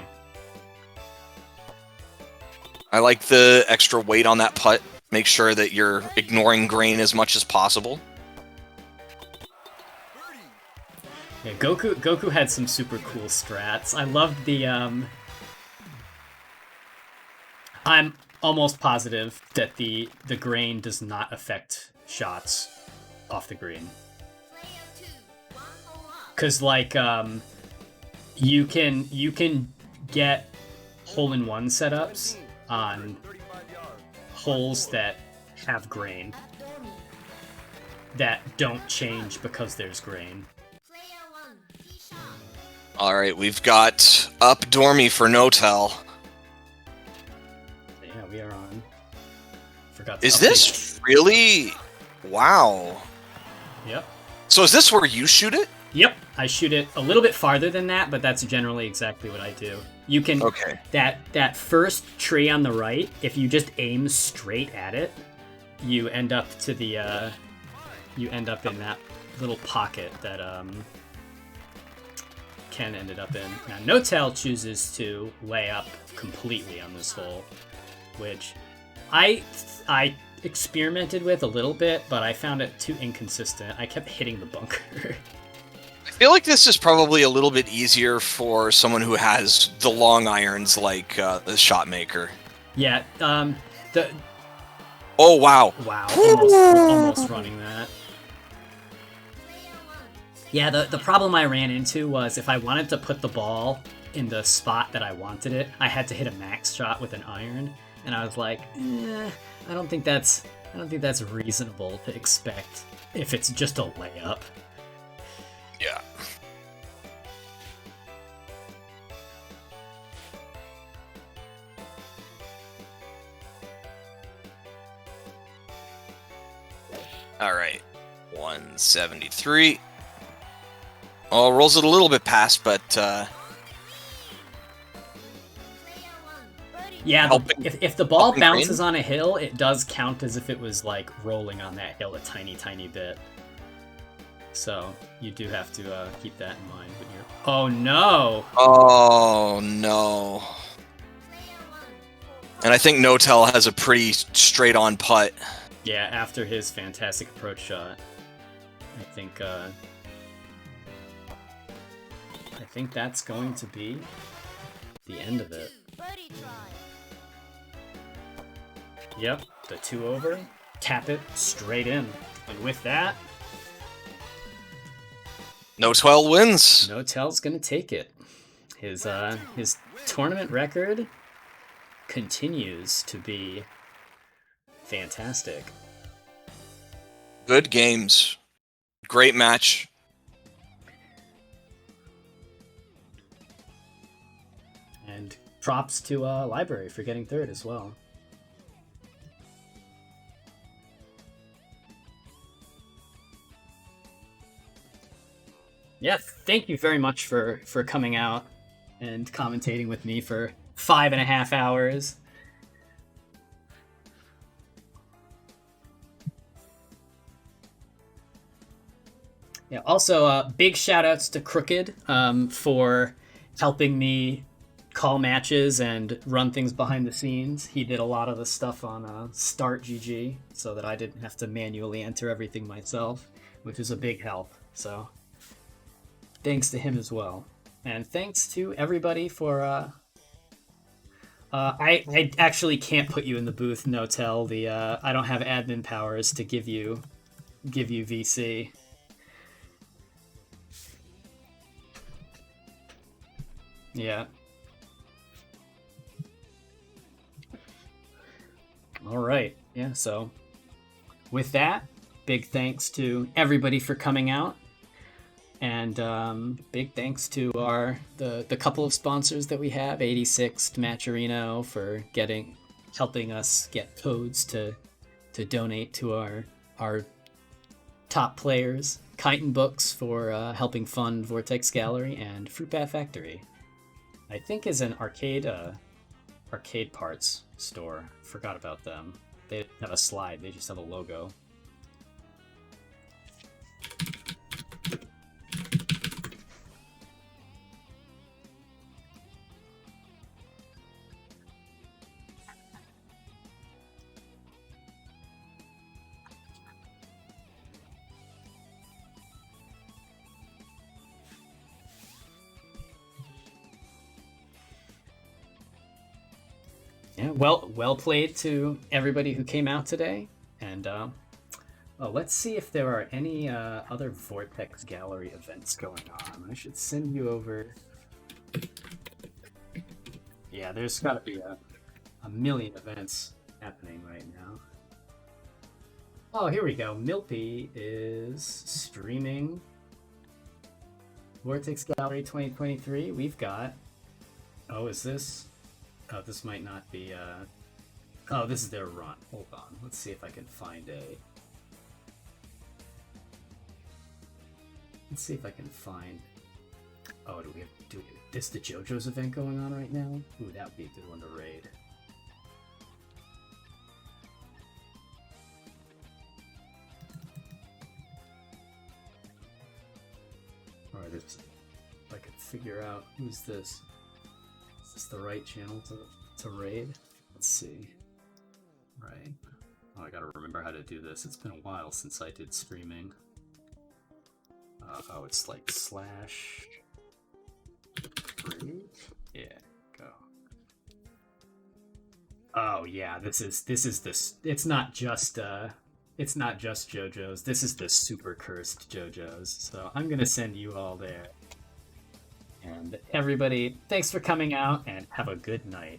I like the extra weight on that putt. Make sure that you're ignoring grain as much as possible. Yeah, Goku had some super cool strats. I loved the I'm almost positive that the grain does not affect shots off the green. Cause like you can get hole-in-one setups on holes that have grain that don't change because there's grain. All right, we've got up Dormy for No-Tell. Yeah, we are on. Forgot. To Is update. this really? Wow. Yep. So is this where you shoot it? Yep. I shoot it a little bit farther than that, but that's generally exactly what I do. You can that first tree on the right. If you just aim straight at it, you end up to the you end up in that little pocket that Ken ended up in. Now, No-Tell chooses to lay up completely on this hole, which I experimented with a little bit, but I found it too inconsistent. I kept hitting the bunker. I feel like this is probably a little bit easier for someone who has the long irons like the shot maker. Yeah, Oh, wow. Wow, almost running that. Yeah, the problem I ran into was if I wanted to put the ball in the spot that I wanted it, I had to hit a max shot with an iron, and I was like, I don't think that's reasonable to expect if it's just a layup. Yeah. All right. 173. Oh, rolls it a little bit past, but Player 1, birdie. Yeah, Helping- if the ball helping bounces green? on a hill, it does count as if it was like rolling on that hill a tiny, tiny bit. So you do have to keep that in mind when you're. Oh no! oh no. Player 1, And I think Notel has a pretty straight on putt. Yeah, after his fantastic approach shot, I think that's going to be the end of it. birdie try. Yep, the 2 over, tap it straight in, and with that, Notel wins. Notel's gonna take it. His tournament record continues to be fantastic. Good games. Great match. And props to Library for getting third as well. Yeah, thank you very much for coming out and commentating with me for 5.5 hours. Yeah. Also, big shout outs to Crooked for helping me call matches and run things behind the scenes. He did a lot of the stuff on Start GG so that I didn't have to manually enter everything myself, which is a big help. So, thanks to him as well, and thanks to everybody for. I actually can't put you in the booth, Notel. I don't have admin powers to give you VC. Yeah. All right. Yeah. So, with that, big thanks to everybody for coming out, and big thanks to the couple of sponsors that we have, 86th Matcherino for helping us get codes to donate to our top players, Chitin Books for helping fund Vortex Gallery, and Fruit Bat Factory, I think, is an arcade parts store. Forgot about them. They don't have a slide, they just have a logo. Yeah, well played to everybody who came out today, and let's see if there are any other Vortex Gallery events going on. I should send you over. Yeah, there's got to be a million events happening right now. Oh, here we go. Milpy is streaming Vortex Gallery 2023. We've got. Oh, is this? Oh, this might not be, oh, this is their run. Hold on. Let's see if I can find Let's see if I can find... Oh, do we have this the JoJo's event going on right now? Ooh, that would be a good one to raid. Alright, if I could figure out who's this. Is this the right channel to raid? Let's see. Right. Oh, I gotta remember how to do this. It's been a while since I did streaming. Oh, it's like slash... raid? Yeah, go. Oh yeah, this is this. It's not just JoJo's. This is the super cursed JoJo's. So I'm gonna send you all there. And everybody, thanks for coming out, and have a good night.